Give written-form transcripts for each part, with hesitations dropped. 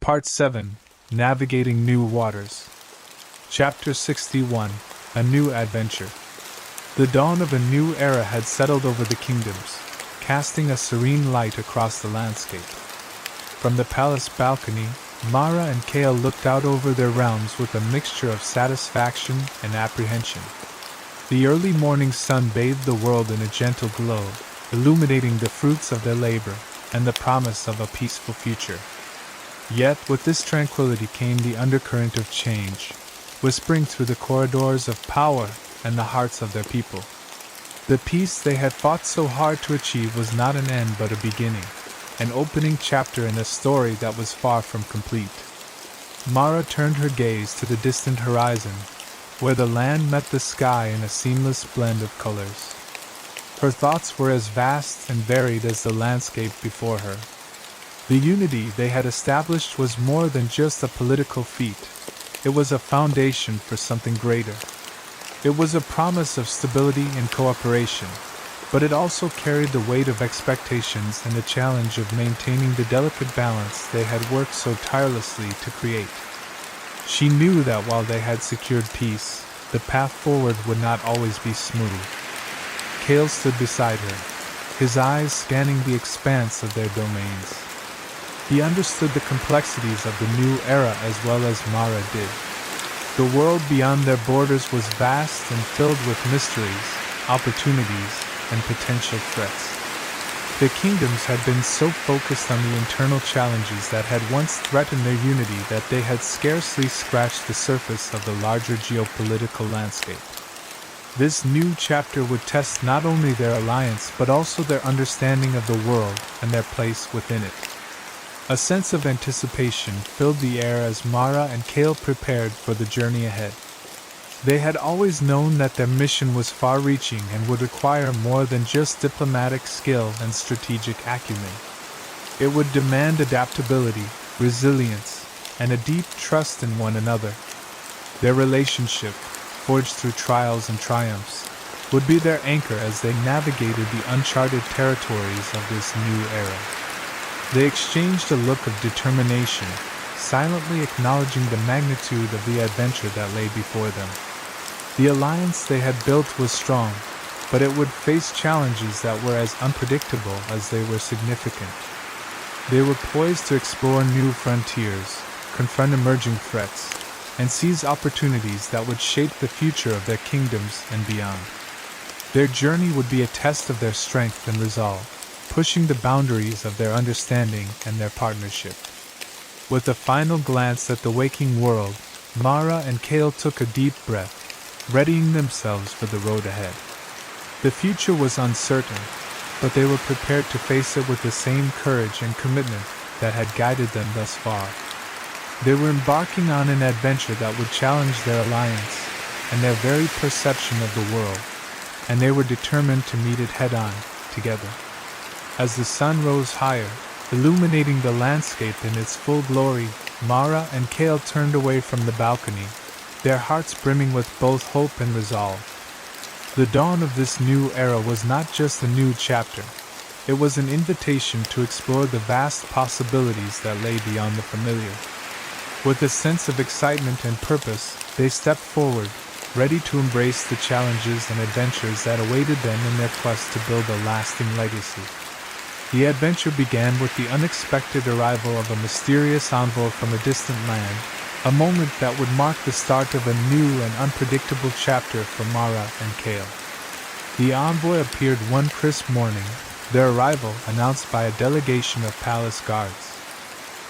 Part 7, Navigating New Waters. Chapter 61, A New Adventure. The dawn of a new era had settled over the kingdoms, casting a serene light across the landscape. From the palace balcony, Mara and Kale looked out over their realms with a mixture of satisfaction and apprehension. The early morning sun bathed the world in a gentle glow, illuminating the fruits of their labor and the promise of a peaceful future. Yet with this tranquility came the undercurrent of change, whispering through the corridors of power and the hearts of their people. The peace they had fought so hard to achieve was not an end but a beginning, an opening chapter in a story that was far from complete. Mara turned her gaze to the distant horizon, where the land met the sky in a seamless blend of colors. Her thoughts were as vast and varied as the landscape before her. The unity they had established was more than just a political feat. It was a foundation for something greater. It was a promise of stability and cooperation, but it also carried the weight of expectations and the challenge of maintaining the delicate balance they had worked so tirelessly to create. She knew that while they had secured peace, the path forward would not always be smooth. Kale stood beside her, his eyes scanning the expanse of their domains. He understood the complexities of the new era as well as Mara did. The world beyond their borders was vast and filled with mysteries, opportunities, and potential threats. The kingdoms had been so focused on the internal challenges that had once threatened their unity that they had scarcely scratched the surface of the larger geopolitical landscape. This new chapter would test not only their alliance but also their understanding of the world and their place within it. A sense of anticipation filled the air as Mara and Kale prepared for the journey ahead. They had always known that their mission was far-reaching and would require more than just diplomatic skill and strategic acumen. It would demand adaptability, resilience, and a deep trust in one another. Their relationship, forged through trials and triumphs, would be their anchor as they navigated the uncharted territories of this new era. They exchanged a look of determination, silently acknowledging the magnitude of the adventure that lay before them. The alliance they had built was strong, but it would face challenges that were as unpredictable as they were significant. They were poised to explore new frontiers, confront emerging threats, and seize opportunities that would shape the future of their kingdoms and beyond. Their journey would be a test of their strength and resolve, pushing the boundaries of their understanding and their partnership. With a final glance at the waking world, Mara and Kale took a deep breath, readying themselves for the road ahead. The future was uncertain, but they were prepared to face it with the same courage and commitment that had guided them thus far. They were embarking on an adventure that would challenge their alliance and their very perception of the world, and they were determined to meet it head-on, together. As the sun rose higher, illuminating the landscape in its full glory, Mara and Kale turned away from the balcony, their hearts brimming with both hope and resolve. The dawn of this new era was not just a new chapter, it was an invitation to explore the vast possibilities that lay beyond the familiar. With a sense of excitement and purpose, they stepped forward, ready to embrace the challenges and adventures that awaited them in their quest to build a lasting legacy. The adventure began with the unexpected arrival of a mysterious envoy from a distant land, a moment that would mark the start of a new and unpredictable chapter for Mara and Kale. The envoy appeared one crisp morning, their arrival announced by a delegation of palace guards.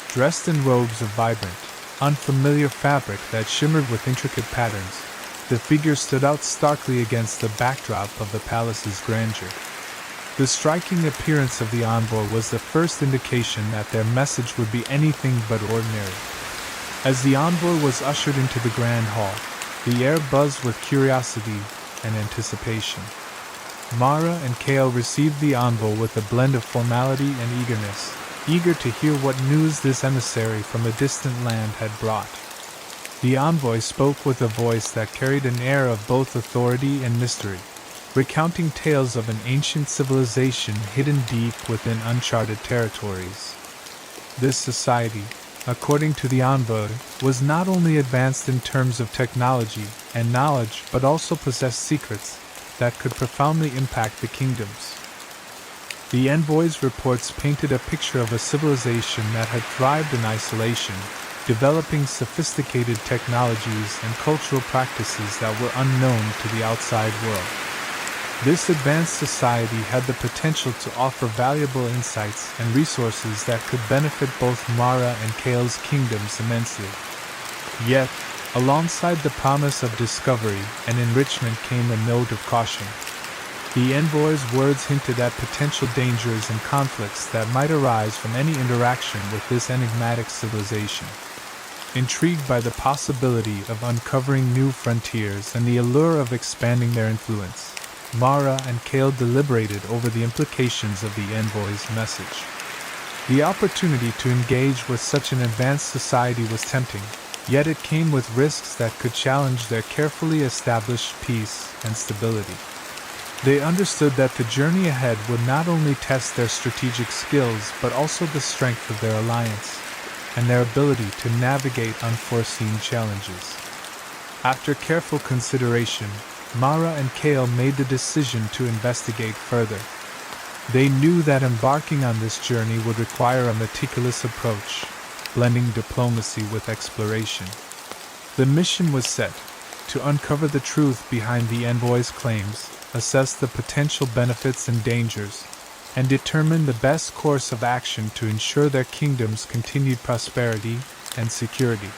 Dressed in robes of vibrant, unfamiliar fabric that shimmered with intricate patterns, the figure stood out starkly against the backdrop of the palace's grandeur. The striking appearance of the envoy was the first indication that their message would be anything but ordinary. As the envoy was ushered into the grand hall, the air buzzed with curiosity and anticipation. Mara and Kale received the envoy with a blend of formality and eagerness, eager to hear what news this emissary from a distant land had brought. The envoy spoke with a voice that carried an air of both authority and mystery, recounting tales of an ancient civilization hidden deep within uncharted territories. This society, according to the envoy, was not only advanced in terms of technology and knowledge but also possessed secrets that could profoundly impact the kingdoms. The envoy's reports painted a picture of a civilization that had thrived in isolation, developing sophisticated technologies and cultural practices that were unknown to the outside world. This advanced society had the potential to offer valuable insights and resources that could benefit both Mara and Kale's kingdoms immensely. Yet, alongside the promise of discovery and enrichment came a note of caution. The envoy's words hinted at potential dangers and conflicts that might arise from any interaction with this enigmatic civilization. Intrigued by the possibility of uncovering new frontiers and the allure of expanding their influence, Mara and Kale deliberated over the implications of the envoy's message. The opportunity to engage with such an advanced society was tempting, yet it came with risks that could challenge their carefully established peace and stability. They understood that the journey ahead would not only test their strategic skills but also the strength of their alliance and their ability to navigate unforeseen challenges. After careful consideration, Mara and Kale made the decision to investigate further. They knew that embarking on this journey would require a meticulous approach, blending diplomacy with exploration. The mission was set to uncover the truth behind the envoy's claims, assess the potential benefits and dangers, and determine the best course of action to ensure their kingdom's continued prosperity and security.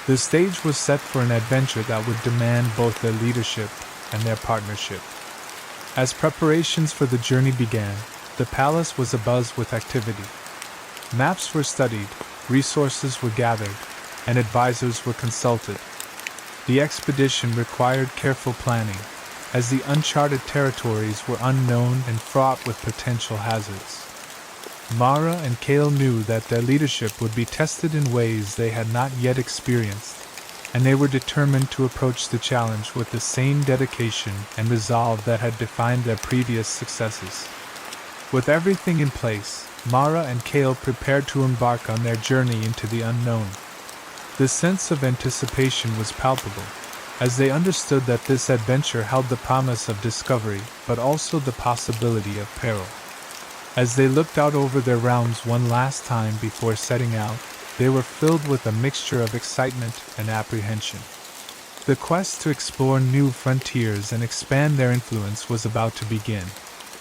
The stage was set for an adventure that would demand both their leadership and their partnership. As preparations for the journey began, the palace was abuzz with activity. Maps were studied, resources were gathered, and advisors were consulted. The expedition required careful planning, as the uncharted territories were unknown and fraught with potential hazards. Mara and Kale knew that their leadership would be tested in ways they had not yet experienced, and they were determined to approach the challenge with the same dedication and resolve that had defined their previous successes. With everything in place, Mara and Kale prepared to embark on their journey into the unknown. The sense of anticipation was palpable, as they understood that this adventure held the promise of discovery but also the possibility of peril. As they looked out over their realms one last time before setting out, they were filled with a mixture of excitement and apprehension. The quest to explore new frontiers and expand their influence was about to begin,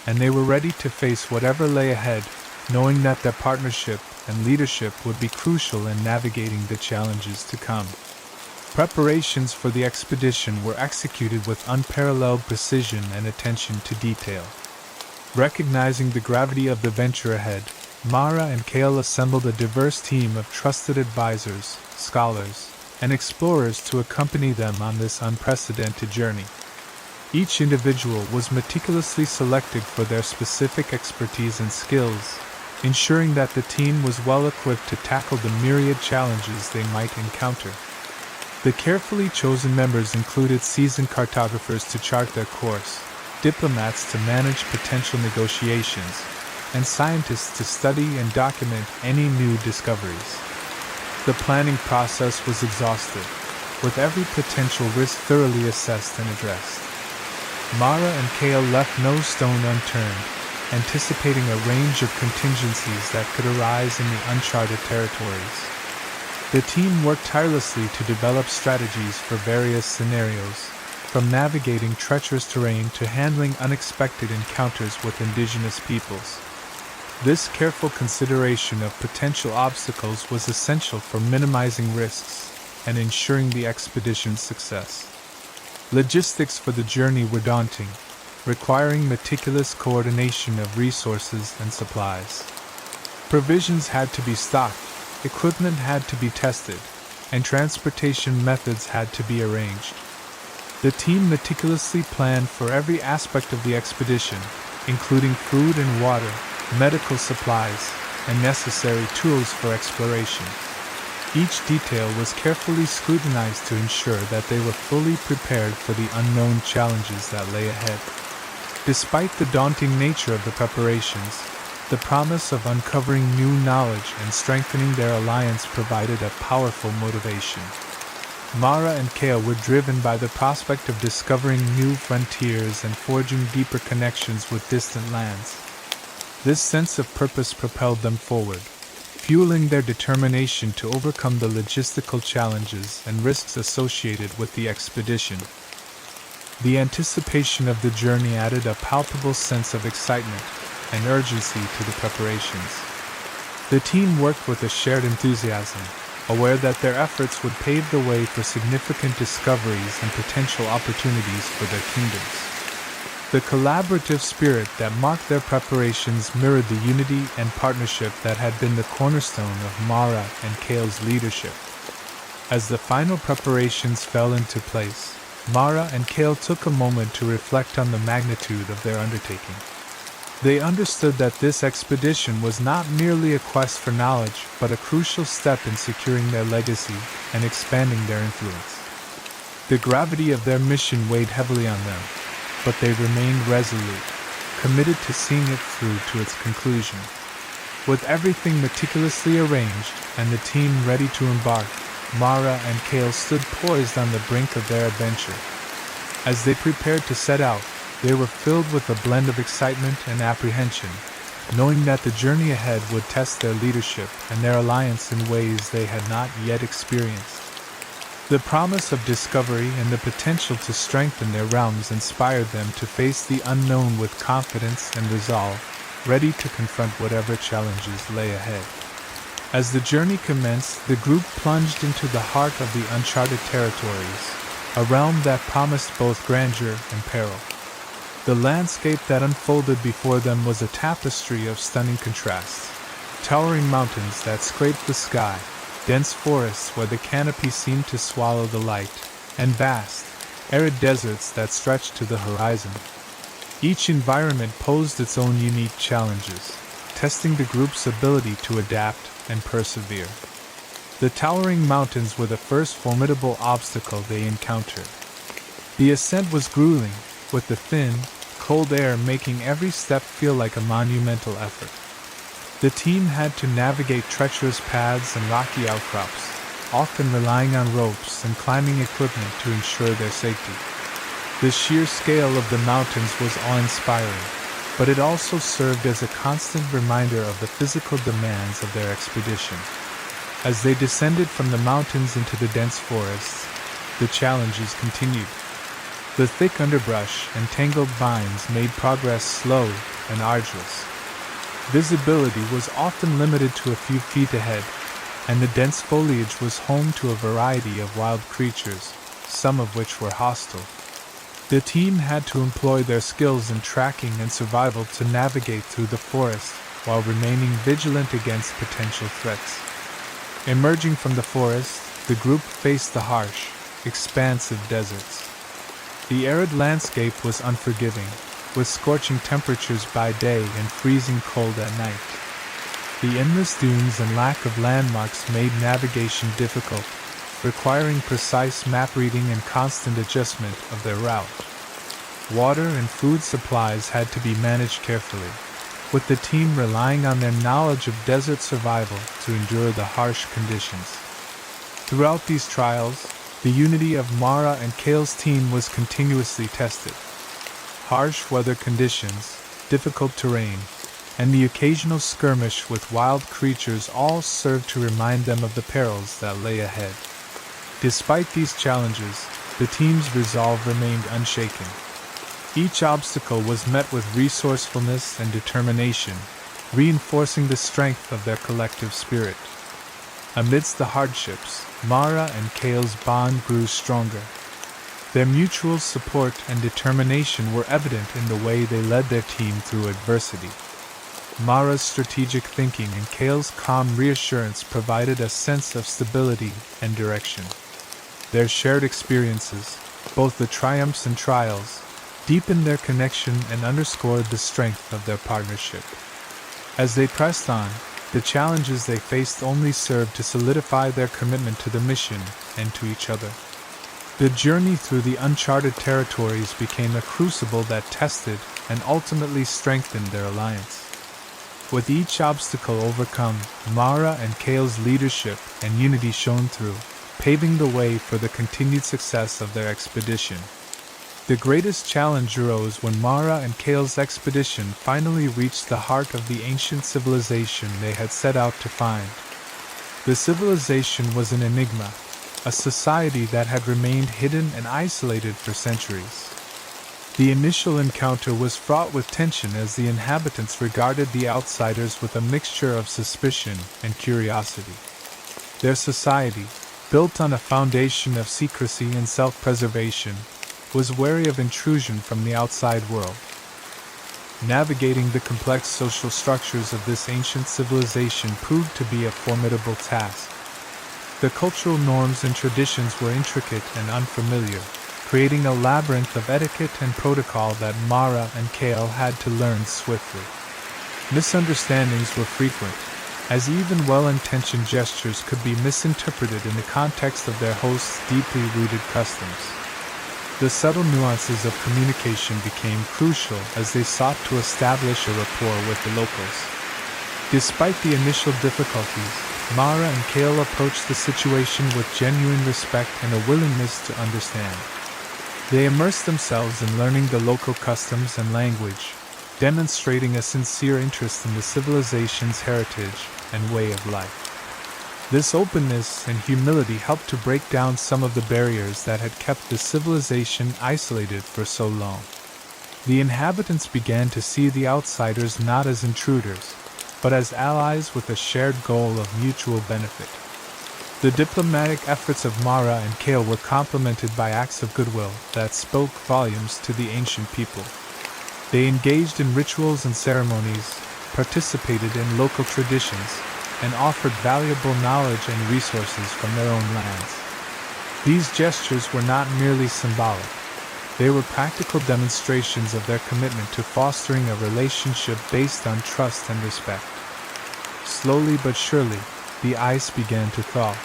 and they were ready to face whatever lay ahead, knowing that their partnership and leadership would be crucial in navigating the challenges to come. Preparations for the expedition were executed with unparalleled precision and attention to detail. Recognizing the gravity of the venture ahead, Mara and Kale assembled a diverse team of trusted advisors, scholars, and explorers to accompany them on this unprecedented journey. Each individual was meticulously selected for their specific expertise and skills, ensuring that the team was well equipped to tackle the myriad challenges they might encounter. The carefully chosen members included seasoned cartographers to chart their course, diplomats to manage potential negotiations, and scientists to study and document any new discoveries. The planning process was exhaustive, with every potential risk thoroughly assessed and addressed. Mara and Kale left no stone unturned, anticipating a range of contingencies that could arise in the uncharted territories. The team worked tirelessly to develop strategies for various scenarios, from navigating treacherous terrain to handling unexpected encounters with indigenous peoples. This careful consideration of potential obstacles was essential for minimizing risks and ensuring the expedition's success. Logistics for the journey were daunting, requiring meticulous coordination of resources and supplies. Provisions had to be stocked, equipment had to be tested, and transportation methods had to be arranged. The team meticulously planned for every aspect of the expedition, including food and water, medical supplies, and necessary tools for exploration. Each detail was carefully scrutinized to ensure that they were fully prepared for the unknown challenges that lay ahead. Despite the daunting nature of the preparations, The promise of uncovering new knowledge and strengthening their alliance provided a powerful motivation. Mara and Kale were driven by the prospect of discovering new frontiers and forging deeper connections with distant lands. This sense of purpose propelled them forward, fueling their determination to overcome the logistical challenges and risks associated with the expedition. The anticipation of the journey added a palpable sense of excitement and urgency to the preparations. The team worked with a shared enthusiasm, aware that their efforts would pave the way for significant discoveries and potential opportunities for their kingdoms. The collaborative spirit that marked their preparations mirrored the unity and partnership that had been the cornerstone of Mara and Kale's leadership. As the final preparations fell into place, Mara and Kale took a moment to reflect on the magnitude of their undertaking. They understood that this expedition was not merely a quest for knowledge, but a crucial step in securing their legacy and expanding their influence. The gravity of their mission weighed heavily on them, but they remained resolute, committed to seeing it through to its conclusion. With everything meticulously arranged and the team ready to embark, Mara and Kale stood poised on the brink of their adventure. As they prepared to set out, they were filled with a blend of excitement and apprehension, knowing that the journey ahead would test their leadership and their alliance in ways they had not yet experienced. The promise of discovery and the potential to strengthen their realms inspired them to face the unknown with confidence and resolve, ready to confront whatever challenges lay ahead. As the journey commenced, the group plunged into the heart of the uncharted territories, a realm that promised both grandeur and peril. The landscape that unfolded before them was a tapestry of stunning contrasts. Towering mountains that scraped the sky, dense forests where the canopy seemed to swallow the light, and vast, arid deserts that stretched to the horizon. Each environment posed its own unique challenges, testing the group's ability to adapt and persevere. The towering mountains were the first formidable obstacle they encountered. The ascent was grueling, with the thin, cold air making every step feel like a monumental effort. The team had to navigate treacherous paths and rocky outcrops, often relying on ropes and climbing equipment to ensure their safety. The sheer scale of the mountains was awe-inspiring, but it also served as a constant reminder of the physical demands of their expedition. As they descended from the mountains into the dense forests, the challenges continued. The thick underbrush and tangled vines made progress slow and arduous. Visibility was often limited to a few feet ahead, and the dense foliage was home to a variety of wild creatures, some of which were hostile. The team had to employ their skills in tracking and survival to navigate through the forest while remaining vigilant against potential threats. Emerging from the forest, the group faced the harsh, expansive deserts. The arid landscape was unforgiving, with scorching temperatures by day and freezing cold at night. The endless dunes and lack of landmarks made navigation difficult, requiring precise map reading and constant adjustment of their route. Water and food supplies had to be managed carefully, with the team relying on their knowledge of desert survival to endure the harsh conditions. Throughout these trials, the unity of Mara and Kale's team was continuously tested. Harsh weather conditions, difficult terrain, and the occasional skirmish with wild creatures all served to remind them of the perils that lay ahead. Despite these challenges, the team's resolve remained unshaken. Each obstacle was met with resourcefulness and determination, reinforcing the strength of their collective spirit. Amidst the hardships, Mara and Kale's bond grew stronger. Their mutual support and determination were evident in the way they led their team through adversity. Mara's strategic thinking and Kale's calm reassurance provided a sense of stability and direction. Their shared experiences, both the triumphs and trials, deepened their connection and underscored the strength of their partnership. As they pressed on, the challenges they faced only served to solidify their commitment to the mission and to each other. The journey through the uncharted territories became a crucible that tested and ultimately strengthened their alliance. With each obstacle overcome, Mara and Kale's leadership and unity shone through, paving the way for the continued success of their expedition. The greatest challenge arose when Mara and Kale's expedition finally reached the heart of the ancient civilization they had set out to find. The civilization was an enigma, a society that had remained hidden and isolated for centuries. The initial encounter was fraught with tension as the inhabitants regarded the outsiders with a mixture of suspicion and curiosity. Their society, built on a foundation of secrecy and self-preservation, was wary of intrusion from the outside world. Navigating the complex social structures of this ancient civilization proved to be a formidable task. The cultural norms and traditions were intricate and unfamiliar, creating a labyrinth of etiquette and protocol that Mara and Kale had to learn swiftly. Misunderstandings were frequent, as even well-intentioned gestures could be misinterpreted in the context of their host's deeply rooted customs. The subtle nuances of communication became crucial as they sought to establish a rapport with the locals. Despite the initial difficulties, Mara and Kale approached the situation with genuine respect and a willingness to understand. They immersed themselves in learning the local customs and language, demonstrating a sincere interest in the civilization's heritage and way of life. This openness and humility helped to break down some of the barriers that had kept the civilization isolated for so long. The inhabitants began to see the outsiders not as intruders, but as allies with a shared goal of mutual benefit. The diplomatic efforts of Mara and Kale were complemented by acts of goodwill that spoke volumes to the ancient people. They engaged in rituals and ceremonies, participated in local traditions, and offered valuable knowledge and resources from their own lands. These gestures were not merely symbolic. They were practical demonstrations of their commitment to fostering a relationship based on trust and respect. Slowly but surely, the ice began to thaw.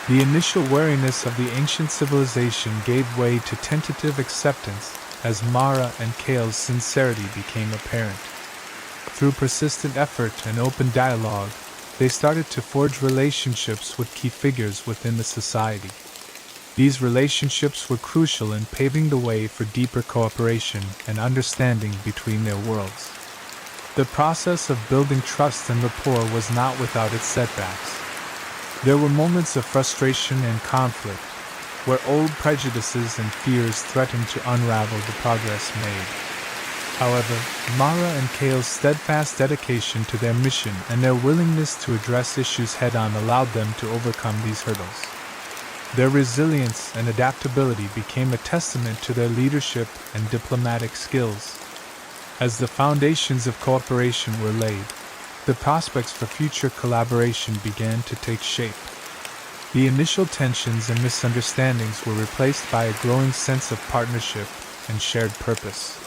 The initial wariness of the ancient civilization gave way to tentative acceptance as Mara and Kale's sincerity became apparent. Through persistent effort and open dialogue, they started to forge relationships with key figures within the society. These relationships were crucial in paving the way for deeper cooperation and understanding between their worlds. The process of building trust and rapport was not without its setbacks. There were moments of frustration and conflict, where old prejudices and fears threatened to unravel the progress made. However, Mara and Kale's steadfast dedication to their mission and their willingness to address issues head-on allowed them to overcome these hurdles. Their resilience and adaptability became a testament to their leadership and diplomatic skills. As the foundations of cooperation were laid, the prospects for future collaboration began to take shape. The initial tensions and misunderstandings were replaced by a growing sense of partnership and shared purpose.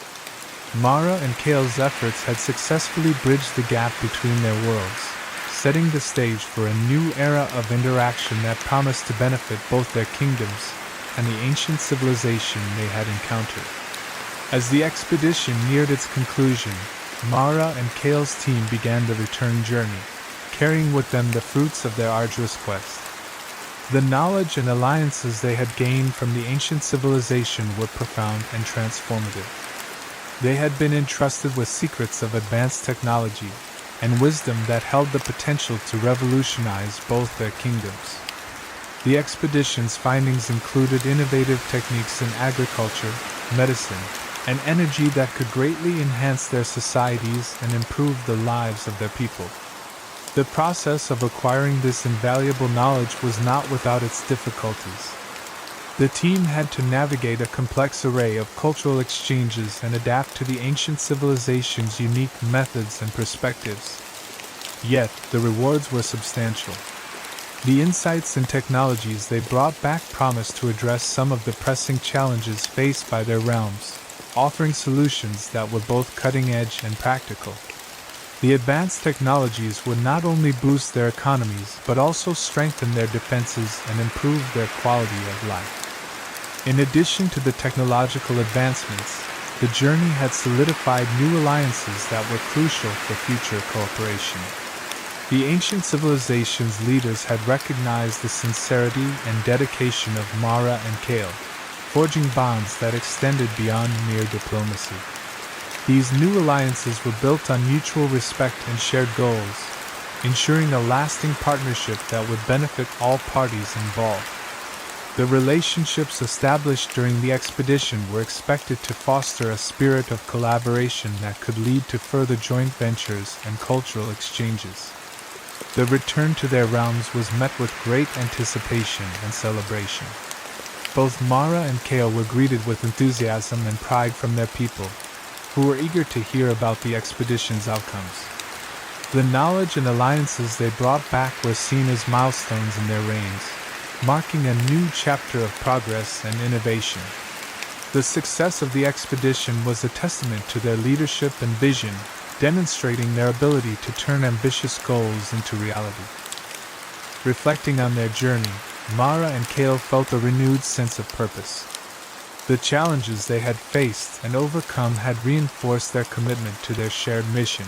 Mara and Kale's efforts had successfully bridged the gap between their worlds, setting the stage for a new era of interaction that promised to benefit both their kingdoms and the ancient civilization they had encountered. As the expedition neared its conclusion, Mara and Kale's team began the return journey, carrying with them the fruits of their arduous quest. The knowledge and alliances they had gained from the ancient civilization were profound and transformative. They had been entrusted with secrets of advanced technology and wisdom that held the potential to revolutionize both their kingdoms. The expedition's findings included innovative techniques in agriculture, medicine, and energy that could greatly enhance their societies and improve the lives of their people. The process of acquiring this invaluable knowledge was not without its difficulties. The team had to navigate a complex array of cultural exchanges and adapt to the ancient civilization's unique methods and perspectives. Yet, the rewards were substantial. The insights and technologies they brought back promised to address some of the pressing challenges faced by their realms, offering solutions that were both cutting-edge and practical. The advanced technologies would not only boost their economies but also strengthen their defenses and improve their quality of life. In addition to the technological advancements, the journey had solidified new alliances that were crucial for future cooperation. The ancient civilization's leaders had recognized the sincerity and dedication of Mara and Kale, forging bonds that extended beyond mere diplomacy. These new alliances were built on mutual respect and shared goals, ensuring a lasting partnership that would benefit all parties involved. The relationships established during the expedition were expected to foster a spirit of collaboration that could lead to further joint ventures and cultural exchanges. The return to their realms was met with great anticipation and celebration. Both Mara and Kale were greeted with enthusiasm and pride from their people, who were eager to hear about the expedition's outcomes. The knowledge and alliances they brought back were seen as milestones in their reigns, marking a new chapter of progress and innovation. The success of the expedition was a testament to their leadership and vision, demonstrating their ability to turn ambitious goals into reality. Reflecting on their journey, Mara and Kale felt a renewed sense of purpose. The challenges they had faced and overcome had reinforced their commitment to their shared mission.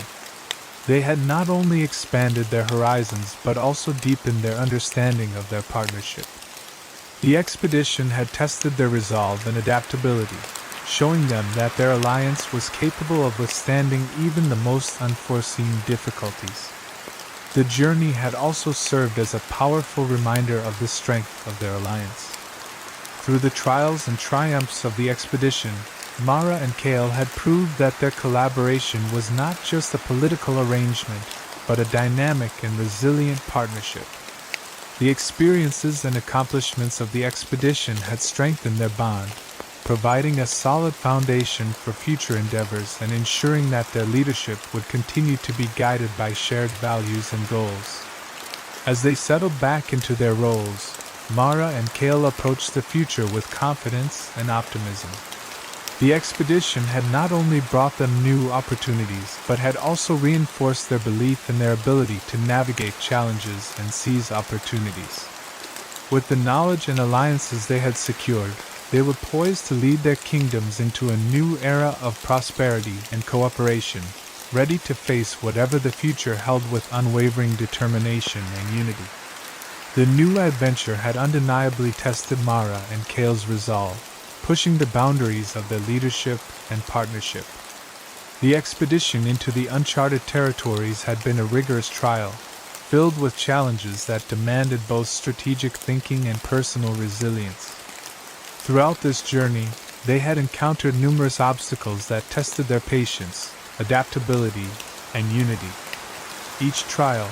They had not only expanded their horizons but also deepened their understanding of their partnership. The expedition had tested their resolve and adaptability, showing them that their alliance was capable of withstanding even the most unforeseen difficulties. The journey had also served as a powerful reminder of the strength of their alliance. Through the trials and triumphs of the expedition, Mara and Kale had proved that their collaboration was not just a political arrangement, but a dynamic and resilient partnership. The experiences and accomplishments of the expedition had strengthened their bond, providing a solid foundation for future endeavors and ensuring that their leadership would continue to be guided by shared values and goals. As they settled back into their roles, Mara and Kale approached the future with confidence and optimism. The expedition had not only brought them new opportunities but had also reinforced their belief in their ability to navigate challenges and seize opportunities. With the knowledge and alliances they had secured, they were poised to lead their kingdoms into a new era of prosperity and cooperation, ready to face whatever the future held with unwavering determination and unity. The new adventure had undeniably tested Mara and Kale's resolve, pushing the boundaries of their leadership and partnership. The expedition into the uncharted territories had been a rigorous trial, filled with challenges that demanded both strategic thinking and personal resilience. Throughout this journey, they had encountered numerous obstacles that tested their patience, adaptability, and unity. Each trial,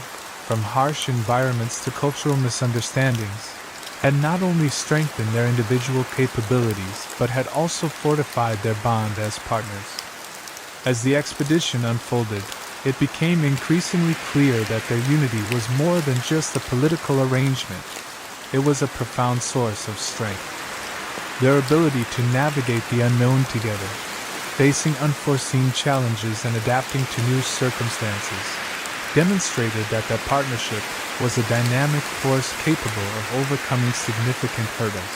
from harsh environments to cultural misunderstandings, had not only strengthened their individual capabilities but had also fortified their bond as partners. As the expedition unfolded, it became increasingly clear that their unity was more than just a political arrangement. It was a profound source of strength. Their ability to navigate the unknown together, facing unforeseen challenges and adapting to new circumstances, demonstrated that their partnership was a dynamic force capable of overcoming significant hurdles.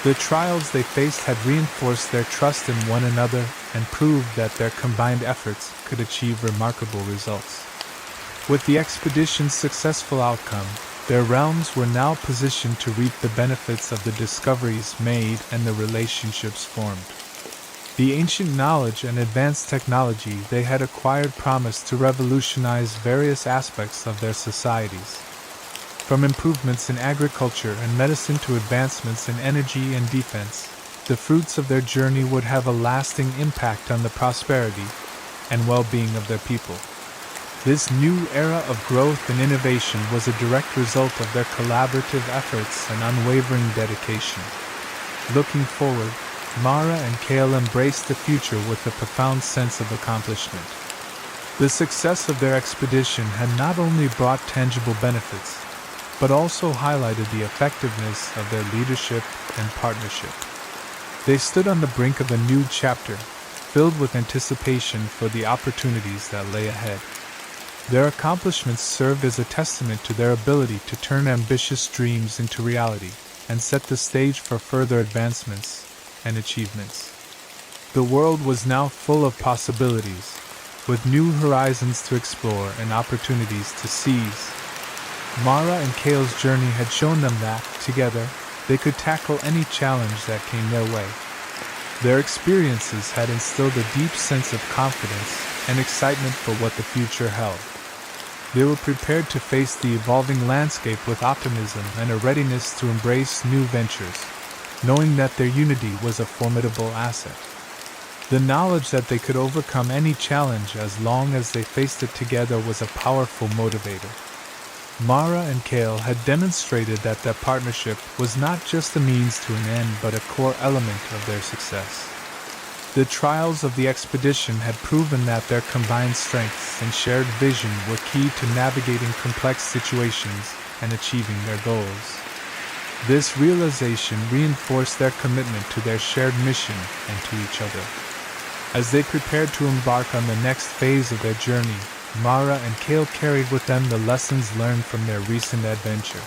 The trials they faced had reinforced their trust in one another and proved that their combined efforts could achieve remarkable results. With the expedition's successful outcome, their realms were now positioned to reap the benefits of the discoveries made and the relationships formed. The ancient knowledge and advanced technology they had acquired promised to revolutionize various aspects of their societies. From improvements in agriculture and medicine to advancements in energy and defense, the fruits of their journey would have a lasting impact on the prosperity and well-being of their people. This new era of growth and innovation was a direct result of their collaborative efforts and unwavering dedication. Looking forward, Mara and Kale embraced the future with a profound sense of accomplishment. The success of their expedition had not only brought tangible benefits, but also highlighted the effectiveness of their leadership and partnership. They stood on the brink of a new chapter, filled with anticipation for the opportunities that lay ahead. Their accomplishments served as a testament to their ability to turn ambitious dreams into reality and set the stage for further advancements and achievements. The world was now full of possibilities, with new horizons to explore and opportunities to seize. Mara and Kale's journey had shown them that, together, they could tackle any challenge that came their way. Their experiences had instilled a deep sense of confidence and excitement for what the future held. They were prepared to face the evolving landscape with optimism and a readiness to embrace new ventures, knowing that their unity was a formidable asset. The knowledge that they could overcome any challenge as long as they faced it together was a powerful motivator. Mara and Kale had demonstrated that their partnership was not just a means to an end but a core element of their success. The trials of the expedition had proven that their combined strengths and shared vision were key to navigating complex situations and achieving their goals. This realization reinforced their commitment to their shared mission and to each other. As they prepared to embark on the next phase of their journey, Mara and Kale carried with them the lessons learned from their recent adventure.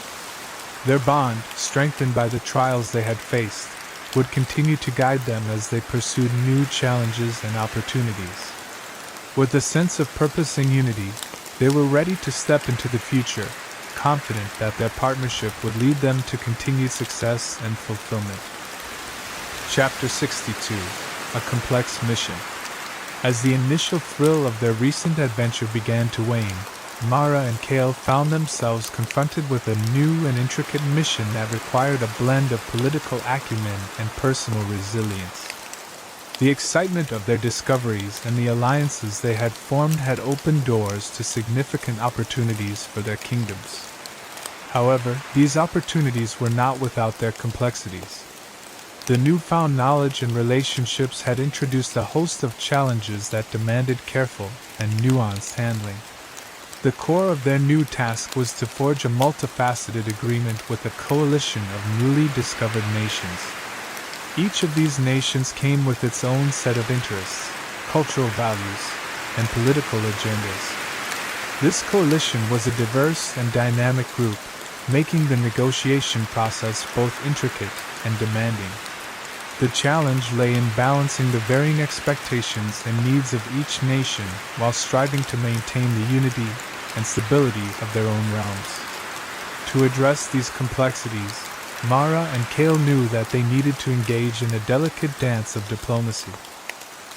Their bond, strengthened by the trials they had faced, would continue to guide them as they pursued new challenges and opportunities. With a sense of purpose and unity, they were ready to step into the future, confident that their partnership would lead them to continued success and fulfillment. Chapter 62: A Complex Mission. As the initial thrill of their recent adventure began to wane, Mara and Kale found themselves confronted with a new and intricate mission that required a blend of political acumen and personal resilience. The excitement of their discoveries and the alliances they had formed had opened doors to significant opportunities for their kingdoms. However, these opportunities were not without their complexities. The newfound knowledge and relationships had introduced a host of challenges that demanded careful and nuanced handling. The core of their new task was to forge a multifaceted agreement with a coalition of newly discovered nations. Each of these nations came with its own set of interests, cultural values, and political agendas. This coalition was a diverse and dynamic group, making the negotiation process both intricate and demanding. The challenge lay in balancing the varying expectations and needs of each nation while striving to maintain the unity and stability of their own realms. To address these complexities, Mara and Kale knew that they needed to engage in a delicate dance of diplomacy.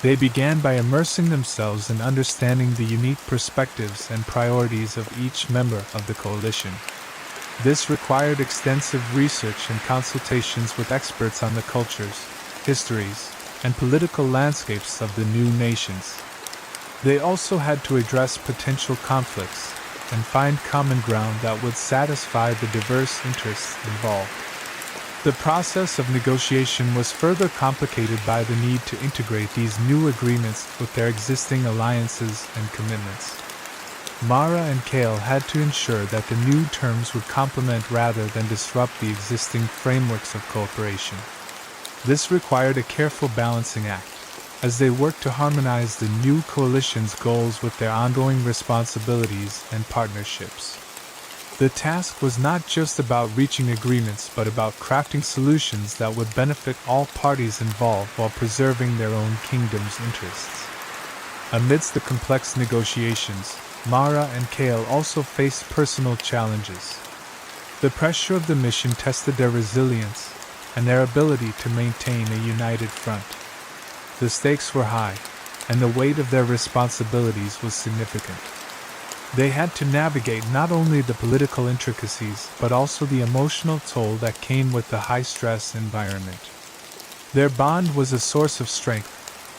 They began by immersing themselves in understanding the unique perspectives and priorities of each member of the coalition. This required extensive research and consultations with experts on the cultures, histories, and political landscapes of the new nations. They also had to address potential conflicts and find common ground that would satisfy the diverse interests involved. The process of negotiation was further complicated by the need to integrate these new agreements with their existing alliances and commitments. Mara and Kale had to ensure that the new terms would complement rather than disrupt the existing frameworks of cooperation. This required a careful balancing act, as they worked to harmonize the new coalition's goals with their ongoing responsibilities and partnerships. The task was not just about reaching agreements but about crafting solutions that would benefit all parties involved while preserving their own kingdom's interests. Amidst the complex negotiations, Mara and Kale also faced personal challenges. The pressure of the mission tested their resilience and their ability to maintain a united front. The stakes were high, and the weight of their responsibilities was significant. They had to navigate not only the political intricacies but also the emotional toll that came with the high-stress environment. Their bond was a source of strength,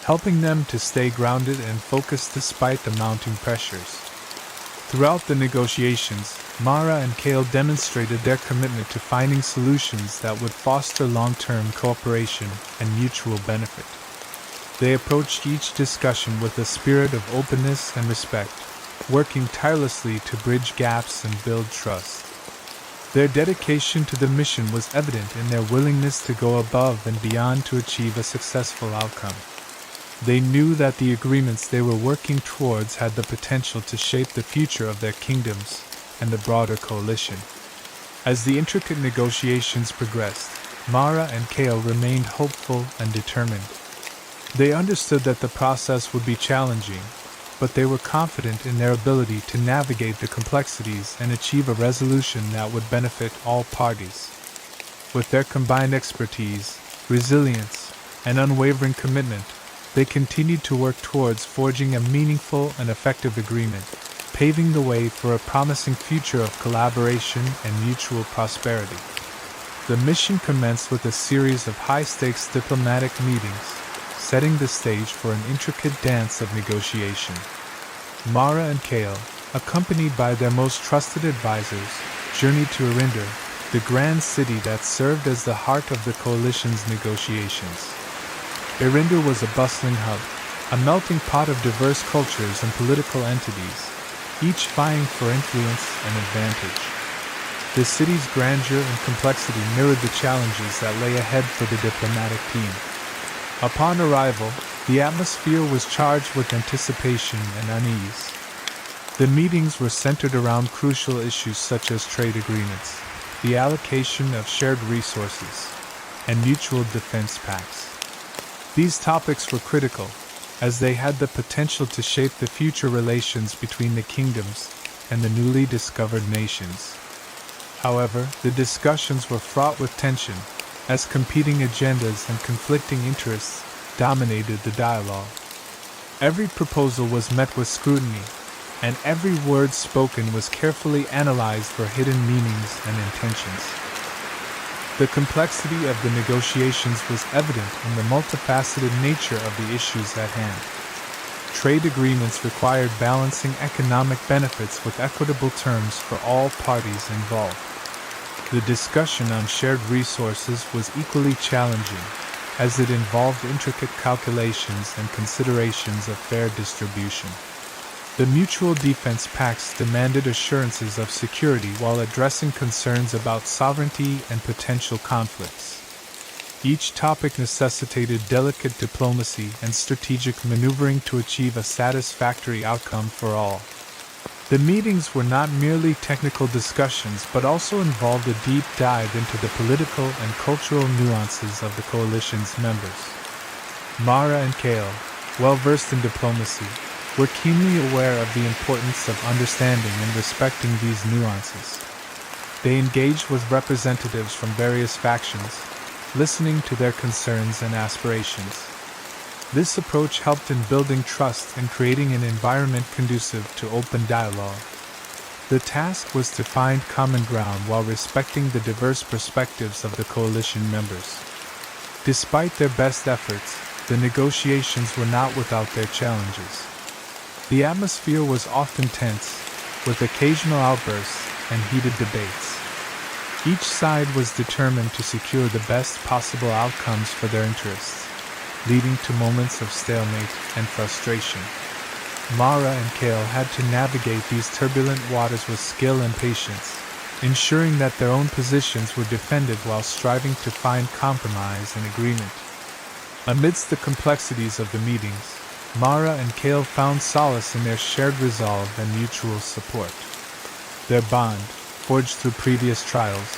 helping them to stay grounded and focused despite the mounting pressures. Throughout the negotiations, Mara and Kale demonstrated their commitment to finding solutions that would foster long-term cooperation and mutual benefit. They approached each discussion with a spirit of openness and respect, working tirelessly to bridge gaps and build trust. Their dedication to the mission was evident in their willingness to go above and beyond to achieve a successful outcome. They knew that the agreements they were working towards had the potential to shape the future of their kingdoms and the broader coalition. As the intricate negotiations progressed, Mara and Kale remained hopeful and determined. They understood that the process would be challenging, but they were confident in their ability to navigate the complexities and achieve a resolution that would benefit all parties. With their combined expertise, resilience, and unwavering commitment, they continued to work towards forging a meaningful and effective agreement, paving the way for a promising future of collaboration and mutual prosperity. The mission commenced with a series of high-stakes diplomatic meetings, setting the stage for an intricate dance of negotiation. Mara and Kale, accompanied by their most trusted advisors, journeyed to Arinder, the grand city that served as the heart of the coalition's negotiations. Arinder was a bustling hub, a melting pot of diverse cultures and political entities, each vying for influence and advantage. The city's grandeur and complexity mirrored the challenges that lay ahead for the diplomatic team. Upon arrival, the atmosphere was charged with anticipation and unease. The meetings were centered around crucial issues such as trade agreements, the allocation of shared resources, and mutual defense pacts. These topics were critical, as they had the potential to shape the future relations between the kingdoms and the newly discovered nations. However, the discussions were fraught with tension, as competing agendas and conflicting interests dominated the dialogue. Every proposal was met with scrutiny, and every word spoken was carefully analyzed for hidden meanings and intentions. The complexity of the negotiations was evident in the multifaceted nature of the issues at hand. Trade agreements required balancing economic benefits with equitable terms for all parties involved. The discussion on shared resources was equally challenging, as it involved intricate calculations and considerations of fair distribution. The mutual defense pacts demanded assurances of security while addressing concerns about sovereignty and potential conflicts. Each topic necessitated delicate diplomacy and strategic maneuvering to achieve a satisfactory outcome for all. The meetings were not merely technical discussions but also involved a deep dive into the political and cultural nuances of the coalition's members. Mara and Kale, well versed in diplomacy, were keenly aware of the importance of understanding and respecting these nuances. They engaged with representatives from various factions, listening to their concerns and aspirations. This approach helped in building trust and creating an environment conducive to open dialogue. The task was to find common ground while respecting the diverse perspectives of the coalition members. Despite their best efforts, the negotiations were not without their challenges. The atmosphere was often tense, with occasional outbursts and heated debates. Each side was determined to secure the best possible outcomes for their interests, leading to moments of stalemate and frustration. Mara and Kale had to navigate these turbulent waters with skill and patience, ensuring that their own positions were defended while striving to find compromise and agreement. Amidst the complexities of the meetings, Mara and Kale found solace in their shared resolve and mutual support. Their bond, forged through previous trials,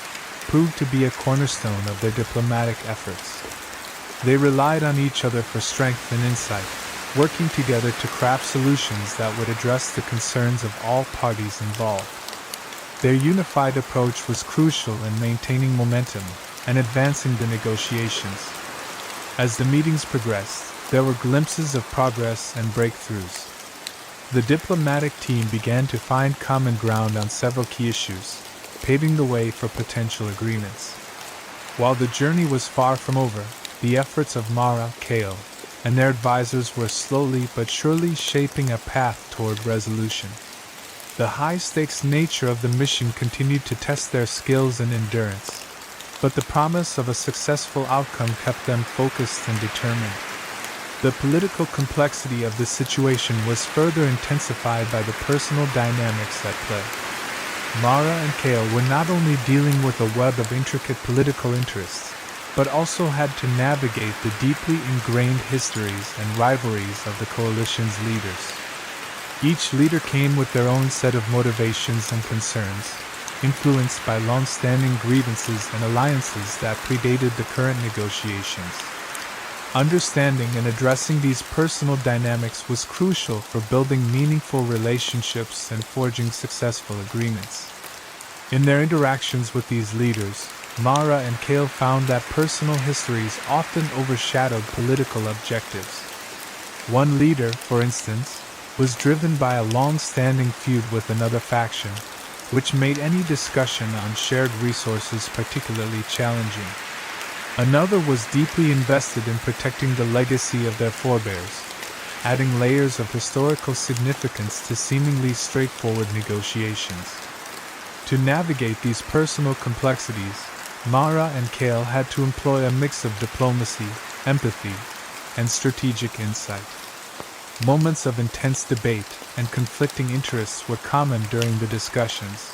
proved to be a cornerstone of their diplomatic efforts. They relied on each other for strength and insight, working together to craft solutions that would address the concerns of all parties involved. Their unified approach was crucial in maintaining momentum and advancing the negotiations. As the meetings progressed, there were glimpses of progress and breakthroughs. The diplomatic team began to find common ground on several key issues, paving the way for potential agreements. While the journey was far from over, the efforts of Mara, Kale, and their advisors were slowly but surely shaping a path toward resolution. The high-stakes nature of the mission continued to test their skills and endurance, but the promise of a successful outcome kept them focused and determined. The political complexity of the situation was further intensified by the personal dynamics at play. Mara and Kale were not only dealing with a web of intricate political interests, but also had to navigate the deeply ingrained histories and rivalries of the coalition's leaders. Each leader came with their own set of motivations and concerns, influenced by long-standing grievances and alliances that predated the current negotiations. Understanding and addressing these personal dynamics was crucial for building meaningful relationships and forging successful agreements. In their interactions with these leaders, Mara and Kale found that personal histories often overshadowed political objectives. One leader, for instance, was driven by a long-standing feud with another faction, which made any discussion on shared resources particularly challenging. Another was deeply invested in protecting the legacy of their forebears, adding layers of historical significance to seemingly straightforward negotiations. To navigate these personal complexities, Mara and Kale had to employ a mix of diplomacy, empathy, and strategic insight. Moments of intense debate and conflicting interests were common during the discussions.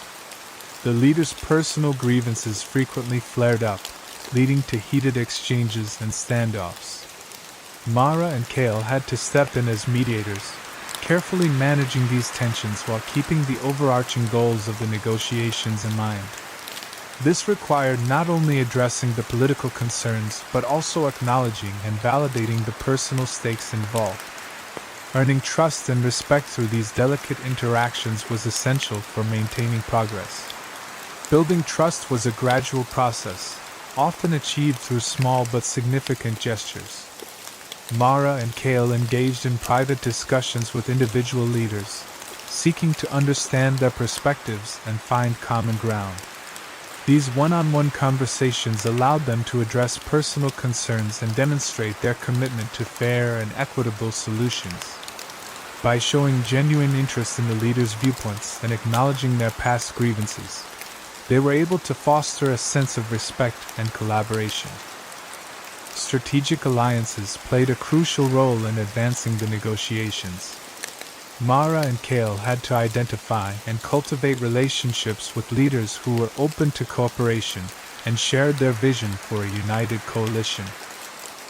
The leaders' personal grievances frequently flared up, leading to heated exchanges and standoffs. Mara and Kale had to step in as mediators, carefully managing these tensions while keeping the overarching goals of the negotiations in mind. This required not only addressing the political concerns but also acknowledging and validating the personal stakes involved. Earning trust and respect through these delicate interactions was essential for maintaining progress. Building trust was a gradual process, often achieved through small but significant gestures. Mara and Kale engaged in private discussions with individual leaders, seeking to understand their perspectives and find common ground. These one-on-one conversations allowed them to address personal concerns and demonstrate their commitment to fair and equitable solutions. By showing genuine interest in the leaders' viewpoints and acknowledging their past grievances, they were able to foster a sense of respect and collaboration. Strategic alliances played a crucial role in advancing the negotiations. Mara and Kale had to identify and cultivate relationships with leaders who were open to cooperation and shared their vision for a united coalition.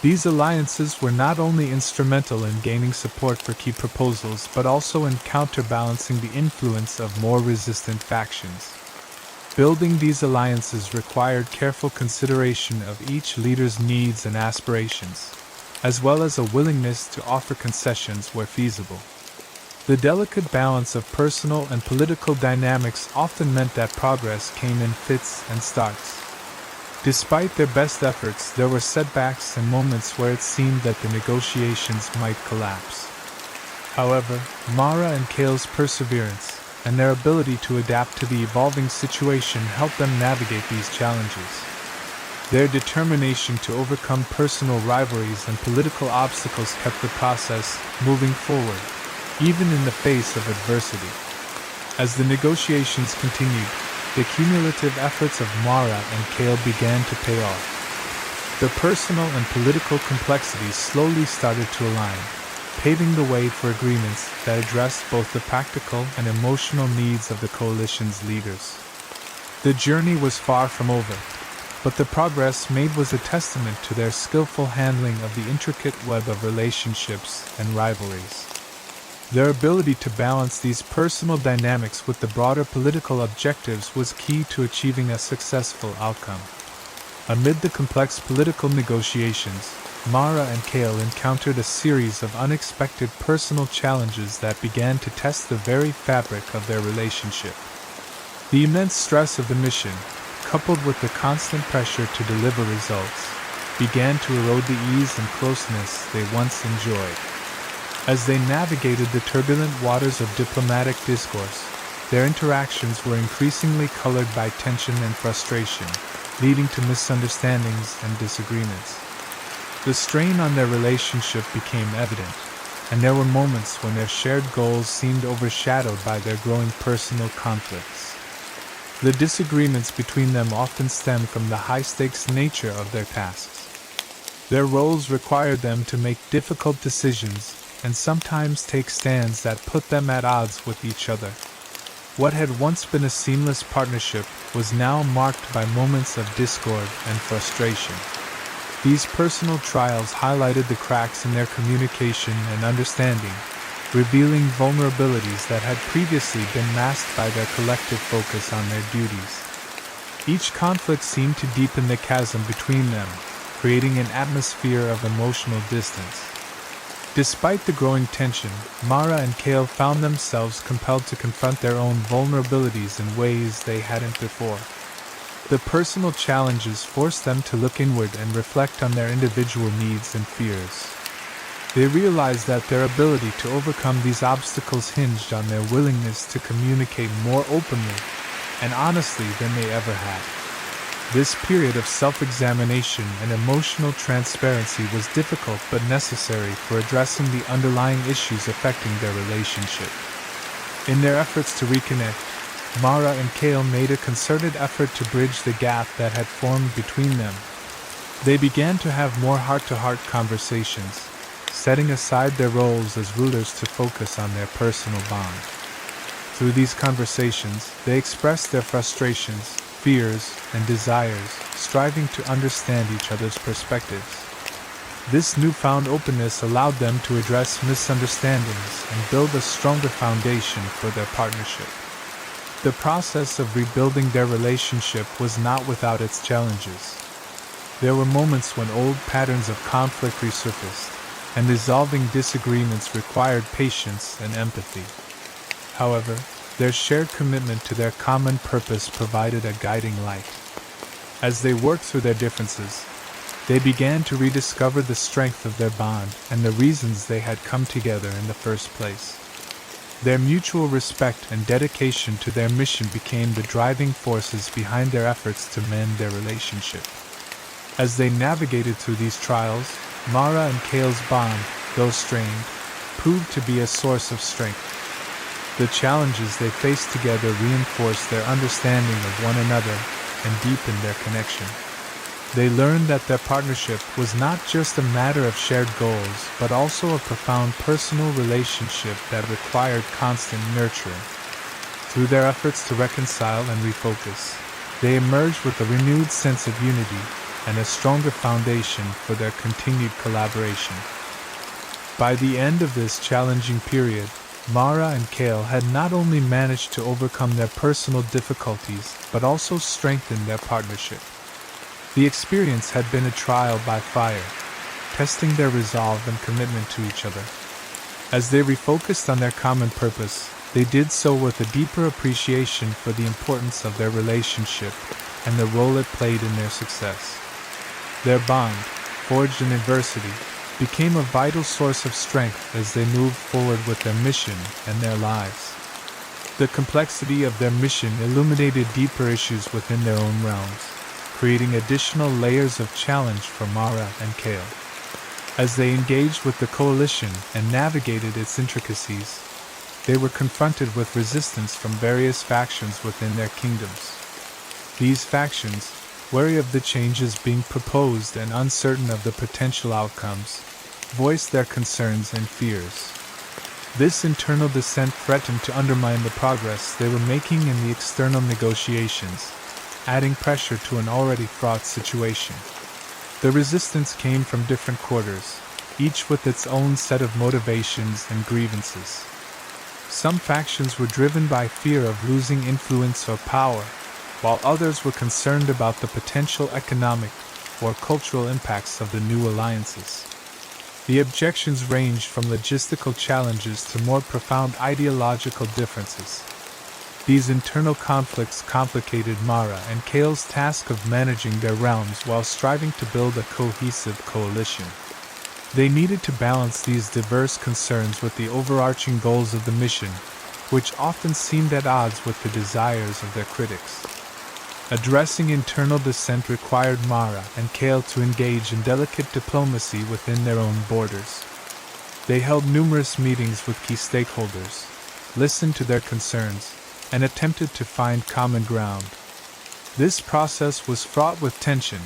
These alliances were not only instrumental in gaining support for key proposals but also in counterbalancing the influence of more resistant factions. Building these alliances required careful consideration of each leader's needs and aspirations, as well as a willingness to offer concessions where feasible. The delicate balance of personal and political dynamics often meant that progress came in fits and starts. Despite their best efforts, there were setbacks and moments where it seemed that the negotiations might collapse. However, Mara and Kale's perseverance and their ability to adapt to the evolving situation helped them navigate these challenges. Their determination to overcome personal rivalries and political obstacles kept the process moving forward, even in the face of adversity. As the negotiations continued, the cumulative efforts of Mara and Kale began to pay off. The personal and political complexities slowly started to align, paving the way for agreements that addressed both the practical and emotional needs of the coalition's leaders. The journey was far from over, but the progress made was a testament to their skillful handling of the intricate web of relationships and rivalries. Their ability to balance these personal dynamics with the broader political objectives was key to achieving a successful outcome. Amid the complex political negotiations, Mara and Kale encountered a series of unexpected personal challenges that began to test the very fabric of their relationship. The immense stress of the mission, coupled with the constant pressure to deliver results, began to erode the ease and closeness they once enjoyed. As they navigated the turbulent waters of diplomatic discourse, their interactions were increasingly colored by tension and frustration, leading to misunderstandings and disagreements. The strain on their relationship became evident, and there were moments when their shared goals seemed overshadowed by their growing personal conflicts. The disagreements between them often stemmed from the high-stakes nature of their tasks. Their roles required them to make difficult decisions and sometimes take stands that put them at odds with each other. What had once been a seamless partnership was now marked by moments of discord and frustration. These personal trials highlighted the cracks in their communication and understanding, revealing vulnerabilities that had previously been masked by their collective focus on their duties. Each conflict seemed to deepen the chasm between them, creating an atmosphere of emotional distance. Despite the growing tension, Mara and Kale found themselves compelled to confront their own vulnerabilities in ways they hadn't before. The personal challenges forced them to look inward and reflect on their individual needs and fears. They realized that their ability to overcome these obstacles hinged on their willingness to communicate more openly and honestly than they ever had. This period of self-examination and emotional transparency was difficult but necessary for addressing the underlying issues affecting their relationship. In their efforts to reconnect, Mara and Kale made a concerted effort to bridge the gap that had formed between them. They began to have more heart-to-heart conversations, setting aside their roles as rulers to focus on their personal bond. Through these conversations, they expressed their frustrations, fears, and desires, striving to understand each other's perspectives. This newfound openness allowed them to address misunderstandings and build a stronger foundation for their partnership. The process of rebuilding their relationship was not without its challenges. There were moments when old patterns of conflict resurfaced, and resolving disagreements required patience and empathy. However, their shared commitment to their common purpose provided a guiding light. As they worked through their differences, they began to rediscover the strength of their bond and the reasons they had come together in the first place. Their mutual respect and dedication to their mission became the driving forces behind their efforts to mend their relationship. As they navigated through these trials, Mara and Kale's bond, though strained, proved to be a source of strength. The challenges they faced together reinforced their understanding of one another and deepened their connection. They learned that their partnership was not just a matter of shared goals, but also a profound personal relationship that required constant nurturing. Through their efforts to reconcile and refocus, they emerged with a renewed sense of unity and a stronger foundation for their continued collaboration. By the end of this challenging period, Mara and Kale had not only managed to overcome their personal difficulties, but also strengthened their partnership. The experience had been a trial by fire, testing their resolve and commitment to each other. As they refocused on their common purpose, they did so with a deeper appreciation for the importance of their relationship and the role it played in their success. Their bond, forged in adversity, became a vital source of strength as they moved forward with their mission and their lives. The complexity of their mission illuminated deeper issues within their own realms, creating additional layers of challenge for Mara and Kale. As they engaged with the coalition and navigated its intricacies, they were confronted with resistance from various factions within their kingdoms. These factions, wary of the changes being proposed and uncertain of the potential outcomes, voiced their concerns and fears. This internal dissent threatened to undermine the progress they were making in the external negotiations, adding pressure to an already fraught situation. The resistance came from different quarters, each with its own set of motivations and grievances. Some factions were driven by fear of losing influence or power, while others were concerned about the potential economic or cultural impacts of the new alliances. The objections ranged from logistical challenges to more profound ideological differences. These internal conflicts complicated Mara and Kale's task of managing their realms while striving to build a cohesive coalition. They needed to balance these diverse concerns with the overarching goals of the mission, which often seemed at odds with the desires of their critics. Addressing internal dissent required Mara and Kale to engage in delicate diplomacy within their own borders. They held numerous meetings with key stakeholders, listened to their concerns, and attempted to find common ground. This process was fraught with tension,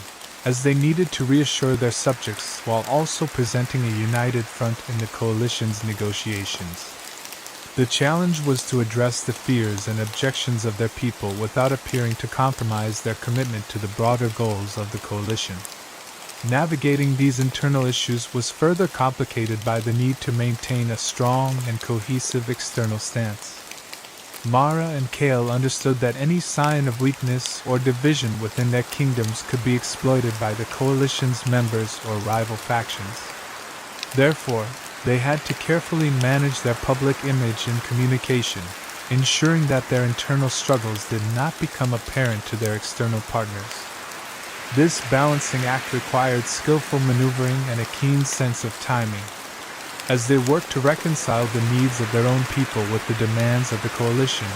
as they needed to reassure their subjects while also presenting a united front in the coalition's negotiations. The challenge was to address the fears and objections of their people without appearing to compromise their commitment to the broader goals of the coalition. Navigating these internal issues was further complicated by the need to maintain a strong and cohesive external stance. Mara and Kale understood that any sign of weakness or division within their kingdoms could be exploited by the coalition's members or rival factions. Therefore, they had to carefully manage their public image and communication, ensuring that their internal struggles did not become apparent to their external partners. This balancing act required skillful maneuvering and a keen sense of timing. As they worked to reconcile the needs of their own people with the demands of the coalition,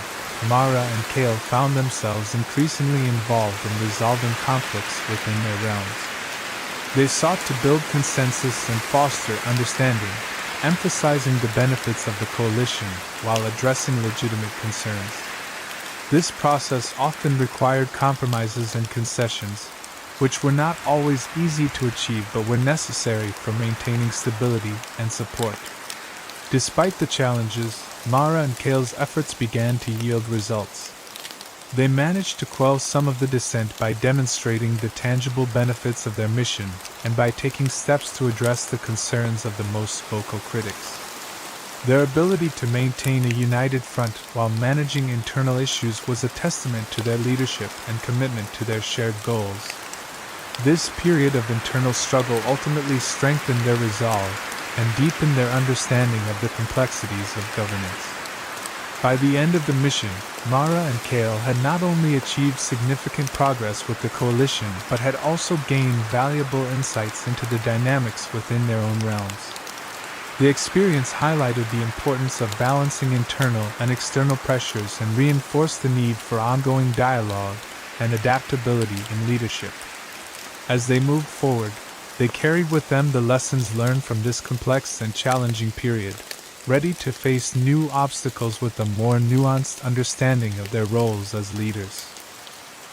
Mara and Kale found themselves increasingly involved in resolving conflicts within their realms. They sought to build consensus and foster understanding, emphasizing the benefits of the coalition while addressing legitimate concerns. This process often required compromises and concessions, which were not always easy to achieve but were necessary for maintaining stability and support. Despite the challenges, Mara and Kale's efforts began to yield results. They managed to quell some of the dissent by demonstrating the tangible benefits of their mission and by taking steps to address the concerns of the most vocal critics. Their ability to maintain a united front while managing internal issues was a testament to their leadership and commitment to their shared goals. This period of internal struggle ultimately strengthened their resolve and deepened their understanding of the complexities of governance. By the end of the mission, Mara and Kale had not only achieved significant progress with the coalition but had also gained valuable insights into the dynamics within their own realms. The experience highlighted the importance of balancing internal and external pressures and reinforced the need for ongoing dialogue and adaptability in leadership. As they moved forward, they carried with them the lessons learned from this complex and challenging period, ready to face new obstacles with a more nuanced understanding of their roles as leaders.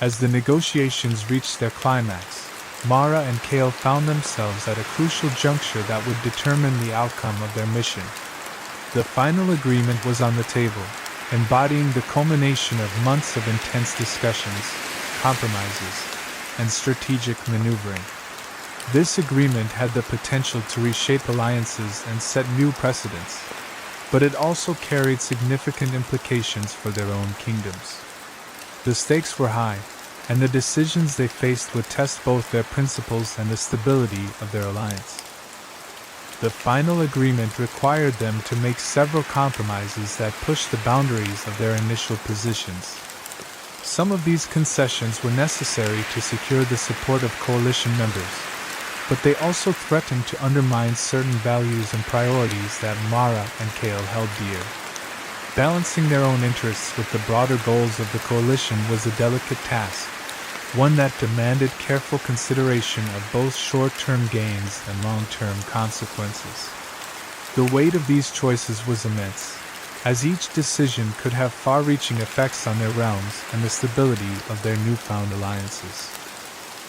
As the negotiations reached their climax, Mara and Kale found themselves at a crucial juncture that would determine the outcome of their mission. The final agreement was on the table, embodying the culmination of months of intense discussions, compromises, and strategic maneuvering. This agreement had the potential to reshape alliances and set new precedents, but it also carried significant implications for their own kingdoms. The stakes were high, and the decisions they faced would test both their principles and the stability of their alliance. The final agreement required them to make several compromises that pushed the boundaries of their initial positions. Some of these concessions were necessary to secure the support of coalition members, but they also threatened to undermine certain values and priorities that Mara and Kale held dear. Balancing their own interests with the broader goals of the coalition was a delicate task, one that demanded careful consideration of both short-term gains and long-term consequences. The weight of these choices was immense, as each decision could have far-reaching effects on their realms and the stability of their newfound alliances.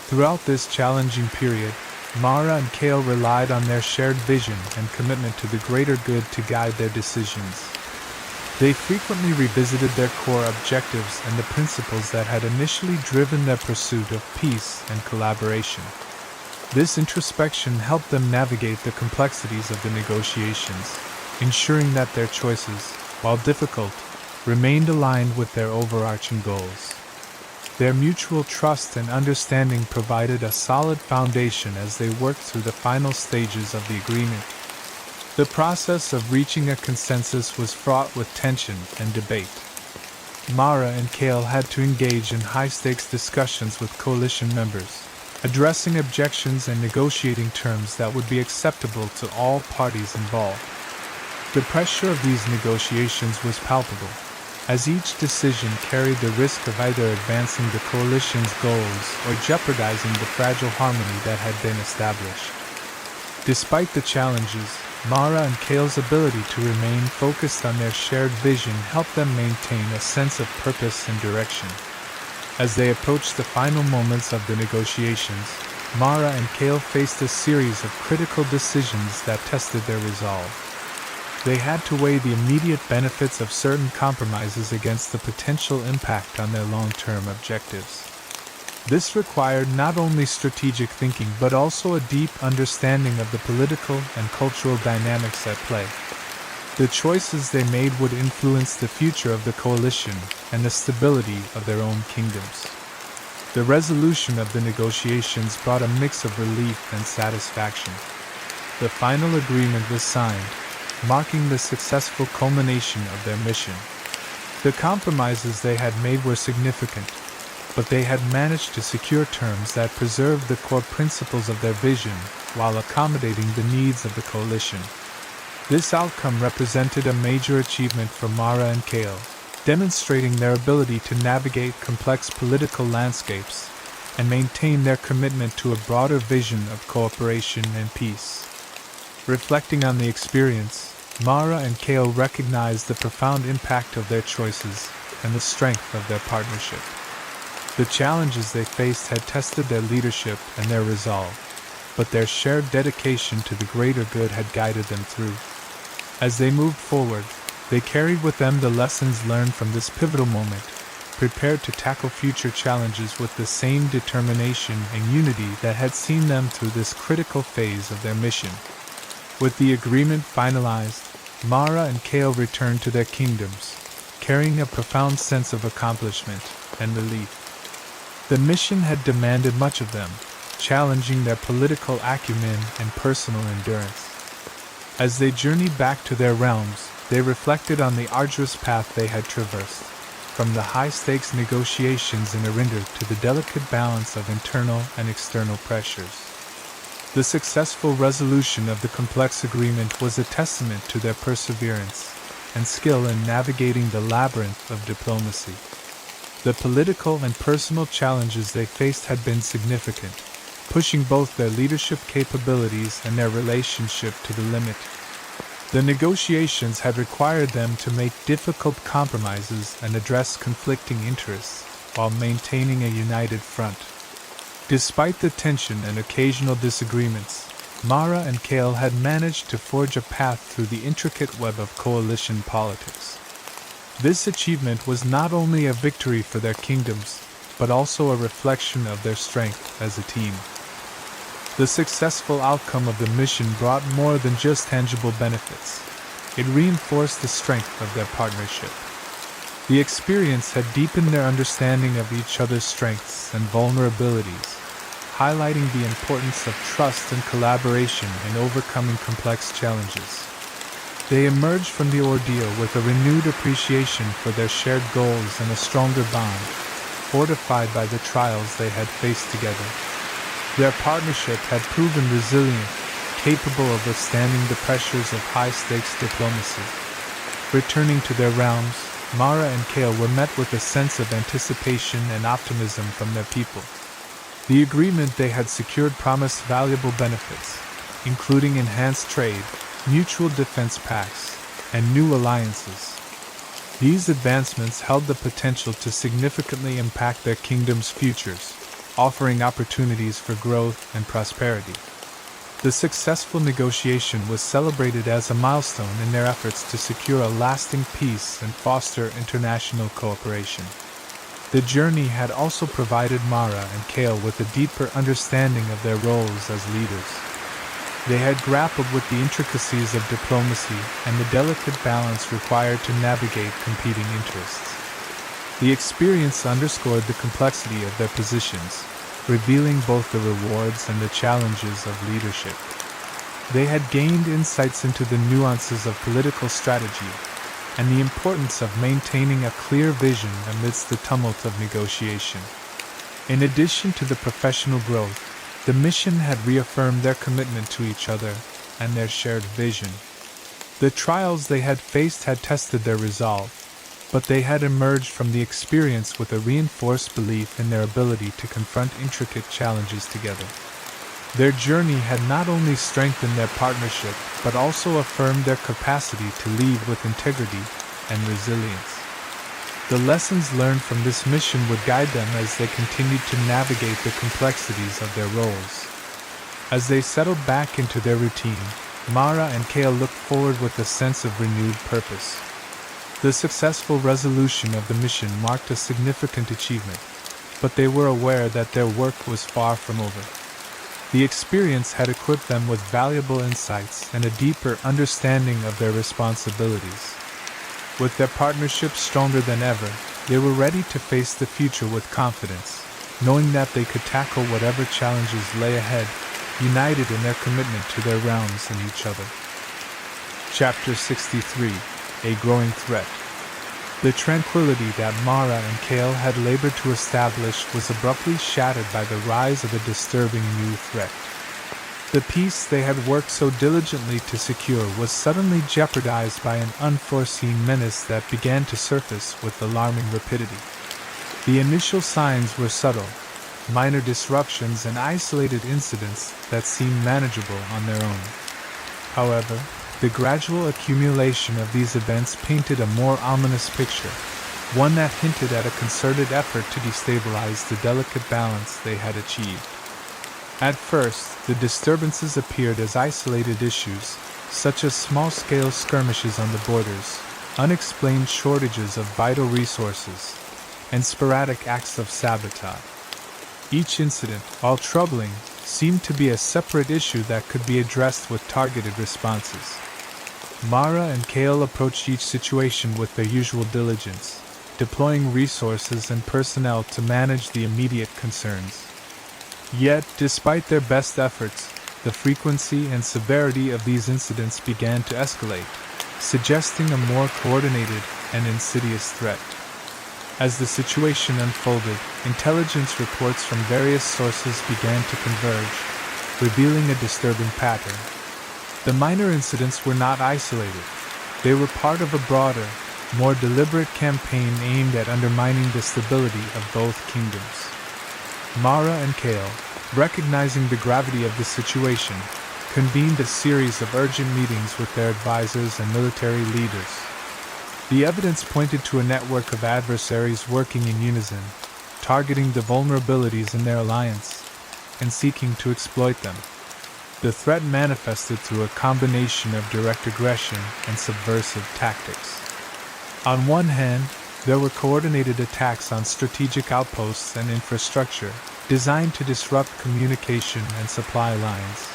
Throughout this challenging period, Mara and Kale relied on their shared vision and commitment to the greater good to guide their decisions. They frequently revisited their core objectives and the principles that had initially driven their pursuit of peace and collaboration. This introspection helped them navigate the complexities of the negotiations, ensuring that their choices, while difficult, remained aligned with their overarching goals. Their mutual trust and understanding provided a solid foundation as they worked through the final stages of the agreement. The process of reaching a consensus was fraught with tension and debate. Mara and Kale had to engage in high-stakes discussions with coalition members, addressing objections and negotiating terms that would be acceptable to all parties involved. The pressure of these negotiations was palpable, as each decision carried the risk of either advancing the coalition's goals or jeopardizing the fragile harmony that had been established. Despite the challenges, Mara and Kale's ability to remain focused on their shared vision helped them maintain a sense of purpose and direction. As they approached the final moments of the negotiations, Mara and Kale faced a series of critical decisions that tested their resolve. They had to weigh the immediate benefits of certain compromises against the potential impact on their long-term objectives. This required not only strategic thinking but also a deep understanding of the political and cultural dynamics at play. The choices they made would influence the future of the coalition and the stability of their own kingdoms. The resolution of the negotiations brought a mix of relief and satisfaction. The final agreement was signed, marking the successful culmination of their mission. The compromises they had made were significant, but they had managed to secure terms that preserved the core principles of their vision while accommodating the needs of the coalition. This outcome represented a major achievement for Mara and Kale, demonstrating their ability to navigate complex political landscapes and maintain their commitment to a broader vision of cooperation and peace. Reflecting on the experience, Mara and Kale recognized the profound impact of their choices and the strength of their partnership. The challenges they faced had tested their leadership and their resolve, but their shared dedication to the greater good had guided them through. As they moved forward, they carried with them the lessons learned from this pivotal moment, prepared to tackle future challenges with the same determination and unity that had seen them through this critical phase of their mission. With the agreement finalized, Mara and Kale returned to their kingdoms, carrying a profound sense of accomplishment and relief. The mission had demanded much of them, challenging their political acumen and personal endurance. As they journeyed back to their realms, they reflected on the arduous path they had traversed, from the high-stakes negotiations in Arinder to the delicate balance of internal and external pressures. The successful resolution of the complex agreement was a testament to their perseverance and skill in navigating the labyrinth of diplomacy. The political and personal challenges they faced had been significant, pushing both their leadership capabilities and their relationship to the limit. The negotiations had required them to make difficult compromises and address conflicting interests while maintaining a united front. Despite the tension and occasional disagreements, Mara and Kale had managed to forge a path through the intricate web of coalition politics. This achievement was not only a victory for their kingdoms, but also a reflection of their strength as a team. The successful outcome of the mission brought more than just tangible benefits. It reinforced the strength of their partnership. The experience had deepened their understanding of each other's strengths and vulnerabilities, highlighting the importance of trust and collaboration in overcoming complex challenges. They emerged from the ordeal with a renewed appreciation for their shared goals and a stronger bond, fortified by the trials they had faced together. Their partnership had proven resilient, capable of withstanding the pressures of high-stakes diplomacy. Returning to their realms, Mara and Kale were met with a sense of anticipation and optimism from their people. The agreement they had secured promised valuable benefits, including enhanced trade, mutual defense pacts, and new alliances. These advancements held the potential to significantly impact their kingdom's futures, offering opportunities for growth and prosperity. The successful negotiation was celebrated as a milestone in their efforts to secure a lasting peace and foster international cooperation. The journey had also provided Mara and Kale with a deeper understanding of their roles as leaders. They had grappled with the intricacies of diplomacy and the delicate balance required to navigate competing interests. The experience underscored the complexity of their positions, revealing both the rewards and the challenges of leadership. They had gained insights into the nuances of political strategy and the importance of maintaining a clear vision amidst the tumult of negotiation. In addition to the professional growth, the mission had reaffirmed their commitment to each other and their shared vision. The trials they had faced had tested their resolve, but they had emerged from the experience with a reinforced belief in their ability to confront intricate challenges together. Their journey had not only strengthened their partnership, but also affirmed their capacity to lead with integrity and resilience. The lessons learned from this mission would guide them as they continued to navigate the complexities of their roles. As they settled back into their routine, Mara and Kale looked forward with a sense of renewed purpose. The successful resolution of the mission marked a significant achievement, but they were aware that their work was far from over. The experience had equipped them with valuable insights and a deeper understanding of their responsibilities. With their partnership stronger than ever, they were ready to face the future with confidence, knowing that they could tackle whatever challenges lay ahead, united in their commitment to their realms and each other. Chapter 63: A Growing Threat. The tranquility that Mara and Kale had labored to establish was abruptly shattered by the rise of a disturbing new threat. The peace they had worked so diligently to secure was suddenly jeopardized by an unforeseen menace that began to surface with alarming rapidity. The initial signs were subtle, minor disruptions and isolated incidents that seemed manageable on their own. However, the gradual accumulation of these events painted a more ominous picture, one that hinted at a concerted effort to destabilize the delicate balance they had achieved. At first, the disturbances appeared as isolated issues, such as small-scale skirmishes on the borders, unexplained shortages of vital resources, and sporadic acts of sabotage. Each incident, while troubling, seemed to be a separate issue that could be addressed with targeted responses. Mara and Kale approached each situation with their usual diligence, deploying resources and personnel to manage the immediate concerns. Yet, despite their best efforts, the frequency and severity of these incidents began to escalate, suggesting a more coordinated and insidious threat. As the situation unfolded, intelligence reports from various sources began to converge, revealing a disturbing pattern. The minor incidents were not isolated. They were part of a broader, more deliberate campaign aimed at undermining the stability of both kingdoms. Mara and Kale, recognizing the gravity of the situation, convened a series of urgent meetings with their advisors and military leaders. The evidence pointed to a network of adversaries working in unison, targeting the vulnerabilities in their alliance, and seeking to exploit them. The threat manifested through a combination of direct aggression and subversive tactics. On one hand, there were coordinated attacks on strategic outposts and infrastructure, designed to disrupt communication and supply lines.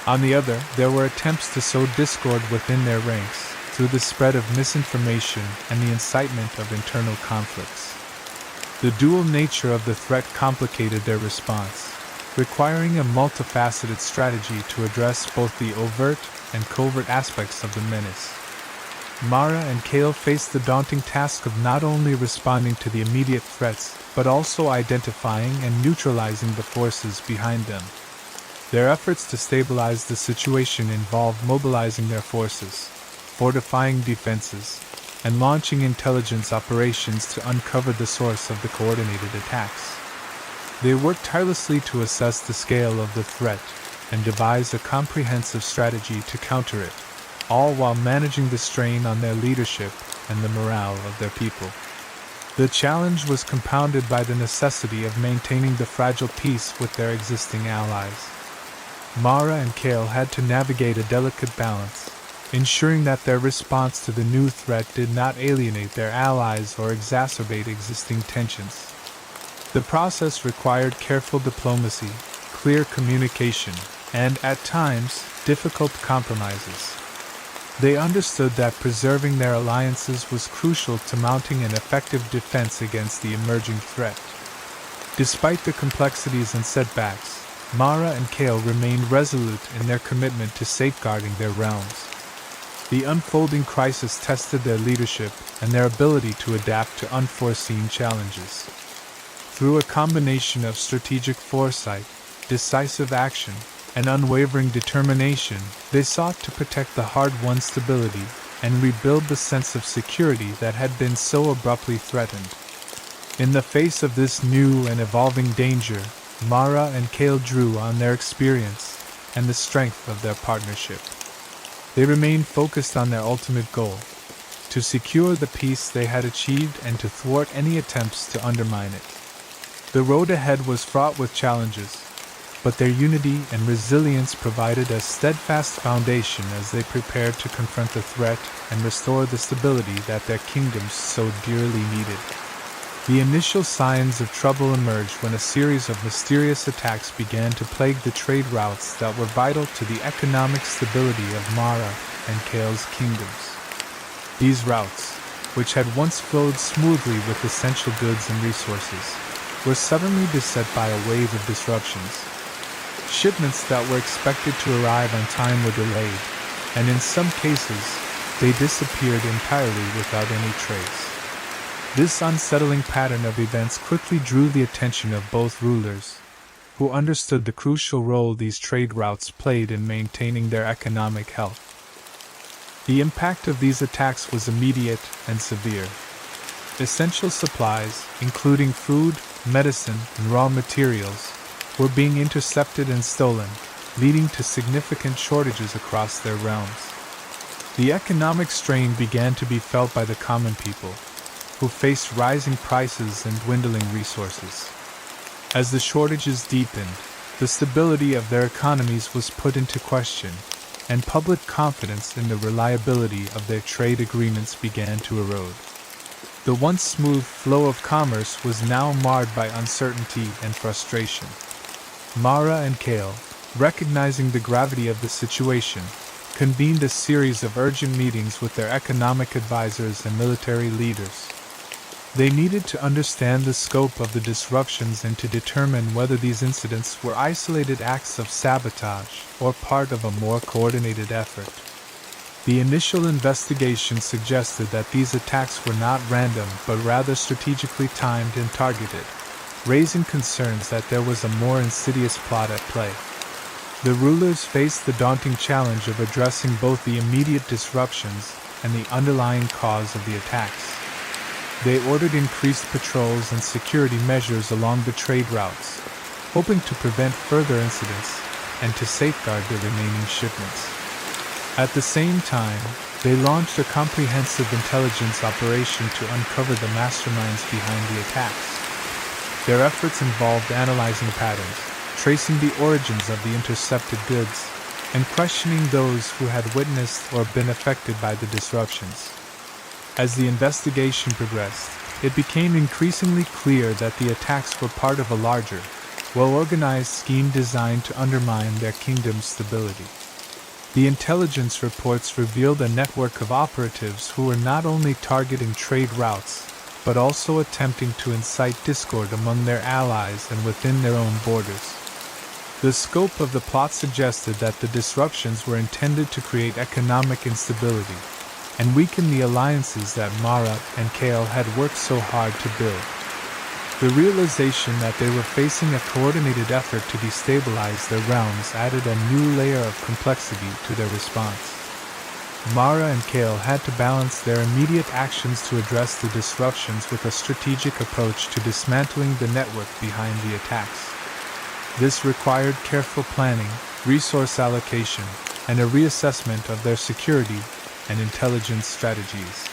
On the other, there were attempts to sow discord within their ranks, through the spread of misinformation and the incitement of internal conflicts. The dual nature of the threat complicated their response, requiring a multifaceted strategy to address both the overt and covert aspects of the menace. Mara and Kale faced the daunting task of not only responding to the immediate threats, but also identifying and neutralizing the forces behind them. Their efforts to stabilize the situation involved mobilizing their forces, fortifying defenses, and launching intelligence operations to uncover the source of the coordinated attacks. They worked tirelessly to assess the scale of the threat and devise a comprehensive strategy to counter it, all while managing the strain on their leadership and the morale of their people. The challenge was compounded by the necessity of maintaining the fragile peace with their existing allies. Mara and Kale had to navigate a delicate balance, ensuring that their response to the new threat did not alienate their allies or exacerbate existing tensions. The process required careful diplomacy, clear communication, and, at times, difficult compromises. They understood that preserving their alliances was crucial to mounting an effective defense against the emerging threat. Despite the complexities and setbacks, Mara and Kale remained resolute in their commitment to safeguarding their realms. The unfolding crisis tested their leadership and their ability to adapt to unforeseen challenges. Through a combination of strategic foresight, decisive action, and unwavering determination, they sought to protect the hard-won stability and rebuild the sense of security that had been so abruptly threatened. In the face of this new and evolving danger, Mara and Kale drew on their experience and the strength of their partnership. They remained focused on their ultimate goal, to secure the peace they had achieved and to thwart any attempts to undermine it. The road ahead was fraught with challenges, but their unity and resilience provided a steadfast foundation as they prepared to confront the threat and restore the stability that their kingdoms so dearly needed. The initial signs of trouble emerged when a series of mysterious attacks began to plague the trade routes that were vital to the economic stability of Mara and Kale's kingdoms. These routes, which had once flowed smoothly with essential goods and resources, were suddenly beset by a wave of disruptions. Shipments that were expected to arrive on time were delayed, and in some cases, they disappeared entirely without any trace. This unsettling pattern of events quickly drew the attention of both rulers, who understood the crucial role these trade routes played in maintaining their economic health. The impact of these attacks was immediate and severe. Essential supplies, including food, medicine, and raw materials, were being intercepted and stolen, leading to significant shortages across their realms. The economic strain began to be felt by the common people, who faced rising prices and dwindling resources. As the shortages deepened, the stability of their economies was put into question, and public confidence in the reliability of their trade agreements began to erode. The once smooth flow of commerce was now marred by uncertainty and frustration. Mara and Kale, recognizing the gravity of the situation, convened a series of urgent meetings with their economic advisors and military leaders. They needed to understand the scope of the disruptions and to determine whether these incidents were isolated acts of sabotage or part of a more coordinated effort. The initial investigation suggested that these attacks were not random but rather strategically timed and targeted, raising concerns that there was a more insidious plot at play. The rulers faced the daunting challenge of addressing both the immediate disruptions and the underlying cause of the attacks. They ordered increased patrols and security measures along the trade routes, hoping to prevent further incidents and to safeguard the remaining shipments. At the same time, they launched a comprehensive intelligence operation to uncover the masterminds behind the attacks. Their efforts involved analyzing patterns, tracing the origins of the intercepted goods, and questioning those who had witnessed or been affected by the disruptions. As the investigation progressed, it became increasingly clear that the attacks were part of a larger, well-organized scheme designed to undermine their kingdom's stability. The intelligence reports revealed a network of operatives who were not only targeting trade routes, but also attempting to incite discord among their allies and within their own borders. The scope of the plot suggested that the disruptions were intended to create economic instability and weaken the alliances that Mara and Kale had worked so hard to build. The realization that they were facing a coordinated effort to destabilize their realms added a new layer of complexity to their response. Mara and Kale had to balance their immediate actions to address the disruptions with a strategic approach to dismantling the network behind the attacks. This required careful planning, resource allocation, and a reassessment of their security and intelligence strategies.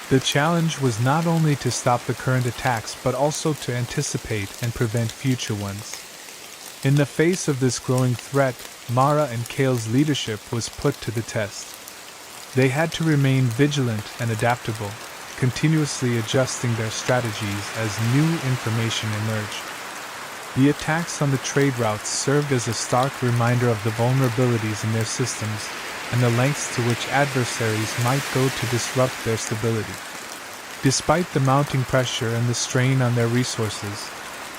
The challenge was not only to stop the current attacks but also to anticipate and prevent future ones. In the face of this growing threat, Mara and Kale's leadership was put to the test. They had to remain vigilant and adaptable, continuously adjusting their strategies as new information emerged. The attacks on the trade routes served as a stark reminder of the vulnerabilities in their systems and the lengths to which adversaries might go to disrupt their stability. Despite the mounting pressure and the strain on their resources,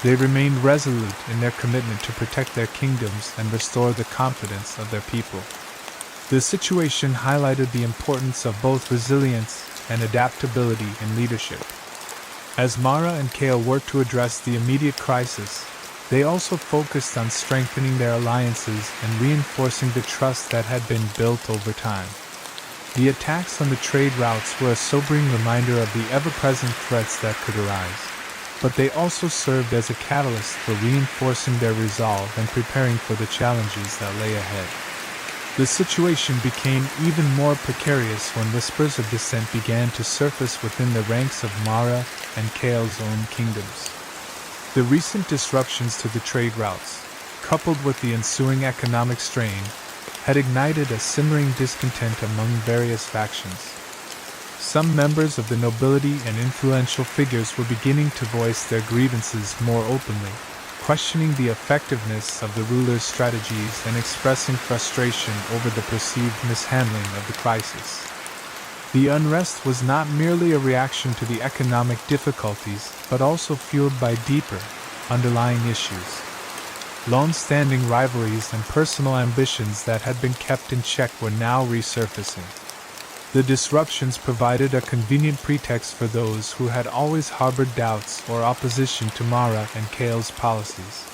they remained resolute in their commitment to protect their kingdoms and restore the confidence of their people. The situation highlighted the importance of both resilience and adaptability in leadership. As Mara and Kale worked to address the immediate crisis, they also focused on strengthening their alliances and reinforcing the trust that had been built over time. The attacks on the trade routes were a sobering reminder of the ever-present threats that could arise, but they also served as a catalyst for reinforcing their resolve and preparing for the challenges that lay ahead. The situation became even more precarious when whispers of dissent began to surface within the ranks of Mara and Kale's own kingdoms. The recent disruptions to the trade routes, coupled with the ensuing economic strain, had ignited a simmering discontent among various factions. Some members of the nobility and influential figures were beginning to voice their grievances more openly, questioning the effectiveness of the ruler's strategies and expressing frustration over the perceived mishandling of the crisis. The unrest was not merely a reaction to the economic difficulties, but also fueled by deeper, underlying issues. Long-standing rivalries and personal ambitions that had been kept in check were now resurfacing. The disruptions provided a convenient pretext for those who had always harbored doubts or opposition to Mara and Kale's policies.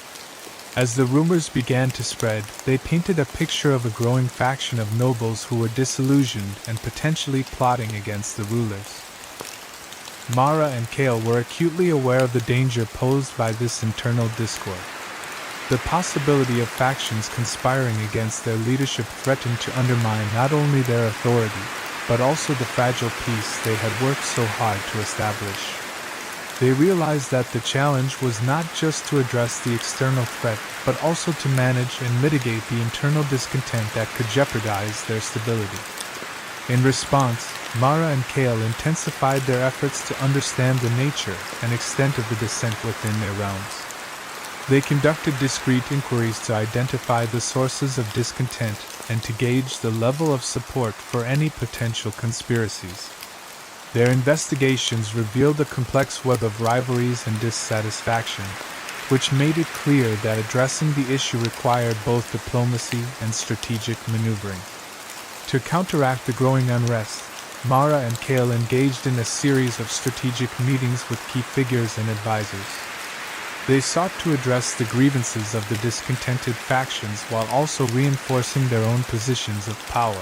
As the rumors began to spread, they painted a picture of a growing faction of nobles who were disillusioned and potentially plotting against the rulers. Mara and Kale were acutely aware of the danger posed by this internal discord. The possibility of factions conspiring against their leadership threatened to undermine not only their authority, but also the fragile peace they had worked so hard to establish. They realized that the challenge was not just to address the external threat, but also to manage and mitigate the internal discontent that could jeopardize their stability. In response, Mara and Kale intensified their efforts to understand the nature and extent of the dissent within their realms. They conducted discreet inquiries to identify the sources of discontent and to gauge the level of support for any potential conspiracies. Their investigations revealed a complex web of rivalries and dissatisfaction, which made it clear that addressing the issue required both diplomacy and strategic maneuvering. To counteract the growing unrest, Mara and Kale engaged in a series of strategic meetings with key figures and advisors. They sought to address the grievances of the discontented factions while also reinforcing their own positions of power.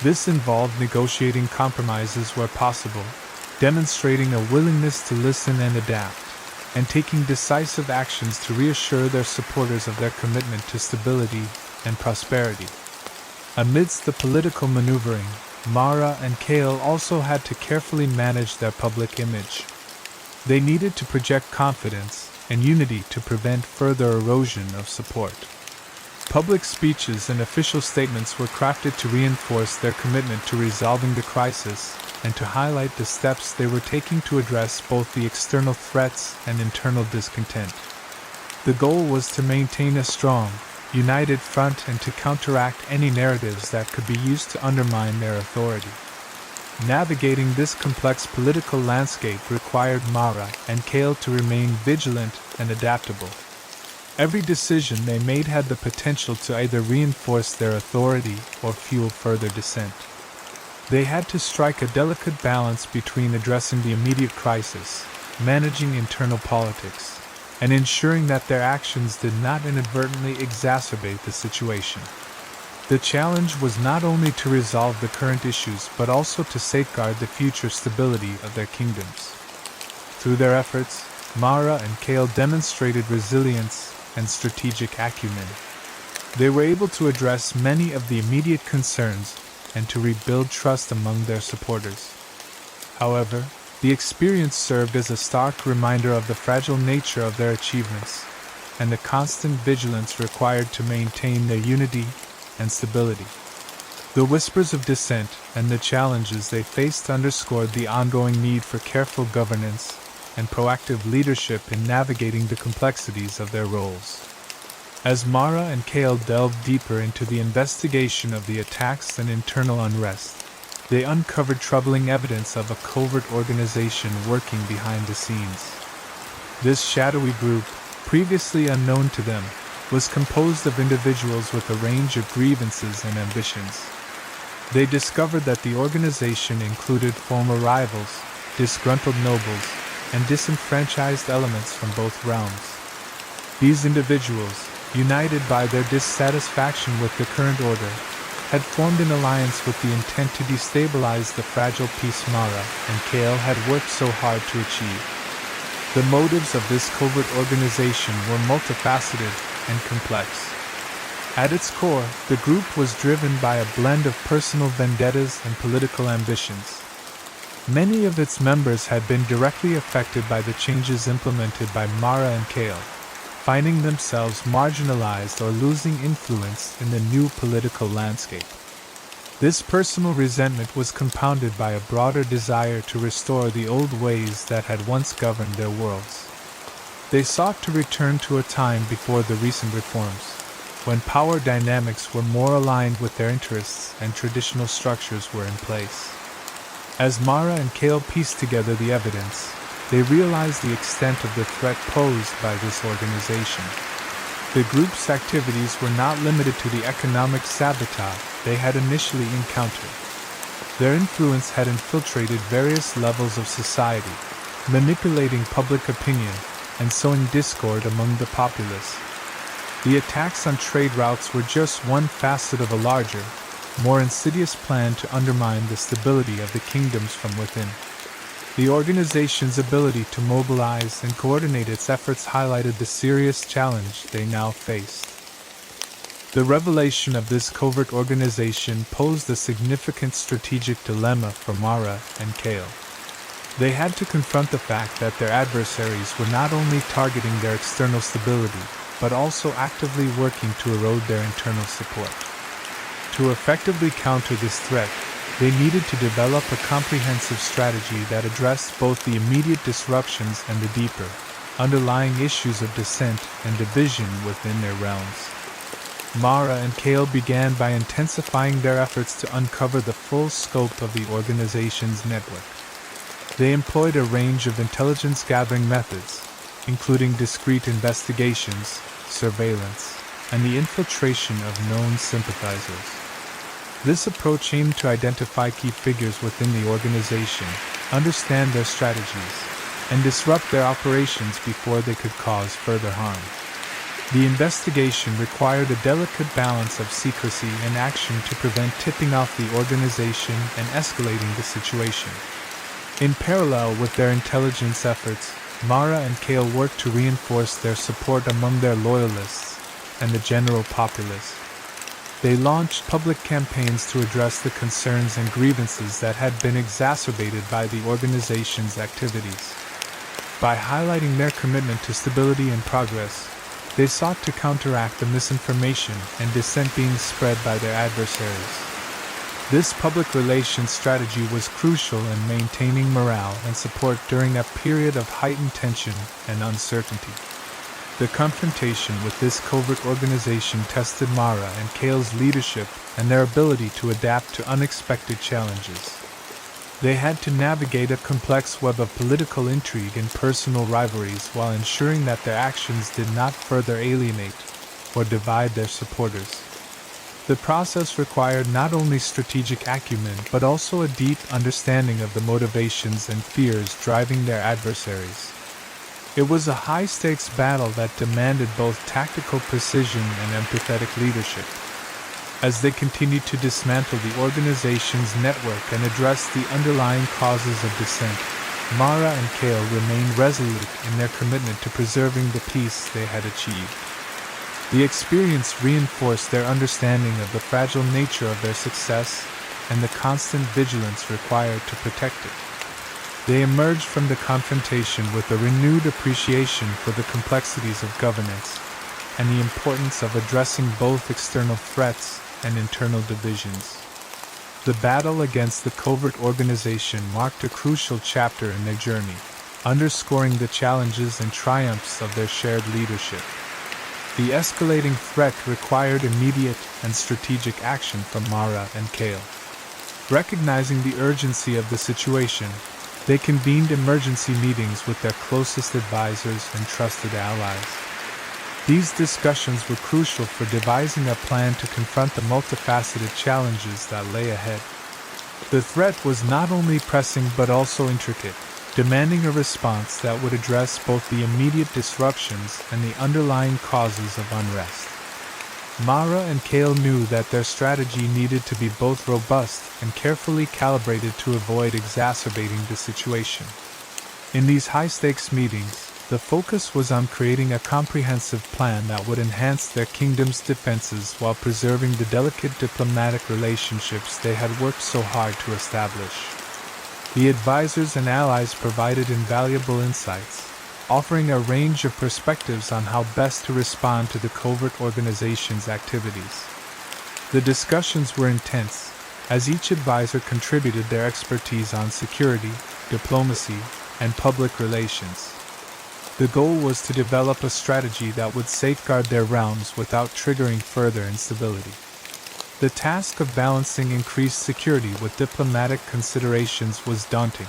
This involved negotiating compromises where possible, demonstrating a willingness to listen and adapt, and taking decisive actions to reassure their supporters of their commitment to stability and prosperity. Amidst the political maneuvering, Mara and Kale also had to carefully manage their public image. They needed to project confidence and unity to prevent further erosion of support. Public speeches and official statements were crafted to reinforce their commitment to resolving the crisis and to highlight the steps they were taking to address both the external threats and internal discontent. The goal was to maintain a strong, united front and to counteract any narratives that could be used to undermine their authority. Navigating this complex political landscape required Mara and Kale to remain vigilant and adaptable. Every decision they made had the potential to either reinforce their authority or fuel further dissent. They had to strike a delicate balance between addressing the immediate crisis, managing internal politics, and ensuring that their actions did not inadvertently exacerbate the situation. The challenge was not only to resolve the current issues but also to safeguard the future stability of their kingdoms. Through their efforts, Mara and Kale demonstrated resilience and strategic acumen. They were able to address many of the immediate concerns and to rebuild trust among their supporters. However, the experience served as a stark reminder of the fragile nature of their achievements and the constant vigilance required to maintain their unity and stability. The whispers of dissent and the challenges they faced underscored the ongoing need for careful governance and proactive leadership in navigating the complexities of their roles. As Mara and Kale delved deeper into the investigation of the attacks and internal unrest, they uncovered troubling evidence of a covert organization working behind the scenes. This shadowy group, previously unknown to them, was composed of individuals with a range of grievances and ambitions. They discovered that the organization included former rivals, disgruntled nobles, and disenfranchised elements from both realms. These individuals, united by their dissatisfaction with the current order, had formed an alliance with the intent to destabilize the fragile peace Mara and Kale had worked so hard to achieve. The motives of this covert organization were multifaceted and complex. At its core, the group was driven by a blend of personal vendettas and political ambitions. Many of its members had been directly affected by the changes implemented by Mara and Kale, finding themselves marginalized or losing influence in the new political landscape. This personal resentment was compounded by a broader desire to restore the old ways that had once governed their worlds. They sought to return to a time before the recent reforms, when power dynamics were more aligned with their interests and traditional structures were in place. As Mara and Kale pieced together the evidence, they realized the extent of the threat posed by this organization. The group's activities were not limited to the economic sabotage they had initially encountered. Their influence had infiltrated various levels of society, manipulating public opinion and sowing discord among the populace. The attacks on trade routes were just one facet of a larger, more insidious plan to undermine the stability of the kingdoms from within. The organization's ability to mobilize and coordinate its efforts highlighted the serious challenge they now faced. The revelation of this covert organization posed a significant strategic dilemma for Mara and Kale. They had to confront the fact that their adversaries were not only targeting their external stability, but also actively working to erode their internal support. To effectively counter this threat, they needed to develop a comprehensive strategy that addressed both the immediate disruptions and the deeper, underlying issues of dissent and division within their realms. Mara and Kale began by intensifying their efforts to uncover the full scope of the organization's network. They employed a range of intelligence-gathering methods, including discreet investigations, surveillance, and the infiltration of known sympathizers. This approach aimed to identify key figures within the organization, understand their strategies, and disrupt their operations before they could cause further harm. The investigation required a delicate balance of secrecy and action to prevent tipping off the organization and escalating the situation. In parallel with their intelligence efforts, Mara and Kale worked to reinforce their support among their loyalists and the general populace. They launched public campaigns to address the concerns and grievances that had been exacerbated by the organization's activities. By highlighting their commitment to stability and progress, they sought to counteract the misinformation and dissent being spread by their adversaries. This public relations strategy was crucial in maintaining morale and support during a period of heightened tension and uncertainty. The confrontation with this covert organization tested Mara and Kale's leadership and their ability to adapt to unexpected challenges. They had to navigate a complex web of political intrigue and personal rivalries while ensuring that their actions did not further alienate or divide their supporters. The process required not only strategic acumen but also a deep understanding of the motivations and fears driving their adversaries. It was a high-stakes battle that demanded both tactical precision and empathetic leadership. As they continued to dismantle the organization's network and address the underlying causes of dissent, Mara and Kale remained resolute in their commitment to preserving the peace they had achieved. The experience reinforced their understanding of the fragile nature of their success and the constant vigilance required to protect it. They emerged from the confrontation with a renewed appreciation for the complexities of governance and the importance of addressing both external threats and internal divisions. The battle against the covert organization marked a crucial chapter in their journey, underscoring the challenges and triumphs of their shared leadership. The escalating threat required immediate and strategic action from Mara and Kale. Recognizing the urgency of the situation, they convened emergency meetings with their closest advisors and trusted allies. These discussions were crucial for devising a plan to confront the multifaceted challenges that lay ahead. The threat was not only pressing but also intricate, demanding a response that would address both the immediate disruptions and the underlying causes of unrest. Mara and Kale knew that their strategy needed to be both robust and carefully calibrated to avoid exacerbating the situation. In these high-stakes meetings, the focus was on creating a comprehensive plan that would enhance their kingdom's defenses while preserving the delicate diplomatic relationships they had worked so hard to establish. The advisors and allies provided invaluable insights, offering a range of perspectives on how best to respond to the covert organization's activities. The discussions were intense, as each advisor contributed their expertise on security, diplomacy, and public relations. The goal was to develop a strategy that would safeguard their realms without triggering further instability. The task of balancing increased security with diplomatic considerations was daunting.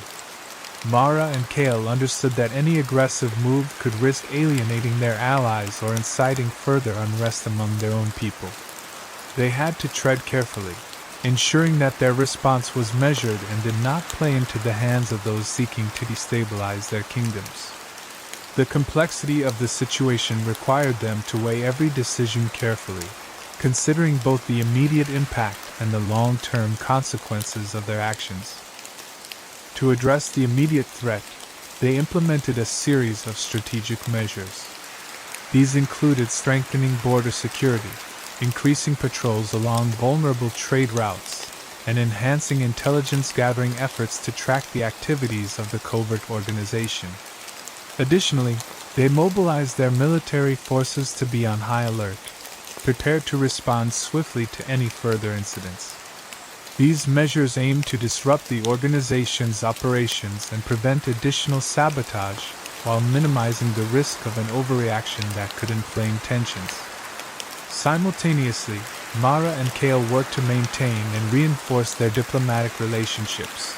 Mara and Kale understood that any aggressive move could risk alienating their allies or inciting further unrest among their own people. They had to tread carefully, ensuring that their response was measured and did not play into the hands of those seeking to destabilize their kingdoms. The complexity of the situation required them to weigh every decision carefully, considering both the immediate impact and the long-term consequences of their actions. To address the immediate threat, they implemented a series of strategic measures. These included strengthening border security, increasing patrols along vulnerable trade routes, and enhancing intelligence-gathering efforts to track the activities of the covert organization. Additionally, they mobilized their military forces to be on high alert, prepared to respond swiftly to any further incidents. These measures aimed to disrupt the organization's operations and prevent additional sabotage, while minimizing the risk of an overreaction that could inflame tensions. Simultaneously, Mara and Kale worked to maintain and reinforce their diplomatic relationships.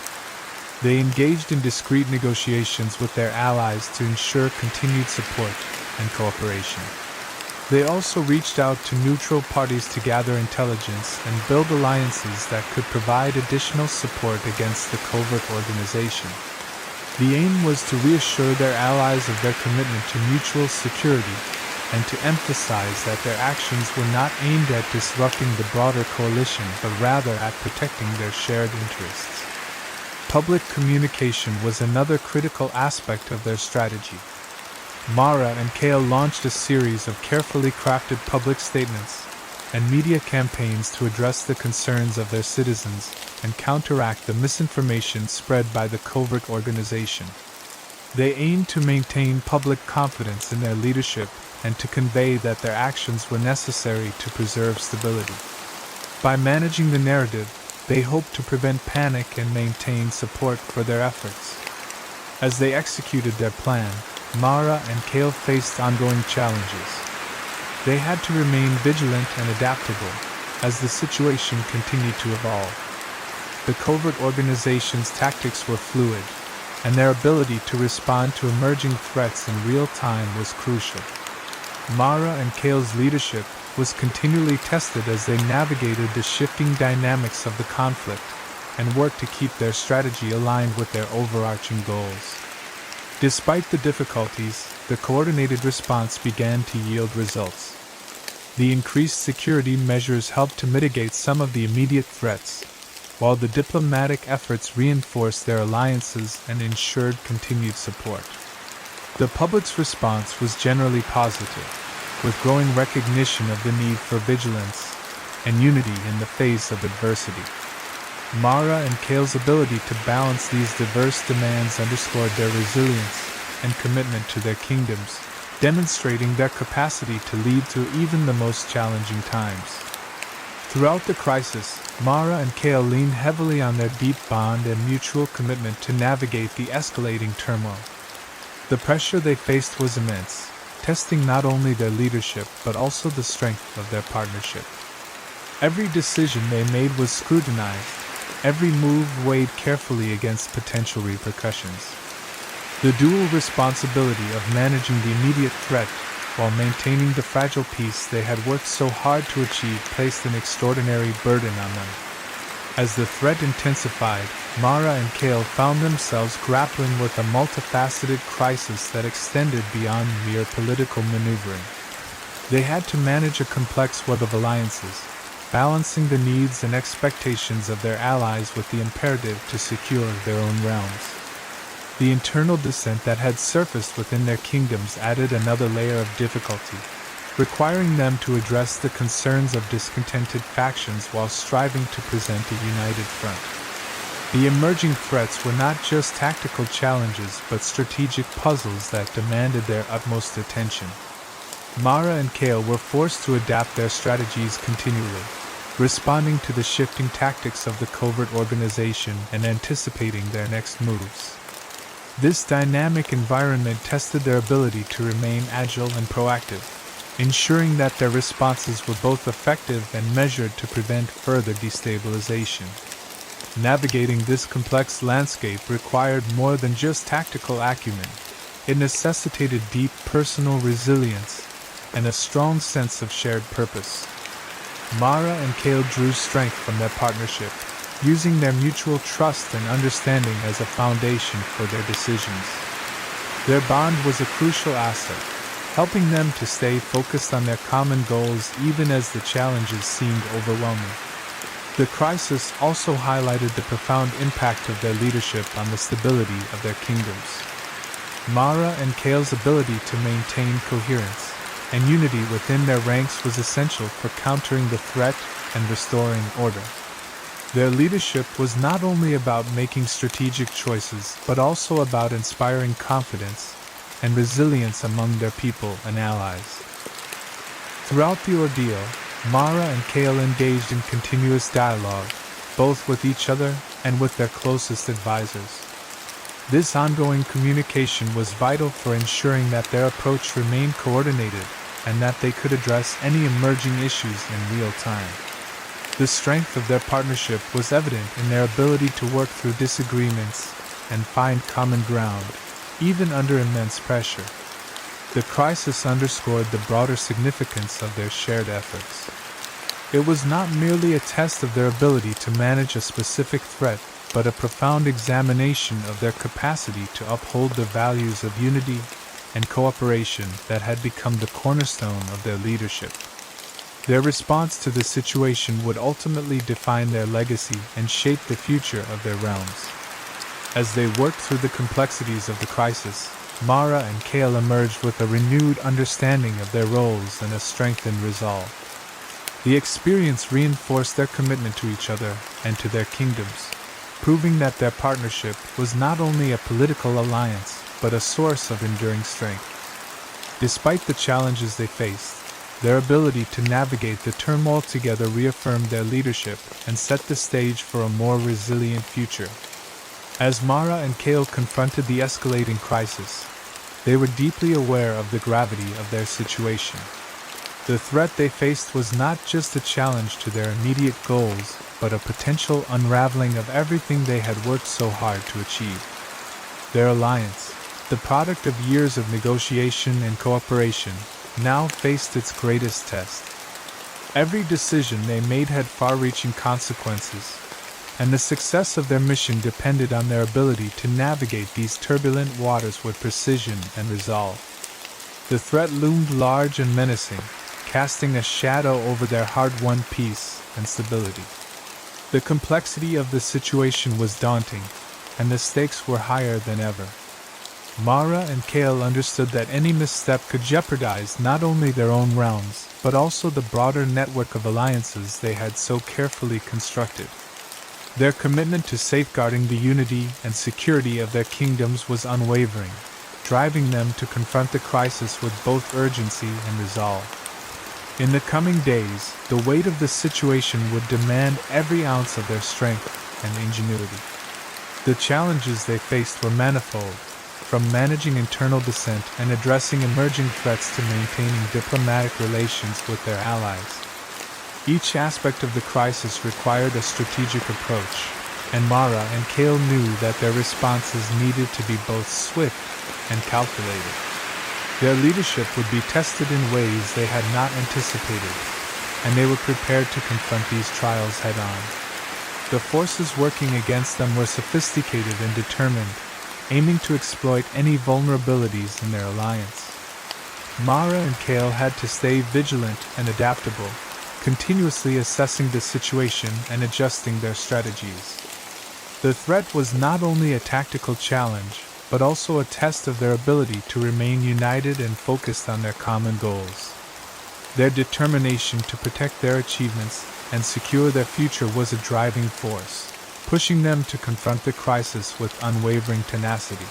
They engaged in discreet negotiations with their allies to ensure continued support and cooperation. They also reached out to neutral parties to gather intelligence and build alliances that could provide additional support against the covert organization. The aim was to reassure their allies of their commitment to mutual security and to emphasize that their actions were not aimed at disrupting the broader coalition but rather at protecting their shared interests. Public communication was another critical aspect of their strategy. Mara and Kale launched a series of carefully crafted public statements and media campaigns to address the concerns of their citizens and counteract the misinformation spread by the covert organization. They aimed to maintain public confidence in their leadership and to convey that their actions were necessary to preserve stability. By managing the narrative, they hoped to prevent panic and maintain support for their efforts. As they executed their plan, Mara and Kale faced ongoing challenges. They had to remain vigilant and adaptable as the situation continued to evolve. The covert organization's tactics were fluid, and their ability to respond to emerging threats in real time was crucial. Mara and Kale's leadership was continually tested as they navigated the shifting dynamics of the conflict and worked to keep their strategy aligned with their overarching goals. Despite the difficulties, the coordinated response began to yield results. The increased security measures helped to mitigate some of the immediate threats, while the diplomatic efforts reinforced their alliances and ensured continued support. The public's response was generally positive, with growing recognition of the need for vigilance and unity in the face of adversity. Mara and Kale's ability to balance these diverse demands underscored their resilience and commitment to their kingdoms, demonstrating their capacity to lead through even the most challenging times. Throughout the crisis, Mara and Kale leaned heavily on their deep bond and mutual commitment to navigate the escalating turmoil. The pressure they faced was immense, testing not only their leadership but also the strength of their partnership. Every decision they made was scrutinized, every move weighed carefully against potential repercussions. The dual responsibility of managing the immediate threat while maintaining the fragile peace they had worked so hard to achieve placed an extraordinary burden on them. As the threat intensified, Mara and Kale found themselves grappling with a multifaceted crisis that extended beyond mere political maneuvering. They had to manage a complex web of alliances, balancing the needs and expectations of their allies with the imperative to secure their own realms. The internal dissent that had surfaced within their kingdoms added another layer of difficulty, requiring them to address the concerns of discontented factions while striving to present a united front. The emerging threats were not just tactical challenges but strategic puzzles that demanded their utmost attention. Mara and Kale were forced to adapt their strategies continually, responding to the shifting tactics of the covert organization and anticipating their next moves. This dynamic environment tested their ability to remain agile and proactive, ensuring that their responses were both effective and measured to prevent further destabilization. Navigating this complex landscape required more than just tactical acumen. It necessitated deep personal resilience and a strong sense of shared purpose. Mara and Kale drew strength from their partnership, using their mutual trust and understanding as a foundation for their decisions. Their bond was a crucial asset, helping them to stay focused on their common goals even as the challenges seemed overwhelming. The crisis also highlighted the profound impact of their leadership on the stability of their kingdoms. Mara and Kale's ability to maintain coherence and unity within their ranks was essential for countering the threat and restoring order. Their leadership was not only about making strategic choices, but also about inspiring confidence and resilience among their people and allies. Throughout the ordeal, Mara and Kale engaged in continuous dialogue, both with each other and with their closest advisors. This ongoing communication was vital for ensuring that their approach remained coordinated and that they could address any emerging issues in real time. The strength of their partnership was evident in their ability to work through disagreements and find common ground, even under immense pressure. The crisis underscored the broader significance of their shared efforts. It was not merely a test of their ability to manage a specific threat, but a profound examination of their capacity to uphold the values of unity and cooperation that had become the cornerstone of their leadership. Their response to the situation would ultimately define their legacy and shape the future of their realms. As they worked through the complexities of the crisis, Mara and Kale emerged with a renewed understanding of their roles and a strengthened resolve. The experience reinforced their commitment to each other and to their kingdoms, proving that their partnership was not only a political alliance, but a source of enduring strength. Despite the challenges they faced, their ability to navigate the turmoil together reaffirmed their leadership and set the stage for a more resilient future. As Mara and Kale confronted the escalating crisis, they were deeply aware of the gravity of their situation. The threat they faced was not just a challenge to their immediate goals, but a potential unraveling of everything they had worked so hard to achieve. Their alliance, the product of years of negotiation and cooperation, now faced its greatest test. Every decision they made had far-reaching consequences, and the success of their mission depended on their ability to navigate these turbulent waters with precision and resolve. The threat loomed large and menacing, casting a shadow over their hard-won peace and stability. The complexity of the situation was daunting, and the stakes were higher than ever. Mara and Kale understood that any misstep could jeopardize not only their own realms, but also the broader network of alliances they had so carefully constructed. Their commitment to safeguarding the unity and security of their kingdoms was unwavering, driving them to confront the crisis with both urgency and resolve. In the coming days, the weight of the situation would demand every ounce of their strength and ingenuity. The challenges they faced were manifold, from managing internal dissent and addressing emerging threats to maintaining diplomatic relations with their allies. Each aspect of the crisis required a strategic approach, and Mara and Kale knew that their responses needed to be both swift and calculated. Their leadership would be tested in ways they had not anticipated, and they were prepared to confront these trials head-on. The forces working against them were sophisticated and determined, aiming to exploit any vulnerabilities in their alliance. Mara and Kale had to stay vigilant and adaptable, continuously assessing the situation and adjusting their strategies. The threat was not only a tactical challenge, but also a test of their ability to remain united and focused on their common goals. Their determination to protect their achievements and secure their future was a driving force, pushing them to confront the crisis with unwavering tenacity.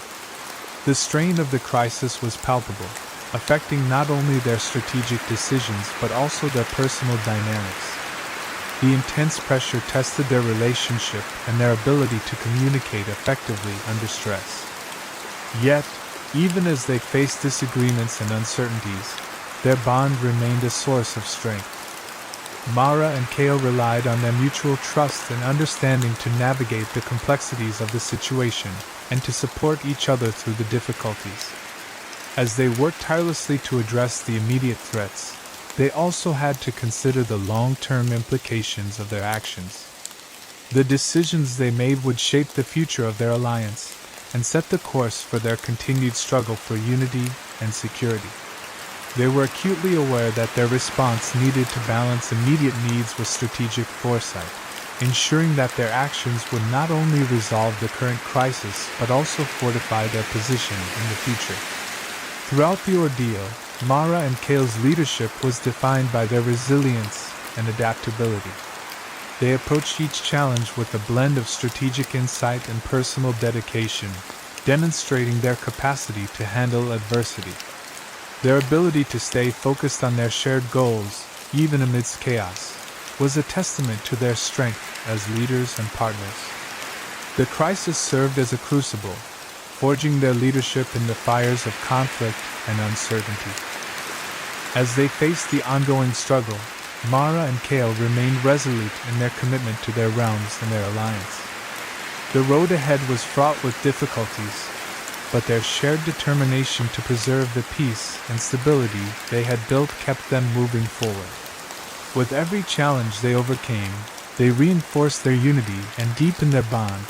The strain of the crisis was palpable, affecting not only their strategic decisions but also their personal dynamics. The intense pressure tested their relationship and their ability to communicate effectively under stress. Yet, even as they faced disagreements and uncertainties, their bond remained a source of strength. Mara and Kale relied on their mutual trust and understanding to navigate the complexities of the situation and to support each other through the difficulties. As they worked tirelessly to address the immediate threats, they also had to consider the long-term implications of their actions. The decisions they made would shape the future of their alliance and set the course for their continued struggle for unity and security. They were acutely aware that their response needed to balance immediate needs with strategic foresight, ensuring that their actions would not only resolve the current crisis but also fortify their position in the future. Throughout the ordeal, Mara and Kale's leadership was defined by their resilience and adaptability. They approached each challenge with a blend of strategic insight and personal dedication, demonstrating their capacity to handle adversity. Their ability to stay focused on their shared goals, even amidst chaos, was a testament to their strength as leaders and partners. The crisis served as a crucible, forging their leadership in the fires of conflict and uncertainty. As they faced the ongoing struggle, Mara and Kale remained resolute in their commitment to their realms and their alliance. The road ahead was fraught with difficulties, but their shared determination to preserve the peace and stability they had built kept them moving forward. With every challenge they overcame, they reinforced their unity and deepened their bond,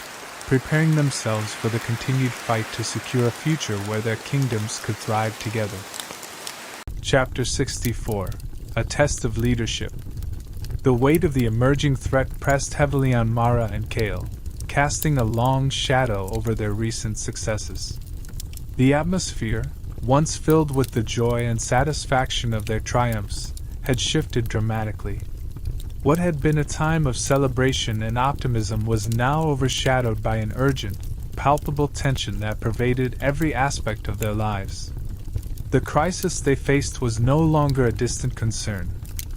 preparing themselves for the continued fight to secure a future where their kingdoms could thrive together. Chapter 64: A Test of Leadership. The weight of the emerging threat pressed heavily on Mara and Kale, casting a long shadow over their recent successes. The atmosphere, once filled with the joy and satisfaction of their triumphs, had shifted dramatically. What had been a time of celebration and optimism was now overshadowed by an urgent, palpable tension that pervaded every aspect of their lives. The crisis they faced was no longer a distant concern.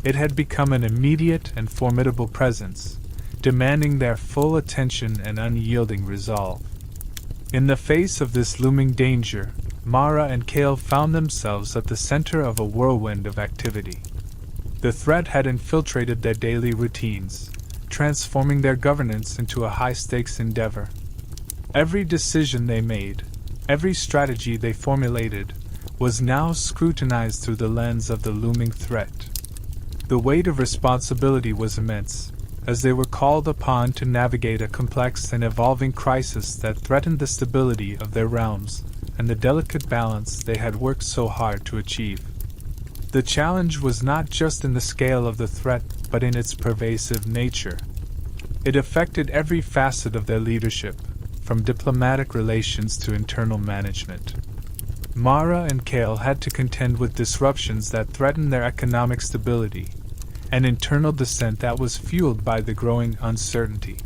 It had become an immediate and formidable presence, demanding their full attention and unyielding resolve. In the face of this looming danger, Mara and Kale found themselves at the center of a whirlwind of activity. The threat had infiltrated their daily routines, transforming their governance into a high-stakes endeavor. Every decision they made, every strategy they formulated, was now scrutinized through the lens of the looming threat. The weight of responsibility was immense, as they were called upon to navigate a complex and evolving crisis that threatened the stability of their realms and the delicate balance they had worked so hard to achieve. The challenge was not just in the scale of the threat, but in its pervasive nature. It affected every facet of their leadership, from diplomatic relations to internal management. Mara and Kale had to contend with disruptions that threatened their economic stability, an internal dissent that was fueled by the growing uncertainty.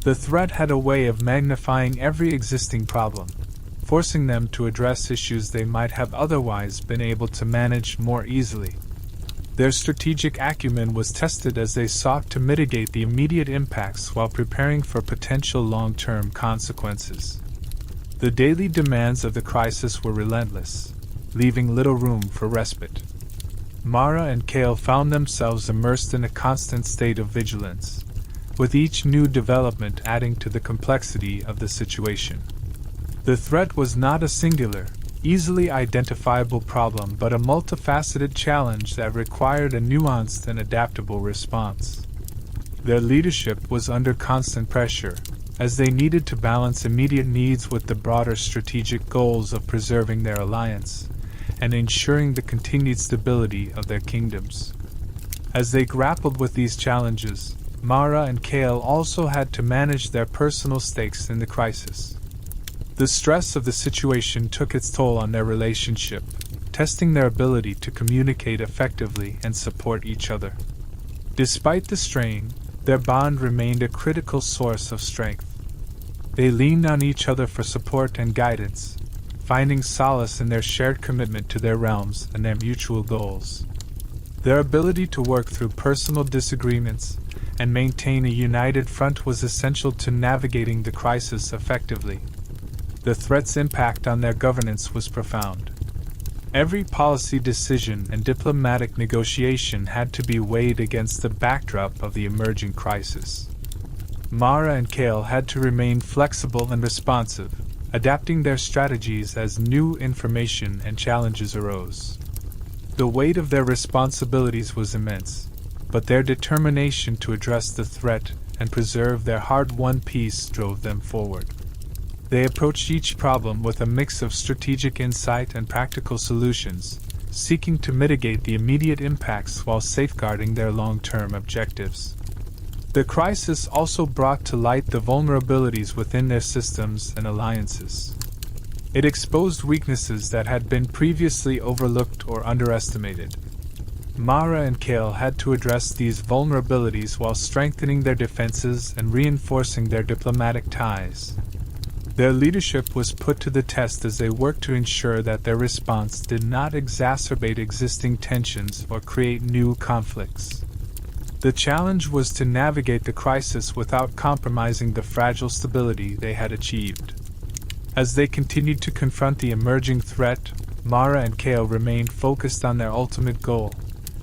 The threat had a way of magnifying every existing problem, forcing them to address issues they might have otherwise been able to manage more easily. Their strategic acumen was tested as they sought to mitigate the immediate impacts while preparing for potential long-term consequences. The daily demands of the crisis were relentless, leaving little room for respite. Mara and Kale found themselves immersed in a constant state of vigilance, with each new development adding to the complexity of the situation. The threat was not a singular, easily identifiable problem but a multifaceted challenge that required a nuanced and adaptable response. Their leadership was under constant pressure, as they needed to balance immediate needs with the broader strategic goals of preserving their alliance and ensuring the continued stability of their kingdoms. As they grappled with these challenges, Mara and Kale also had to manage their personal stakes in the crisis. The stress of the situation took its toll on their relationship, testing their ability to communicate effectively and support each other. Despite the strain, their bond remained a critical source of strength. They leaned on each other for support and guidance, finding solace in their shared commitment to their realms and their mutual goals. Their ability to work through personal disagreements and maintain a united front was essential to navigating the crisis effectively. The threat's impact on their governance was profound. Every policy decision and diplomatic negotiation had to be weighed against the backdrop of the emerging crisis. Mara and Kale had to remain flexible and responsive, adapting their strategies as new information and challenges arose. The weight of their responsibilities was immense, but their determination to address the threat and preserve their hard-won peace drove them forward. They approached each problem with a mix of strategic insight and practical solutions, seeking to mitigate the immediate impacts while safeguarding their long-term objectives. The crisis also brought to light the vulnerabilities within their systems and alliances. It exposed weaknesses that had been previously overlooked or underestimated. Mara and Kale had to address these vulnerabilities while strengthening their defenses and reinforcing their diplomatic ties. Their leadership was put to the test as they worked to ensure that their response did not exacerbate existing tensions or create new conflicts. The challenge was to navigate the crisis without compromising the fragile stability they had achieved. As they continued to confront the emerging threat, Mara and Kale remained focused on their ultimate goal,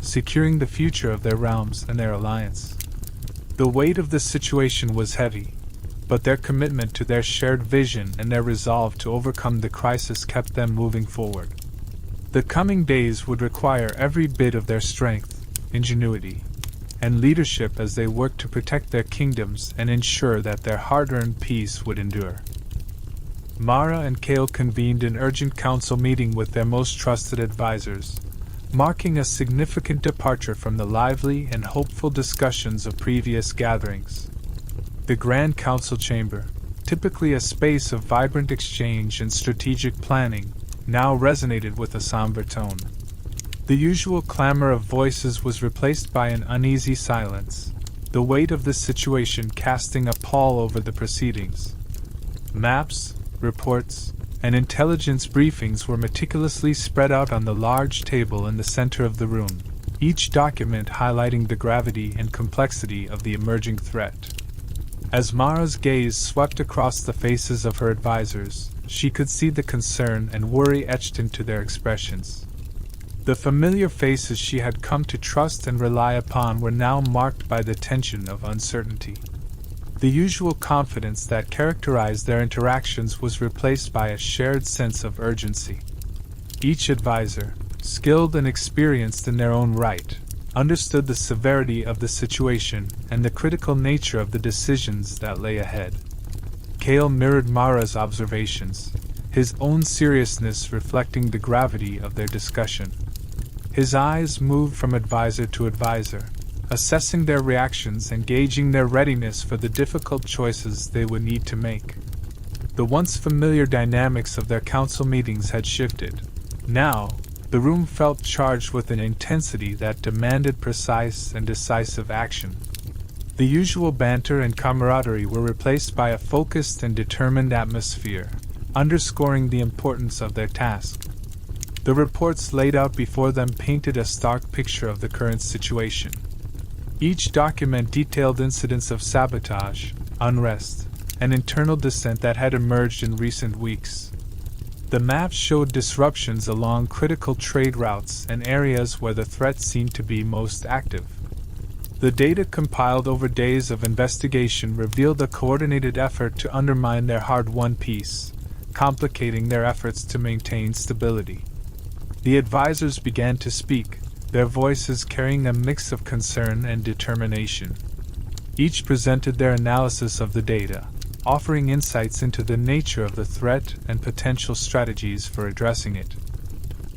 securing the future of their realms and their alliance. The weight of the situation was heavy, but their commitment to their shared vision and their resolve to overcome the crisis kept them moving forward. The coming days would require every bit of their strength, ingenuity, and leadership as they worked to protect their kingdoms and ensure that their hard-earned peace would endure. Mara and Kale convened an urgent council meeting with their most trusted advisors, marking a significant departure from the lively and hopeful discussions of previous gatherings. The Grand Council Chamber, typically a space of vibrant exchange and strategic planning, now resonated with a somber tone. The usual clamor of voices was replaced by an uneasy silence, the weight of the situation casting a pall over the proceedings. Maps, reports, and intelligence briefings were meticulously spread out on the large table in the center of the room, each document highlighting the gravity and complexity of the emerging threat. As Mara's gaze swept across the faces of her advisors, she could see the concern and worry etched into their expressions. The familiar faces she had come to trust and rely upon were now marked by the tension of uncertainty. The usual confidence that characterized their interactions was replaced by a shared sense of urgency. Each advisor, skilled and experienced in their own right, understood the severity of the situation and the critical nature of the decisions that lay ahead. Kale mirrored Mara's observations, his own seriousness reflecting the gravity of their discussion. His eyes moved from advisor to advisor, assessing their reactions and gauging their readiness for the difficult choices they would need to make. The once familiar dynamics of their council meetings had shifted. Now, the room felt charged with an intensity that demanded precise and decisive action. The usual banter and camaraderie were replaced by a focused and determined atmosphere, underscoring the importance of their task. The reports laid out before them painted a stark picture of the current situation. Each document detailed incidents of sabotage, unrest, and internal dissent that had emerged in recent weeks. The maps showed disruptions along critical trade routes and areas where the threat seemed to be most active. The data compiled over days of investigation revealed a coordinated effort to undermine their hard-won peace, complicating their efforts to maintain stability. The advisors began to speak, their voices carrying a mix of concern and determination. Each presented their analysis of the data, offering insights into the nature of the threat and potential strategies for addressing it.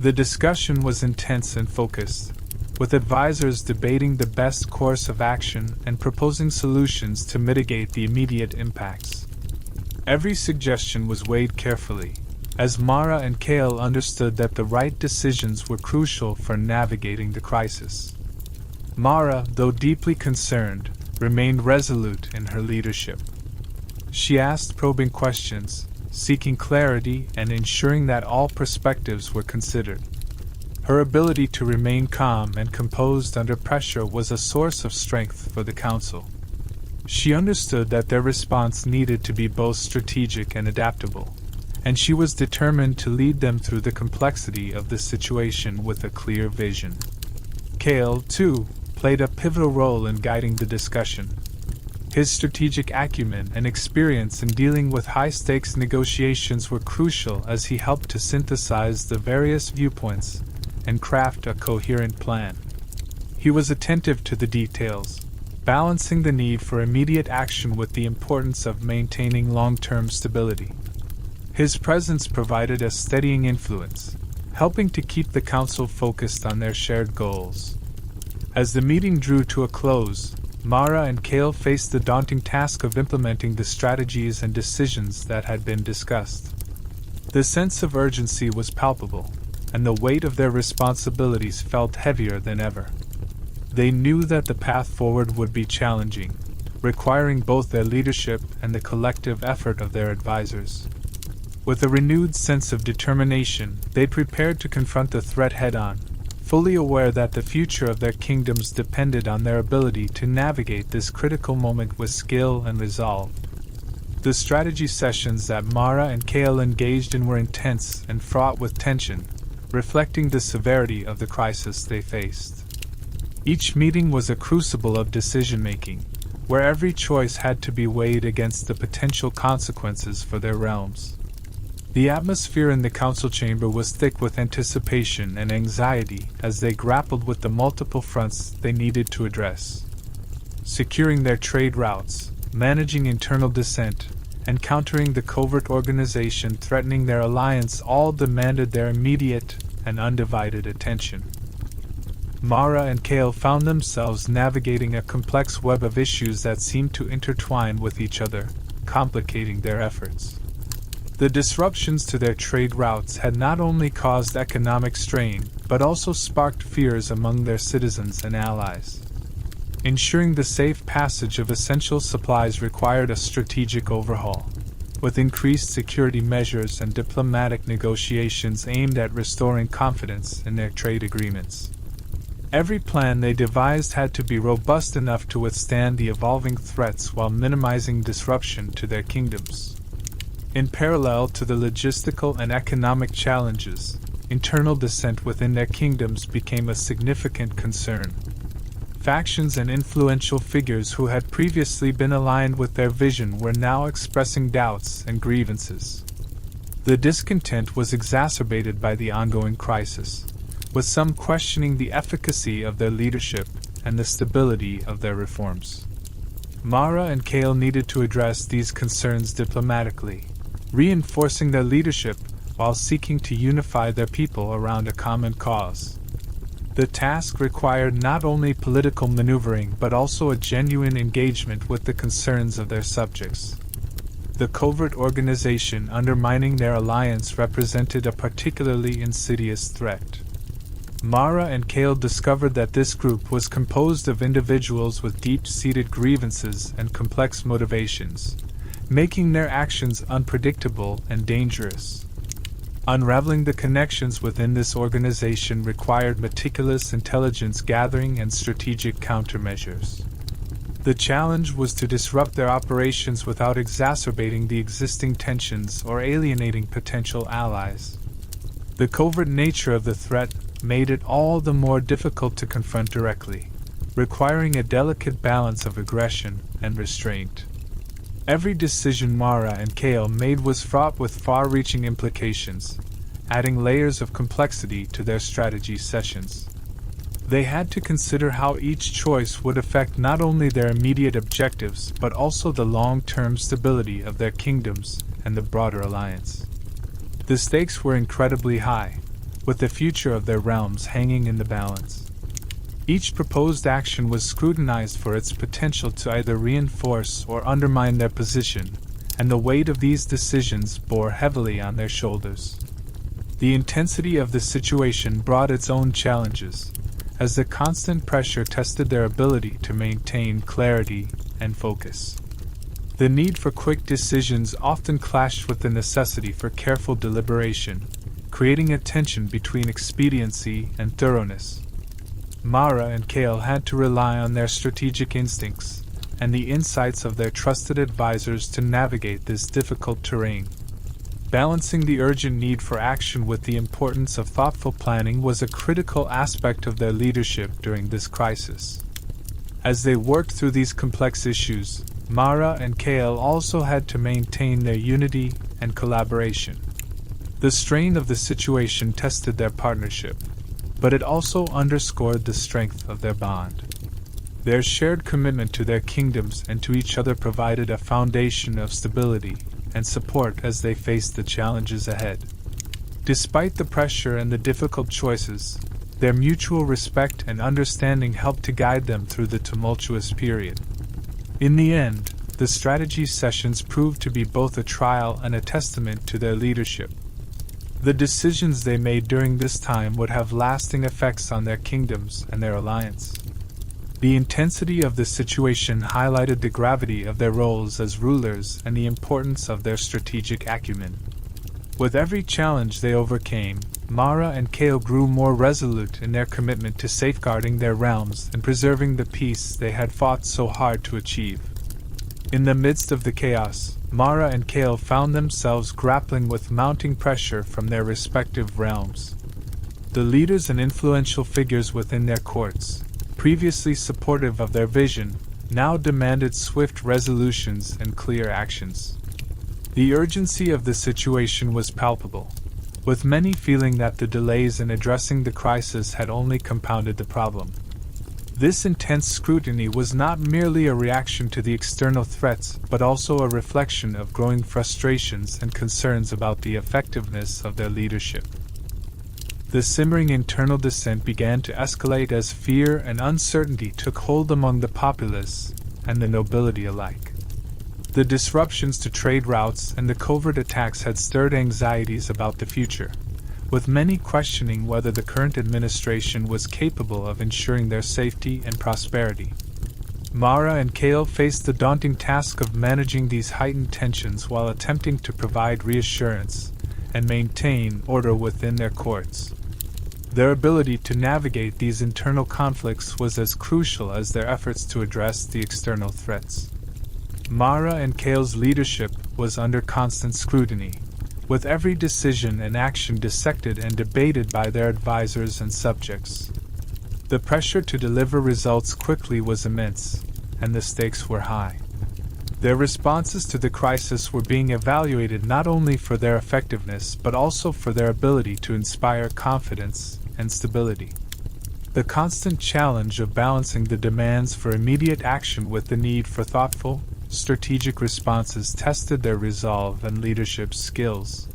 The discussion was intense and focused, with advisors debating the best course of action and proposing solutions to mitigate the immediate impacts. Every suggestion was weighed carefully, as Mara and Kale understood that the right decisions were crucial for navigating the crisis. Mara, though deeply concerned, remained resolute in her leadership. She asked probing questions, seeking clarity and ensuring that all perspectives were considered. Her ability to remain calm and composed under pressure was a source of strength for the council. She understood that their response needed to be both strategic and adaptable, and she was determined to lead them through the complexity of the situation with a clear vision. Kale, too, played a pivotal role in guiding the discussion. His strategic acumen and experience in dealing with high-stakes negotiations were crucial as he helped to synthesize the various viewpoints and craft a coherent plan. He was attentive to the details, balancing the need for immediate action with the importance of maintaining long-term stability. His presence provided a steadying influence, helping to keep the council focused on their shared goals. As the meeting drew to a close, Mara and Kale faced the daunting task of implementing the strategies and decisions that had been discussed. The sense of urgency was palpable, and the weight of their responsibilities felt heavier than ever. They knew that the path forward would be challenging, requiring both their leadership and the collective effort of their advisors. With a renewed sense of determination, they prepared to confront the threat head-on, fully aware that the future of their kingdoms depended on their ability to navigate this critical moment with skill and resolve. The strategy sessions that Mara and Kale engaged in were intense and fraught with tension, reflecting the severity of the crisis they faced. Each meeting was a crucible of decision-making, where every choice had to be weighed against the potential consequences for their realms. The atmosphere in the council chamber was thick with anticipation and anxiety as they grappled with the multiple fronts they needed to address. Securing their trade routes, managing internal dissent, and countering the covert organization threatening their alliance all demanded their immediate and undivided attention. Mara and Kale found themselves navigating a complex web of issues that seemed to intertwine with each other, complicating their efforts. The disruptions to their trade routes had not only caused economic strain, but also sparked fears among their citizens and allies. Ensuring the safe passage of essential supplies required a strategic overhaul, with increased security measures and diplomatic negotiations aimed at restoring confidence in their trade agreements. Every plan they devised had to be robust enough to withstand the evolving threats while minimizing disruption to their kingdoms. In parallel to the logistical and economic challenges, internal dissent within their kingdoms became a significant concern. Factions and influential figures who had previously been aligned with their vision were now expressing doubts and grievances. The discontent was exacerbated by the ongoing crisis, with some questioning the efficacy of their leadership and the stability of their reforms. Mara and Kale needed to address these concerns diplomatically, reinforcing their leadership while seeking to unify their people around a common cause. The task required not only political maneuvering but also a genuine engagement with the concerns of their subjects. The covert organization undermining their alliance represented a particularly insidious threat. Mara and Kale discovered that this group was composed of individuals with deep-seated grievances and complex motivations, making their actions unpredictable and dangerous. Unraveling the connections within this organization required meticulous intelligence gathering and strategic countermeasures. The challenge was to disrupt their operations without exacerbating the existing tensions or alienating potential allies. The covert nature of the threat made it all the more difficult to confront directly, requiring a delicate balance of aggression and restraint. Every decision Mara and Kale made was fraught with far-reaching implications, adding layers of complexity to their strategy sessions. They had to consider how each choice would affect not only their immediate objectives but also the long-term stability of their kingdoms and the broader alliance. The stakes were incredibly high, with the future of their realms hanging in the balance. Each proposed action was scrutinized for its potential to either reinforce or undermine their position, and the weight of these decisions bore heavily on their shoulders. The intensity of the situation brought its own challenges, as the constant pressure tested their ability to maintain clarity and focus. The need for quick decisions often clashed with the necessity for careful deliberation, creating a tension between expediency and thoroughness. Mara and Kale had to rely on their strategic instincts and the insights of their trusted advisors to navigate this difficult terrain. Balancing the urgent need for action with the importance of thoughtful planning was a critical aspect of their leadership during this crisis. As they worked through these complex issues, Mara and Kale also had to maintain their unity and collaboration. The strain of the situation tested their partnership, but it also underscored the strength of their bond. Their shared commitment to their kingdoms and to each other provided a foundation of stability and support as they faced the challenges ahead. Despite the pressure and the difficult choices, their mutual respect and understanding helped to guide them through the tumultuous period. In the end, the strategy sessions proved to be both a trial and a testament to their leadership. The decisions they made during this time would have lasting effects on their kingdoms and their alliance. The intensity of the situation highlighted the gravity of their roles as rulers and the importance of their strategic acumen. With every challenge they overcame, Mara and Kale grew more resolute in their commitment to safeguarding their realms and preserving the peace they had fought so hard to achieve. In the midst of the chaos, Mara and Kale found themselves grappling with mounting pressure from their respective realms. The leaders and influential figures within their courts, previously supportive of their vision, now demanded swift resolutions and clear actions. The urgency of the situation was palpable, with many feeling that the delays in addressing the crisis had only compounded the problem. This intense scrutiny was not merely a reaction to the external threats, but also a reflection of growing frustrations and concerns about the effectiveness of their leadership. The simmering internal dissent began to escalate as fear and uncertainty took hold among the populace and the nobility alike. The disruptions to trade routes and the covert attacks had stirred anxieties about the future, with many questioning whether the current administration was capable of ensuring their safety and prosperity. Mara and Kale faced the daunting task of managing these heightened tensions while attempting to provide reassurance and maintain order within their courts. Their ability to navigate these internal conflicts was as crucial as their efforts to address the external threats. Mara and Kale's leadership was under constant scrutiny, with every decision and action dissected and debated by their advisors and subjects. The pressure to deliver results quickly was immense, and the stakes were high. Their responses to the crisis were being evaluated not only for their effectiveness but also for their ability to inspire confidence and stability. The constant challenge of balancing the demands for immediate action with the need for thoughtful, strategic responses tested their resolve and leadership skills.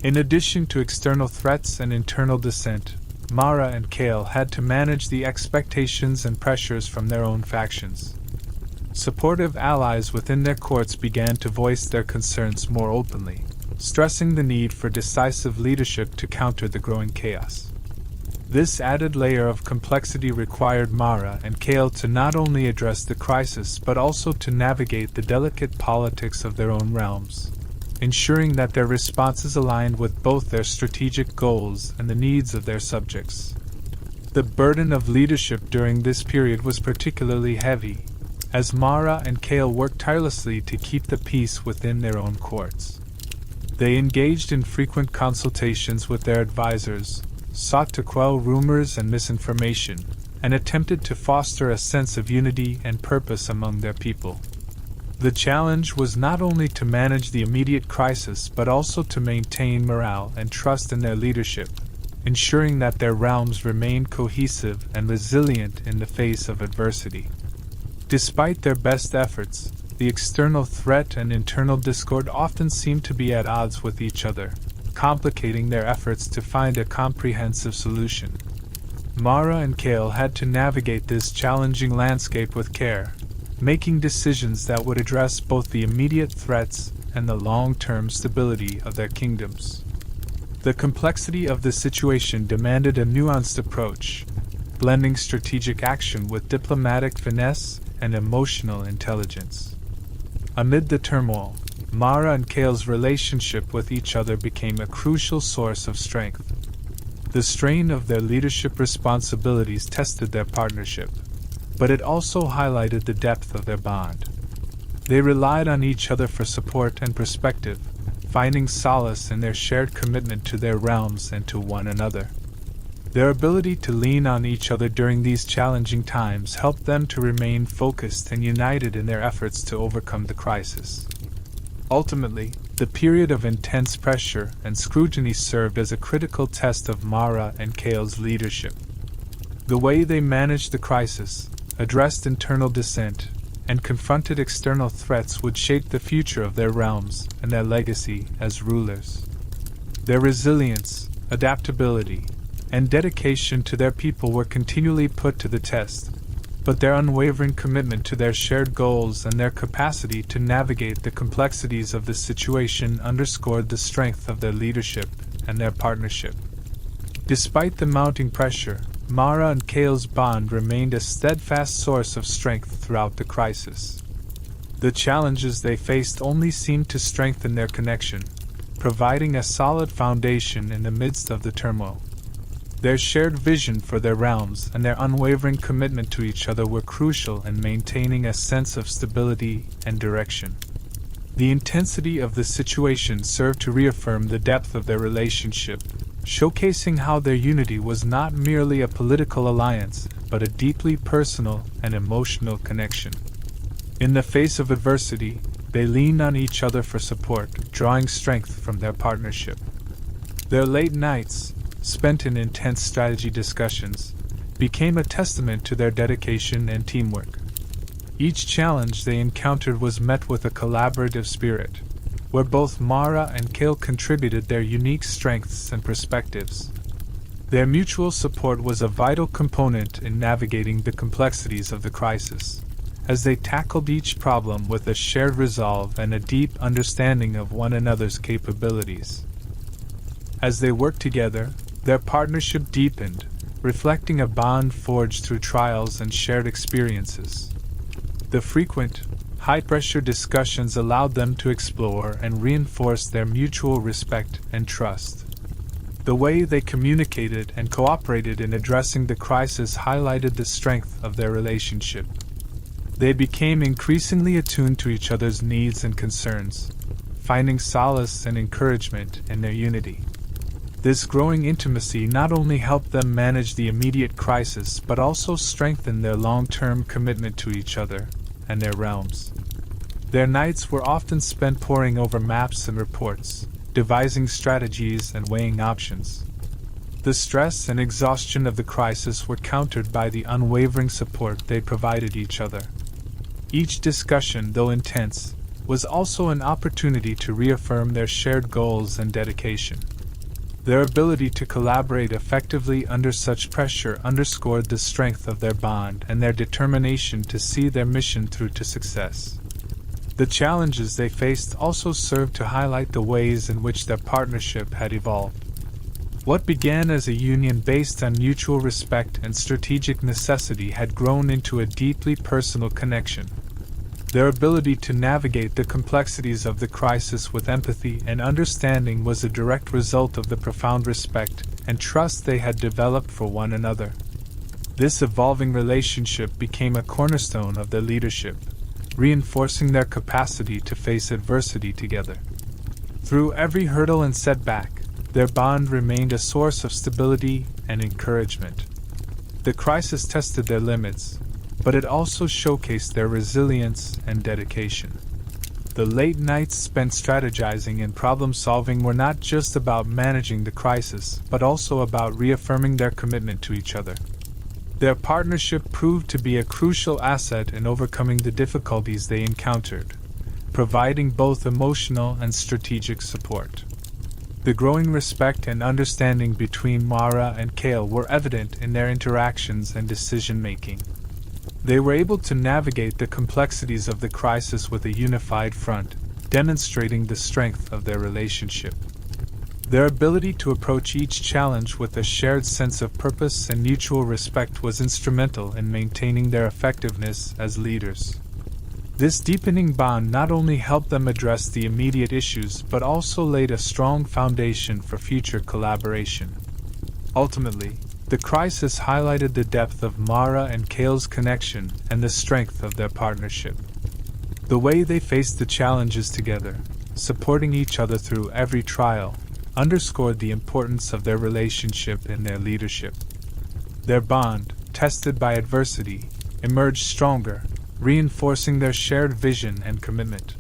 In addition to external threats and internal dissent, Mara and Kale had to manage the expectations and pressures from their own factions. Supportive allies within their courts began to voice their concerns more openly, stressing the need for decisive leadership to counter the growing chaos. This added layer of complexity required Mara and Kale to not only address the crisis but also to navigate the delicate politics of their own realms, ensuring that their responses aligned with both their strategic goals and the needs of their subjects. The burden of leadership during this period was particularly heavy, as Mara and Kale worked tirelessly to keep the peace within their own courts. They engaged in frequent consultations with their advisors, sought to quell rumors and misinformation, and attempted to foster a sense of unity and purpose among their people. The challenge was not only to manage the immediate crisis but also to maintain morale and trust in their leadership, ensuring that their realms remained cohesive and resilient in the face of adversity. Despite their best efforts, the external threat and internal discord often seemed to be at odds with each other, complicating their efforts to find a comprehensive solution. Mara and Kale had to navigate this challenging landscape with care, making decisions that would address both the immediate threats and the long-term stability of their kingdoms. The complexity of the situation demanded a nuanced approach, blending strategic action with diplomatic finesse and emotional intelligence. Amid the turmoil, Mara and Kale's relationship with each other became a crucial source of strength. The strain of their leadership responsibilities tested their partnership, but it also highlighted the depth of their bond. They relied on each other for support and perspective, finding solace in their shared commitment to their realms and to one another. Their ability to lean on each other during these challenging times helped them to remain focused and united in their efforts to overcome the crisis. Ultimately, the period of intense pressure and scrutiny served as a critical test of Mara and Kale's leadership. The way they managed the crisis, addressed internal dissent, and confronted external threats would shape the future of their realms and their legacy as rulers. Their resilience, adaptability, and dedication to their people were continually put to the test, but their unwavering commitment to their shared goals and their capacity to navigate the complexities of the situation underscored the strength of their leadership and their partnership. Despite the mounting pressure, Mara and Kale's bond remained a steadfast source of strength throughout the crisis. The challenges they faced only seemed to strengthen their connection, providing a solid foundation in the midst of the turmoil. Their shared vision for their realms and their unwavering commitment to each other were crucial in maintaining a sense of stability and direction. The intensity of the situation served to reaffirm the depth of their relationship, showcasing how their unity was not merely a political alliance, but a deeply personal and emotional connection. In the face of adversity, they leaned on each other for support, drawing strength from their partnership. Their late nights, spent in intense strategy discussions, became a testament to their dedication and teamwork. Each challenge they encountered was met with a collaborative spirit, where both Mara and Kale contributed their unique strengths and perspectives. Their mutual support was a vital component in navigating the complexities of the crisis, as they tackled each problem with a shared resolve and a deep understanding of one another's capabilities. As they worked together, their partnership deepened, reflecting a bond forged through trials and shared experiences. The frequent, high-pressure discussions allowed them to explore and reinforce their mutual respect and trust. The way they communicated and cooperated in addressing the crisis highlighted the strength of their relationship. They became increasingly attuned to each other's needs and concerns, finding solace and encouragement in their unity. This growing intimacy not only helped them manage the immediate crisis but also strengthened their long-term commitment to each other and their realms. Their nights were often spent poring over maps and reports, devising strategies and weighing options. The stress and exhaustion of the crisis were countered by the unwavering support they provided each other. Each discussion, though intense, was also an opportunity to reaffirm their shared goals and dedication. Their ability to collaborate effectively under such pressure underscored the strength of their bond and their determination to see their mission through to success. The challenges they faced also served to highlight the ways in which their partnership had evolved. What began as a union based on mutual respect and strategic necessity had grown into a deeply personal connection. Their ability to navigate the complexities of the crisis with empathy and understanding was a direct result of the profound respect and trust they had developed for one another. This evolving relationship became a cornerstone of their leadership, reinforcing their capacity to face adversity together. Through every hurdle and setback, their bond remained a source of stability and encouragement. The crisis tested their limits, but it also showcased their resilience and dedication. The late nights spent strategizing and problem-solving were not just about managing the crisis, but also about reaffirming their commitment to each other. Their partnership proved to be a crucial asset in overcoming the difficulties they encountered, providing both emotional and strategic support. The growing respect and understanding between Mara and Kale were evident in their interactions and decision-making. They were able to navigate the complexities of the crisis with a unified front, demonstrating the strength of their relationship. Their ability to approach each challenge with a shared sense of purpose and mutual respect was instrumental in maintaining their effectiveness as leaders. This deepening bond not only helped them address the immediate issues but also laid a strong foundation for future collaboration. Ultimately, the crisis highlighted the depth of Mara and Kale's connection and the strength of their partnership. The way they faced the challenges together, supporting each other through every trial, underscored the importance of their relationship and their leadership. Their bond, tested by adversity, emerged stronger, reinforcing their shared vision and commitment.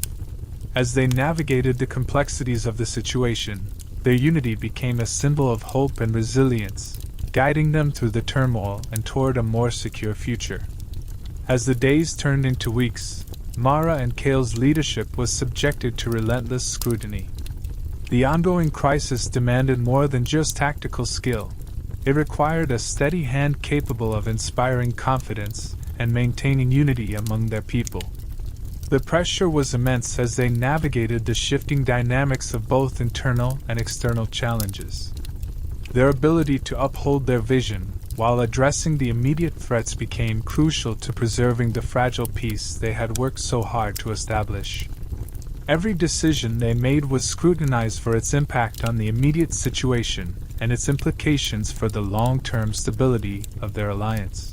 As they navigated the complexities of the situation, their unity became a symbol of hope and resilience, guiding them through the turmoil and toward a more secure future. As the days turned into weeks, Mara and Kale's leadership was subjected to relentless scrutiny. The ongoing crisis demanded more than just tactical skill. It required a steady hand capable of inspiring confidence and maintaining unity among their people. The pressure was immense as they navigated the shifting dynamics of both internal and external challenges. Their ability to uphold their vision while addressing the immediate threats became crucial to preserving the fragile peace they had worked so hard to establish. Every decision they made was scrutinized for its impact on the immediate situation and its implications for the long-term stability of their alliance.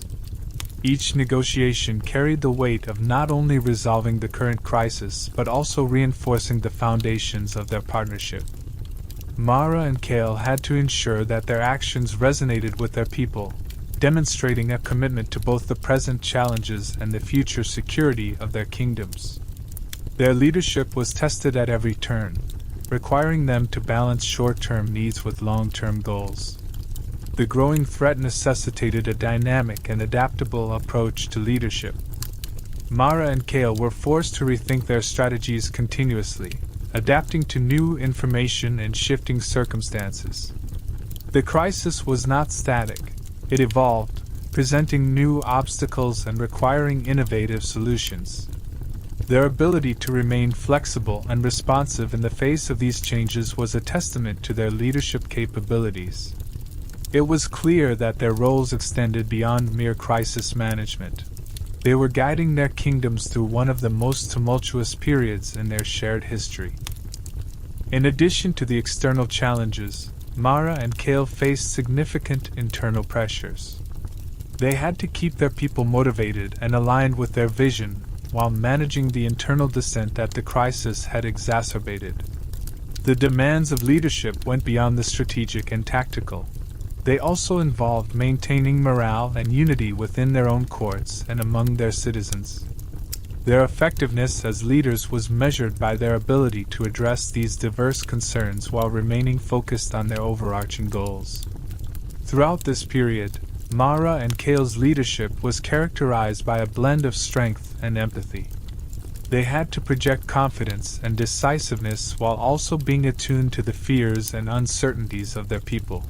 Each negotiation carried the weight of not only resolving the current crisis but also reinforcing the foundations of their partnership. Mara and Kale had to ensure that their actions resonated with their people, demonstrating a commitment to both the present challenges and the future security of their kingdoms. Their leadership was tested at every turn, requiring them to balance short-term needs with long-term goals. The growing threat necessitated a dynamic and adaptable approach to leadership. Mara and Kale were forced to rethink their strategies continuously, adapting to new information and shifting circumstances. The crisis was not static. It evolved, presenting new obstacles and requiring innovative solutions. Their ability to remain flexible and responsive in the face of these changes was a testament to their leadership capabilities. It was clear that their roles extended beyond mere crisis management. They were guiding their kingdoms through one of the most tumultuous periods in their shared history. In addition to the external challenges, Mara and Kale faced significant internal pressures. They had to keep their people motivated and aligned with their vision, while managing the internal dissent that the crisis had exacerbated. The demands of leadership went beyond the strategic and tactical. They also involved maintaining morale and unity within their own courts and among their citizens. Their effectiveness as leaders was measured by their ability to address these diverse concerns while remaining focused on their overarching goals. Throughout this period, Mara and Kale's leadership was characterized by a blend of strength and empathy. They had to project confidence and decisiveness while also being attuned to the fears and uncertainties of their people.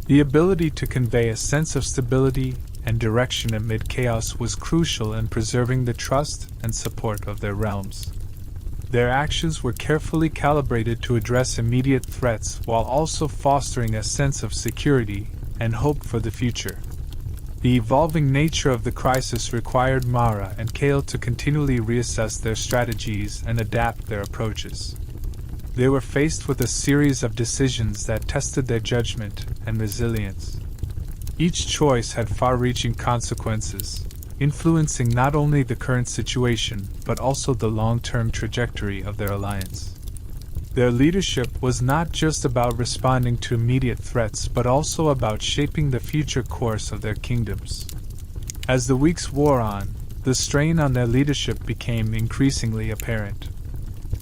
The ability to convey a sense of stability and direction amid chaos was crucial in preserving the trust and support of their realms. Their actions were carefully calibrated to address immediate threats while also fostering a sense of security and hope for the future. The evolving nature of the crisis required Mara and Kale to continually reassess their strategies and adapt their approaches. They were faced with a series of decisions that tested their judgment and resilience. Each choice had far-reaching consequences, influencing not only the current situation but also the long-term trajectory of their alliance. Their leadership was not just about responding to immediate threats but also about shaping the future course of their kingdoms. As the weeks wore on, the strain on their leadership became increasingly apparent.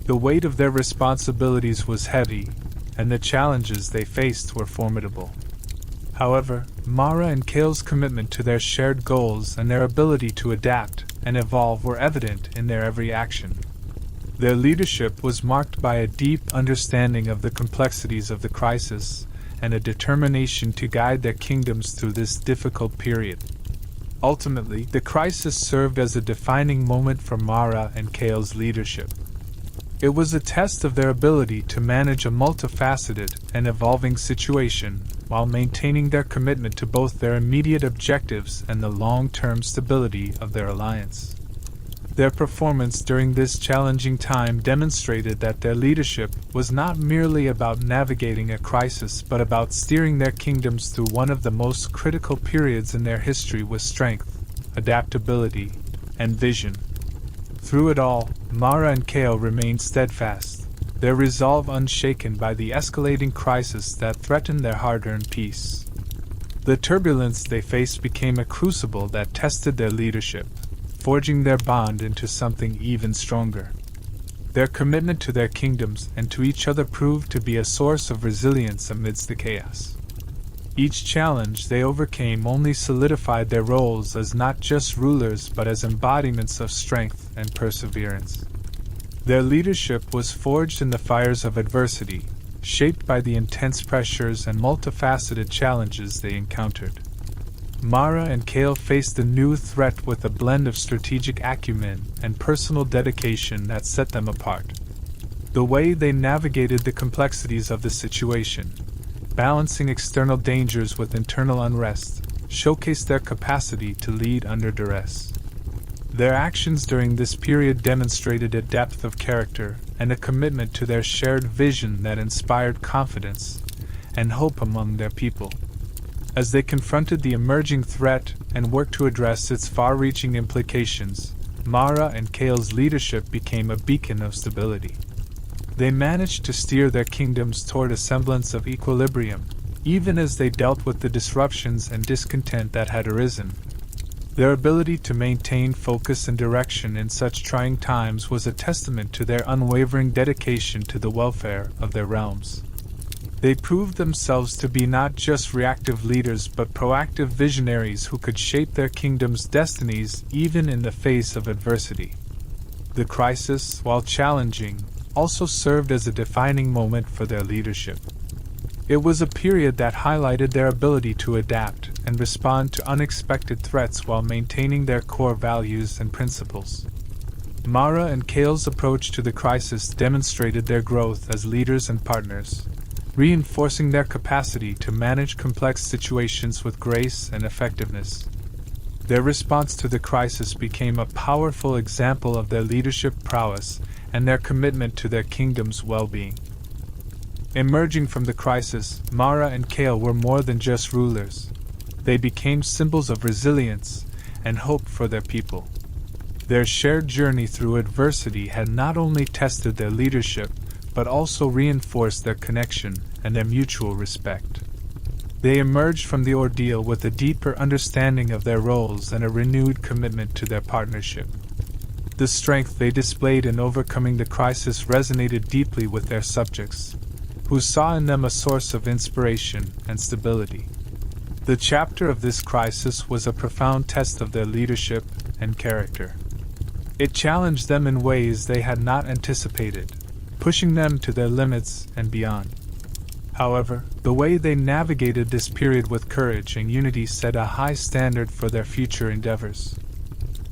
The weight of their responsibilities was heavy, and the challenges they faced were formidable. However, Mara and Kale's commitment to their shared goals and their ability to adapt and evolve were evident in their every action. Their leadership was marked by a deep understanding of the complexities of the crisis and a determination to guide their kingdoms through this difficult period. Ultimately, the crisis served as a defining moment for Mara and Kale's leadership. It was a test of their ability to manage a multifaceted and evolving situation while maintaining their commitment to both their immediate objectives and the long-term stability of their alliance. Their performance during this challenging time demonstrated that their leadership was not merely about navigating a crisis but about steering their kingdoms through one of the most critical periods in their history with strength, adaptability, and vision. Through it all, Mara and Kale remained steadfast, their resolve unshaken by the escalating crisis that threatened their hard-earned peace. The turbulence they faced became a crucible that tested their leadership, forging their bond into something even stronger. Their commitment to their kingdoms and to each other proved to be a source of resilience amidst the chaos. Each challenge they overcame only solidified their roles as not just rulers but as embodiments of strength and perseverance. Their leadership was forged in the fires of adversity, shaped by the intense pressures and multifaceted challenges they encountered. Mara and Kale faced the new threat with a blend of strategic acumen and personal dedication that set them apart. The way they navigated the complexities of the situation, balancing external dangers with internal unrest, showcased their capacity to lead under duress. Their actions during this period demonstrated a depth of character and a commitment to their shared vision that inspired confidence and hope among their people. As they confronted the emerging threat and worked to address its far-reaching implications, Mara and Kale's leadership became a beacon of stability. They managed to steer their kingdoms toward a semblance of equilibrium, even as they dealt with the disruptions and discontent that had arisen. Their ability to maintain focus and direction in such trying times was a testament to their unwavering dedication to the welfare of their realms. They proved themselves to be not just reactive leaders but proactive visionaries who could shape their kingdom's destinies even in the face of adversity. The crisis, while challenging, also served as a defining moment for their leadership. It was a period that highlighted their ability to adapt and respond to unexpected threats while maintaining their core values and principles. Mara and Kale's approach to the crisis demonstrated their growth as leaders and partners, reinforcing their capacity to manage complex situations with grace and effectiveness. Their response to the crisis became a powerful example of their leadership prowess and their commitment to their kingdom's well-being. Emerging from the crisis, Mara and Kale were more than just rulers. They became symbols of resilience and hope for their people. Their shared journey through adversity had not only tested their leadership, but also reinforced their connection and their mutual respect. They emerged from the ordeal with a deeper understanding of their roles and a renewed commitment to their partnership. The strength they displayed in overcoming the crisis resonated deeply with their subjects, who saw in them a source of inspiration and stability. The chapter of this crisis was a profound test of their leadership and character. It challenged them in ways they had not anticipated, pushing them to their limits and beyond. However, the way they navigated this period with courage and unity set a high standard for their future endeavors.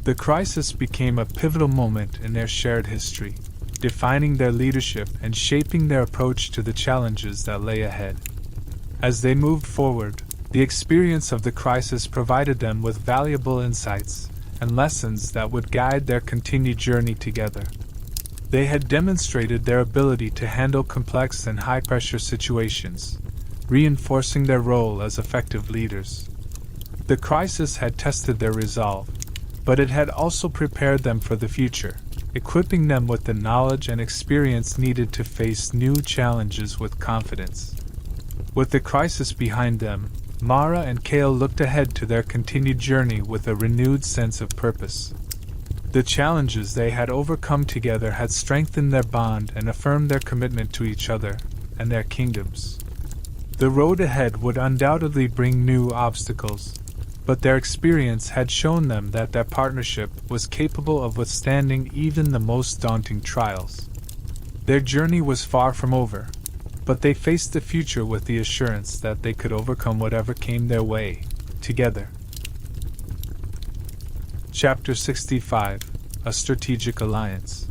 The crisis became a pivotal moment in their shared history, defining their leadership and shaping their approach to the challenges that lay ahead. As they moved forward, the experience of the crisis provided them with valuable insights and lessons that would guide their continued journey together. They had demonstrated their ability to handle complex and high-pressure situations, reinforcing their role as effective leaders. The crisis had tested their resolve, but it had also prepared them for the future, equipping them with the knowledge and experience needed to face new challenges with confidence. With the crisis behind them, Mara and Kale looked ahead to their continued journey with a renewed sense of purpose. The challenges they had overcome together had strengthened their bond and affirmed their commitment to each other and their kingdoms. The road ahead would undoubtedly bring new obstacles, but their experience had shown them that their partnership was capable of withstanding even the most daunting trials. Their journey was far from over, but they faced the future with the assurance that they could overcome whatever came their way, together. Chapter 65: A Strategic Alliance.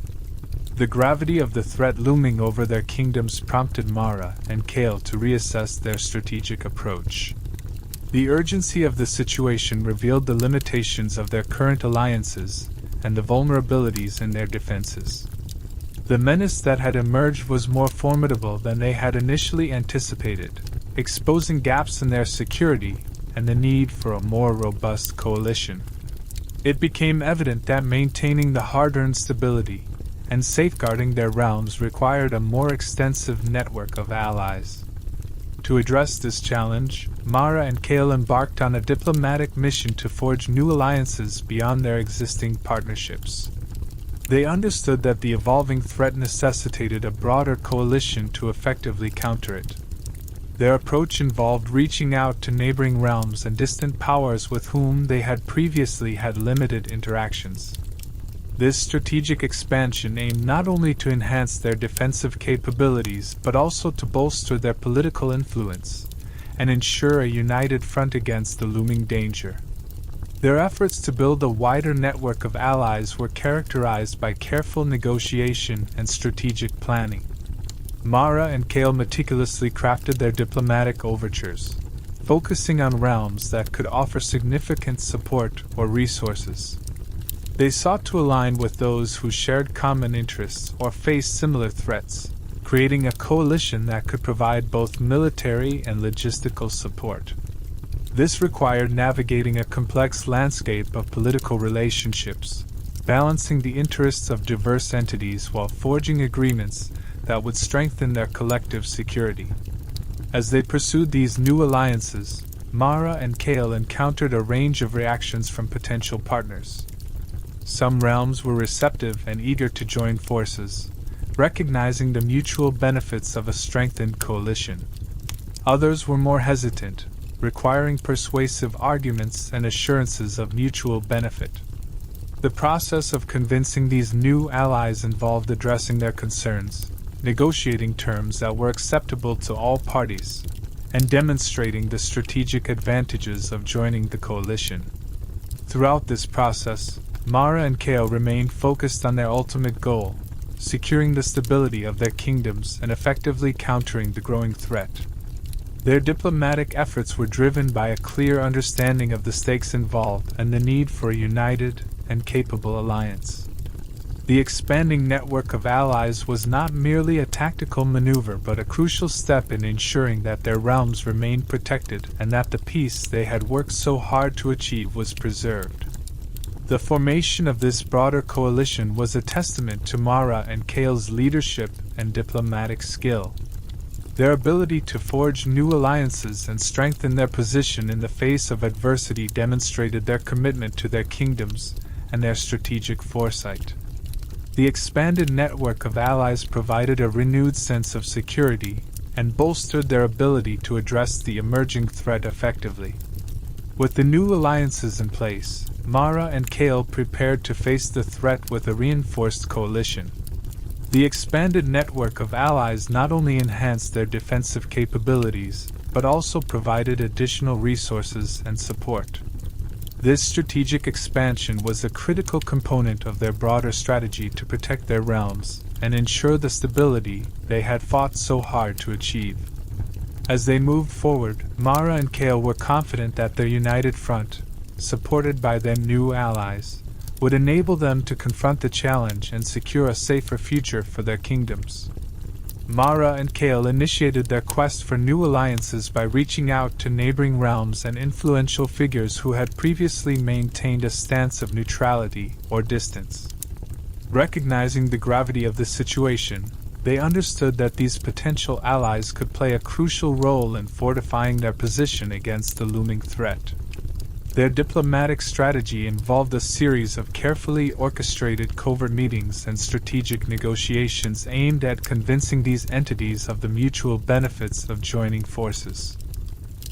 The gravity of the threat looming over their kingdoms prompted Mara and Kale to reassess their strategic approach. The urgency of the situation revealed the limitations of their current alliances and the vulnerabilities in their defenses. The menace that had emerged was more formidable than they had initially anticipated, exposing gaps in their security and the need for a more robust coalition. It became evident that maintaining the hard-earned stability and safeguarding their realms required a more extensive network of allies. To address this challenge, Mara and Kale embarked on a diplomatic mission to forge new alliances beyond their existing partnerships. They understood that the evolving threat necessitated a broader coalition to effectively counter it. Their approach involved reaching out to neighboring realms and distant powers with whom they had previously had limited interactions. This strategic expansion aimed not only to enhance their defensive capabilities but also to bolster their political influence and ensure a united front against the looming danger. Their efforts to build a wider network of allies were characterized by careful negotiation and strategic planning. Mara and Kale meticulously crafted their diplomatic overtures, focusing on realms that could offer significant support or resources. They sought to align with those who shared common interests or faced similar threats, creating a coalition that could provide both military and logistical support. This required navigating a complex landscape of political relationships, balancing the interests of diverse entities while forging agreements that would strengthen their collective security. As they pursued these new alliances, Mara and Kale encountered a range of reactions from potential partners. Some realms were receptive and eager to join forces, recognizing the mutual benefits of a strengthened coalition. Others were more hesitant, requiring persuasive arguments and assurances of mutual benefit. The process of convincing these new allies involved addressing their concerns, negotiating terms that were acceptable to all parties, and demonstrating the strategic advantages of joining the coalition. Throughout this process, Mara and Kale remained focused on their ultimate goal, securing the stability of their kingdoms and effectively countering the growing threat. Their diplomatic efforts were driven by a clear understanding of the stakes involved and the need for a united and capable alliance. The expanding network of allies was not merely a tactical maneuver but a crucial step in ensuring that their realms remained protected and that the peace they had worked so hard to achieve was preserved. The formation of this broader coalition was a testament to Mara and Kale's leadership and diplomatic skill. Their ability to forge new alliances and strengthen their position in the face of adversity demonstrated their commitment to their kingdoms and their strategic foresight. The expanded network of allies provided a renewed sense of security and bolstered their ability to address the emerging threat effectively. With the new alliances in place, Mara and Kale prepared to face the threat with a reinforced coalition. The expanded network of allies not only enhanced their defensive capabilities, but also provided additional resources and support. This strategic expansion was a critical component of their broader strategy to protect their realms and ensure the stability they had fought so hard to achieve. As they moved forward, Mara and Kale were confident that their united front, supported by their new allies, would enable them to confront the challenge and secure a safer future for their kingdoms. Mara and Kale initiated their quest for new alliances by reaching out to neighboring realms and influential figures who had previously maintained a stance of neutrality or distance. Recognizing the gravity of the situation, they understood that these potential allies could play a crucial role in fortifying their position against the looming threat. Their diplomatic strategy involved a series of carefully orchestrated covert meetings and strategic negotiations aimed at convincing these entities of the mutual benefits of joining forces.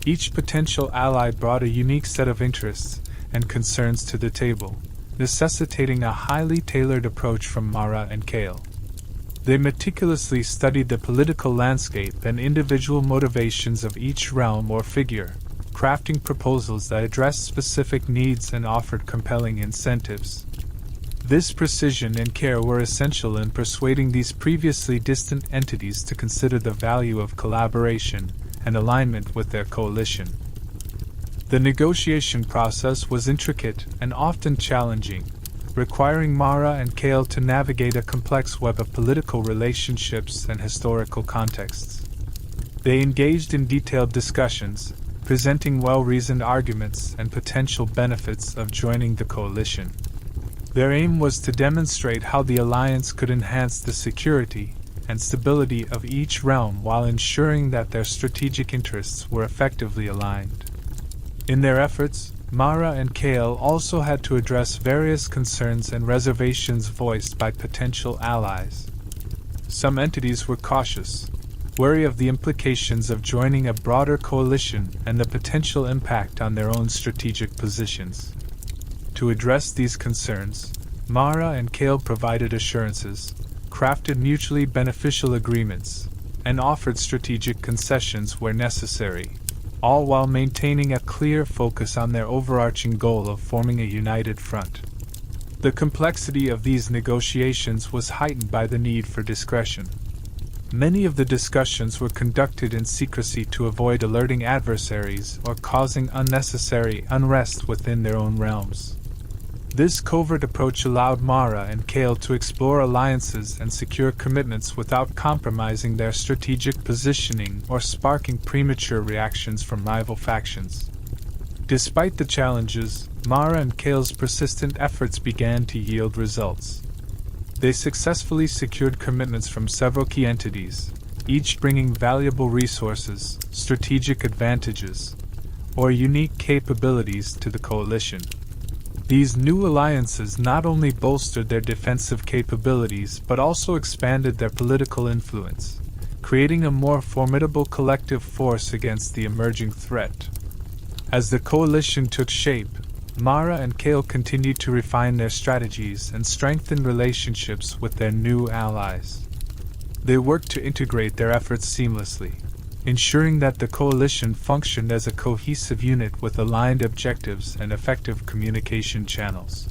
Each potential ally brought a unique set of interests and concerns to the table, necessitating a highly tailored approach from Mara and Kale. They meticulously studied the political landscape and individual motivations of each realm or figure, crafting proposals that addressed specific needs and offered compelling incentives. This precision and care were essential in persuading these previously distant entities to consider the value of collaboration and alignment with their coalition. The negotiation process was intricate and often challenging, requiring Mara and Kale to navigate a complex web of political relationships and historical contexts. They engaged in detailed discussions, presenting well-reasoned arguments and potential benefits of joining the coalition. Their aim was to demonstrate how the alliance could enhance the security and stability of each realm while ensuring that their strategic interests were effectively aligned. In their efforts, Mara and Kale also had to address various concerns and reservations voiced by potential allies. Some entities were cautious, wary of the implications of joining a broader coalition and the potential impact on their own strategic positions. To address these concerns, Mara and Kale provided assurances, crafted mutually beneficial agreements, and offered strategic concessions where necessary, all while maintaining a clear focus on their overarching goal of forming a united front. The complexity of these negotiations was heightened by the need for discretion. Many of the discussions were conducted in secrecy to avoid alerting adversaries or causing unnecessary unrest within their own realms. This covert approach allowed Mara and Kale to explore alliances and secure commitments without compromising their strategic positioning or sparking premature reactions from rival factions. Despite the challenges, Mara and Kale's persistent efforts began to yield results. They successfully secured commitments from several key entities, each bringing valuable resources, strategic advantages, or unique capabilities to the coalition. These new alliances not only bolstered their defensive capabilities but also expanded their political influence, creating a more formidable collective force against the emerging threat. As the coalition took shape, Mara and Kale continued to refine their strategies and strengthen relationships with their new allies. They worked to integrate their efforts seamlessly, ensuring that the coalition functioned as a cohesive unit with aligned objectives and effective communication channels.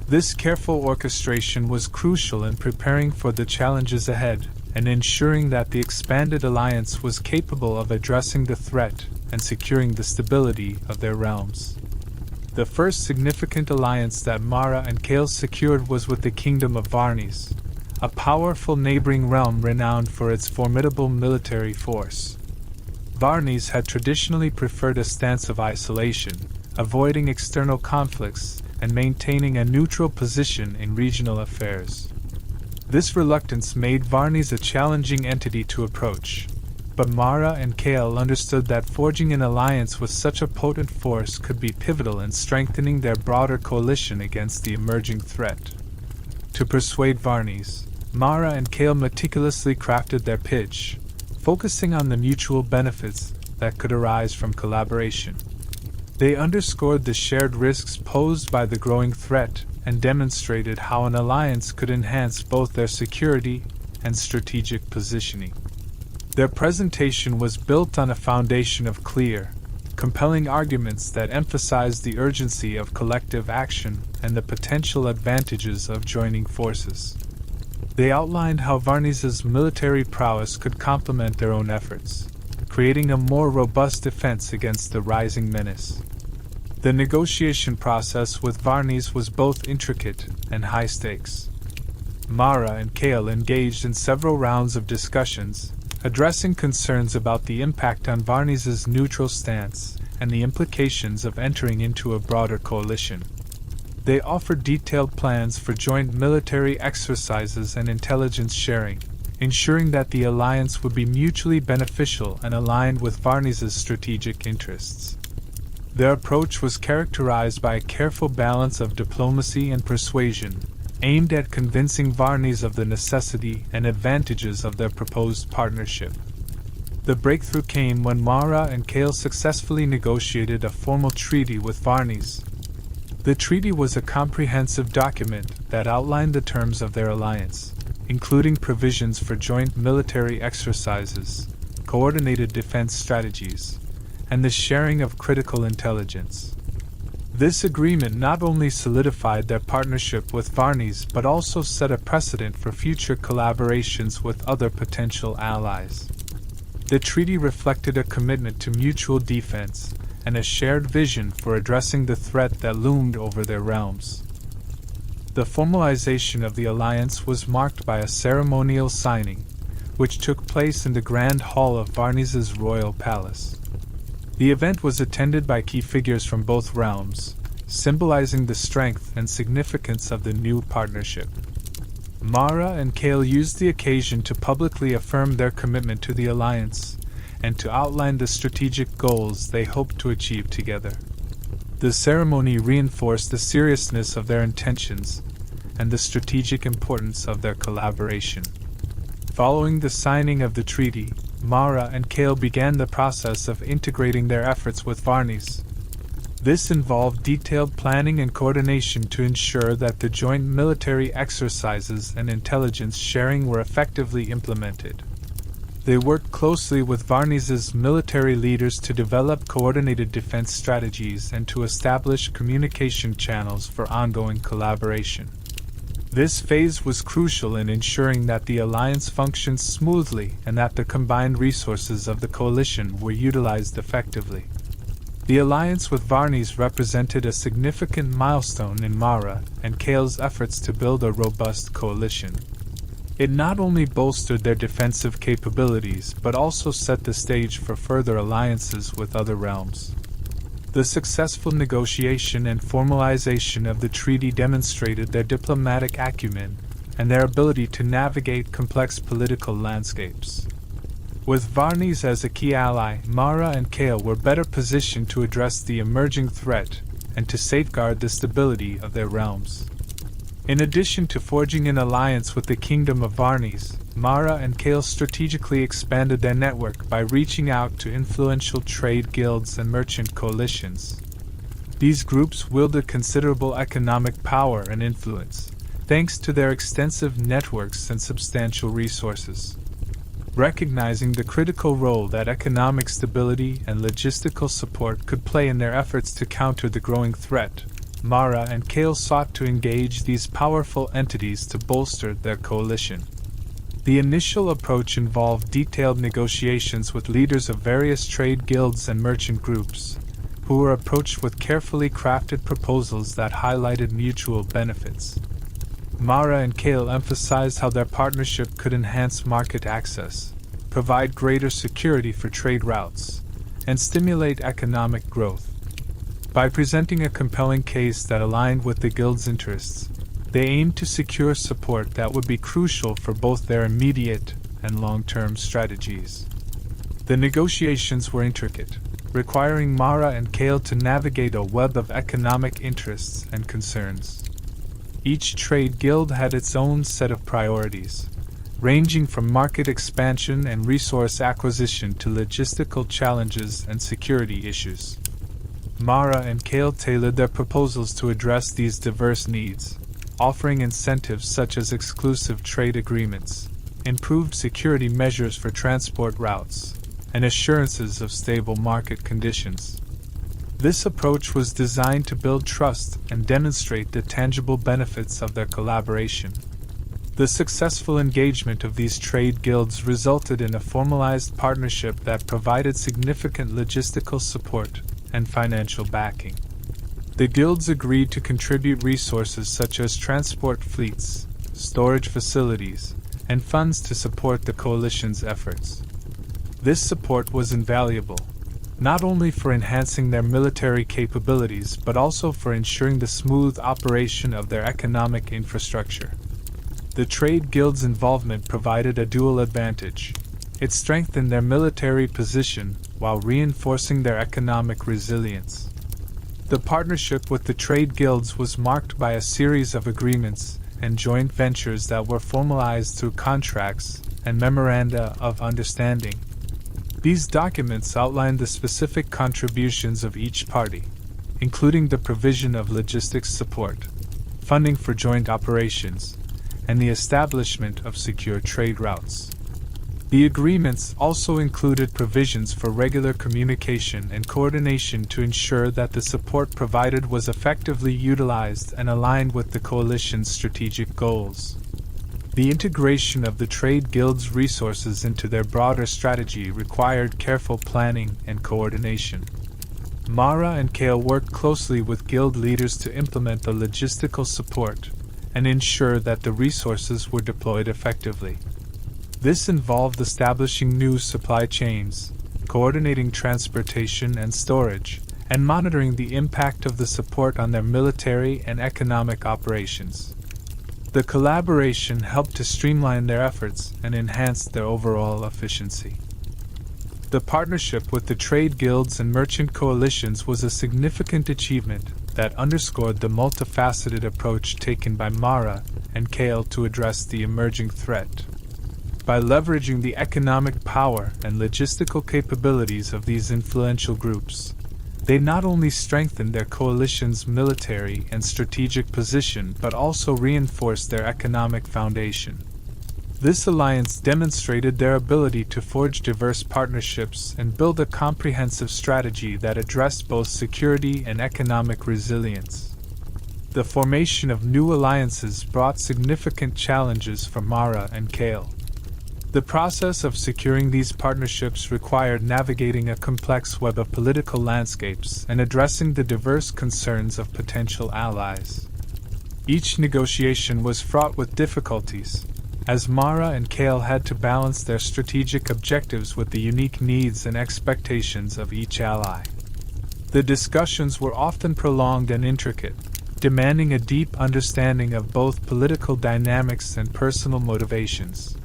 This careful orchestration was crucial in preparing for the challenges ahead and ensuring that the expanded alliance was capable of addressing the threat and securing the stability of their realms. The first significant alliance that Mara and Kale secured was with the Kingdom of Varnies, a powerful neighboring realm renowned for its formidable military force. Varnies had traditionally preferred a stance of isolation, avoiding external conflicts and maintaining a neutral position in regional affairs. This reluctance made Varnies a challenging entity to approach, but Mara and Kale understood that forging an alliance with such a potent force could be pivotal in strengthening their broader coalition against the emerging threat. To persuade Varnies, Mara and Kale meticulously crafted their pitch, focusing on the mutual benefits that could arise from collaboration. They underscored the shared risks posed by the growing threat and demonstrated how an alliance could enhance both their security and strategic positioning. Their presentation was built on a foundation of clear, compelling arguments that emphasized the urgency of collective action and the potential advantages of joining forces. They outlined how Varnies' military prowess could complement their own efforts, creating a more robust defense against the rising menace. The negotiation process with Varnies was both intricate and high stakes. Mara and Kale engaged in several rounds of discussions, addressing concerns about the impact on Varnies' neutral stance and the implications of entering into a broader coalition. They offered detailed plans for joint military exercises and intelligence sharing, ensuring that the alliance would be mutually beneficial and aligned with Varnies' strategic interests. Their approach was characterized by a careful balance of diplomacy and persuasion, aimed at convincing Varnies of the necessity and advantages of their proposed partnership. The breakthrough came when Mara and Kale successfully negotiated a formal treaty with Varnies. The treaty was a comprehensive document that outlined the terms of their alliance, including provisions for joint military exercises, coordinated defense strategies, and the sharing of critical intelligence. This agreement not only solidified their partnership with Varnies but also set a precedent for future collaborations with other potential allies. The treaty reflected a commitment to mutual defense and a shared vision for addressing the threat that loomed over their realms. The formalization of the alliance was marked by a ceremonial signing, which took place in the Grand Hall of Varney's royal palace. The event was attended by key figures from both realms, symbolizing the strength and significance of the new partnership. Mara and Kale used the occasion to publicly affirm their commitment to the alliance and to outline the strategic goals they hoped to achieve together. The ceremony reinforced the seriousness of their intentions and the strategic importance of their collaboration. Following the signing of the treaty, Mara and Kale began the process of integrating their efforts with Varney's. This involved detailed planning and coordination to ensure that the joint military exercises and intelligence sharing were effectively implemented. They worked closely with Varney's military leaders to develop coordinated defense strategies and to establish communication channels for ongoing collaboration. This phase was crucial in ensuring that the alliance functioned smoothly and that the combined resources of the coalition were utilized effectively. The alliance with Varney's represented a significant milestone in Mara and Kale's efforts to build a robust coalition. It not only bolstered their defensive capabilities but also set the stage for further alliances with other realms. The successful negotiation and formalization of the treaty demonstrated their diplomatic acumen and their ability to navigate complex political landscapes. With Varney's as a key ally, Mara and Kale were better positioned to address the emerging threat and to safeguard the stability of their realms. In addition to forging an alliance with the Kingdom of Varney's, Mara and Kale strategically expanded their network by reaching out to influential trade guilds and merchant coalitions. These groups wielded considerable economic power and influence, thanks to their extensive networks and substantial resources. Recognizing the critical role that economic stability and logistical support could play in their efforts to counter the growing threat, Mara and Kale sought to engage these powerful entities to bolster their coalition. The initial approach involved detailed negotiations with leaders of various trade guilds and merchant groups, who were approached with carefully crafted proposals that highlighted mutual benefits. Mara and Kale emphasized how their partnership could enhance market access, provide greater security for trade routes, and stimulate economic growth. By presenting a compelling case that aligned with the guild's interests, they aimed to secure support that would be crucial for both their immediate and long-term strategies. The negotiations were intricate, requiring Mara and Kale to navigate a web of economic interests and concerns. Each trade guild had its own set of priorities, ranging from market expansion and resource acquisition to logistical challenges and security issues. Mara and Kale tailored their proposals to address these diverse needs, offering incentives such as exclusive trade agreements, improved security measures for transport routes, and assurances of stable market conditions. This approach was designed to build trust and demonstrate the tangible benefits of their collaboration. The successful engagement of these trade guilds resulted in a formalized partnership that provided significant logistical support and financial backing. The guilds agreed to contribute resources such as transport fleets, storage facilities, and funds to support the coalition's efforts. This support was invaluable, not only for enhancing their military capabilities but also for ensuring the smooth operation of their economic infrastructure. The trade guilds' involvement provided a dual advantage. It strengthened their military position while reinforcing their economic resilience. The partnership with the trade guilds was marked by a series of agreements and joint ventures that were formalized through contracts and memoranda of understanding. These documents outlined the specific contributions of each party, including the provision of logistics support, funding for joint operations, and the establishment of secure trade routes. The agreements also included provisions for regular communication and coordination to ensure that the support provided was effectively utilized and aligned with the coalition's strategic goals. The integration of the trade guilds' resources into their broader strategy required careful planning and coordination. Mara and Kale worked closely with guild leaders to implement the logistical support and ensure that the resources were deployed effectively. This involved establishing new supply chains, coordinating transportation and storage, and monitoring the impact of the support on their military and economic operations. The collaboration helped to streamline their efforts and enhance their overall efficiency. The partnership with the trade guilds and merchant coalitions was a significant achievement that underscored the multifaceted approach taken by Mara and Kale to address the emerging threat. By leveraging the economic power and logistical capabilities of these influential groups, they not only strengthened their coalition's military and strategic position but also reinforced their economic foundation. This alliance demonstrated their ability to forge diverse partnerships and build a comprehensive strategy that addressed both security and economic resilience. The formation of new alliances brought significant challenges for Mara and Kale. The process of securing these partnerships required navigating a complex web of political landscapes and addressing the diverse concerns of potential allies. Each negotiation was fraught with difficulties, as Mara and Kale had to balance their strategic objectives with the unique needs and expectations of each ally. The discussions were often prolonged and intricate, demanding a deep understanding of both political dynamics and personal motivations.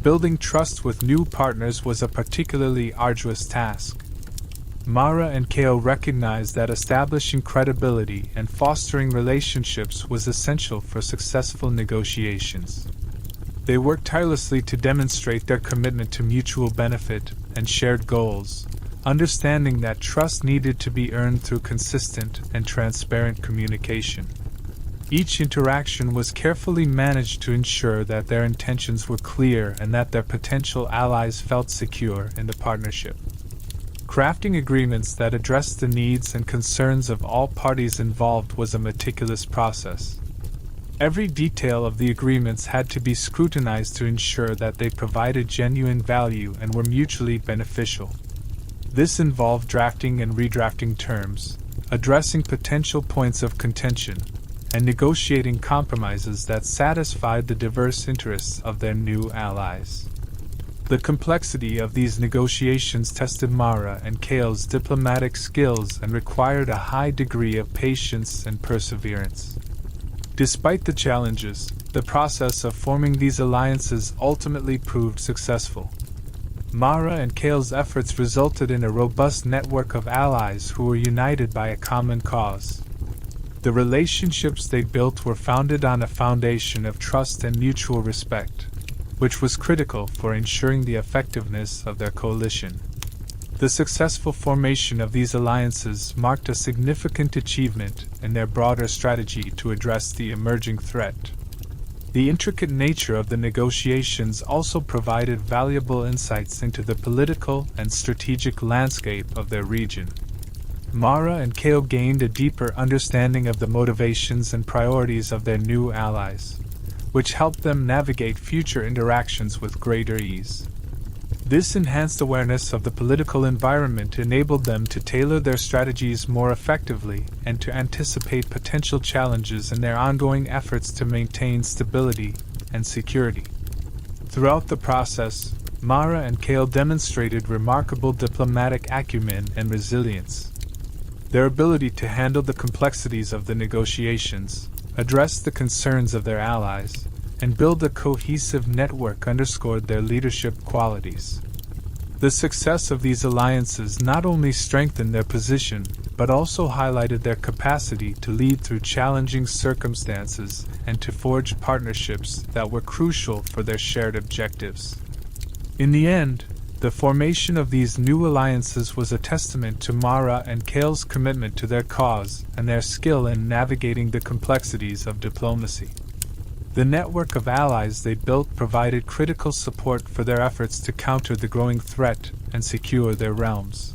Building trust with new partners was a particularly arduous task. Mara and Kale recognized that establishing credibility and fostering relationships was essential for successful negotiations. They worked tirelessly to demonstrate their commitment to mutual benefit and shared goals, understanding that trust needed to be earned through consistent and transparent communication. Each interaction was carefully managed to ensure that their intentions were clear and that their potential allies felt secure in the partnership. Crafting agreements that addressed the needs and concerns of all parties involved was a meticulous process. Every detail of the agreements had to be scrutinized to ensure that they provided genuine value and were mutually beneficial. This involved drafting and redrafting terms, addressing potential points of contention, and negotiating compromises that satisfied the diverse interests of their new allies. The complexity of these negotiations tested Mara and Kale's diplomatic skills and required a high degree of patience and perseverance. Despite the challenges, the process of forming these alliances ultimately proved successful. Mara and Kale's efforts resulted in a robust network of allies who were united by a common cause. The relationships they built were founded on a foundation of trust and mutual respect, which was critical for ensuring the effectiveness of their coalition. The successful formation of these alliances marked a significant achievement in their broader strategy to address the emerging threat. The intricate nature of the negotiations also provided valuable insights into the political and strategic landscape of their region. Mara and Kale gained a deeper understanding of the motivations and priorities of their new allies, which helped them navigate future interactions with greater ease. This enhanced awareness of the political environment enabled them to tailor their strategies more effectively and to anticipate potential challenges in their ongoing efforts to maintain stability and security. Throughout the process, Mara and Kale demonstrated remarkable diplomatic acumen and resilience. Their ability to handle the complexities of the negotiations, address the concerns of their allies, and build a cohesive network underscored their leadership qualities. The success of these alliances not only strengthened their position, but also highlighted their capacity to lead through challenging circumstances and to forge partnerships that were crucial for their shared objectives. In the end, the formation of these new alliances was a testament to Mara and Kale's commitment to their cause and their skill in navigating the complexities of diplomacy. The network of allies they built provided critical support for their efforts to counter the growing threat and secure their realms.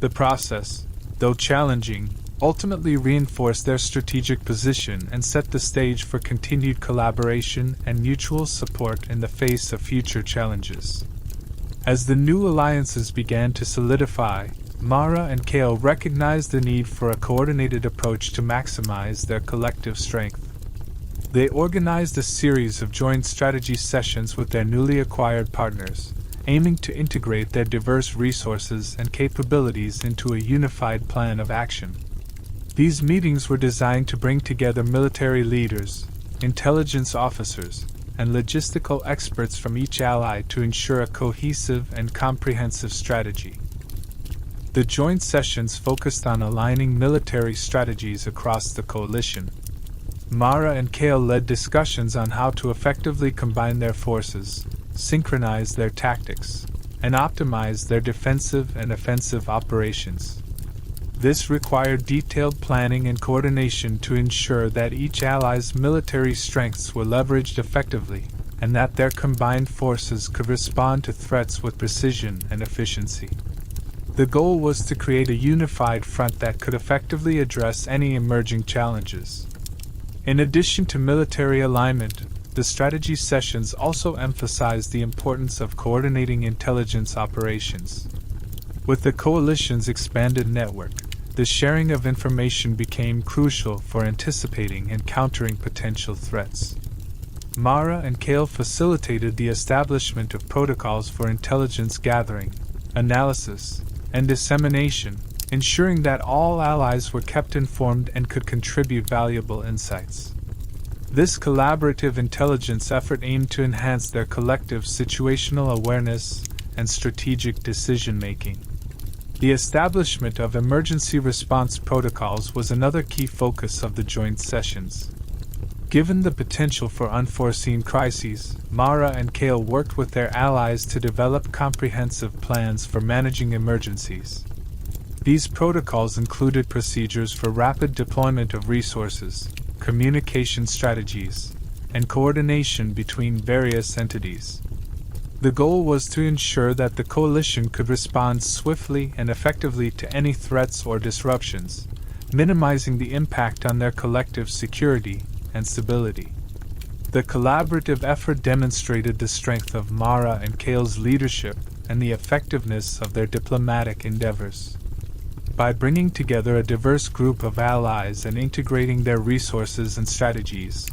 The process, though challenging, ultimately reinforced their strategic position and set the stage for continued collaboration and mutual support in the face of future challenges. As the new alliances began to solidify, Mara and Kale recognized the need for a coordinated approach to maximize their collective strength. They organized a series of joint strategy sessions with their newly acquired partners, aiming to integrate their diverse resources and capabilities into a unified plan of action. These meetings were designed to bring together military leaders, intelligence officers, and logistical experts from each ally to ensure a cohesive and comprehensive strategy. The joint sessions focused on aligning military strategies across the coalition. Mara and Kale led discussions on how to effectively combine their forces, synchronize their tactics, and optimize their defensive and offensive operations. This required detailed planning and coordination to ensure that each ally's military strengths were leveraged effectively, and that their combined forces could respond to threats with precision and efficiency. The goal was to create a unified front that could effectively address any emerging challenges. In addition to military alignment, the strategy sessions also emphasized the importance of coordinating intelligence operations. With the coalition's expanded network, the sharing of information became crucial for anticipating and countering potential threats. Mara and Kale facilitated the establishment of protocols for intelligence gathering, analysis, and dissemination, ensuring that all allies were kept informed and could contribute valuable insights. This collaborative intelligence effort aimed to enhance their collective situational awareness and strategic decision-making. The establishment of emergency response protocols was another key focus of the joint sessions. Given the potential for unforeseen crises, Mara and Kale worked with their allies to develop comprehensive plans for managing emergencies. These protocols included procedures for rapid deployment of resources, communication strategies, and coordination between various entities. The goal was to ensure that the coalition could respond swiftly and effectively to any threats or disruptions, minimizing the impact on their collective security and stability. The collaborative effort demonstrated the strength of Mara and Kale's leadership and the effectiveness of their diplomatic endeavors. By bringing together a diverse group of allies and integrating their resources and strategies,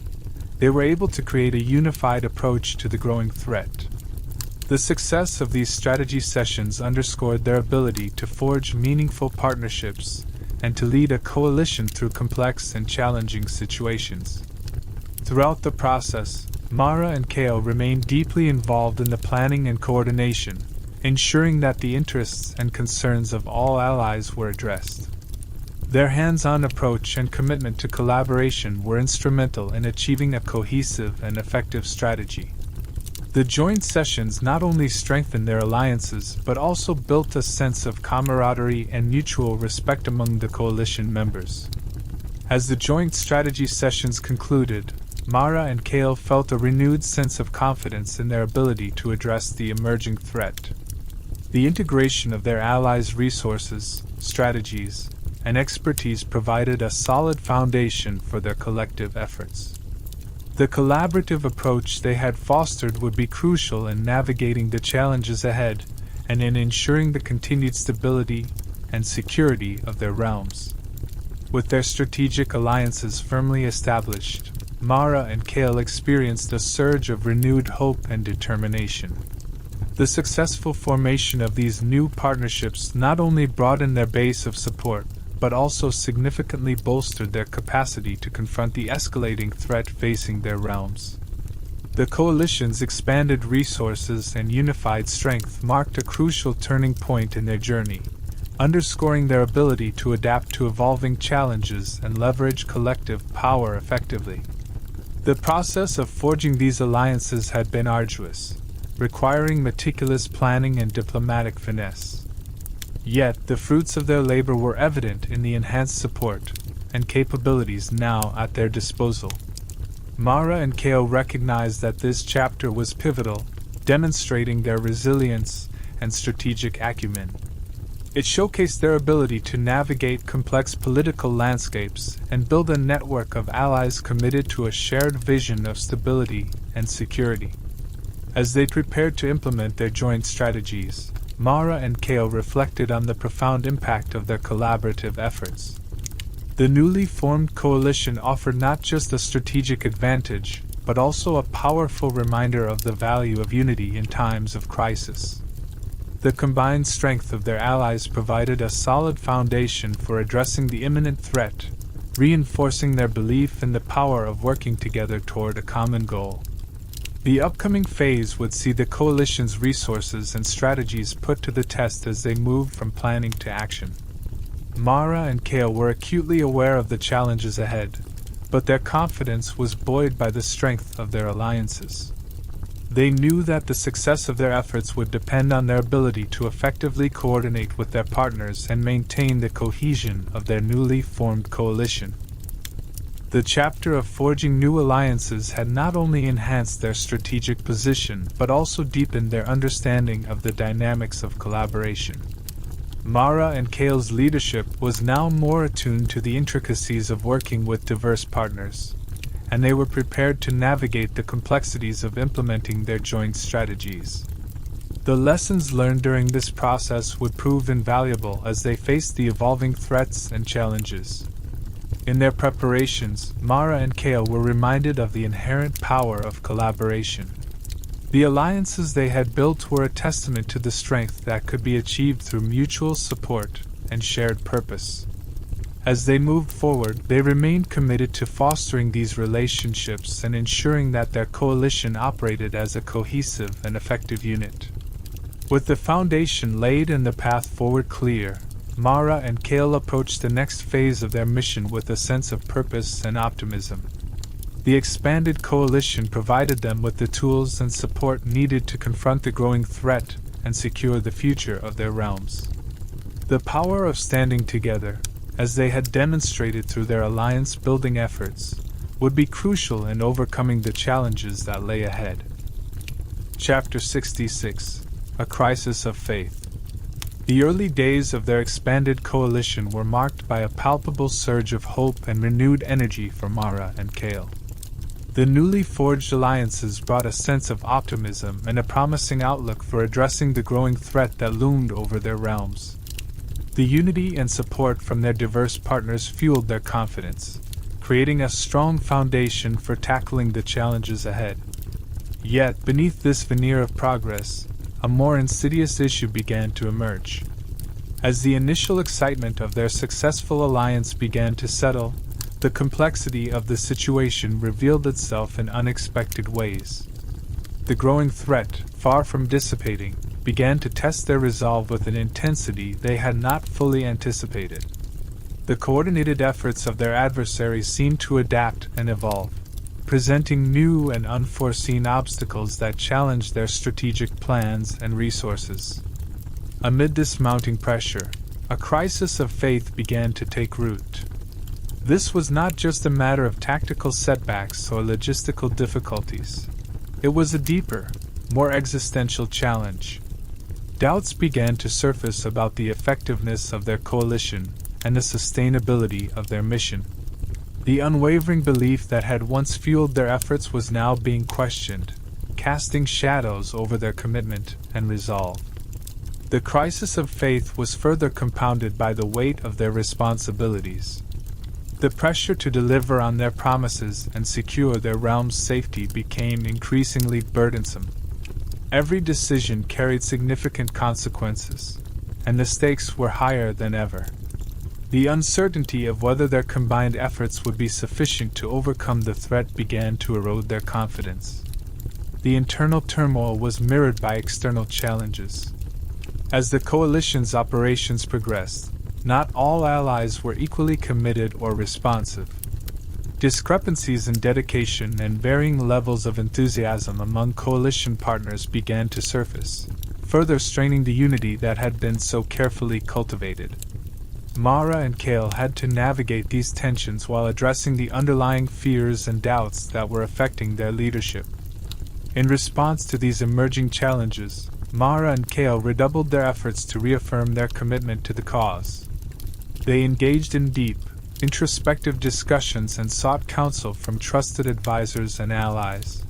they were able to create a unified approach to the growing threat. The success of these strategy sessions underscored their ability to forge meaningful partnerships and to lead a coalition through complex and challenging situations. Throughout the process, Mara and Kale remained deeply involved in the planning and coordination, ensuring that the interests and concerns of all allies were addressed. Their hands-on approach and commitment to collaboration were instrumental in achieving a cohesive and effective strategy. The joint sessions not only strengthened their alliances but also built a sense of camaraderie and mutual respect among the coalition members. As the joint strategy sessions concluded, Mara and Kale felt a renewed sense of confidence in their ability to address the emerging threat. The integration of their allies' resources, strategies, and expertise provided a solid foundation for their collective efforts. The collaborative approach they had fostered would be crucial in navigating the challenges ahead and in ensuring the continued stability and security of their realms. With their strategic alliances firmly established, Mara and Kale experienced a surge of renewed hope and determination. The successful formation of these new partnerships not only broadened their base of support, but also significantly bolstered their capacity to confront the escalating threat facing their realms. The coalition's expanded resources and unified strength marked a crucial turning point in their journey, underscoring their ability to adapt to evolving challenges and leverage collective power effectively. The process of forging these alliances had been arduous, requiring meticulous planning and diplomatic finesse. Yet, the fruits of their labor were evident in the enhanced support and capabilities now at their disposal. Mara and Kale recognized that this chapter was pivotal, demonstrating their resilience and strategic acumen. It showcased their ability to navigate complex political landscapes and build a network of allies committed to a shared vision of stability and security. As they prepared to implement their joint strategies, Mara and Kale reflected on the profound impact of their collaborative efforts. The newly formed coalition offered not just a strategic advantage, but also a powerful reminder of the value of unity in times of crisis. The combined strength of their allies provided a solid foundation for addressing the imminent threat, reinforcing their belief in the power of working together toward a common goal. The upcoming phase would see the coalition's resources and strategies put to the test as they moved from planning to action. Mara and Kale were acutely aware of the challenges ahead, but their confidence was buoyed by the strength of their alliances. They knew that the success of their efforts would depend on their ability to effectively coordinate with their partners and maintain the cohesion of their newly formed coalition. The chapter of forging new alliances had not only enhanced their strategic position but also deepened their understanding of the dynamics of collaboration. Mara and Kale's leadership was now more attuned to the intricacies of working with diverse partners, and they were prepared to navigate the complexities of implementing their joint strategies. The lessons learned during this process would prove invaluable as they faced the evolving threats and challenges. In their preparations, Mara and Kale were reminded of the inherent power of collaboration. The alliances they had built were a testament to the strength that could be achieved through mutual support and shared purpose. As they moved forward, they remained committed to fostering these relationships and ensuring that their coalition operated as a cohesive and effective unit. With the foundation laid and the path forward clear, Mara and Kale approached the next phase of their mission with a sense of purpose and optimism. The expanded coalition provided them with the tools and support needed to confront the growing threat and secure the future of their realms. The power of standing together, as they had demonstrated through their alliance-building efforts, would be crucial in overcoming the challenges that lay ahead. Chapter 66: A Crisis of Faith. The early days of their expanded coalition were marked by a palpable surge of hope and renewed energy for Mara and Kale. The newly forged alliances brought a sense of optimism and a promising outlook for addressing the growing threat that loomed over their realms. The unity and support from their diverse partners fueled their confidence, creating a strong foundation for tackling the challenges ahead. Yet, beneath this veneer of progress, a more insidious issue began to emerge. As the initial excitement of their successful alliance began to settle, the complexity of the situation revealed itself in unexpected ways. The growing threat, far from dissipating, began to test their resolve with an intensity they had not fully anticipated. The coordinated efforts of their adversaries seemed to adapt and evolve, presenting new and unforeseen obstacles that challenged their strategic plans and resources. Amid this mounting pressure, a crisis of faith began to take root. This was not just a matter of tactical setbacks or logistical difficulties. It was a deeper, more existential challenge. Doubts began to surface about the effectiveness of their coalition and the sustainability of their mission. The unwavering belief that had once fueled their efforts was now being questioned, casting shadows over their commitment and resolve. The crisis of faith was further compounded by the weight of their responsibilities. The pressure to deliver on their promises and secure their realm's safety became increasingly burdensome. Every decision carried significant consequences, and the stakes were higher than ever. The uncertainty of whether their combined efforts would be sufficient to overcome the threat began to erode their confidence. The internal turmoil was mirrored by external challenges. As the coalition's operations progressed, not all allies were equally committed or responsive. Discrepancies in dedication and varying levels of enthusiasm among coalition partners began to surface, further straining the unity that had been so carefully cultivated. Mara and Kale had to navigate these tensions while addressing the underlying fears and doubts that were affecting their leadership. In response to these emerging challenges, Mara and Kale redoubled their efforts to reaffirm their commitment to the cause. They engaged in deep, introspective discussions and sought counsel from trusted advisors and allies.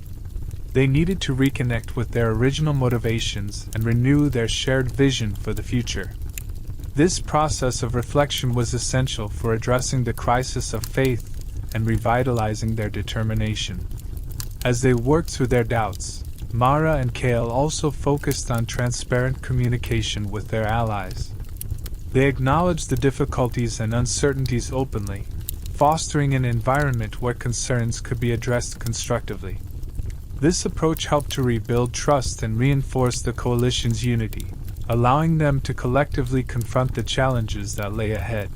They needed to reconnect with their original motivations and renew their shared vision for the future. This process of reflection was essential for addressing the crisis of faith and revitalizing their determination. As they worked through their doubts, Mara and Kale also focused on transparent communication with their allies. They acknowledged the difficulties and uncertainties openly, fostering an environment where concerns could be addressed constructively. This approach helped to rebuild trust and reinforce the coalition's unity, allowing them to collectively confront the challenges that lay ahead.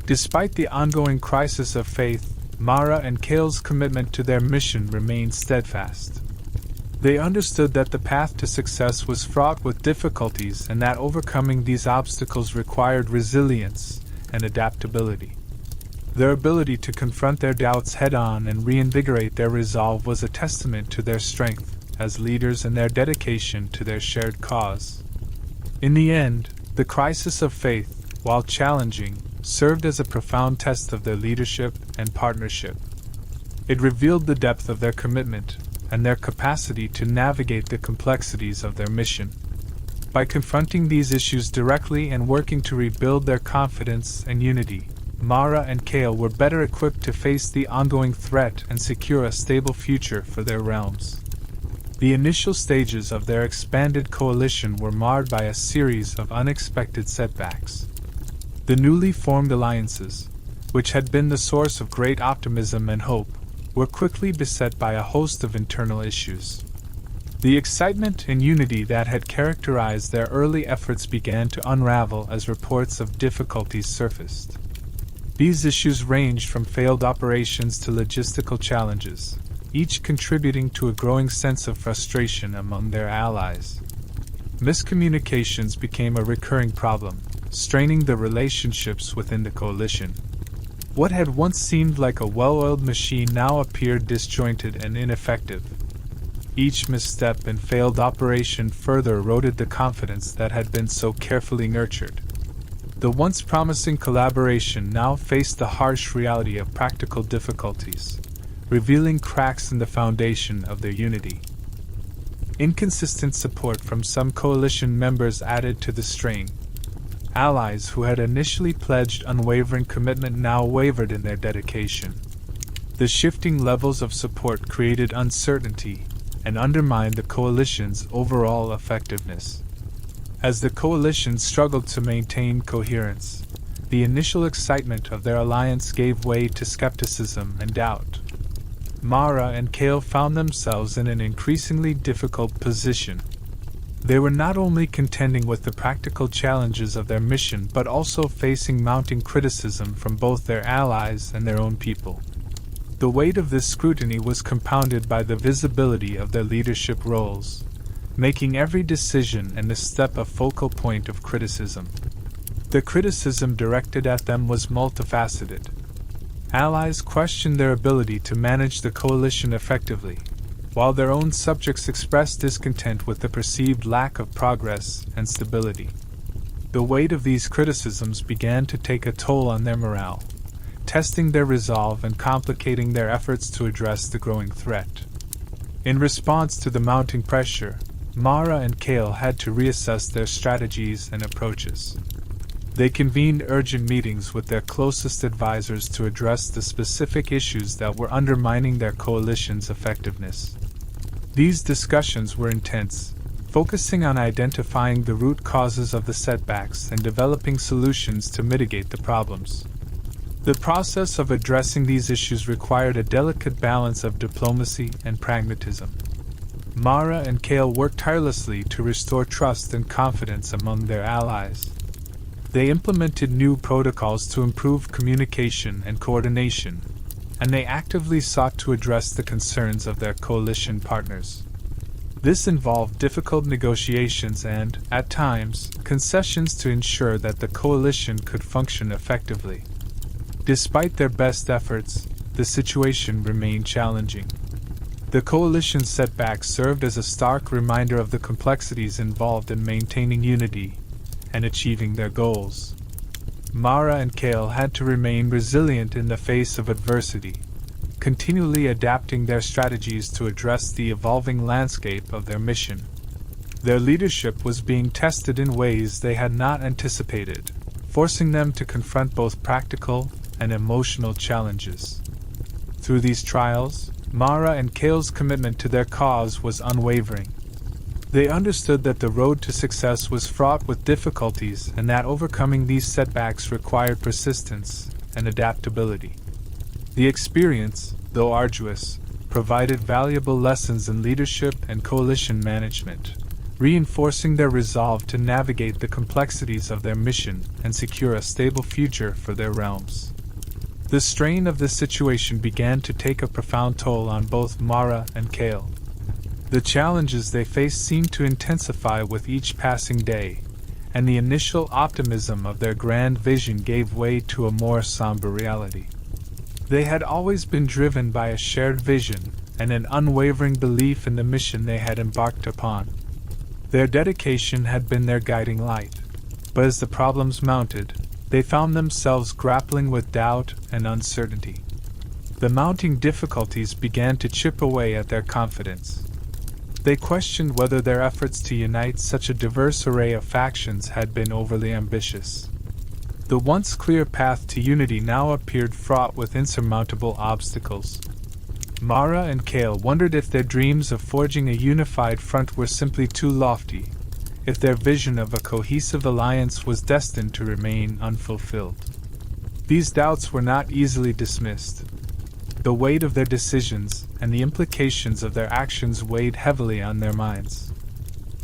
Despite the ongoing crisis of faith, Mara and Kale's commitment to their mission remained steadfast. They understood that the path to success was fraught with difficulties and that overcoming these obstacles required resilience and adaptability. Their ability to confront their doubts head-on and reinvigorate their resolve was a testament to their strength as leaders and their dedication to their shared cause. In the end, the crisis of faith, while challenging, served as a profound test of their leadership and partnership. It revealed the depth of their commitment and their capacity to navigate the complexities of their mission. By confronting these issues directly and working to rebuild their confidence and unity, Mara and Kale were better equipped to face the ongoing threat and secure a stable future for their realms. The initial stages of their expanded coalition were marred by a series of unexpected setbacks. The newly formed alliances, which had been the source of great optimism and hope, were quickly beset by a host of internal issues. The excitement and unity that had characterized their early efforts began to unravel as reports of difficulties surfaced. These issues ranged from failed operations to logistical challenges, each contributing to a growing sense of frustration among their allies. Miscommunications became a recurring problem, straining the relationships within the coalition. What had once seemed like a well-oiled machine now appeared disjointed and ineffective. Each misstep and failed operation further eroded the confidence that had been so carefully nurtured. The once promising collaboration now faced the harsh reality of practical difficulties, revealing cracks in the foundation of their unity. Inconsistent support from some coalition members added to the strain. Allies who had initially pledged unwavering commitment now wavered in their dedication. The shifting levels of support created uncertainty and undermined the coalition's overall effectiveness. As the coalition struggled to maintain coherence, the initial excitement of their alliance gave way to skepticism and doubt. Mara and Kale found themselves in an increasingly difficult position. They were not only contending with the practical challenges of their mission but also facing mounting criticism from both their allies and their own people. The weight of this scrutiny was compounded by the visibility of their leadership roles, making every decision and step a focal point of criticism. The criticism directed at them was multifaceted. Allies questioned their ability to manage the coalition effectively, while their own subjects expressed discontent with the perceived lack of progress and stability. The weight of these criticisms began to take a toll on their morale, testing their resolve and complicating their efforts to address the growing threat. In response to the mounting pressure, Mara and Kale had to reassess their strategies and approaches. They convened urgent meetings with their closest advisors to address the specific issues that were undermining their coalition's effectiveness. These discussions were intense, focusing on identifying the root causes of the setbacks and developing solutions to mitigate the problems. The process of addressing these issues required a delicate balance of diplomacy and pragmatism. Mara and Kale worked tirelessly to restore trust and confidence among their allies. They implemented new protocols to improve communication and coordination, and they actively sought to address the concerns of their coalition partners. This involved difficult negotiations and, at times, concessions to ensure that the coalition could function effectively. Despite their best efforts, the situation remained challenging. The coalition's setbacks served as a stark reminder of the complexities involved in maintaining unity and achieving their goals. Mara and Kale had to remain resilient in the face of adversity, continually adapting their strategies to address the evolving landscape of their mission. Their leadership was being tested in ways they had not anticipated, forcing them to confront both practical and emotional challenges. Through these trials, Mara and Kale's commitment to their cause was unwavering. They understood that the road to success was fraught with difficulties and that overcoming these setbacks required persistence and adaptability. The experience, though arduous, provided valuable lessons in leadership and coalition management, reinforcing their resolve to navigate the complexities of their mission and secure a stable future for their realms. The strain of this situation began to take a profound toll on both Mara and Kale. The challenges they faced seemed to intensify with each passing day, and the initial optimism of their grand vision gave way to a more somber reality. They had always been driven by a shared vision and an unwavering belief in the mission they had embarked upon. Their dedication had been their guiding light, but as the problems mounted, they found themselves grappling with doubt and uncertainty. The mounting difficulties began to chip away at their confidence. They questioned whether their efforts to unite such a diverse array of factions had been overly ambitious. The once clear path to unity now appeared fraught with insurmountable obstacles. Mara and Kale wondered if their dreams of forging a unified front were simply too lofty, if their vision of a cohesive alliance was destined to remain unfulfilled. These doubts were not easily dismissed. The weight of their decisions and the implications of their actions weighed heavily on their minds.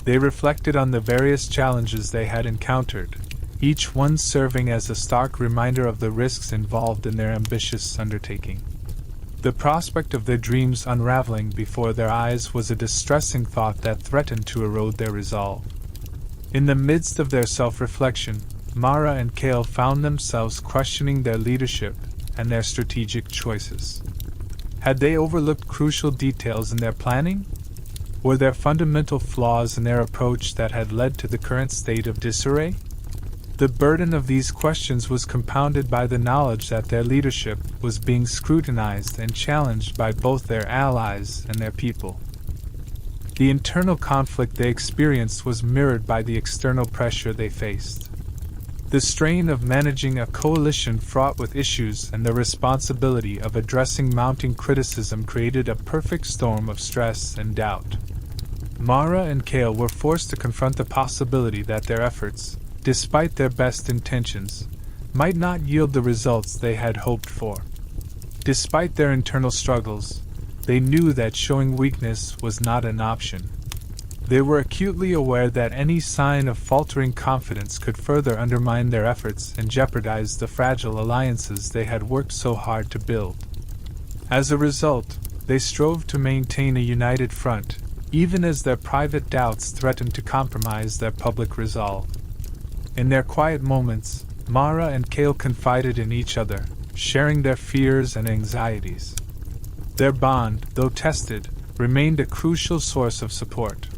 They reflected on the various challenges they had encountered, each one serving as a stark reminder of the risks involved in their ambitious undertaking. The prospect of their dreams unraveling before their eyes was a distressing thought that threatened to erode their resolve. In the midst of their self-reflection, Mara and Kale found themselves questioning their leadership and their strategic choices. Had they overlooked crucial details in their planning? Were there fundamental flaws in their approach that had led to the current state of disarray? The burden of these questions was compounded by the knowledge that their leadership was being scrutinized and challenged by both their allies and their people. The internal conflict they experienced was mirrored by the external pressure they faced. The strain of managing a coalition fraught with issues and the responsibility of addressing mounting criticism created a perfect storm of stress and doubt. Mara and Kale were forced to confront the possibility that their efforts, despite their best intentions, might not yield the results they had hoped for. Despite their internal struggles, they knew that showing weakness was not an option. They were acutely aware that any sign of faltering confidence could further undermine their efforts and jeopardize the fragile alliances they had worked so hard to build. As a result, they strove to maintain a united front, even as their private doubts threatened to compromise their public resolve. In their quiet moments, Mara and Kale confided in each other, sharing their fears and anxieties. Their bond, though tested, remained a crucial source of support.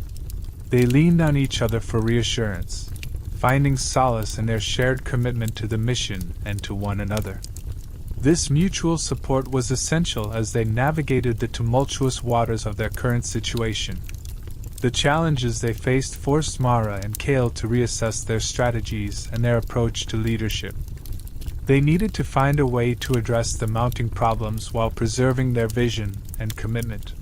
They leaned on each other for reassurance, finding solace in their shared commitment to the mission and to one another. This mutual support was essential as they navigated the tumultuous waters of their current situation. The challenges they faced forced Mara and Kale to reassess their strategies and their approach to leadership. They needed to find a way to address the mounting problems while preserving their vision and commitment.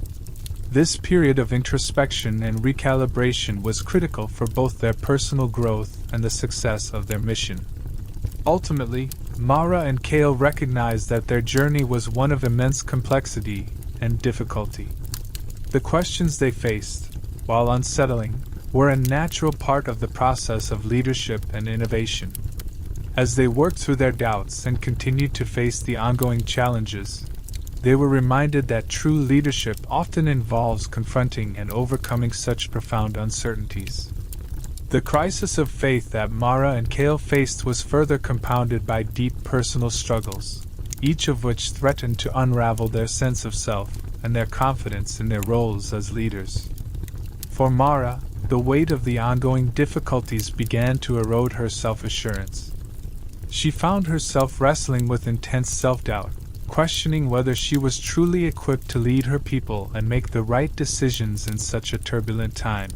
This period of introspection and recalibration was critical for both their personal growth and the success of their mission. Ultimately, Mara and Kale recognized that their journey was one of immense complexity and difficulty. The questions they faced, while unsettling, were a natural part of the process of leadership and innovation. As they worked through their doubts and continued to face the ongoing challenges, they were reminded that true leadership often involves confronting and overcoming such profound uncertainties. The crisis of faith that Mara and Kale faced was further compounded by deep personal struggles, each of which threatened to unravel their sense of self and their confidence in their roles as leaders. For Mara, the weight of the ongoing difficulties began to erode her self-assurance. She found herself wrestling with intense self-doubt, questioning whether she was truly equipped to lead her people and make the right decisions in such a turbulent time.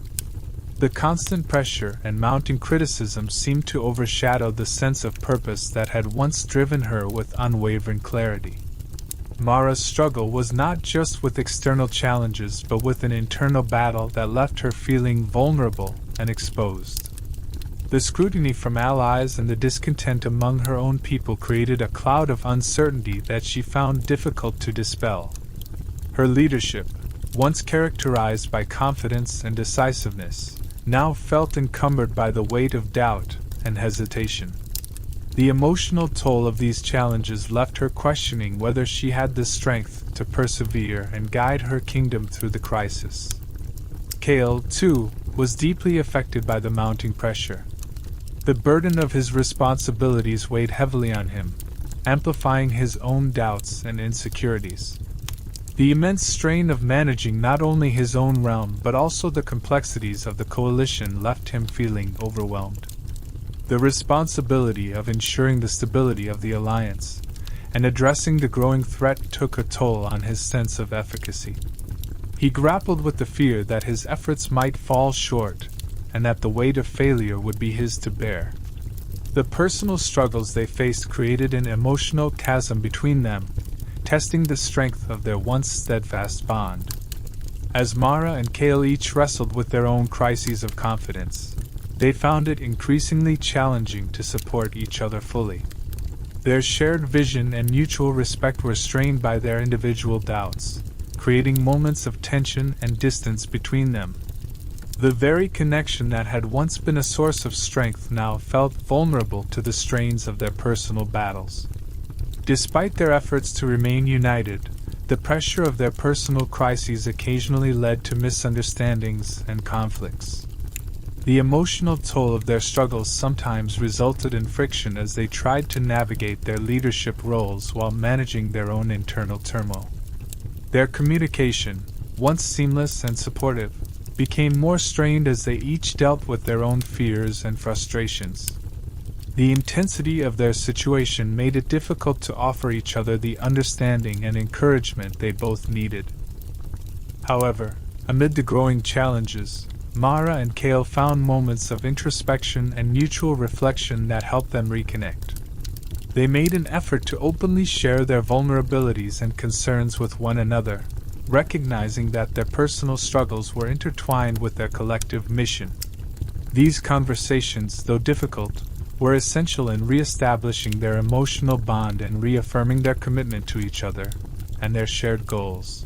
The constant pressure and mounting criticism seemed to overshadow the sense of purpose that had once driven her with unwavering clarity. Mara's struggle was not just with external challenges but with an internal battle that left her feeling vulnerable and exposed. The scrutiny from allies and the discontent among her own people created a cloud of uncertainty that she found difficult to dispel. Her leadership, once characterized by confidence and decisiveness, now felt encumbered by the weight of doubt and hesitation. The emotional toll of these challenges left her questioning whether she had the strength to persevere and guide her kingdom through the crisis. Kale, too, was deeply affected by the mounting pressure. The burden of his responsibilities weighed heavily on him, amplifying his own doubts and insecurities. The immense strain of managing not only his own realm but also the complexities of the coalition left him feeling overwhelmed. The responsibility of ensuring the stability of the alliance and addressing the growing threat took a toll on his sense of efficacy. He grappled with the fear that his efforts might fall short and that the weight of failure would be his to bear. The personal struggles they faced created an emotional chasm between them, testing the strength of their once steadfast bond. As Mara and Kale each wrestled with their own crises of confidence, they found it increasingly challenging to support each other fully. Their shared vision and mutual respect were strained by their individual doubts, creating moments of tension and distance between them. The very connection that had once been a source of strength now felt vulnerable to the strains of their personal battles. Despite their efforts to remain united, the pressure of their personal crises occasionally led to misunderstandings and conflicts. The emotional toll of their struggles sometimes resulted in friction as they tried to navigate their leadership roles while managing their own internal turmoil. Their communication, once seamless and supportive, became more strained as they each dealt with their own fears and frustrations. The intensity of their situation made it difficult to offer each other the understanding and encouragement they both needed. However, amid the growing challenges, Mara and Kale found moments of introspection and mutual reflection that helped them reconnect. They made an effort to openly share their vulnerabilities and concerns with one another, recognizing that their personal struggles were intertwined with their collective mission. These conversations, though difficult, were essential in re-establishing their emotional bond and reaffirming their commitment to each other and their shared goals.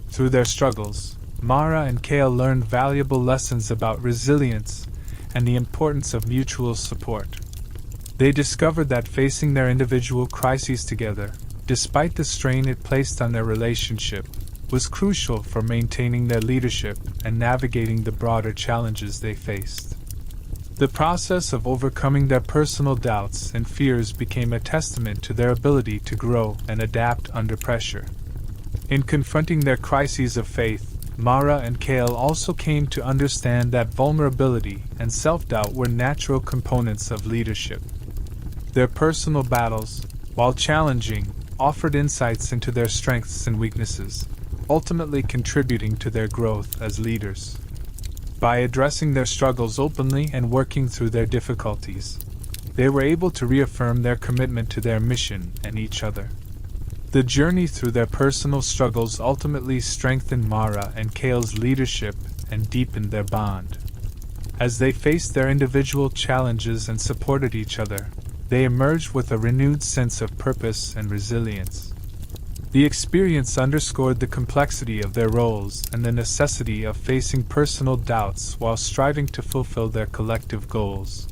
Through their struggles, Mara and Kale learned valuable lessons about resilience and the importance of mutual support. They discovered that facing their individual crises together, despite the strain it placed on their relationship, was crucial for maintaining their leadership and navigating the broader challenges they faced. The process of overcoming their personal doubts and fears became a testament to their ability to grow and adapt under pressure. In confronting their crises of faith, Mara and Kale also came to understand that vulnerability and self-doubt were natural components of leadership. Their personal battles, while challenging, offered insights into their strengths and weaknesses, ultimately contributing to their growth as leaders. By addressing their struggles openly and working through their difficulties, they were able to reaffirm their commitment to their mission and each other. The journey through their personal struggles ultimately strengthened Mara and Kale's leadership and deepened their bond. As they faced their individual challenges and supported each other, they emerged with a renewed sense of purpose and resilience. The experience underscored the complexity of their roles and the necessity of facing personal doubts while striving to fulfill their collective goals.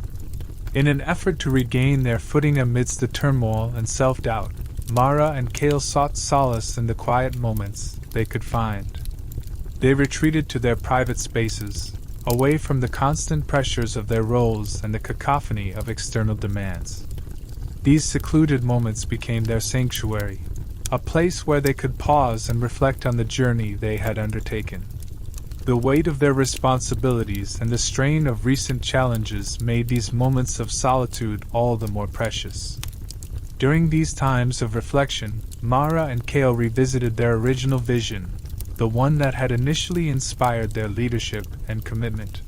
In an effort to regain their footing amidst the turmoil and self-doubt, Mara and Kale sought solace in the quiet moments they could find. They retreated to their private spaces, away from the constant pressures of their roles and the cacophony of external demands. These secluded moments became their sanctuary, a place where they could pause and reflect on the journey they had undertaken. The weight of their responsibilities and the strain of recent challenges made these moments of solitude all the more precious. During these times of reflection, Mara and Kale revisited their original vision, the one that had initially inspired their leadership and commitment.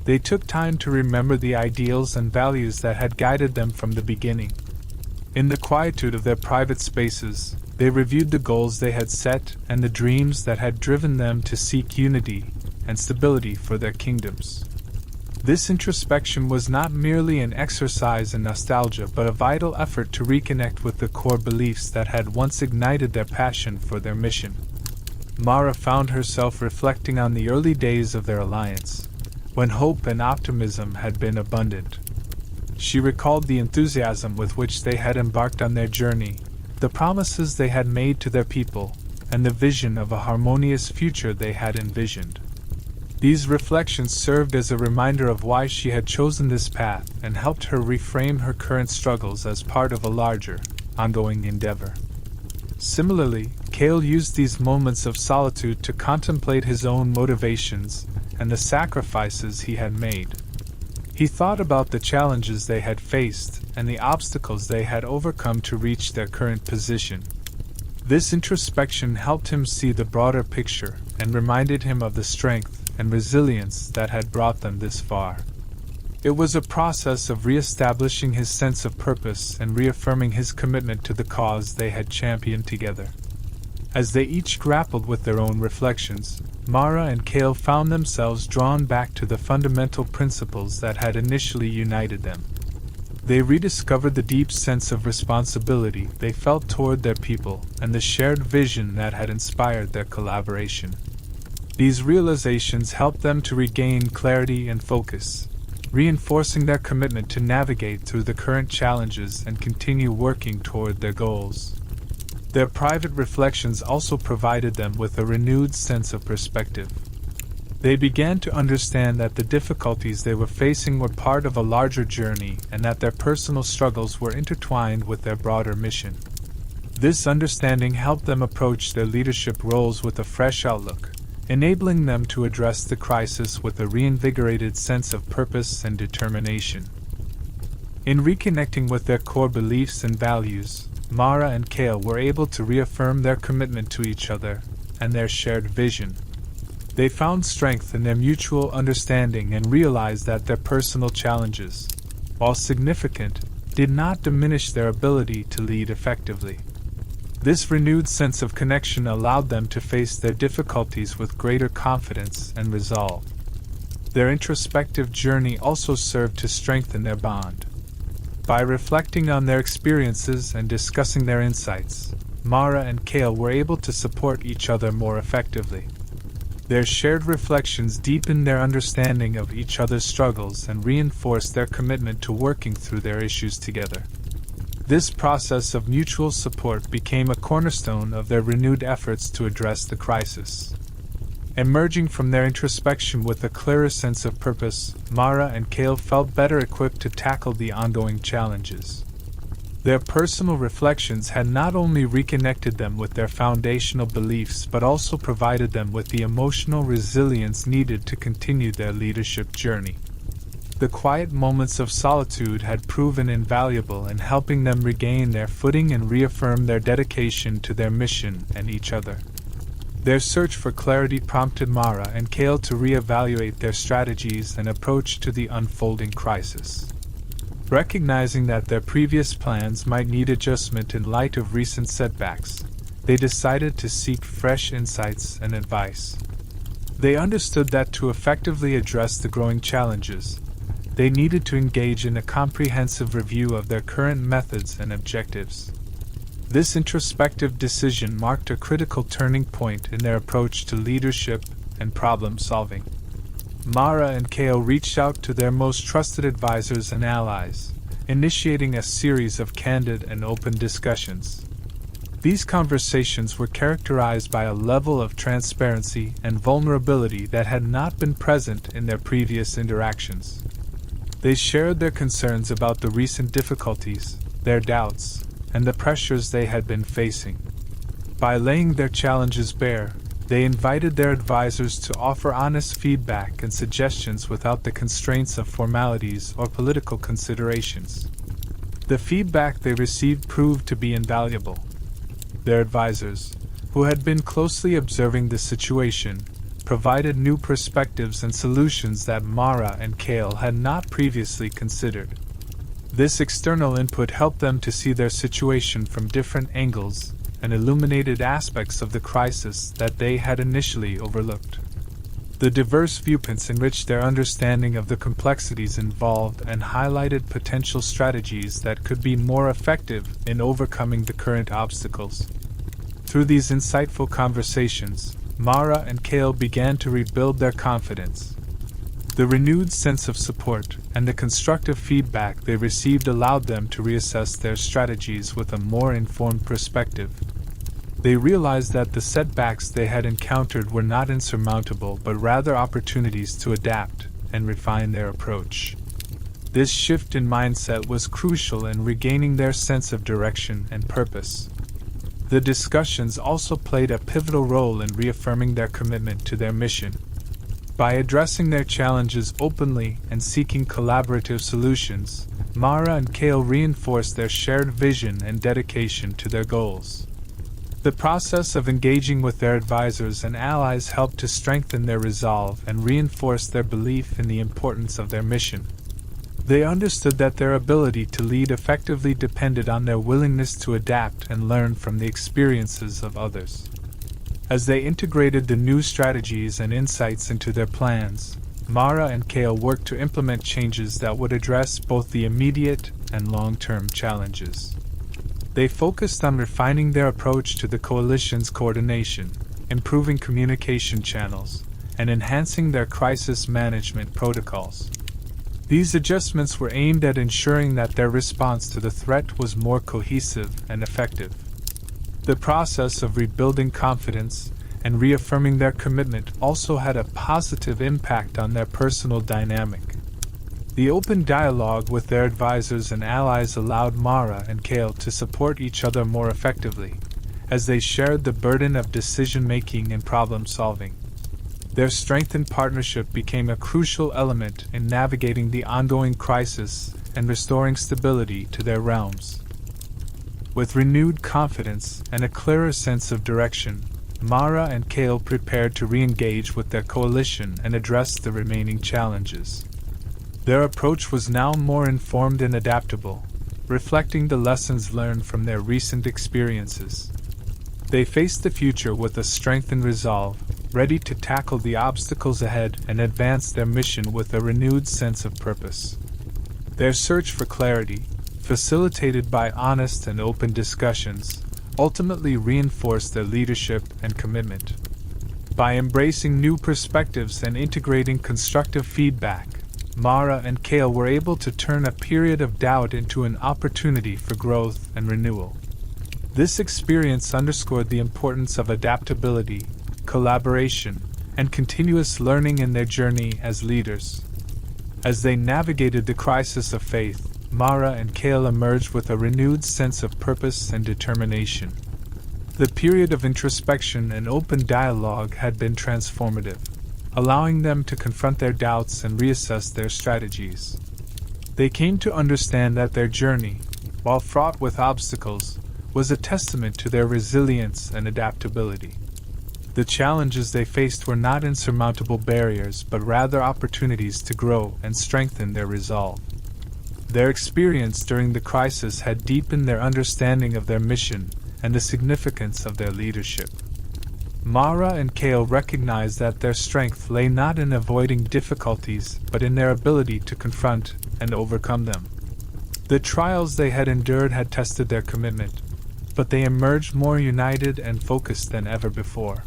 They took time to remember the ideals and values that had guided them from the beginning. In the quietude of their private spaces, they reviewed the goals they had set and the dreams that had driven them to seek unity and stability for their kingdoms. This introspection was not merely an exercise in nostalgia but a vital effort to reconnect with the core beliefs that had once ignited their passion for their mission. Mara found herself reflecting on the early days of their alliance, when hope and optimism had been abundant. She recalled the enthusiasm with which they had embarked on their journey, the promises they had made to their people, and the vision of a harmonious future they had envisioned. These reflections served as a reminder of why she had chosen this path and helped her reframe her current struggles as part of a larger, ongoing endeavor. Similarly, Cale used these moments of solitude to contemplate his own motivations and the sacrifices he had made. He thought about the challenges they had faced and the obstacles they had overcome to reach their current position. This introspection helped him see the broader picture and reminded him of the strength and resilience that had brought them this far. It was a process of re-establishing his sense of purpose and reaffirming his commitment to the cause they had championed together. As they each grappled with their own reflections, Mara and Cale found themselves drawn back to the fundamental principles that had initially united them. They rediscovered the deep sense of responsibility they felt toward their people and the shared vision that had inspired their collaboration. These realizations helped them to regain clarity and focus, reinforcing their commitment to navigate through the current challenges and continue working toward their goals. Their private reflections also provided them with a renewed sense of perspective. They began to understand that the difficulties they were facing were part of a larger journey and that their personal struggles were intertwined with their broader mission. This understanding helped them approach their leadership roles with a fresh outlook, enabling them to address the crisis with a reinvigorated sense of purpose and determination. In reconnecting with their core beliefs and values, Mara and Cale were able to reaffirm their commitment to each other and their shared vision. They found strength in their mutual understanding and realized that their personal challenges, while significant, did not diminish their ability to lead effectively. This renewed sense of connection allowed them to face their difficulties with greater confidence and resolve. Their introspective journey also served to strengthen their bond. By reflecting on their experiences and discussing their insights, Mara and Cale were able to support each other more effectively. Their shared reflections deepened their understanding of each other's struggles and reinforced their commitment to working through their issues together. This process of mutual support became a cornerstone of their renewed efforts to address the crisis. Emerging from their introspection with a clearer sense of purpose, Mara and Cale felt better equipped to tackle the ongoing challenges. Their personal reflections had not only reconnected them with their foundational beliefs but also provided them with the emotional resilience needed to continue their leadership journey. The quiet moments of solitude had proven invaluable in helping them regain their footing and reaffirm their dedication to their mission and each other. Their search for clarity prompted Mara and Cale to reevaluate their strategies and approach to the unfolding crisis. Recognizing that their previous plans might need adjustment in light of recent setbacks, they decided to seek fresh insights and advice. They understood that to effectively address the growing challenges, they needed to engage in a comprehensive review of their current methods and objectives. This introspective decision marked a critical turning point in their approach to leadership and problem solving. Mara and Cale reached out to their most trusted advisors and allies, initiating a series of candid and open discussions. These conversations were characterized by a level of transparency and vulnerability that had not been present in their previous interactions. They shared their concerns about the recent difficulties, their doubts, and the pressures they had been facing. By laying their challenges bare, they invited their advisors to offer honest feedback and suggestions without the constraints of formalities or political considerations. The feedback they received proved to be invaluable. Their advisors, who had been closely observing the situation, provided new perspectives and solutions that Mara and Kale had not previously considered. This external input helped them to see their situation from different angles and illuminated aspects of the crisis that they had initially overlooked. The diverse viewpoints enriched their understanding of the complexities involved and highlighted potential strategies that could be more effective in overcoming the current obstacles. Through these insightful conversations, Mara and Kale began to rebuild their confidence. The renewed sense of support and the constructive feedback they received allowed them to reassess their strategies with a more informed perspective. They realized that the setbacks they had encountered were not insurmountable but rather opportunities to adapt and refine their approach. This shift in mindset was crucial in regaining their sense of direction and purpose. The discussions also played a pivotal role in reaffirming their commitment to their mission. By addressing their challenges openly and seeking collaborative solutions, Mara and Kale reinforced their shared vision and dedication to their goals. The process of engaging with their advisors and allies helped to strengthen their resolve and reinforce their belief in the importance of their mission. They understood that their ability to lead effectively depended on their willingness to adapt and learn from the experiences of others. As they integrated the new strategies and insights into their plans, Mara and Kale worked to implement changes that would address both the immediate and long-term challenges. They focused on refining their approach to the coalition's coordination, improving communication channels, and enhancing their crisis management protocols. These adjustments were aimed at ensuring that their response to the threat was more cohesive and effective. The process of rebuilding confidence and reaffirming their commitment also had a positive impact on their personal dynamic. The open dialogue with their advisors and allies allowed Mara and Kale to support each other more effectively, as they shared the burden of decision-making and problem-solving. Their strengthened partnership became a crucial element in navigating the ongoing crisis and restoring stability to their realms. With renewed confidence and a clearer sense of direction, Mara and Kale prepared to re-engage with their coalition and address the remaining challenges. Their approach was now more informed and adaptable, reflecting the lessons learned from their recent experiences. They faced the future with a strengthened resolve, ready to tackle the obstacles ahead and advance their mission with a renewed sense of purpose. Their search for clarity, facilitated by honest and open discussions, ultimately reinforced their leadership and commitment. By embracing new perspectives and integrating constructive feedback, Mara and Kale were able to turn a period of doubt into an opportunity for growth and renewal. This experience underscored the importance of adaptability, collaboration, and continuous learning in their journey as leaders. As they navigated the crisis of faith, Mara and Kale emerged with a renewed sense of purpose and determination. The period of introspection and open dialogue had been transformative, allowing them to confront their doubts and reassess their strategies. They came to understand that their journey, while fraught with obstacles, was a testament to their resilience and adaptability. The challenges they faced were not insurmountable barriers but rather opportunities to grow and strengthen their resolve. Their experience during the crisis had deepened their understanding of their mission and the significance of their leadership. Mara and Kale recognized that their strength lay not in avoiding difficulties but in their ability to confront and overcome them. The trials they had endured had tested their commitment, but they emerged more united and focused than ever before.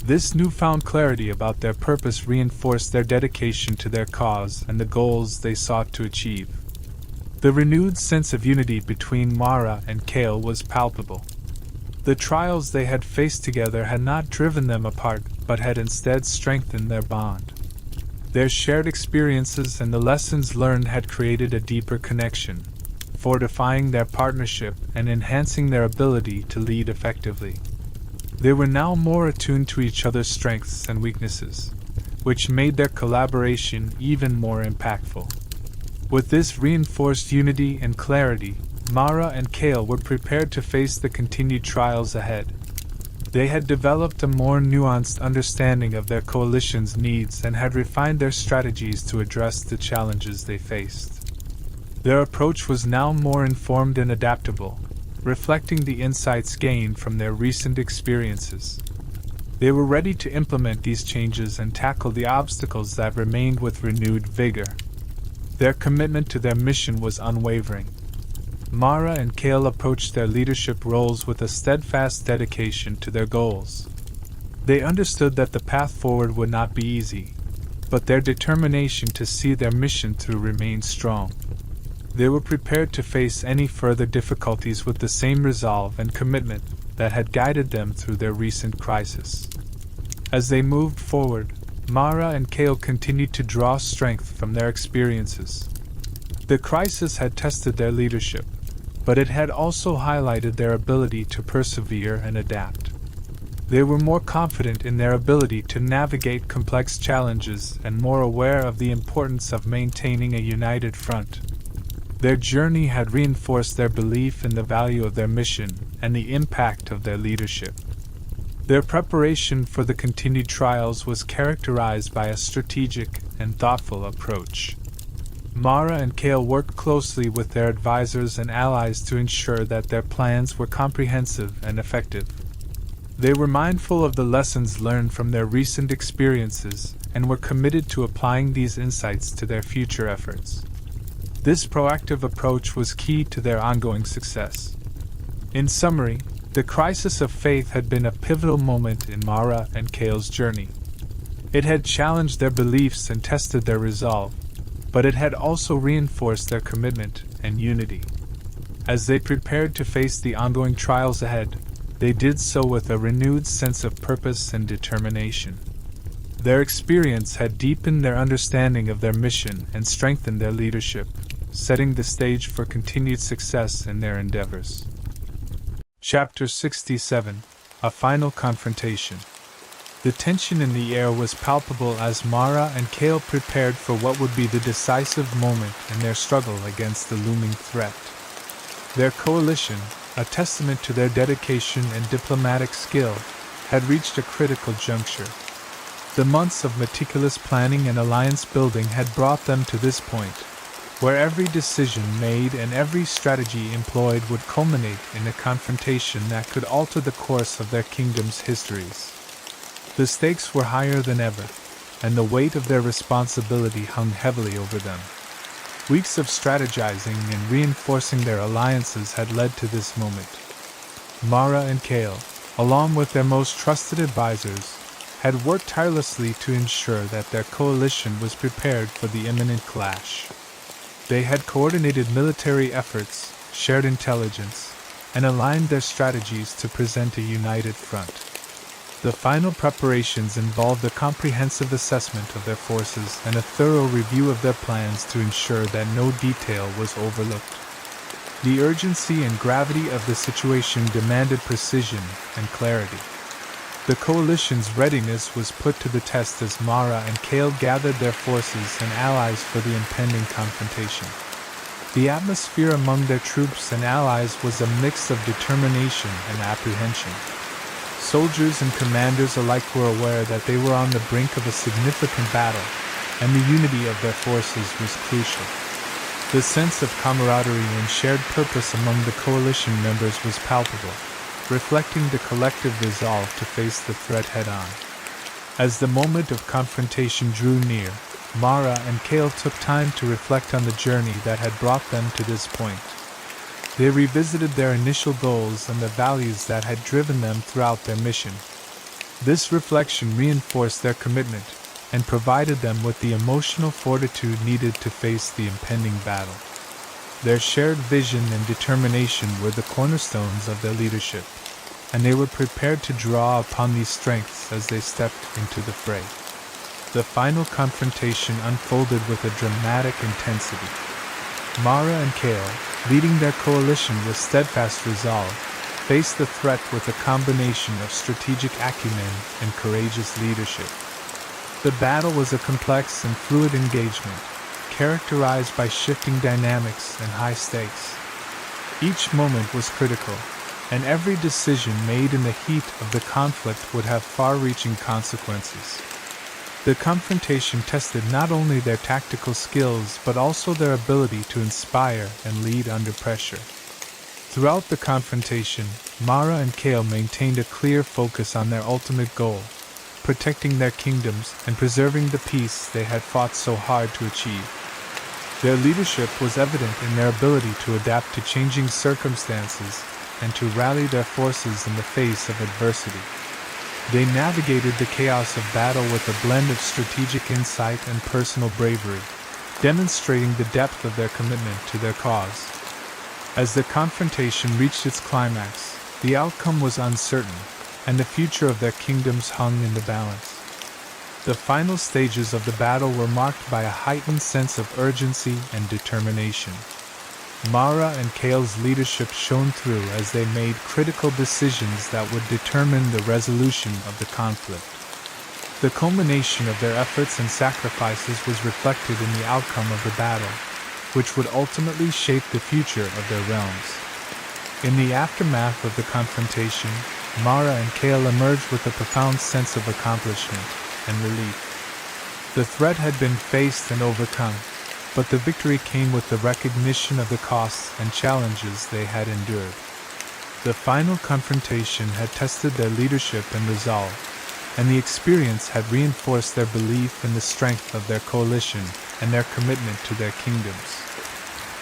This newfound clarity about their purpose reinforced their dedication to their cause and the goals they sought to achieve. The renewed sense of unity between Mara and Kale was palpable. The trials they had faced together had not driven them apart, but had instead strengthened their bond. Their shared experiences and the lessons learned had created a deeper connection, fortifying their partnership and enhancing their ability to lead effectively. They were now more attuned to each other's strengths and weaknesses, which made their collaboration even more impactful. With this reinforced unity and clarity, Mara and Kale were prepared to face the continued trials ahead. They had developed a more nuanced understanding of their coalition's needs and had refined their strategies to address the challenges they faced. Their approach was now more informed and adaptable, reflecting the insights gained from their recent experiences. They were ready to implement these changes and tackle the obstacles that remained with renewed vigor. Their commitment to their mission was unwavering. Mara and Kale approached their leadership roles with a steadfast dedication to their goals. They understood that the path forward would not be easy, but their determination to see their mission through remained strong. They were prepared to face any further difficulties with the same resolve and commitment that had guided them through their recent crisis. As they moved forward, Mara and Kale continued to draw strength from their experiences. The crisis had tested their leadership, but it had also highlighted their ability to persevere and adapt. They were more confident in their ability to navigate complex challenges and more aware of the importance of maintaining a united front. Their journey had reinforced their belief in the value of their mission and the impact of their leadership. Their preparation for the continued trials was characterized by a strategic and thoughtful approach. Mara and Kale worked closely with their advisors and allies to ensure that their plans were comprehensive and effective. They were mindful of the lessons learned from their recent experiences and were committed to applying these insights to their future efforts. This proactive approach was key to their ongoing success. In summary, the crisis of faith had been a pivotal moment in Mara and Kale's journey. It had challenged their beliefs and tested their resolve, but it had also reinforced their commitment and unity. As they prepared to face the ongoing trials ahead, they did so with a renewed sense of purpose and determination. Their experience had deepened their understanding of their mission and strengthened their leadership, setting the stage for continued success in their endeavors. Chapter 67: A Final Confrontation. The tension in the air was palpable as Mara and Kale prepared for what would be the decisive moment in their struggle against the looming threat. Their coalition, a testament to their dedication and diplomatic skill, had reached a critical juncture. The months of meticulous planning and alliance building had brought them to this point, where every decision made and every strategy employed would culminate in a confrontation that could alter the course of their kingdom's histories. The stakes were higher than ever, and the weight of their responsibility hung heavily over them. Weeks of strategizing and reinforcing their alliances had led to this moment. Mara and Kale, along with their most trusted advisors, had worked tirelessly to ensure that their coalition was prepared for the imminent clash. They had coordinated military efforts, shared intelligence, and aligned their strategies to present a united front. The final preparations involved a comprehensive assessment of their forces and a thorough review of their plans to ensure that no detail was overlooked. The urgency and gravity of the situation demanded precision and clarity. The coalition's readiness was put to the test as Mara and Kale gathered their forces and allies for the impending confrontation. The atmosphere among their troops and allies was a mix of determination and apprehension. Soldiers and commanders alike were aware that they were on the brink of a significant battle, and the unity of their forces was crucial. The sense of camaraderie and shared purpose among the coalition members was palpable, reflecting the collective resolve to face the threat head-on. As the moment of confrontation drew near, Mara and Kale took time to reflect on the journey that had brought them to this point. They revisited their initial goals and the values that had driven them throughout their mission. This reflection reinforced their commitment and provided them with the emotional fortitude needed to face the impending battle. Their shared vision and determination were the cornerstones of their leadership, and they were prepared to draw upon these strengths as they stepped into the fray. The final confrontation unfolded with a dramatic intensity. Mara and Kale, leading their coalition with steadfast resolve, faced the threat with a combination of strategic acumen and courageous leadership. The battle was a complex and fluid engagement, characterized by shifting dynamics and high stakes. Each moment was critical, and every decision made in the heat of the conflict would have far-reaching consequences. The confrontation tested not only their tactical skills but also their ability to inspire and lead under pressure. Throughout the confrontation, Mara and Kale maintained a clear focus on their ultimate goal, protecting their kingdoms and preserving the peace they had fought so hard to achieve. Their leadership was evident in their ability to adapt to changing circumstances and to rally their forces in the face of adversity. They navigated the chaos of battle with a blend of strategic insight and personal bravery, demonstrating the depth of their commitment to their cause. As the confrontation reached its climax, the outcome was uncertain, and the future of their kingdoms hung in the balance. The final stages of the battle were marked by a heightened sense of urgency and determination. Mara and Kale's leadership shone through as they made critical decisions that would determine the resolution of the conflict. The culmination of their efforts and sacrifices was reflected in the outcome of the battle, which would ultimately shape the future of their realms. In the aftermath of the confrontation, Mara and Kale emerged with a profound sense of accomplishment and relief. The threat had been faced and overcome, but the victory came with the recognition of the costs and challenges they had endured. The final confrontation had tested their leadership and resolve, and the experience had reinforced their belief in the strength of their coalition and their commitment to their kingdoms.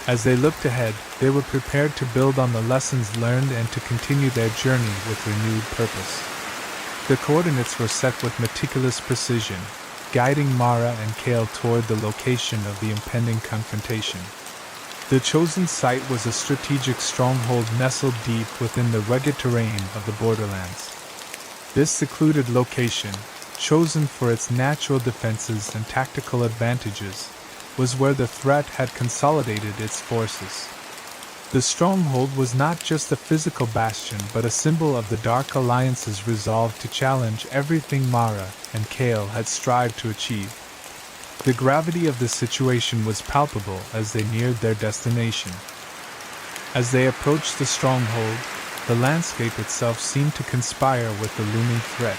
As they looked ahead, they were prepared to build on the lessons learned and to continue their journey with renewed purpose. The coordinates were set with meticulous precision, guiding Mara and Kale toward the location of the impending confrontation. The chosen site was a strategic stronghold nestled deep within the rugged terrain of the borderlands. This secluded location, chosen for its natural defenses and tactical advantages, was where the threat had consolidated its forces. The stronghold was not just a physical bastion but a symbol of the Dark Alliance's resolve to challenge everything Mara and Kale had strived to achieve. The gravity of the situation was palpable as they neared their destination. As they approached the stronghold, the landscape itself seemed to conspire with the looming threat.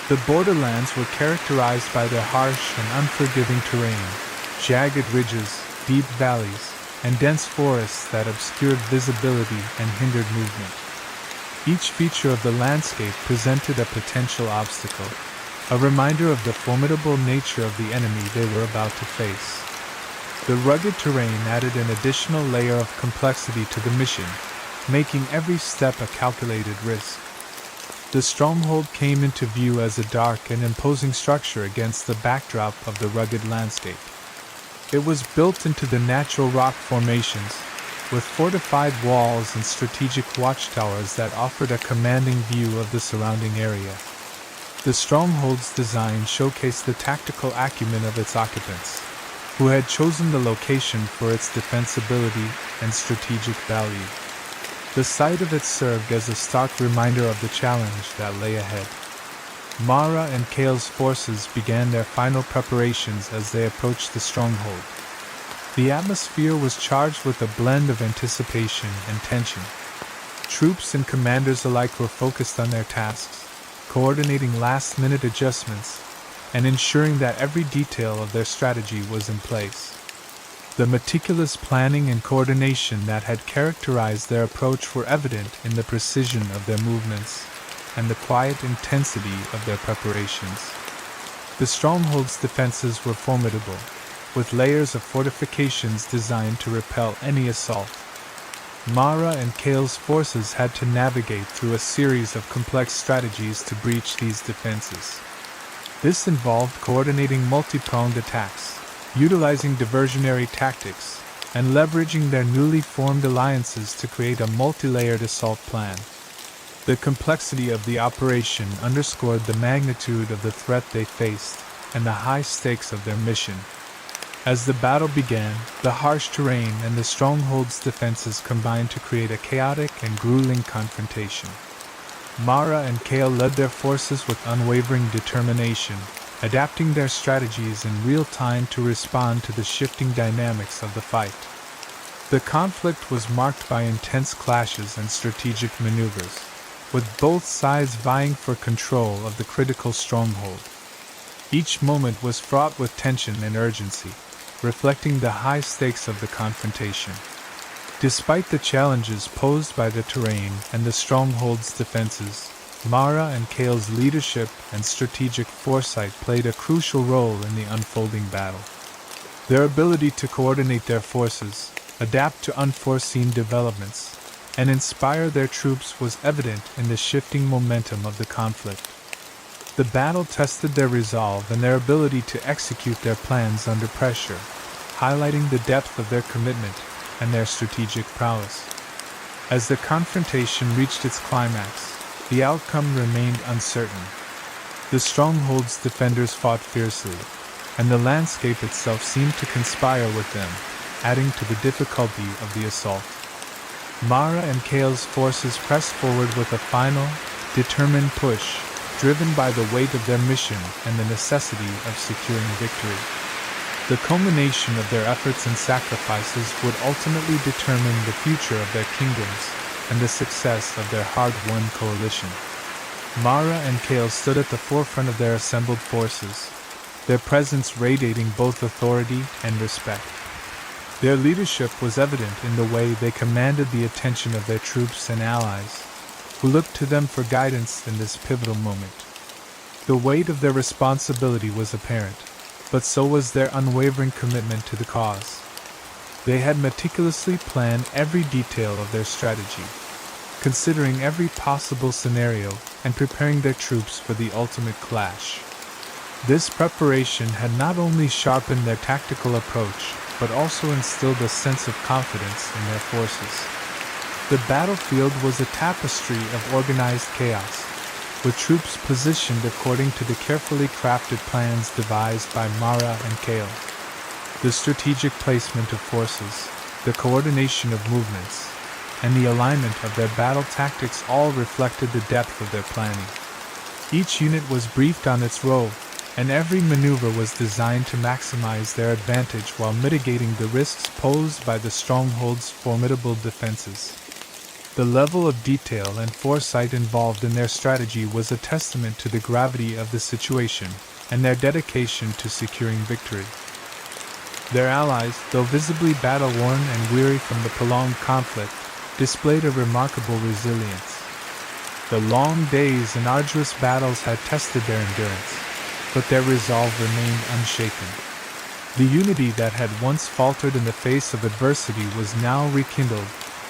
The borderlands were characterized by their harsh and unforgiving terrain, jagged ridges, deep valleys, and dense forests that obscured visibility and hindered movement. Each feature of the landscape presented a potential obstacle, a reminder of the formidable nature of the enemy they were about to face. The rugged terrain added an additional layer of complexity to the mission, making every step a calculated risk. The stronghold came into view as a dark and imposing structure against the backdrop of the rugged landscape. It was built into the natural rock formations, with fortified walls and strategic watchtowers that offered a commanding view of the surrounding area. The stronghold's design showcased the tactical acumen of its occupants, who had chosen the location for its defensibility and strategic value. The sight of it served as a stark reminder of the challenge that lay ahead. Mara and Kale's forces began their final preparations as they approached the stronghold. The atmosphere was charged with a blend of anticipation and tension. Troops and commanders alike were focused on their tasks, coordinating last-minute adjustments and ensuring that every detail of their strategy was in place. The meticulous planning and coordination that had characterized their approach were evident in the precision of their movements and the quiet intensity of their preparations. The stronghold's defenses were formidable, with layers of fortifications designed to repel any assault. Mara and Kale's forces had to navigate through a series of complex strategies to breach these defenses. This involved coordinating multi-pronged attacks, utilizing diversionary tactics, and leveraging their newly formed alliances to create a multi-layered assault plan. The complexity of the operation underscored the magnitude of the threat they faced and the high stakes of their mission. As the battle began, the harsh terrain and the stronghold's defenses combined to create a chaotic and grueling confrontation. Mara and Kale led their forces with unwavering determination, adapting their strategies in real time to respond to the shifting dynamics of the fight. The conflict was marked by intense clashes and strategic maneuvers, with both sides vying for control of the critical stronghold. Each moment was fraught with tension and urgency, reflecting the high stakes of the confrontation. Despite the challenges posed by the terrain and the stronghold's defenses, Mara and Kale's leadership and strategic foresight played a crucial role in the unfolding battle. Their ability to coordinate their forces, adapt to unforeseen developments, and inspire their troops was evident in the shifting momentum of the conflict. The battle tested their resolve and their ability to execute their plans under pressure, highlighting the depth of their commitment and their strategic prowess. As the confrontation reached its climax, the outcome remained uncertain. The stronghold's defenders fought fiercely, and the landscape itself seemed to conspire with them, adding to the difficulty of the assault. Mara and Kale's forces pressed forward with a final, determined push, driven by the weight of their mission and the necessity of securing victory. The culmination of their efforts and sacrifices would ultimately determine the future of their kingdoms and the success of their hard-won coalition. Mara and Kale stood at the forefront of their assembled forces, their presence radiating both authority and respect. Their leadership was evident in the way they commanded the attention of their troops and allies, who looked to them for guidance in this pivotal moment. The weight of their responsibility was apparent, but so was their unwavering commitment to the cause. They had meticulously planned every detail of their strategy, considering every possible scenario and preparing their troops for the ultimate clash. This preparation had not only sharpened their tactical approach, but also instilled a sense of confidence in their forces. The battlefield was a tapestry of organized chaos, with troops positioned according to the carefully crafted plans devised by Mara and Kale. The strategic placement of forces, the coordination of movements, and the alignment of their battle tactics all reflected the depth of their planning. Each unit was briefed on its role, and every maneuver was designed to maximize their advantage while mitigating the risks posed by the stronghold's formidable defenses. The level of detail and foresight involved in their strategy was a testament to the gravity of the situation and their dedication to securing victory. Their allies, though visibly battle-worn and weary from the prolonged conflict, displayed a remarkable resilience. The long days and arduous battles had tested their endurance, but their resolve remained unshaken. The unity that had once faltered in the face of adversity was now rekindled,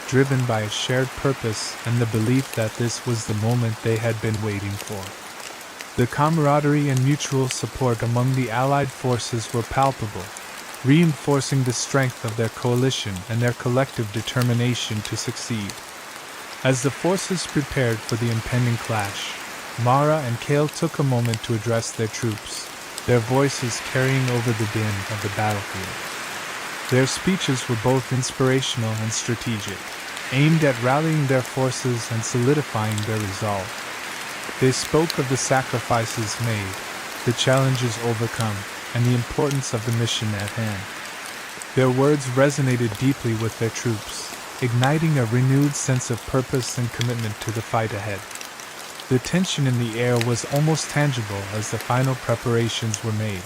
driven by a shared purpose and the belief that this was the moment they had been waiting for. The camaraderie and mutual support among the Allied forces were palpable, reinforcing the strength of their coalition and their collective determination to succeed. As the forces prepared for the impending clash, Mara and Kale took a moment to address their troops, their voices carrying over the din of the battlefield. Their speeches were both inspirational and strategic, aimed at rallying their forces and solidifying their resolve. They spoke of the sacrifices made, the challenges overcome, and the importance of the mission at hand. Their words resonated deeply with their troops, igniting a renewed sense of purpose and commitment to the fight ahead. The tension in the air was almost tangible as the final preparations were made.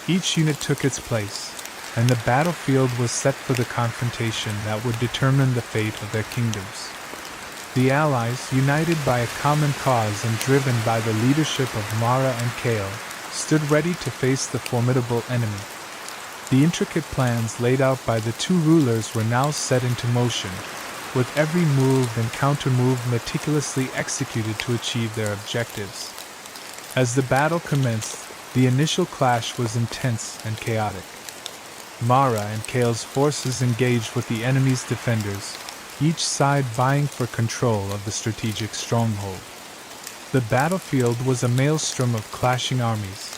Each unit took its place, and the battlefield was set for the confrontation that would determine the fate of their kingdoms. The Allies, united by a common cause and driven by the leadership of Mara and Kale, stood ready to face the formidable enemy. The intricate plans laid out by the two rulers were now set into motion, with every move and counter-move meticulously executed to achieve their objectives. As the battle commenced, the initial clash was intense and chaotic. Mara and Kale's forces engaged with the enemy's defenders, each side vying for control of the strategic stronghold. The battlefield was a maelstrom of clashing armies,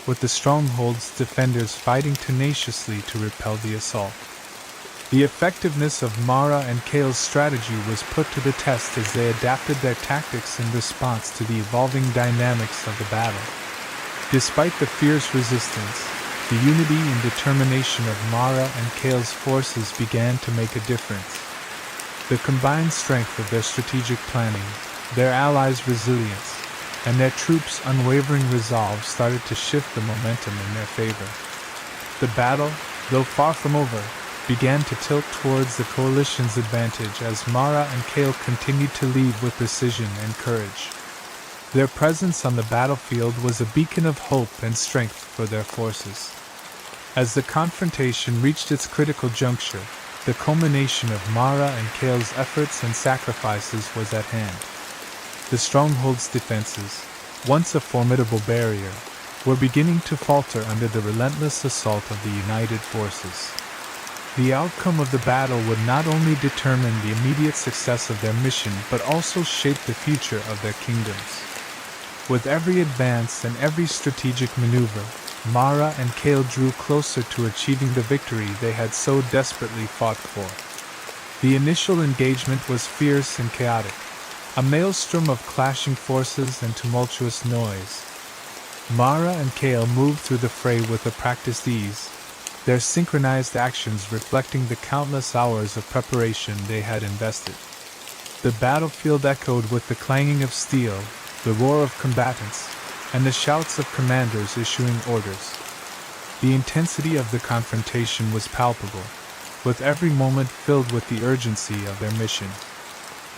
with the stronghold's defenders fighting tenaciously to repel the assault. The effectiveness of Mara and Kale's strategy was put to the test as they adapted their tactics in response to the evolving dynamics of the battle. Despite the fierce resistance, the unity and determination of Mara and Kale's forces began to make a difference. The combined strength of their strategic planning, their allies' resilience, and their troops' unwavering resolve started to shift the momentum in their favor. The battle, though far from over, began to tilt towards the coalition's advantage as Mara and Kale continued to lead with precision and courage. Their presence on the battlefield was a beacon of hope and strength for their forces. As the confrontation reached its critical juncture, the culmination of Mara and Kale's efforts and sacrifices was at hand. The stronghold's defenses, once a formidable barrier, were beginning to falter under the relentless assault of the united forces. The outcome of the battle would not only determine the immediate success of their mission but also shape the future of their kingdoms. With every advance and every strategic maneuver, Mara and Kale drew closer to achieving the victory they had so desperately fought for. The initial engagement was fierce and chaotic, a maelstrom of clashing forces and tumultuous noise. Mara and Kale moved through the fray with a practiced ease, their synchronized actions reflecting the countless hours of preparation they had invested. The battlefield echoed with the clanging of steel, the roar of combatants, and the shouts of commanders issuing orders. The intensity of the confrontation was palpable, with every moment filled with the urgency of their mission.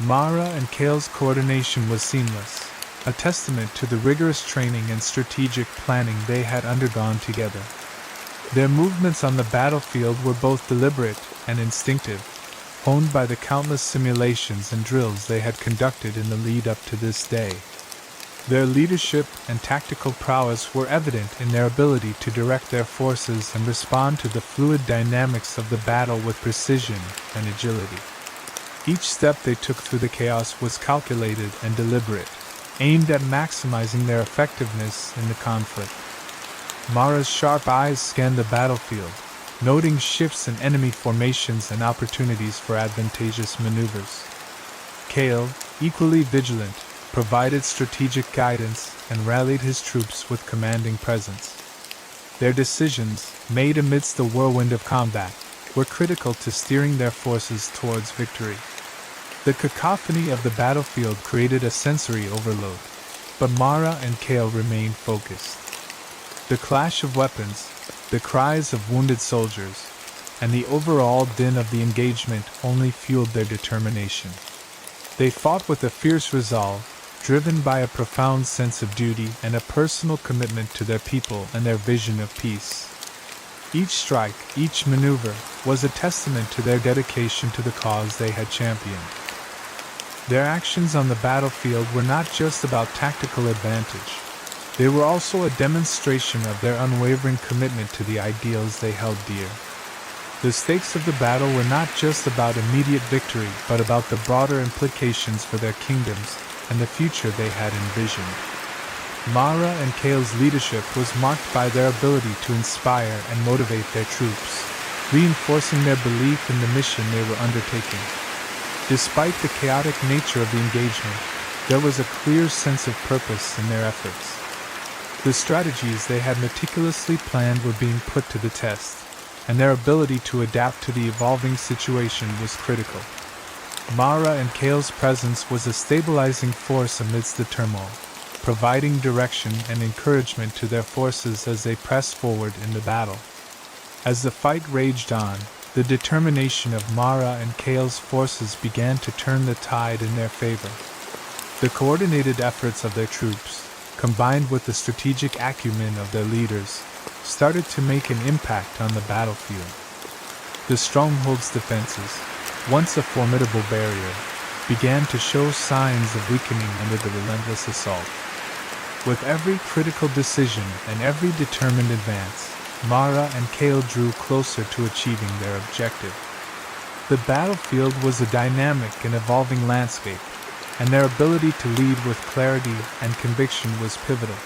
Mara and Kale's coordination was seamless, a testament to the rigorous training and strategic planning they had undergone together. Their movements on the battlefield were both deliberate and instinctive, honed by the countless simulations and drills they had conducted in the lead-up to this day. Their leadership and tactical prowess were evident in their ability to direct their forces and respond to the fluid dynamics of the battle with precision and agility. Each step they took through the chaos was calculated and deliberate, aimed at maximizing their effectiveness in the conflict. Mara's sharp eyes scanned the battlefield, noting shifts in enemy formations and opportunities for advantageous maneuvers. Kale, equally vigilant, provided strategic guidance and rallied his troops with commanding presence. Their decisions, made amidst the whirlwind of combat, were critical to steering their forces towards victory. The cacophony of the battlefield created a sensory overload, but Mara and Kale remained focused. The clash of weapons, the cries of wounded soldiers, and the overall din of the engagement only fueled their determination. They fought with a fierce resolve, driven by a profound sense of duty and a personal commitment to their people and their vision of peace. Each strike, each maneuver, was a testament to their dedication to the cause they had championed. Their actions on the battlefield were not just about tactical advantage. They were also a demonstration of their unwavering commitment to the ideals they held dear. The stakes of the battle were not just about immediate victory, but about the broader implications for their kingdoms and the future they had envisioned. Mara and Kale's leadership was marked by their ability to inspire and motivate their troops, reinforcing their belief in the mission they were undertaking. Despite the chaotic nature of the engagement, there was a clear sense of purpose in their efforts. The strategies they had meticulously planned were being put to the test, and their ability to adapt to the evolving situation was critical. Mara and Kale's presence was a stabilizing force amidst the turmoil, providing direction and encouragement to their forces as they pressed forward in the battle. As the fight raged on, the determination of Mara and Kale's forces began to turn the tide in their favor. The coordinated efforts of their troops, combined with the strategic acumen of their leaders, started to make an impact on the battlefield. The stronghold's defenses, once a formidable barrier, began to show signs of weakening under the relentless assault. With every critical decision and every determined advance, Mara and Kale drew closer to achieving their objective. The battlefield was a dynamic and evolving landscape, and their ability to lead with clarity and conviction was pivotal.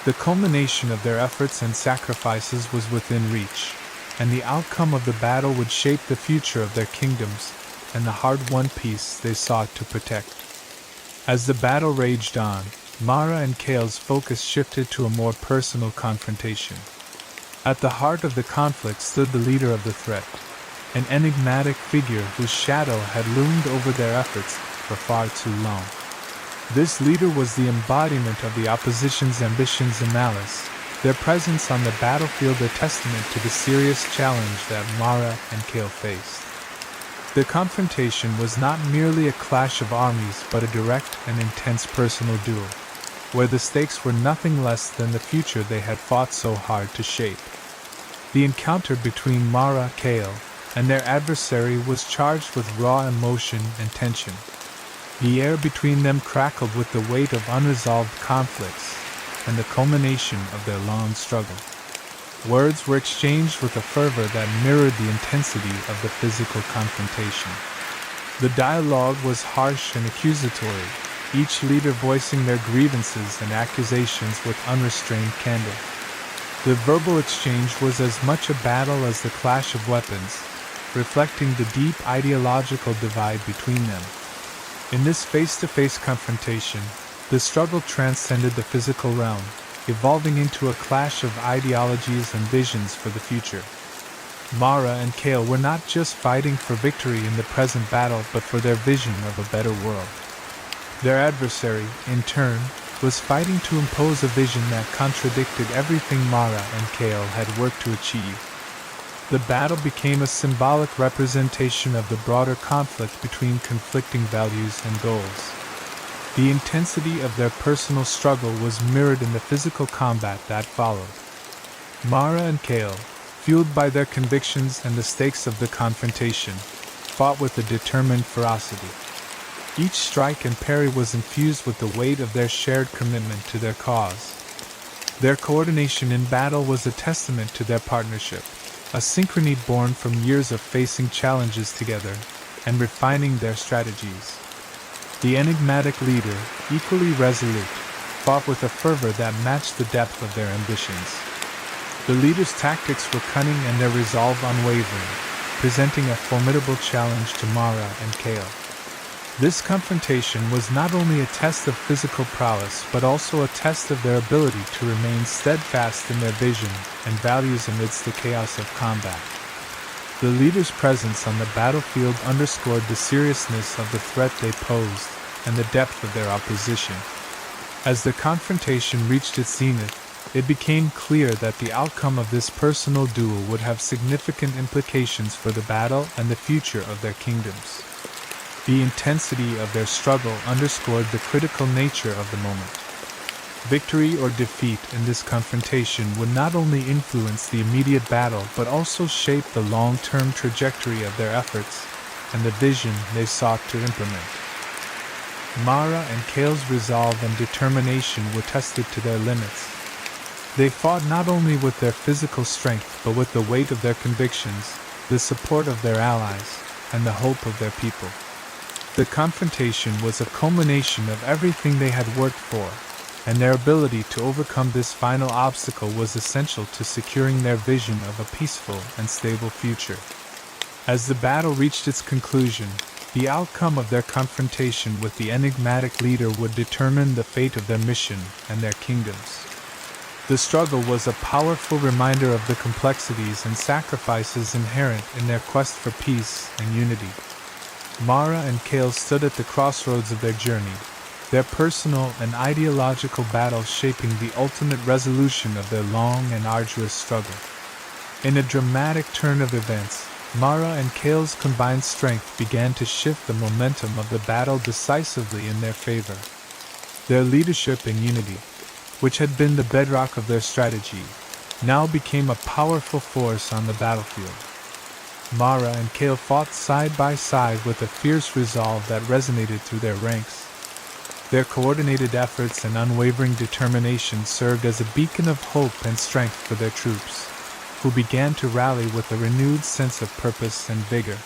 The culmination of their efforts and sacrifices was within reach, and the outcome of the battle would shape the future of their kingdoms and the hard-won peace they sought to protect. As the battle raged on, Mara and Kale's focus shifted to a more personal confrontation. At the heart of the conflict stood the leader of the threat, an enigmatic figure whose shadow had loomed over their efforts for far too long. This leader was the embodiment of the opposition's ambitions and malice, their presence on the battlefield a testament to the serious challenge that Mara and Kale faced. The confrontation was not merely a clash of armies but a direct and intense personal duel, where the stakes were nothing less than the future they had fought so hard to shape. The encounter between Mara, Kale, and their adversary was charged with raw emotion and tension. The air between them crackled with the weight of unresolved conflicts and the culmination of their long struggle. Words were exchanged with a fervor that mirrored the intensity of the physical confrontation. The dialogue was harsh and accusatory, each leader voicing their grievances and accusations with unrestrained candor. The verbal exchange was as much a battle as the clash of weapons, reflecting the deep ideological divide between them. In this face-to-face confrontation, the struggle transcended the physical realm, evolving into a clash of ideologies and visions for the future. Mara and Kale were not just fighting for victory in the present battle but for their vision of a better world. Their adversary, in turn, was fighting to impose a vision that contradicted everything Mara and Kale had worked to achieve. The battle became a symbolic representation of the broader conflict between conflicting values and goals. The intensity of their personal struggle was mirrored in the physical combat that followed. Mara and Kale, fueled by their convictions and the stakes of the confrontation, fought with a determined ferocity. Each strike and parry was infused with the weight of their shared commitment to their cause. Their coordination in battle was a testament to their partnership, a synchrony born from years of facing challenges together and refining their strategies. The enigmatic leader, equally resolute, fought with a fervor that matched the depth of their ambitions. The leader's tactics were cunning and their resolve unwavering, presenting a formidable challenge to Mara and Kale. This confrontation was not only a test of physical prowess but also a test of their ability to remain steadfast in their vision and values amidst the chaos of combat. The leader's presence on the battlefield underscored the seriousness of the threat they posed and the depth of their opposition. As the confrontation reached its zenith, it became clear that the outcome of this personal duel would have significant implications for the battle and the future of their kingdoms. The intensity of their struggle underscored the critical nature of the moment. Victory or defeat in this confrontation would not only influence the immediate battle but also shape the long-term trajectory of their efforts and the vision they sought to implement. Mara and Kale's resolve and determination were tested to their limits. They fought not only with their physical strength but with the weight of their convictions, the support of their allies, and the hope of their people. The confrontation was a culmination of everything they had worked for, and their ability to overcome this final obstacle was essential to securing their vision of a peaceful and stable future. As the battle reached its conclusion, the outcome of their confrontation with the enigmatic leader would determine the fate of their mission and their kingdoms. The struggle was a powerful reminder of the complexities and sacrifices inherent in their quest for peace and unity. Mara and Kale stood at the crossroads of their journey, their personal and ideological battles shaping the ultimate resolution of their long and arduous struggle. In a dramatic turn of events, Mara and Kale's combined strength began to shift the momentum of the battle decisively in their favor. Their leadership and unity, which had been the bedrock of their strategy, now became a powerful force on the battlefield. Mara and Kale fought side by side with a fierce resolve that resonated through their ranks. Their coordinated efforts and unwavering determination served as a beacon of hope and strength for their troops, who began to rally with a renewed sense of purpose and vigor.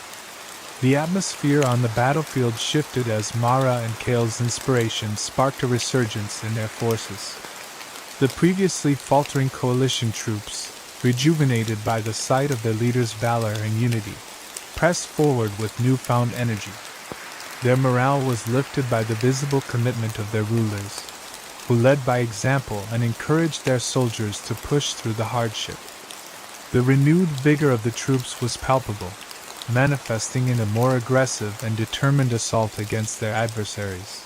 The atmosphere on the battlefield shifted as Mara and Kale's inspiration sparked a resurgence in their forces. The previously faltering coalition troops, rejuvenated by the sight of their leader's valor and unity, pressed forward with newfound energy. Their morale was lifted by the visible commitment of their rulers, who led by example and encouraged their soldiers to push through the hardship. The renewed vigor of the troops was palpable, manifesting in a more aggressive and determined assault against their adversaries.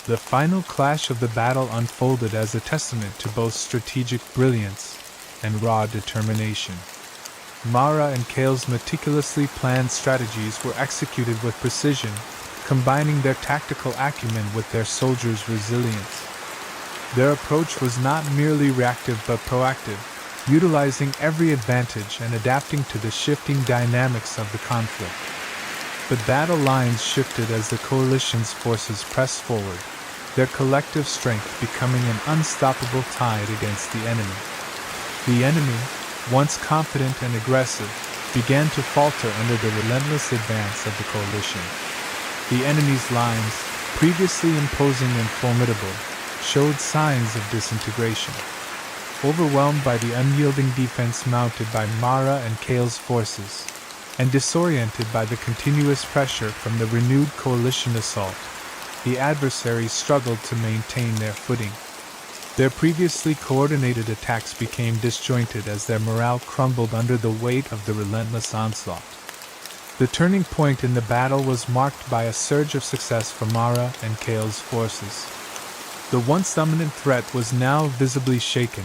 The final clash of the battle unfolded as a testament to both strategic brilliance and raw determination. Mara and Kale's meticulously planned strategies were executed with precision, combining their tactical acumen with their soldiers' resilience. Their approach was not merely reactive but proactive, utilizing every advantage and adapting to the shifting dynamics of the conflict. The battle lines shifted as the coalition's forces pressed forward, their collective strength becoming an unstoppable tide against the enemy. The enemy, once confident and aggressive, began to falter under the relentless advance of the coalition. The enemy's lines, previously imposing and formidable, showed signs of disintegration. Overwhelmed by the unyielding defense mounted by Mara and Kale's forces, and disoriented by the continuous pressure from the renewed coalition assault, the adversaries struggled to maintain their footing. Their previously coordinated attacks became disjointed as their morale crumbled under the weight of the relentless onslaught. The turning point in the battle was marked by a surge of success for Mara and Kale's forces. The once dominant threat was now visibly shaken,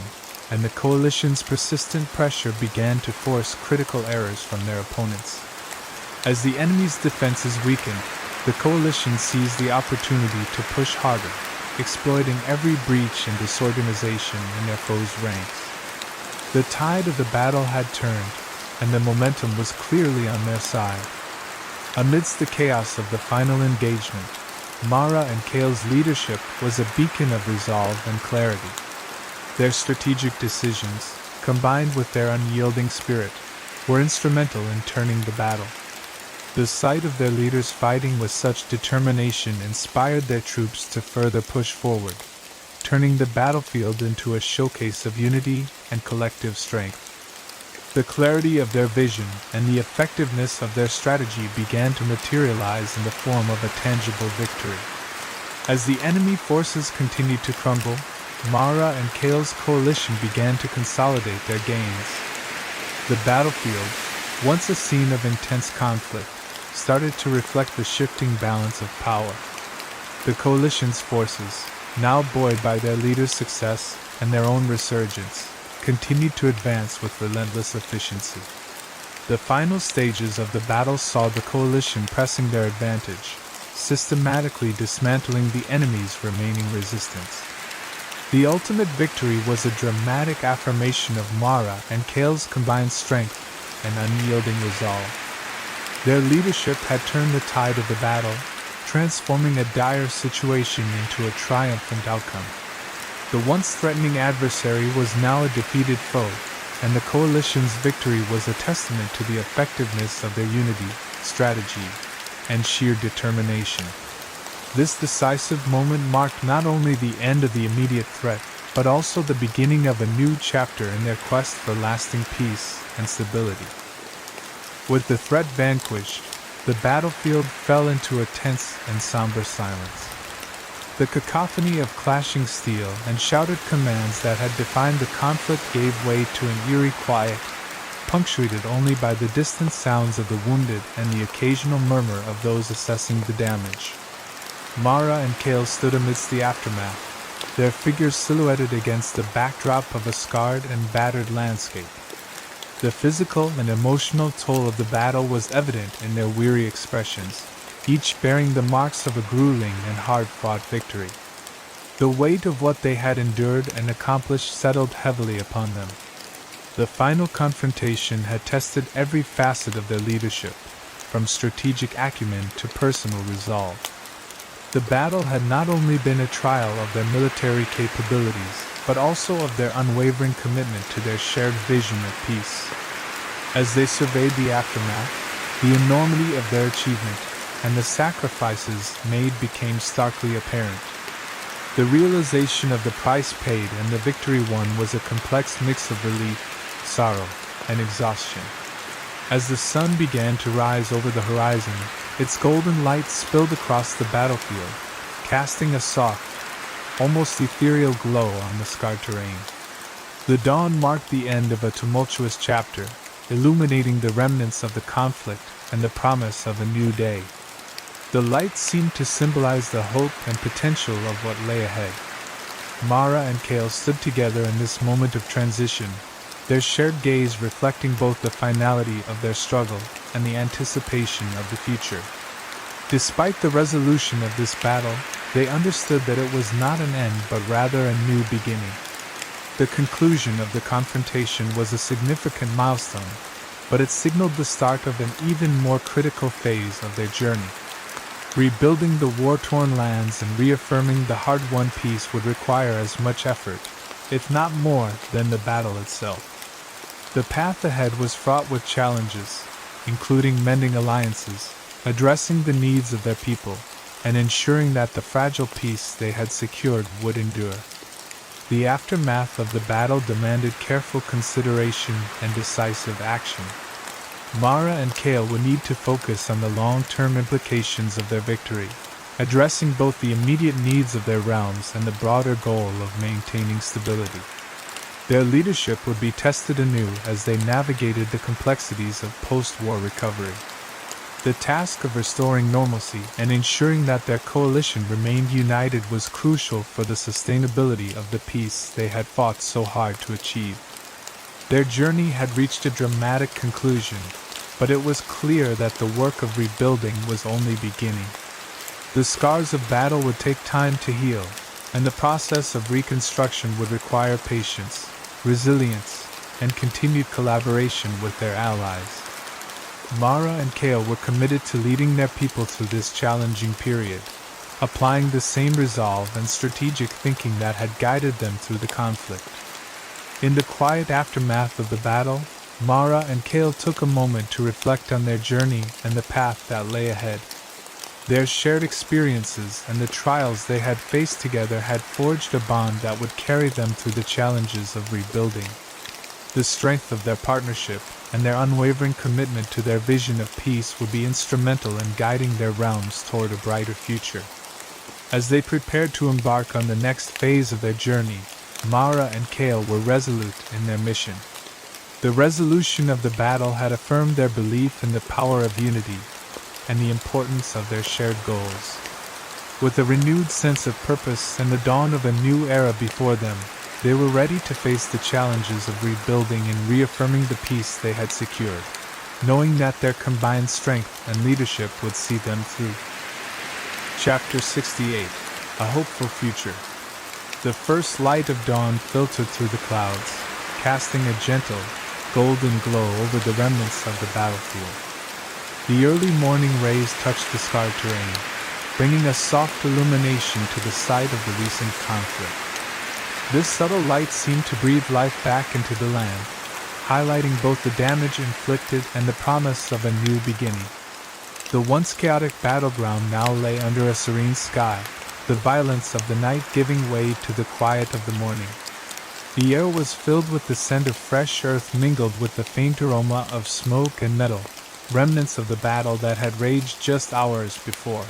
and the coalition's persistent pressure began to force critical errors from their opponents. As the enemy's defenses weakened, the coalition seized the opportunity to push harder, exploiting every breach and disorganization in their foes' ranks. The tide of the battle had turned, and the momentum was clearly on their side. Amidst the chaos of the final engagement, Mara and Kale's leadership was a beacon of resolve and clarity. Their strategic decisions, combined with their unyielding spirit, were instrumental in turning the battle. The sight of their leaders fighting with such determination inspired their troops to further push forward, turning the battlefield into a showcase of unity and collective strength. The clarity of their vision and the effectiveness of their strategy began to materialize in the form of a tangible victory. As the enemy forces continued to crumble, Mara and Kale's coalition began to consolidate their gains. The battlefield, once a scene of intense conflict, started to reflect the shifting balance of power. The coalition's forces, now buoyed by their leader's success and their own resurgence, continued to advance with relentless efficiency. The final stages of the battle saw the coalition pressing their advantage, systematically dismantling the enemy's remaining resistance. The ultimate victory was a dramatic affirmation of Mara and Kale's combined strength and unyielding resolve. Their leadership had turned the tide of the battle, transforming a dire situation into a triumphant outcome. The once threatening adversary was now a defeated foe, and the coalition's victory was a testament to the effectiveness of their unity, strategy, and sheer determination. This decisive moment marked not only the end of the immediate threat, but also the beginning of a new chapter in their quest for lasting peace and stability. With the threat vanquished, the battlefield fell into a tense and somber silence. The cacophony of clashing steel and shouted commands that had defined the conflict gave way to an eerie quiet, punctuated only by the distant sounds of the wounded and the occasional murmur of those assessing the damage. Mara and Kale stood amidst the aftermath, their figures silhouetted against the backdrop of a scarred and battered landscape. The physical and emotional toll of the battle was evident in their weary expressions, each bearing the marks of a grueling and hard-fought victory. The weight of what they had endured and accomplished settled heavily upon them. The final confrontation had tested every facet of their leadership, from strategic acumen to personal resolve. The battle had not only been a trial of their military capabilities, but also of their unwavering commitment to their shared vision of peace. As they surveyed the aftermath, the enormity of their achievement and the sacrifices made became starkly apparent. The realization of the price paid and the victory won was a complex mix of relief, sorrow, and exhaustion. As the sun began to rise over the horizon, its golden light spilled across the battlefield, casting a soft, almost ethereal glow on the scarred terrain. The dawn marked the end of a tumultuous chapter, illuminating the remnants of the conflict and the promise of a new day. The light seemed to symbolize the hope and potential of what lay ahead. Mara and Kale stood together in this moment of transition, their shared gaze reflecting both the finality of their struggle and the anticipation of the future. Despite the resolution of this battle, they understood that it was not an end but rather a new beginning. The conclusion of the confrontation was a significant milestone, but it signaled the start of an even more critical phase of their journey. Rebuilding the war-torn lands and reaffirming the hard-won peace would require as much effort, if not more, than the battle itself. The path ahead was fraught with challenges, including mending alliances, addressing the needs of their people, and ensuring that the fragile peace they had secured would endure. The aftermath of the battle demanded careful consideration and decisive action. Mara and Kale would need to focus on the long-term implications of their victory, addressing both the immediate needs of their realms and the broader goal of maintaining stability. Their leadership would be tested anew as they navigated the complexities of post-war recovery. The task of restoring normalcy and ensuring that their coalition remained united was crucial for the sustainability of the peace they had fought so hard to achieve. Their journey had reached a dramatic conclusion, but it was clear that the work of rebuilding was only beginning. The scars of battle would take time to heal, and the process of reconstruction would require patience, resilience, and continued collaboration with their allies. Mara and Kale were committed to leading their people through this challenging period, applying the same resolve and strategic thinking that had guided them through the conflict. In the quiet aftermath of the battle, Mara and Kale took a moment to reflect on their journey and the path that lay ahead. Their shared experiences and the trials they had faced together had forged a bond that would carry them through the challenges of rebuilding. The strength of their partnership and their unwavering commitment to their vision of peace would be instrumental in guiding their realms toward a brighter future. As they prepared to embark on the next phase of their journey, Mara and Kale were resolute in their mission. The resolution of the battle had affirmed their belief in the power of unity and the importance of their shared goals. With a renewed sense of purpose and the dawn of a new era before them, they were ready to face the challenges of rebuilding and reaffirming the peace they had secured, knowing that their combined strength and leadership would see them through. Chapter 68: A Hopeful Future. The first light of dawn filtered through the clouds, casting a gentle, golden glow over the remnants of the battlefield. The early morning rays touched the scarred terrain, bringing a soft illumination to the site of the recent conflict. This subtle light seemed to breathe life back into the land, highlighting both the damage inflicted and the promise of a new beginning. The once chaotic battleground now lay under a serene sky, the violence of the night giving way to the quiet of the morning. The air was filled with the scent of fresh earth mingled with the faint aroma of smoke and metal, remnants of the battle that had raged just hours before.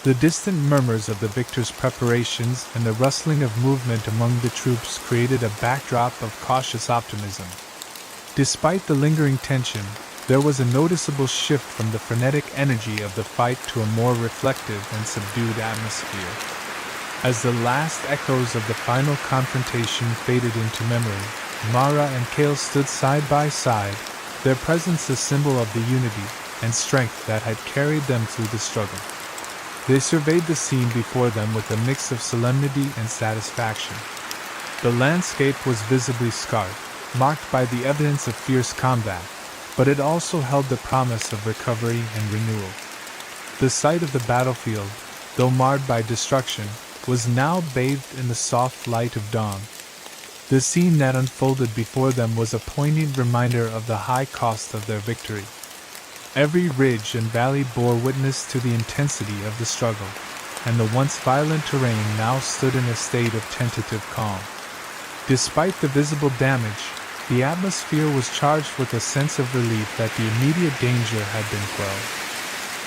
The distant murmurs of the victors' preparations and the rustling of movement among the troops created a backdrop of cautious optimism. Despite the lingering tension, there was a noticeable shift from the frenetic energy of the fight to a more reflective and subdued atmosphere. As the last echoes of the final confrontation faded into memory, Mara and Kale stood side by side, their presence a symbol of the unity and strength that had carried them through the struggle. They surveyed the scene before them with a mix of solemnity and satisfaction. The landscape was visibly scarred, marked by the evidence of fierce combat, but it also held the promise of recovery and renewal. The site of the battlefield, though marred by destruction, was now bathed in the soft light of dawn. The scene that unfolded before them was a poignant reminder of the high cost of their victory. Every ridge and valley bore witness to the intensity of the struggle, and the once violent terrain now stood in a state of tentative calm. Despite the visible damage, the atmosphere was charged with a sense of relief that the immediate danger had been quelled.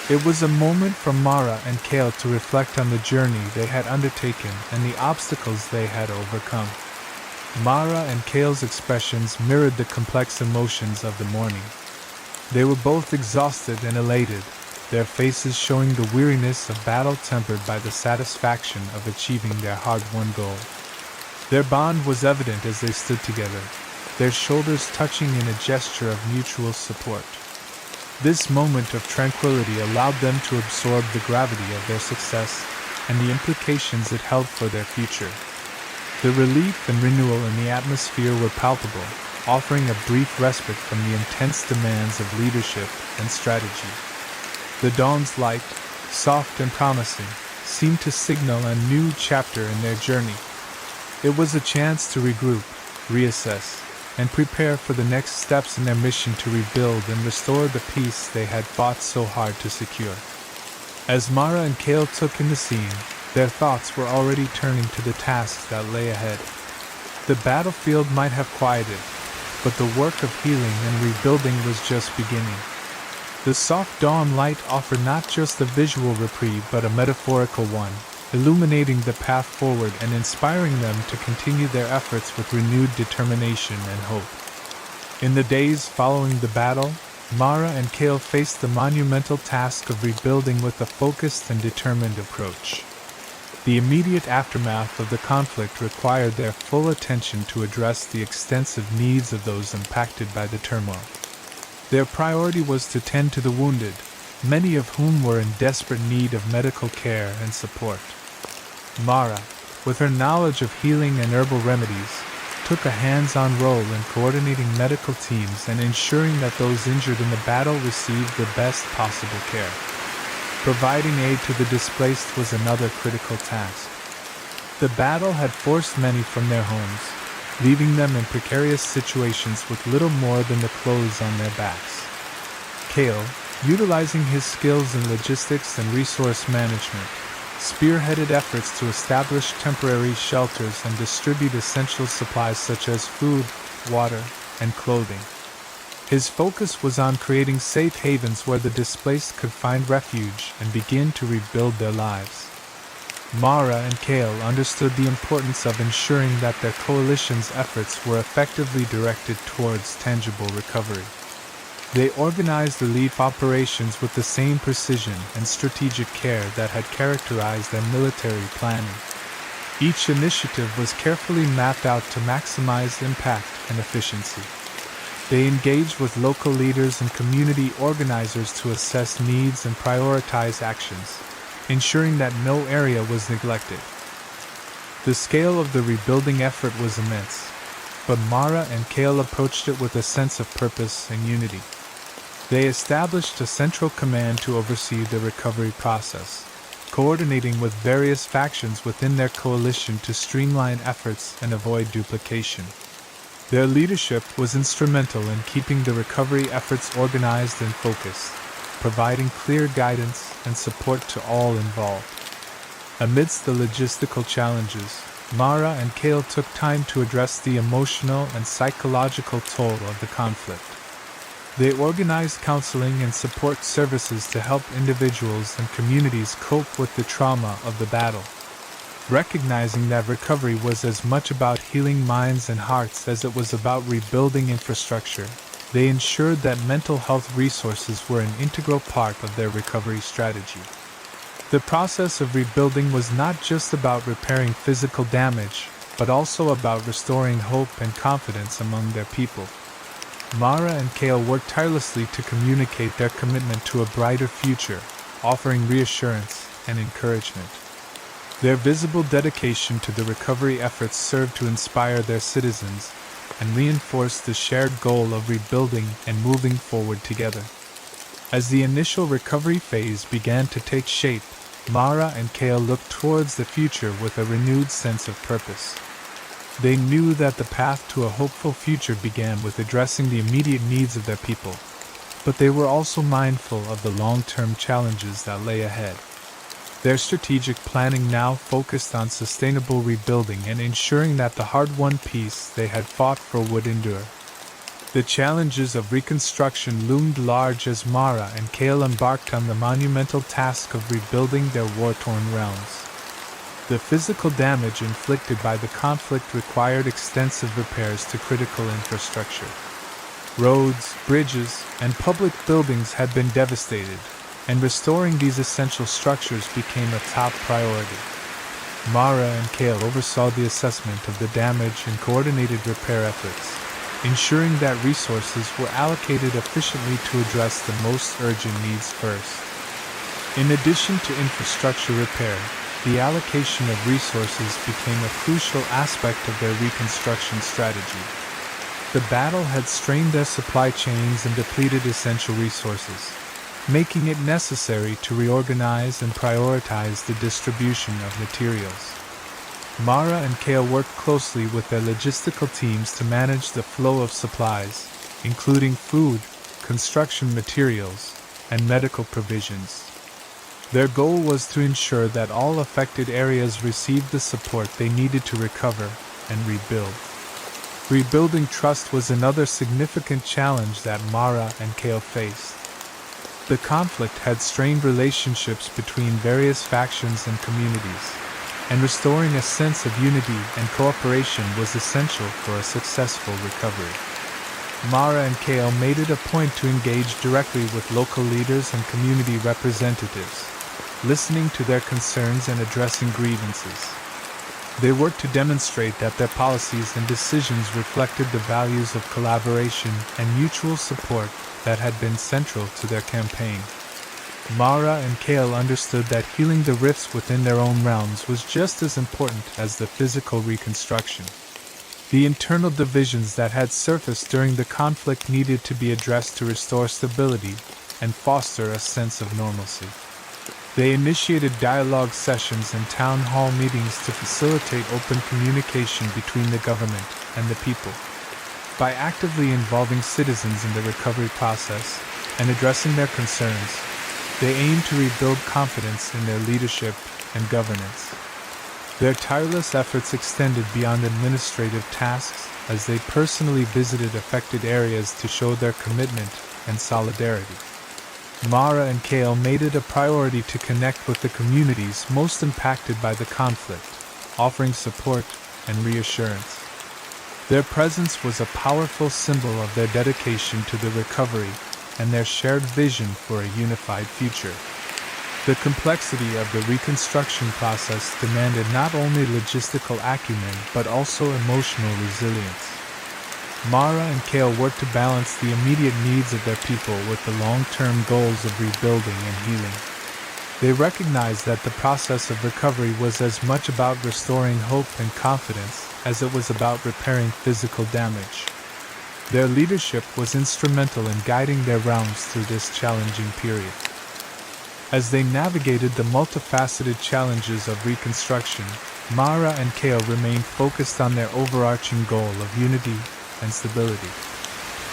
It was a moment for Mara and Kale to reflect on the journey they had undertaken and the obstacles they had overcome. Mara and Kale's expressions mirrored the complex emotions of the morning. They were both exhausted and elated, their faces showing the weariness of battle tempered by the satisfaction of achieving their hard-won goal. Their bond was evident as they stood together, their shoulders touching in a gesture of mutual support. This moment of tranquility allowed them to absorb the gravity of their success and the implications it held for their future. The relief and renewal in the atmosphere were palpable, offering a brief respite from the intense demands of leadership and strategy. The dawn's light, soft and promising, seemed to signal a new chapter in their journey. It was a chance to regroup, reassess, and prepare for the next steps in their mission to rebuild and restore the peace they had fought so hard to secure. As Mara and Kale took in the scene, their thoughts were already turning to the tasks that lay ahead. The battlefield might have quieted, but the work of healing and rebuilding was just beginning. The soft dawn light offered not just a visual reprieve but a metaphorical one, illuminating the path forward and inspiring them to continue their efforts with renewed determination and hope. In the days following the battle, Mara and Kale faced the monumental task of rebuilding with a focused and determined approach. The immediate aftermath of the conflict required their full attention to address the extensive needs of those impacted by the turmoil. Their priority was to tend to the wounded, many of whom were in desperate need of medical care and support. Mara, with her knowledge of healing and herbal remedies, took a hands-on role in coordinating medical teams and ensuring that those injured in the battle received the best possible care. Providing aid to the displaced was another critical task. The battle had forced many from their homes, leaving them in precarious situations with little more than the clothes on their backs. Kale, utilizing his skills in logistics and resource management, spearheaded efforts to establish temporary shelters and distribute essential supplies such as food, water, and clothing. His focus was on creating safe havens where the displaced could find refuge and begin to rebuild their lives. Mara and Kale understood the importance of ensuring that their coalition's efforts were effectively directed towards tangible recovery. They organized relief operations with the same precision and strategic care that had characterized their military planning. Each initiative was carefully mapped out to maximize impact and efficiency. They engaged with local leaders and community organizers to assess needs and prioritize actions, ensuring that no area was neglected. The scale of the rebuilding effort was immense, but Mara and Kale approached it with a sense of purpose and unity. They established a central command to oversee the recovery process, coordinating with various factions within their coalition to streamline efforts and avoid duplication. Their leadership was instrumental in keeping the recovery efforts organized and focused, providing clear guidance and support to all involved. Amidst the logistical challenges, Mara and Kale took time to address the emotional and psychological toll of the conflict. They organized counseling and support services to help individuals and communities cope with the trauma of the battle. Recognizing that recovery was as much about healing minds and hearts as it was about rebuilding infrastructure, they ensured that mental health resources were an integral part of their recovery strategy. The process of rebuilding was not just about repairing physical damage, but also about restoring hope and confidence among their people. Mara and Kale worked tirelessly to communicate their commitment to a brighter future, offering reassurance and encouragement. Their visible dedication to the recovery efforts served to inspire their citizens and reinforce the shared goal of rebuilding and moving forward together. As the initial recovery phase began to take shape, Mara and Kale looked towards the future with a renewed sense of purpose. They knew that the path to a hopeful future began with addressing the immediate needs of their people, but they were also mindful of the long-term challenges that lay ahead. Their strategic planning now focused on sustainable rebuilding and ensuring that the hard-won peace they had fought for would endure. The challenges of reconstruction loomed large as Mara and Kale embarked on the monumental task of rebuilding their war-torn realms. The physical damage inflicted by the conflict required extensive repairs to critical infrastructure. Roads, bridges, and public buildings had been devastated, and restoring these essential structures became a top priority. Mara and Kale oversaw the assessment of the damage and coordinated repair efforts, ensuring that resources were allocated efficiently to address the most urgent needs first. In addition to infrastructure repair, the allocation of resources became a crucial aspect of their reconstruction strategy. The battle had strained their supply chains and depleted essential resources, making it necessary to reorganize and prioritize the distribution of materials. Mara and Kale worked closely with their logistical teams to manage the flow of supplies, including food, construction materials, and medical provisions. Their goal was to ensure that all affected areas received the support they needed to recover and rebuild. Rebuilding trust was another significant challenge that Mara and Kale faced. The conflict had strained relationships between various factions and communities, and restoring a sense of unity and cooperation was essential for a successful recovery. Mara and Kale made it a point to engage directly with local leaders and community representatives, listening to their concerns and addressing grievances. They worked to demonstrate that their policies and decisions reflected the values of collaboration and mutual support that had been central to their campaign. Mara and Kale understood that healing the rifts within their own realms was just as important as the physical reconstruction. The internal divisions that had surfaced during the conflict needed to be addressed to restore stability and foster a sense of normalcy. They initiated dialogue sessions and town hall meetings to facilitate open communication between the government and the people. By actively involving citizens in the recovery process and addressing their concerns, they aimed to rebuild confidence in their leadership and governance. Their tireless efforts extended beyond administrative tasks as they personally visited affected areas to show their commitment and solidarity. Mara and Kale made it a priority to connect with the communities most impacted by the conflict, offering support and reassurance. Their presence was a powerful symbol of their dedication to the recovery and their shared vision for a unified future. The complexity of the reconstruction process demanded not only logistical acumen but also emotional resilience. Mara and Kale worked to balance the immediate needs of their people with the long-term goals of rebuilding and healing. They recognized that the process of recovery was as much about restoring hope and confidence as it was about repairing physical damage. Their leadership was instrumental in guiding their realms through this challenging period. As they navigated the multifaceted challenges of reconstruction, Mara and Kale remained focused on their overarching goal of unity and stability.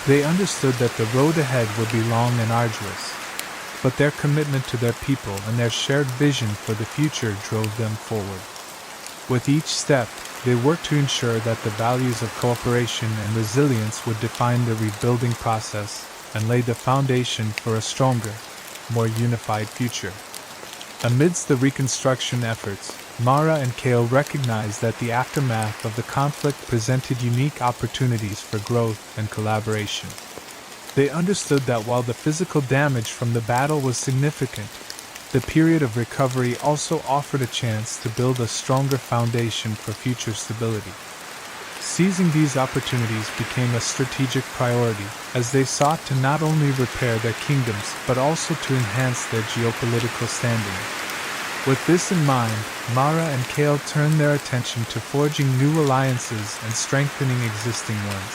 They understood that the road ahead would be long and arduous, but their commitment to their people and their shared vision for the future drove them forward. With each step, they worked to ensure that the values of cooperation and resilience would define the rebuilding process and lay the foundation for a stronger, more unified future. Amidst the reconstruction efforts, Mara and Kale recognized that the aftermath of the conflict presented unique opportunities for growth and collaboration. They understood that while the physical damage from the battle was significant, the period of recovery also offered a chance to build a stronger foundation for future stability. Seizing these opportunities became a strategic priority as they sought to not only repair their kingdoms but also to enhance their geopolitical standing. With this in mind, Mara and Kale turned their attention to forging new alliances and strengthening existing ones.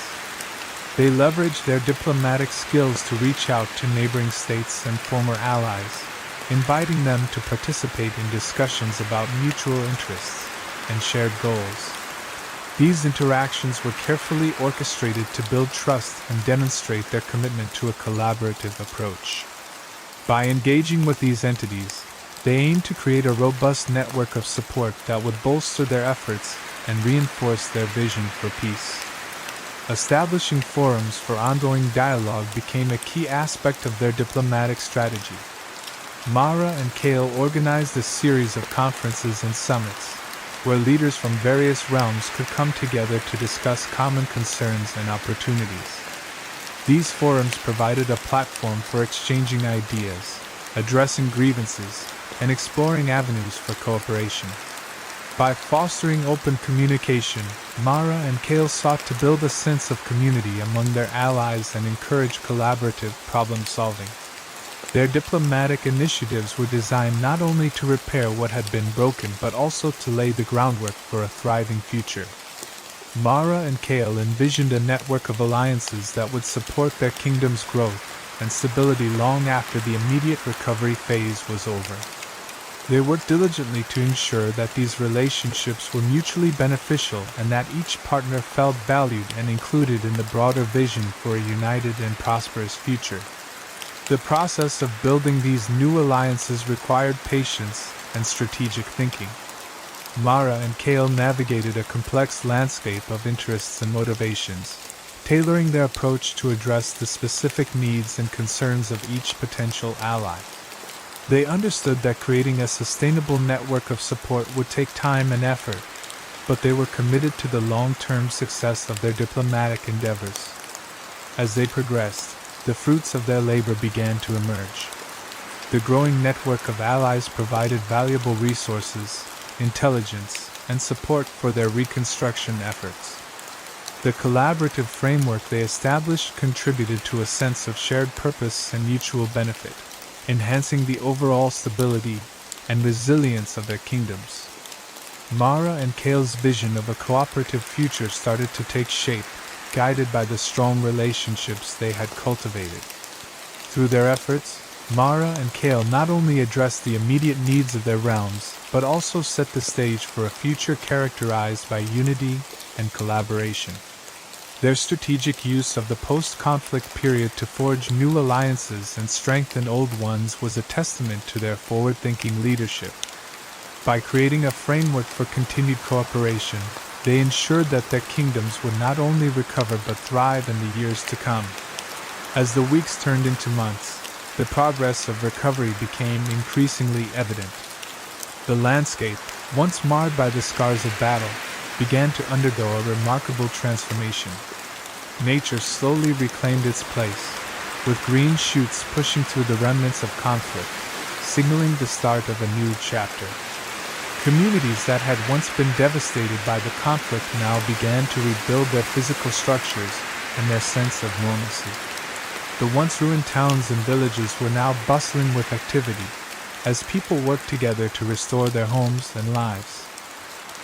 They leveraged their diplomatic skills to reach out to neighboring states and former allies, inviting them to participate in discussions about mutual interests and shared goals. These interactions were carefully orchestrated to build trust and demonstrate their commitment to a collaborative approach. By engaging with these entities, they aimed to create a robust network of support that would bolster their efforts and reinforce their vision for peace. Establishing forums for ongoing dialogue became a key aspect of their diplomatic strategy. Mara and Kale organized a series of conferences and summits, where leaders from various realms could come together to discuss common concerns and opportunities. These forums provided a platform for exchanging ideas, addressing grievances, and exploring avenues for cooperation. By fostering open communication, Mara and Kale sought to build a sense of community among their allies and encourage collaborative problem-solving. Their diplomatic initiatives were designed not only to repair what had been broken but also to lay the groundwork for a thriving future. Mara and Kale envisioned a network of alliances that would support their kingdom's growth and stability long after the immediate recovery phase was over. They worked diligently to ensure that these relationships were mutually beneficial and that each partner felt valued and included in the broader vision for a united and prosperous future. The process of building these new alliances required patience and strategic thinking. Mara and Kale navigated a complex landscape of interests and motivations, tailoring their approach to address the specific needs and concerns of each potential ally. They understood that creating a sustainable network of support would take time and effort, but they were committed to the long-term success of their diplomatic endeavors. As they progressed, the fruits of their labor began to emerge. The growing network of allies provided valuable resources, intelligence, and support for their reconstruction efforts. The collaborative framework they established contributed to a sense of shared purpose and mutual benefit, enhancing the overall stability and resilience of their kingdoms. Mara and Kale's vision of a cooperative future started to take shape, guided by the strong relationships they had cultivated. Through their efforts, Mara and Kale not only addressed the immediate needs of their realms, but also set the stage for a future characterized by unity and collaboration. Their strategic use of the post-conflict period to forge new alliances and strengthen old ones was a testament to their forward-thinking leadership. By creating a framework for continued cooperation, they ensured that their kingdoms would not only recover but thrive in the years to come. As the weeks turned into months, the progress of recovery became increasingly evident. The landscape, once marred by the scars of battle, began to undergo a remarkable transformation. Nature slowly reclaimed its place, with green shoots pushing through the remnants of conflict, signaling the start of a new chapter. Communities that had once been devastated by the conflict now began to rebuild their physical structures and their sense of normalcy. The once ruined towns and villages were now bustling with activity, as people worked together to restore their homes and lives.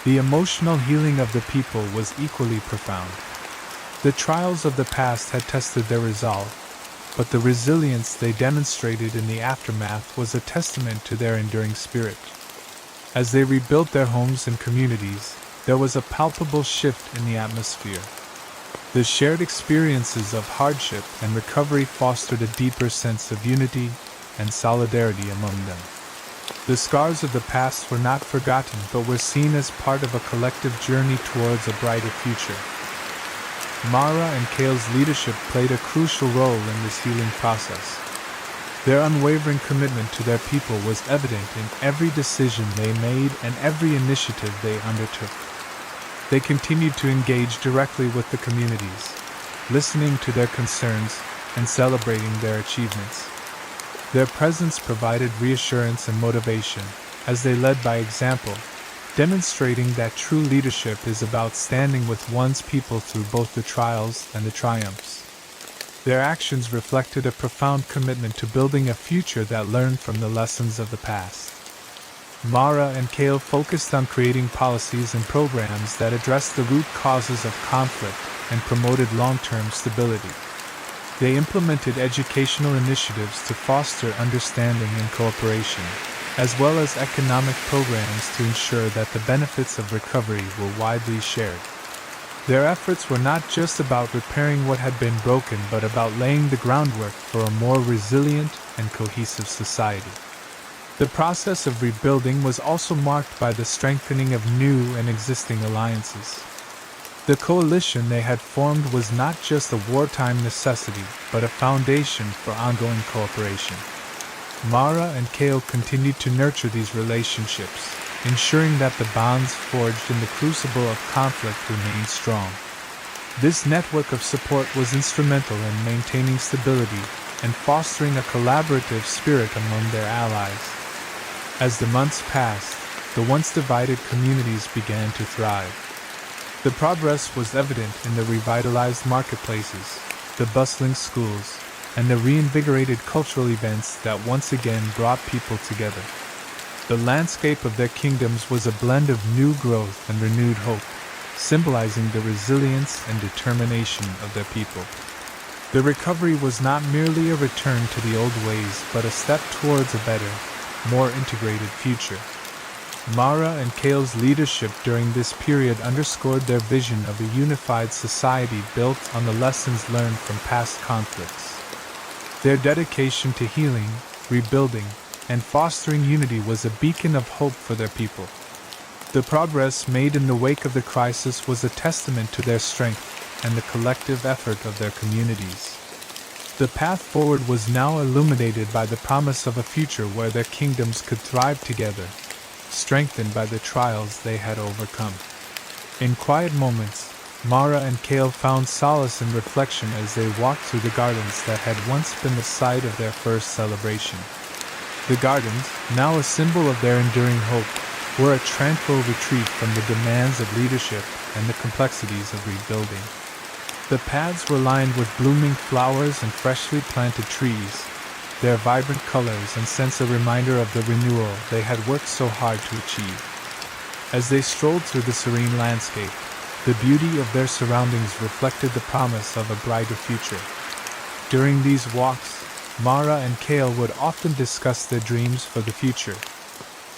The emotional healing of the people was equally profound. The trials of the past had tested their resolve, but the resilience they demonstrated in the aftermath was a testament to their enduring spirit. As they rebuilt their homes and communities, there was a palpable shift in the atmosphere. The shared experiences of hardship and recovery fostered a deeper sense of unity and solidarity among them. The scars of the past were not forgotten but were seen as part of a collective journey towards a brighter future. Mara and Kale's leadership played a crucial role in this healing process. Their unwavering commitment to their people was evident in every decision they made and every initiative they undertook. They continued to engage directly with the communities, listening to their concerns and celebrating their achievements. Their presence provided reassurance and motivation, as they led by example, demonstrating that true leadership is about standing with one's people through both the trials and the triumphs. Their actions reflected a profound commitment to building a future that learned from the lessons of the past. Mara and Kale focused on creating policies and programs that addressed the root causes of conflict and promoted long-term stability. They implemented educational initiatives to foster understanding and cooperation, as well as economic programs to ensure that the benefits of recovery were widely shared. Their efforts were not just about repairing what had been broken but about laying the groundwork for a more resilient and cohesive society. The process of rebuilding was also marked by the strengthening of new and existing alliances. The coalition they had formed was not just a wartime necessity but a foundation for ongoing cooperation. Mara and Kale continued to nurture these relationships, ensuring that the bonds forged in the crucible of conflict remained strong. This network of support was instrumental in maintaining stability and fostering a collaborative spirit among their allies. As the months passed, the once divided communities began to thrive. The progress was evident in the revitalized marketplaces, the bustling schools, and the reinvigorated cultural events that once again brought people together. The landscape of their kingdoms was a blend of new growth and renewed hope, symbolizing the resilience and determination of their people. The recovery was not merely a return to the old ways but a step towards a better, more integrated future. Mara and Kale's leadership during this period underscored their vision of a unified society built on the lessons learned from past conflicts. Their dedication to healing, rebuilding, and fostering unity was a beacon of hope for their people. The progress made in the wake of the crisis was a testament to their strength and the collective effort of their communities. The path forward was now illuminated by the promise of a future where their kingdoms could thrive together, strengthened by the trials they had overcome. In quiet moments, Mara and Kale found solace in reflection as they walked through the gardens that had once been the site of their first celebration. The gardens, now a symbol of their enduring hope, were a tranquil retreat from the demands of leadership and the complexities of rebuilding. The paths were lined with blooming flowers and freshly planted trees, their vibrant colors and scents a reminder of the renewal they had worked so hard to achieve. As they strolled through the serene landscape, the beauty of their surroundings reflected the promise of a brighter future. During these walks, Mara and Kale would often discuss their dreams for the future.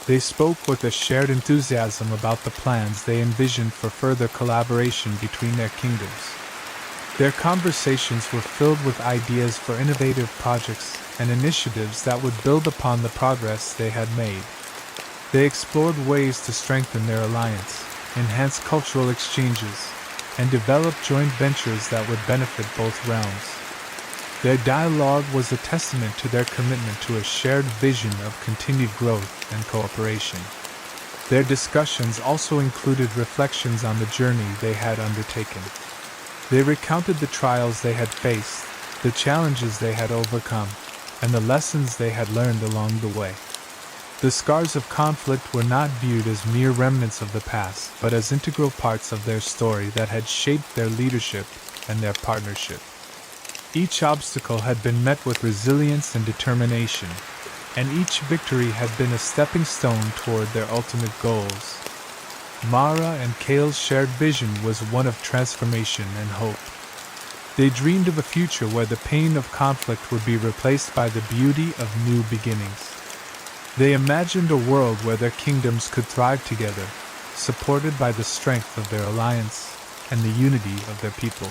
They spoke with a shared enthusiasm about the plans they envisioned for further collaboration between their kingdoms. Their conversations were filled with ideas for innovative projects and initiatives that would build upon the progress they had made. They explored ways to strengthen their alliance, enhance cultural exchanges, and develop joint ventures that would benefit both realms. Their dialogue was a testament to their commitment to a shared vision of continued growth and cooperation. Their discussions also included reflections on the journey they had undertaken. They recounted the trials they had faced, the challenges they had overcome, and the lessons they had learned along the way. The scars of conflict were not viewed as mere remnants of the past, but as integral parts of their story that had shaped their leadership and their partnership. Each obstacle had been met with resilience and determination, and each victory had been a stepping stone toward their ultimate goals. Mara and Kale's shared vision was one of transformation and hope. They dreamed of a future where the pain of conflict would be replaced by the beauty of new beginnings. They imagined a world where their kingdoms could thrive together, supported by the strength of their alliance and the unity of their people.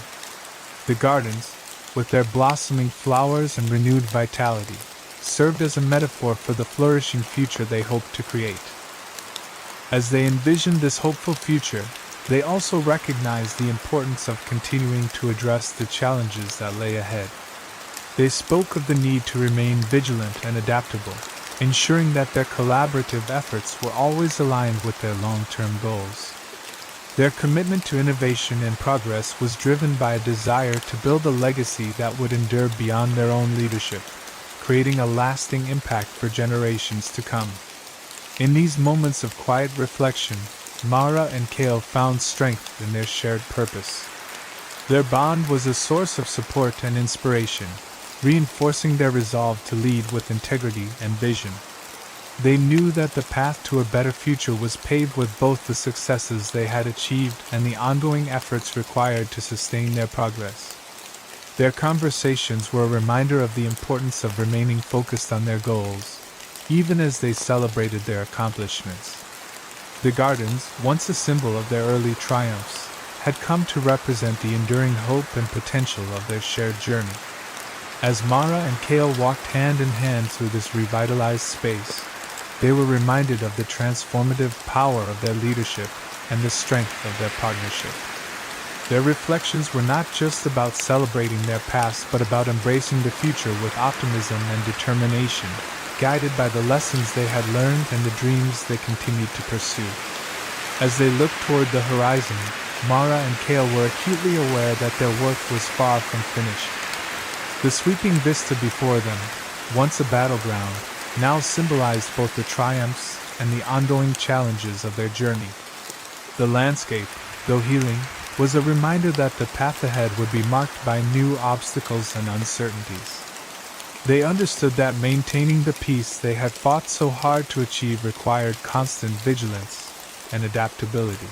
The gardens, with their blossoming flowers and renewed vitality, served as a metaphor for the flourishing future they hoped to create. As they envisioned this hopeful future, they also recognized the importance of continuing to address the challenges that lay ahead. They spoke of the need to remain vigilant and adaptable, ensuring that their collaborative efforts were always aligned with their long-term goals. Their commitment to innovation and progress was driven by a desire to build a legacy that would endure beyond their own leadership, creating a lasting impact for generations to come. In these moments of quiet reflection, Mara and Kale found strength in their shared purpose. Their bond was a source of support and inspiration, reinforcing their resolve to lead with integrity and vision. They knew that the path to a better future was paved with both the successes they had achieved and the ongoing efforts required to sustain their progress. Their conversations were a reminder of the importance of remaining focused on their goals, even as they celebrated their accomplishments. The gardens, once a symbol of their early triumphs, had come to represent the enduring hope and potential of their shared journey. As Mara and Kale walked hand in hand through this revitalized space, they were reminded of the transformative power of their leadership and the strength of their partnership. Their reflections were not just about celebrating their past but about embracing the future with optimism and determination, guided by the lessons they had learned and the dreams they continued to pursue. As they looked toward the horizon, Mara and Kale were acutely aware that their work was far from finished. The sweeping vista before them, once a battleground, now symbolized both the triumphs and the ongoing challenges of their journey. The landscape, though healing, was a reminder that the path ahead would be marked by new obstacles and uncertainties. They understood that maintaining the peace they had fought so hard to achieve required constant vigilance and adaptability.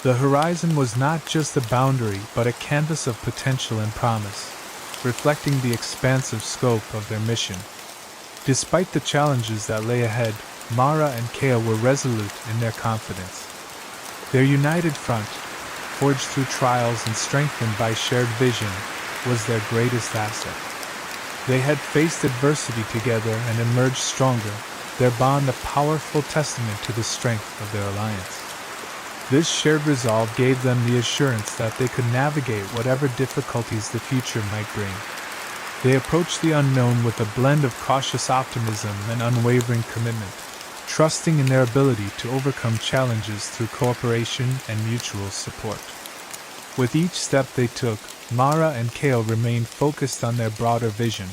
The horizon was not just a boundary but a canvas of potential and promise, reflecting the expansive scope of their mission. Despite the challenges that lay ahead, Mara and Kale were resolute in their confidence. Their united front, forged through trials and strengthened by shared vision, was their greatest asset. They had faced adversity together and emerged stronger, their bond a powerful testament to the strength of their alliance. This shared resolve gave them the assurance that they could navigate whatever difficulties the future might bring. They approached the unknown with a blend of cautious optimism and unwavering commitment, trusting in their ability to overcome challenges through cooperation and mutual support. With each step they took, Mara and Kale remained focused on their broader vision.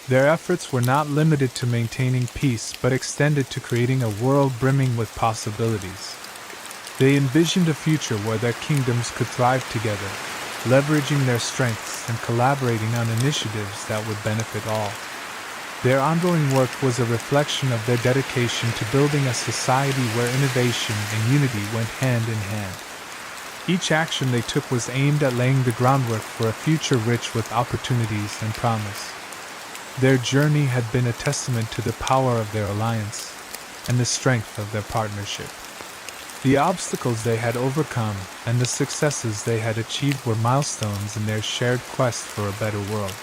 Their efforts were not limited to maintaining peace but extended to creating a world brimming with possibilities. They envisioned a future where their kingdoms could thrive together, leveraging their strengths and collaborating on initiatives that would benefit all. Their ongoing work was a reflection of their dedication to building a society where innovation and unity went hand in hand. Each action they took was aimed at laying the groundwork for a future rich with opportunities and promise. Their journey had been a testament to the power of their alliance and the strength of their partnership. The obstacles they had overcome and the successes they had achieved were milestones in their shared quest for a better world.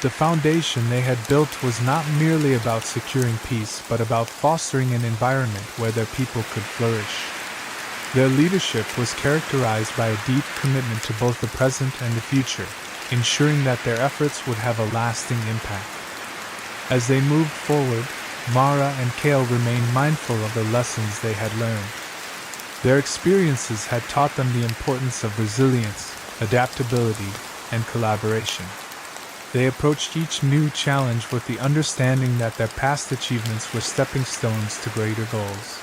The foundation they had built was not merely about securing peace but about fostering an environment where their people could flourish. Their leadership was characterized by a deep commitment to both the present and the future, ensuring that their efforts would have a lasting impact. As they moved forward, Mara and Kale remained mindful of the lessons they had learned. Their experiences had taught them the importance of resilience, adaptability, and collaboration. They approached each new challenge with the understanding that their past achievements were stepping stones to greater goals.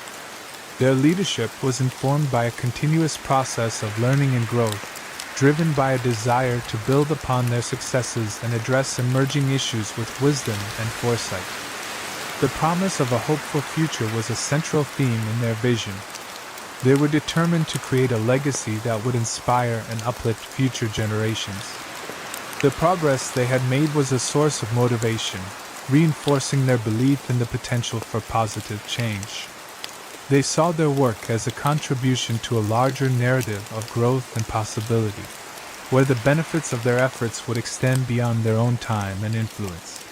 Their leadership was informed by a continuous process of learning and growth, driven by a desire to build upon their successes and address emerging issues with wisdom and foresight. The promise of a hopeful future was a central theme in their vision. They were determined to create a legacy that would inspire and uplift future generations. The progress they had made was a source of motivation, reinforcing their belief in the potential for positive change. They saw their work as a contribution to a larger narrative of growth and possibility, where the benefits of their efforts would extend beyond their own time and influence.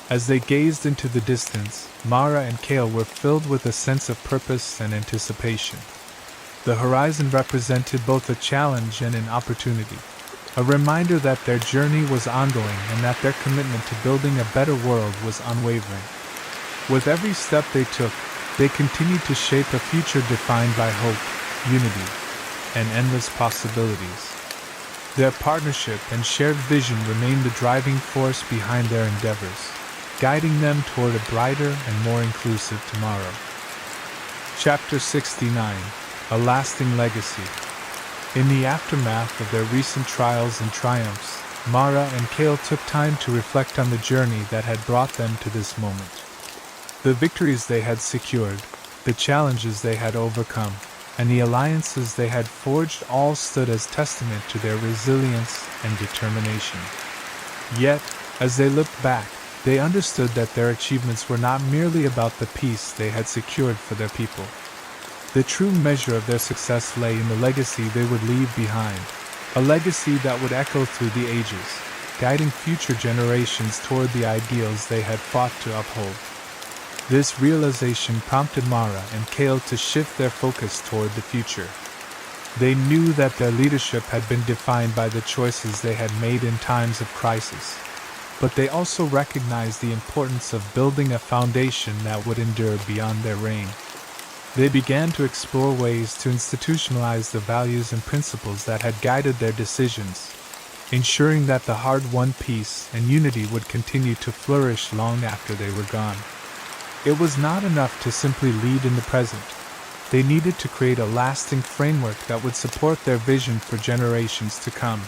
As they gazed into the distance, Mara and Kale were filled with a sense of purpose and anticipation. The horizon represented both a challenge and an opportunity, a reminder that their journey was ongoing and that their commitment to building a better world was unwavering. With every step they took, they continued to shape a future defined by hope, unity, and endless possibilities. Their partnership and shared vision remained the driving force behind their endeavors, guiding them toward a brighter and more inclusive tomorrow. Chapter 69: A Lasting Legacy. In the aftermath of their recent trials and triumphs, Mara and Kale took time to reflect on the journey that had brought them to this moment. The victories they had secured, the challenges they had overcome, and the alliances they had forged all stood as testament to their resilience and determination. Yet, as they looked back, they understood that their achievements were not merely about the peace they had secured for their people. The true measure of their success lay in the legacy they would leave behind, a legacy that would echo through the ages, guiding future generations toward the ideals they had fought to uphold. This realization prompted Mara and Kale to shift their focus toward the future. They knew that their leadership had been defined by the choices they had made in times of crisis. but they also recognized the importance of building a foundation that would endure beyond their reign. They began to explore ways to institutionalize the values and principles that had guided their decisions, ensuring that the hard-won peace and unity would continue to flourish long after they were gone. It was not enough to simply lead in the present. They needed to create a lasting framework that would support their vision for generations to come.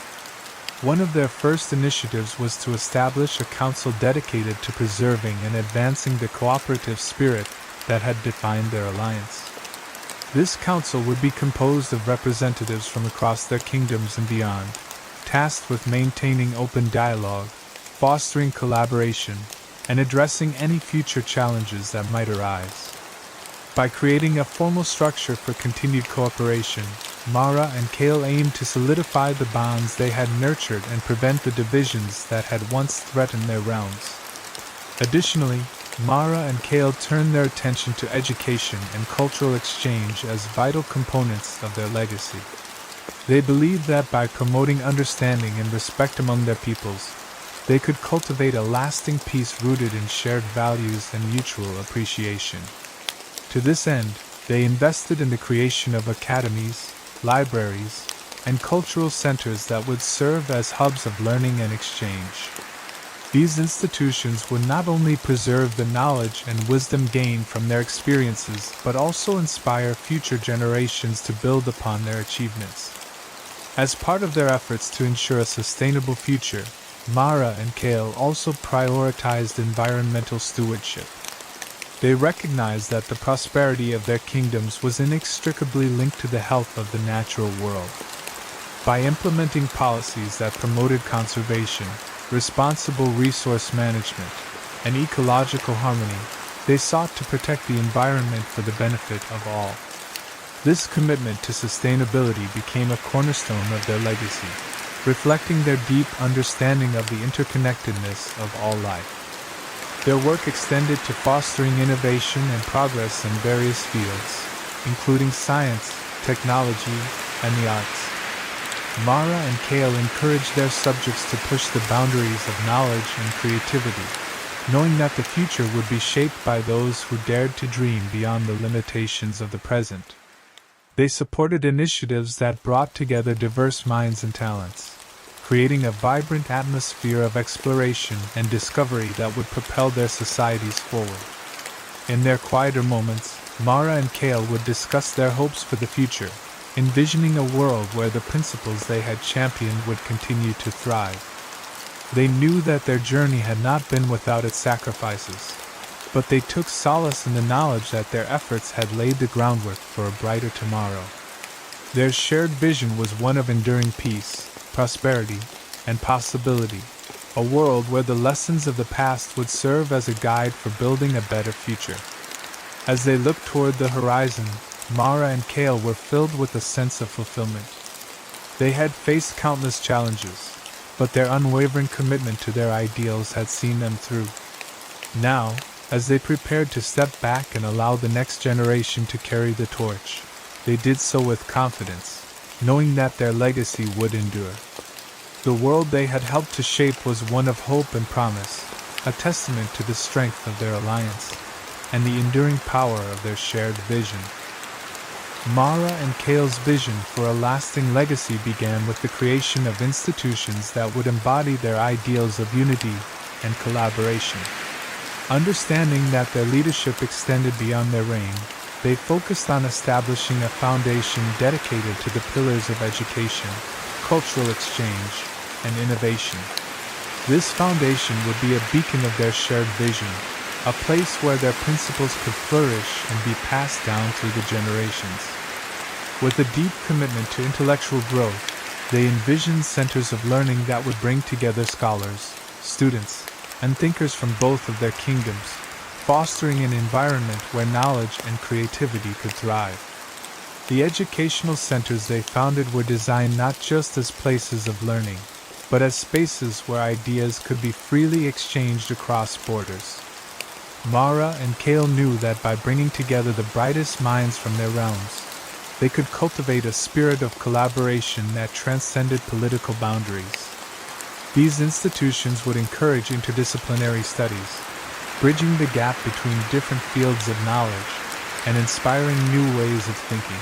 One of their first initiatives was to establish a council dedicated to preserving and advancing the cooperative spirit that had defined their alliance. This council would be composed of representatives from across their kingdoms and beyond, tasked with maintaining open dialogue, fostering collaboration, and addressing any future challenges that might arise. By creating a formal structure for continued cooperation, Mara and Kale aimed to solidify the bonds they had nurtured and prevent the divisions that had once threatened their realms. Additionally, Mara and Kale turned their attention to education and cultural exchange as vital components of their legacy. They believed that by promoting understanding and respect among their peoples, they could cultivate a lasting peace rooted in shared values and mutual appreciation. To this end, they invested in the creation of academies, libraries, and cultural centers that would serve as hubs of learning and exchange. These institutions would not only preserve the knowledge and wisdom gained from their experiences but also inspire future generations to build upon their achievements. As part of their efforts to ensure a sustainable future, Mara and Kale also prioritized environmental stewardship. They recognized that the prosperity of their kingdoms was inextricably linked to the health of the natural world. By implementing policies that promoted conservation, responsible resource management, and ecological harmony, they sought to protect the environment for the benefit of all. This commitment to sustainability became a cornerstone of their legacy, reflecting their deep understanding of the interconnectedness of all life. Their work extended to fostering innovation and progress in various fields, including science, technology, and the arts. Mara and Kale encouraged their subjects to push the boundaries of knowledge and creativity, knowing that the future would be shaped by those who dared to dream beyond the limitations of the present. They supported initiatives that brought together diverse minds and talents, creating a vibrant atmosphere of exploration and discovery that would propel their societies forward. In their quieter moments, Mara and Kale would discuss their hopes for the future, envisioning a world where the principles they had championed would continue to thrive. They knew that their journey had not been without its sacrifices, but they took solace in the knowledge that their efforts had laid the groundwork for a brighter tomorrow. Their shared vision was one of enduring peace, prosperity, and possibility, a world where the lessons of the past would serve as a guide for building a better future. As they looked toward the horizon, Mara and Kale were filled with a sense of fulfillment. They had faced countless challenges, but their unwavering commitment to their ideals had seen them through. Now, as they prepared to step back and allow the next generation to carry the torch, they did so with confidence, knowing that their legacy would endure. The world they had helped to shape was one of hope and promise, a testament to the strength of their alliance and the enduring power of their shared vision. Mara and Kale's vision for a lasting legacy began with the creation of institutions that would embody their ideals of unity and collaboration. Understanding that their leadership extended beyond their reign, they focused on establishing a foundation dedicated to the pillars of education, cultural exchange, and innovation. This foundation would be a beacon of their shared vision, a place where their principles could flourish and be passed down through the generations. With a deep commitment to intellectual growth, they envisioned centers of learning that would bring together scholars, students, and thinkers from both of their kingdoms, fostering an environment where knowledge and creativity could thrive. The educational centers they founded were designed not just as places of learning, but as spaces where ideas could be freely exchanged across borders. Mara and Kale knew that by bringing together the brightest minds from their realms, they could cultivate a spirit of collaboration that transcended political boundaries. These institutions would encourage interdisciplinary studies, bridging the gap between different fields of knowledge and inspiring new ways of thinking.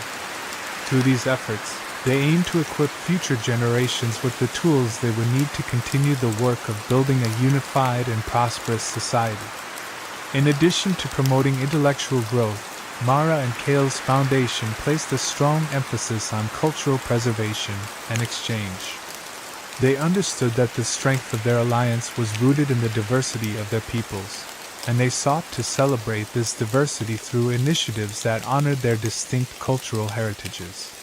Through these efforts, they aim to equip future generations with the tools they would need to continue the work of building a unified and prosperous society. In addition to promoting intellectual growth, Mara and Kale's foundation placed a strong emphasis on cultural preservation and exchange. They understood that the strength of their alliance was rooted in the diversity of their peoples, and they sought to celebrate this diversity through initiatives that honored their distinct cultural heritages.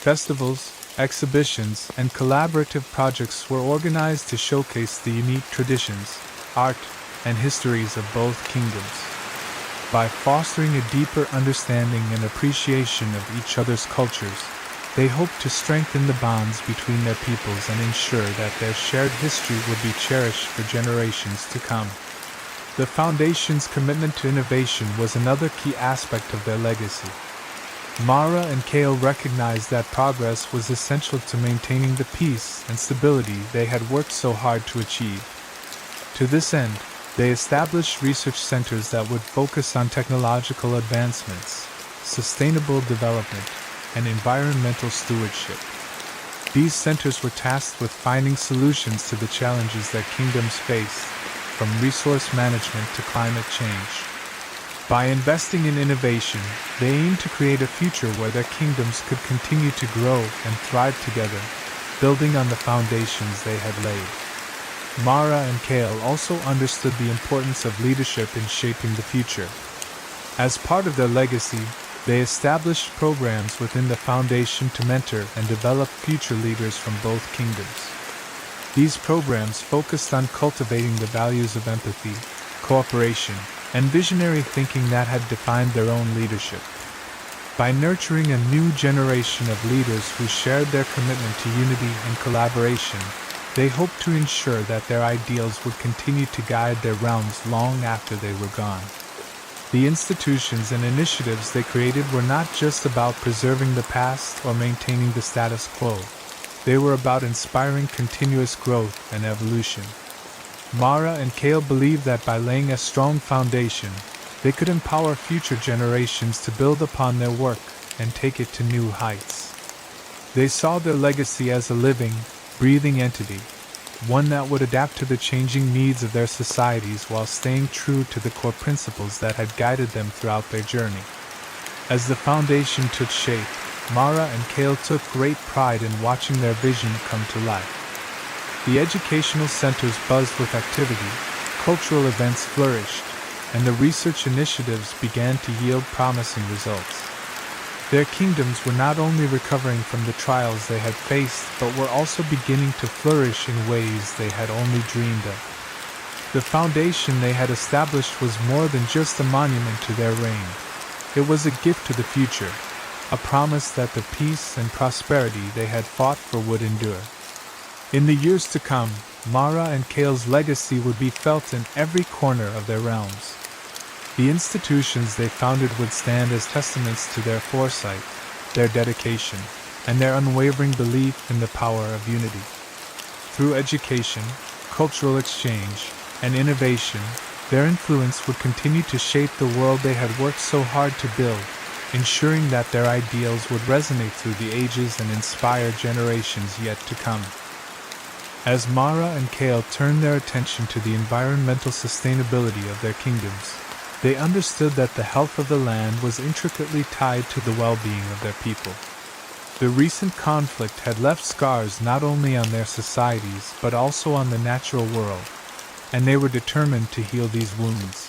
Festivals, exhibitions, and collaborative projects were organized to showcase the unique traditions, art, and histories of both kingdoms. By fostering a deeper understanding and appreciation of each other's cultures, they hoped to strengthen the bonds between their peoples and ensure that their shared history would be cherished for generations to come. The Foundation's commitment to innovation was another key aspect of their legacy. Mara and Kale recognized that progress was essential to maintaining the peace and stability they had worked so hard to achieve. To this end, they established research centers that would focus on technological advancements, sustainable development, and environmental stewardship. These centers were tasked with finding solutions to the challenges their kingdoms faced, from resource management to climate change. By investing in innovation, they aimed to create a future where their kingdoms could continue to grow and thrive together, building on the foundations they had laid. Mara and Kale also understood the importance of leadership in shaping the future. As part of their legacy, they established programs within the Foundation to mentor and develop future leaders from both kingdoms. These programs focused on cultivating the values of empathy, cooperation, and visionary thinking that had defined their own leadership. By nurturing a new generation of leaders who shared their commitment to unity and collaboration, they hoped to ensure that their ideals would continue to guide their realms long after they were gone. The institutions and initiatives they created were not just about preserving the past or maintaining the status quo. They were about inspiring continuous growth and evolution. Mara and Kale believed that by laying a strong foundation, they could empower future generations to build upon their work and take it to new heights. They saw their legacy as a living, breathing entity, one that would adapt to the changing needs of their societies while staying true to the core principles that had guided them throughout their journey. As the foundation took shape, Mara and Kale took great pride in watching their vision come to life. The educational centers buzzed with activity, cultural events flourished, and the research initiatives began to yield promising results. Their kingdoms were not only recovering from the trials they had faced, but were also beginning to flourish in ways they had only dreamed of. The foundation they had established was more than just a monument to their reign. It was a gift to the future, a promise that the peace and prosperity they had fought for would endure. In the years to come, Mara and Kale's legacy would be felt in every corner of their realms. The institutions they founded would stand as testaments to their foresight, their dedication, and their unwavering belief in the power of unity. Through education, cultural exchange, and innovation, their influence would continue to shape the world they had worked so hard to build, ensuring that their ideals would resonate through the ages and inspire generations yet to come. As Mara and Kale turned their attention to the environmental sustainability of their kingdoms, they understood that the health of the land was intricately tied to the well-being of their people. The recent conflict had left scars not only on their societies but also on the natural world, and they were determined to heal these wounds.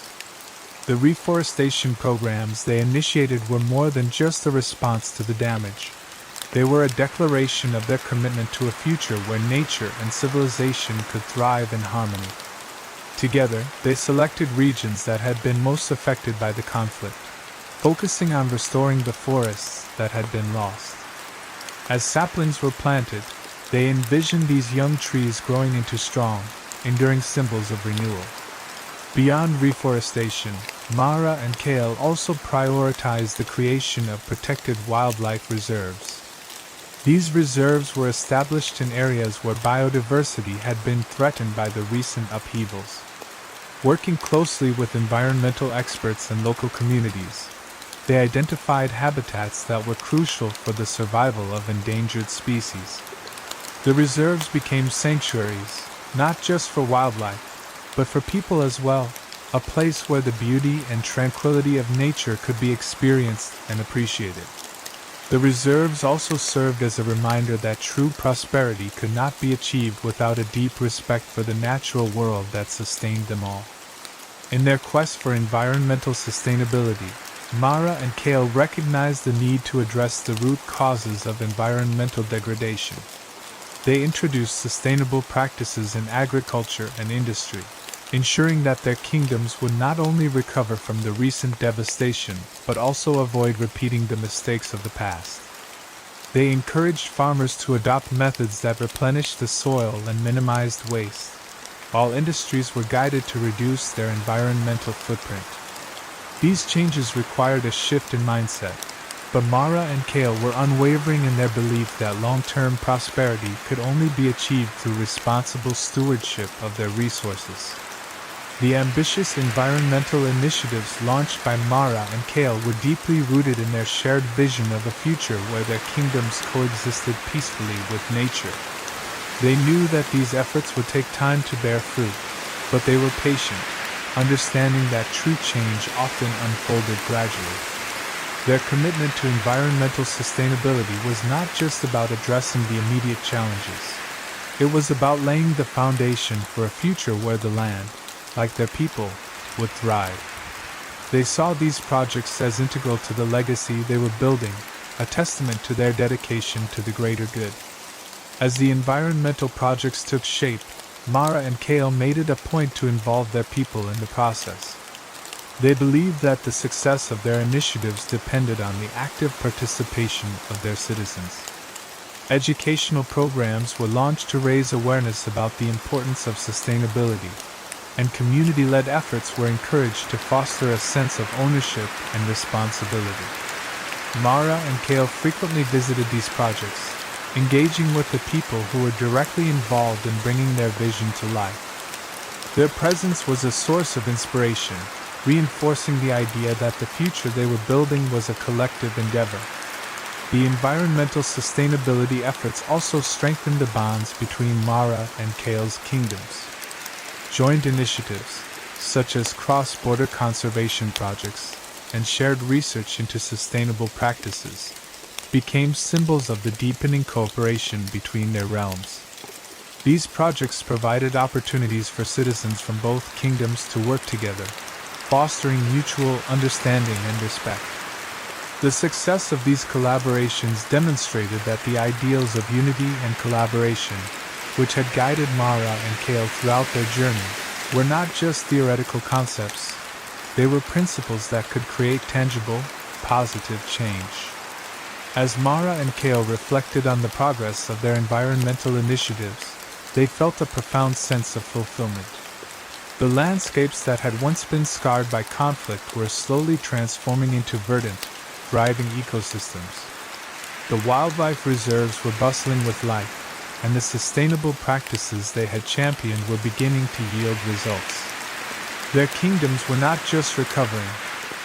The reforestation programs they initiated were more than just a response to the damage. They were a declaration of their commitment to a future where nature and civilization could thrive in harmony. Together, they selected regions that had been most affected by the conflict, focusing on restoring the forests that had been lost. As saplings were planted, they envisioned these young trees growing into strong, enduring symbols of renewal. Beyond reforestation, Mara and Kale also prioritized the creation of protected wildlife reserves. These reserves were established in areas where biodiversity had been threatened by the recent upheavals. Working closely with environmental experts and local communities, they identified habitats that were crucial for the survival of endangered species. The reserves became sanctuaries, not just for wildlife, but for people as well, a place where the beauty and tranquility of nature could be experienced and appreciated. The reserves also served as a reminder that true prosperity could not be achieved without a deep respect for the natural world that sustained them all. In their quest for environmental sustainability, Mara and Kale recognized the need to address the root causes of environmental degradation. They introduced sustainable practices in agriculture and industry, ensuring that their kingdoms would not only recover from the recent devastation, but also avoid repeating the mistakes of the past. They encouraged farmers to adopt methods that replenished the soil and minimized waste, while industries were guided to reduce their environmental footprint. These changes required a shift in mindset, but Mara and Kale were unwavering in their belief that long-term prosperity could only be achieved through responsible stewardship of their resources. The ambitious environmental initiatives launched by Mara and Kale were deeply rooted in their shared vision of a future where their kingdoms coexisted peacefully with nature. They knew that these efforts would take time to bear fruit, but they were patient, understanding that true change often unfolded gradually. Their commitment to environmental sustainability was not just about addressing the immediate challenges. It was about laying the foundation for a future where the land, like their people, would thrive. They saw these projects as integral to the legacy they were building, a testament to their dedication to the greater good. As the environmental projects took shape, Mara and Kale made it a point to involve their people in the process. They believed that the success of their initiatives depended on the active participation of their citizens. Educational programs were launched to raise awareness about the importance of sustainability, and community-led efforts were encouraged to foster a sense of ownership and responsibility. Mara and Kale frequently visited these projects, engaging with the people who were directly involved in bringing their vision to life. Their presence was a source of inspiration, reinforcing the idea that the future they were building was a collective endeavor. The environmental sustainability efforts also strengthened the bonds between Mara and Kale's kingdoms. Joint initiatives, such as cross-border conservation projects and shared research into sustainable practices, became symbols of the deepening cooperation between their realms. These projects provided opportunities for citizens from both kingdoms to work together, fostering mutual understanding and respect. The success of these collaborations demonstrated that the ideals of unity and collaboration, which had guided Mara and Kale throughout their journey, were not just theoretical concepts. They were principles that could create tangible, positive change. As Mara and Kale reflected on the progress of their environmental initiatives, they felt a profound sense of fulfillment. The landscapes that had once been scarred by conflict were slowly transforming into verdant, thriving ecosystems. The wildlife reserves were bustling with life, and the sustainable practices they had championed were beginning to yield results. Their kingdoms were not just recovering,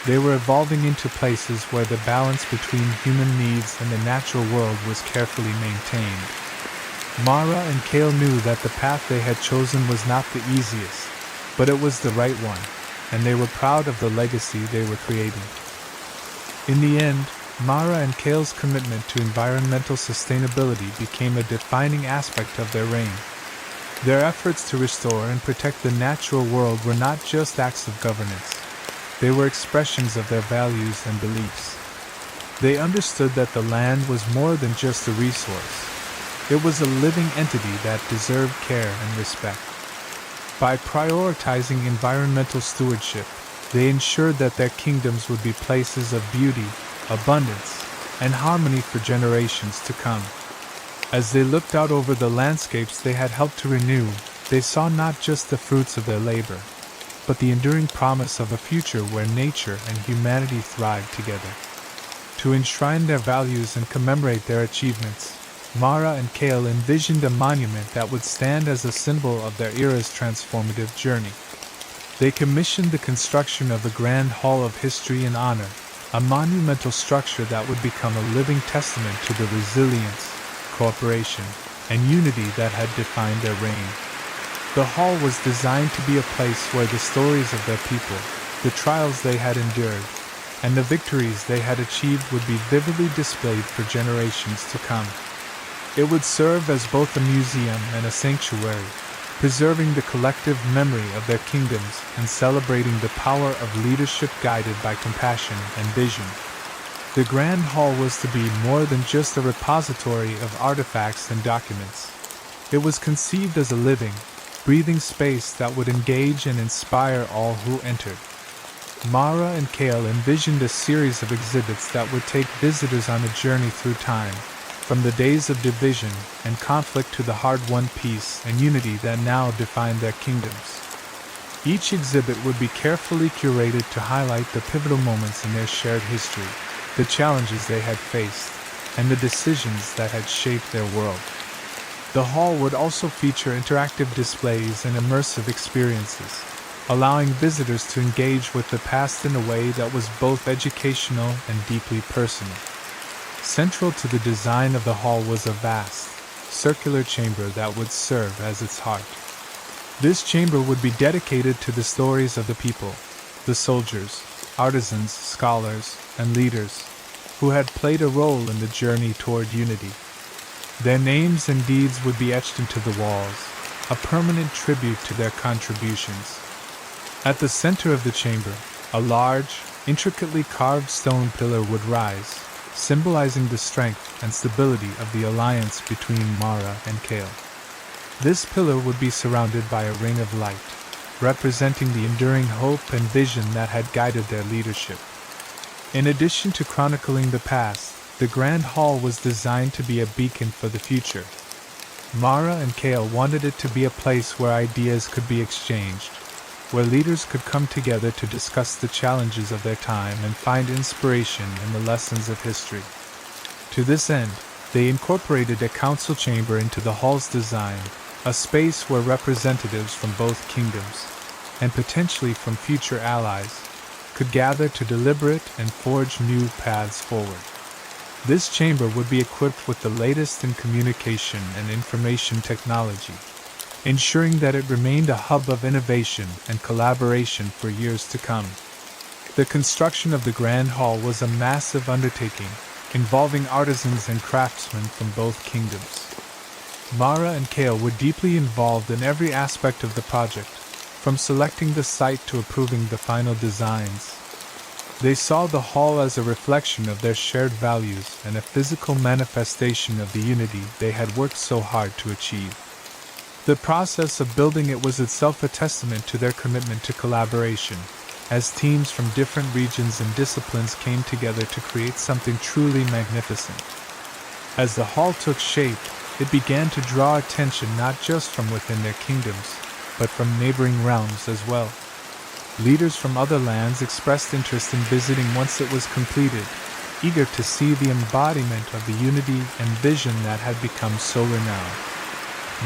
they were evolving into places where the balance between human needs and the natural world was carefully maintained. Mara and Kale knew that the path they had chosen was not the easiest, but it was the right one, and they were proud of the legacy they were creating. In the end, Mara and Kale's commitment to environmental sustainability became a defining aspect of their reign. Their efforts to restore and protect the natural world were not just acts of governance. They were expressions of their values and beliefs. They understood that the land was more than just a resource. It was a living entity that deserved care and respect. By prioritizing environmental stewardship, they ensured that their kingdoms would be places of beauty, abundance, and harmony for generations to come. As they looked out over the landscapes they had helped to renew, they saw not just the fruits of their labor, but the enduring promise of a future where nature and humanity thrived together. To enshrine their values and commemorate their achievements, Mara and Kale envisioned a monument that would stand as a symbol of their era's transformative journey. They commissioned the construction of the Grand Hall of History and Honor, a monumental structure that would become a living testament to the resilience, cooperation, and unity that had defined their reign. The hall was designed to be a place where the stories of their people, the trials they had endured, and the victories they had achieved would be vividly displayed for generations to come. It would serve as both a museum and a sanctuary, preserving the collective memory of their kingdoms and celebrating the power of leadership guided by compassion and vision. The Grand Hall was to be more than just a repository of artifacts and documents. It was conceived as a living, breathing space that would engage and inspire all who entered. Mara and Kale envisioned a series of exhibits that would take visitors on a journey through time, from the days of division and conflict to the hard-won peace and unity that now defined their kingdoms. Each exhibit would be carefully curated to highlight the pivotal moments in their shared history, the challenges they had faced, and the decisions that had shaped their world. The hall would also feature interactive displays and immersive experiences, allowing visitors to engage with the past in a way that was both educational and deeply personal. Central to the design of the hall was a vast, circular chamber that would serve as its heart. This chamber would be dedicated to the stories of the people, the soldiers, artisans, scholars, and leaders, who had played a role in the journey toward unity. Their names and deeds would be etched into the walls, a permanent tribute to their contributions. At the center of the chamber, a large, intricately carved stone pillar would rise, symbolizing the strength and stability of the alliance between Mara and Kale. This pillar would be surrounded by a ring of light, representing the enduring hope and vision that had guided their leadership. In addition to chronicling the past, the Grand Hall was designed to be a beacon for the future. Mara and Kale wanted it to be a place where ideas could be exchanged, where leaders could come together to discuss the challenges of their time and find inspiration in the lessons of history. To this end, they incorporated a council chamber into the hall's design, a space where representatives from both kingdoms, and potentially from future allies, could gather to deliberate and forge new paths forward. This chamber would be equipped with the latest in communication and information technology, ensuring that it remained a hub of innovation and collaboration for years to come. The construction of the Grand Hall was a massive undertaking, involving artisans and craftsmen from both kingdoms. Mara and Kale were deeply involved in every aspect of the project, from selecting the site to approving the final designs. They saw the hall as a reflection of their shared values and a physical manifestation of the unity they had worked so hard to achieve. The process of building it was itself a testament to their commitment to collaboration, as teams from different regions and disciplines came together to create something truly magnificent. As the hall took shape, it began to draw attention not just from within their kingdoms, but from neighboring realms as well. Leaders from other lands expressed interest in visiting once it was completed, eager to see the embodiment of the unity and vision that had become so renowned.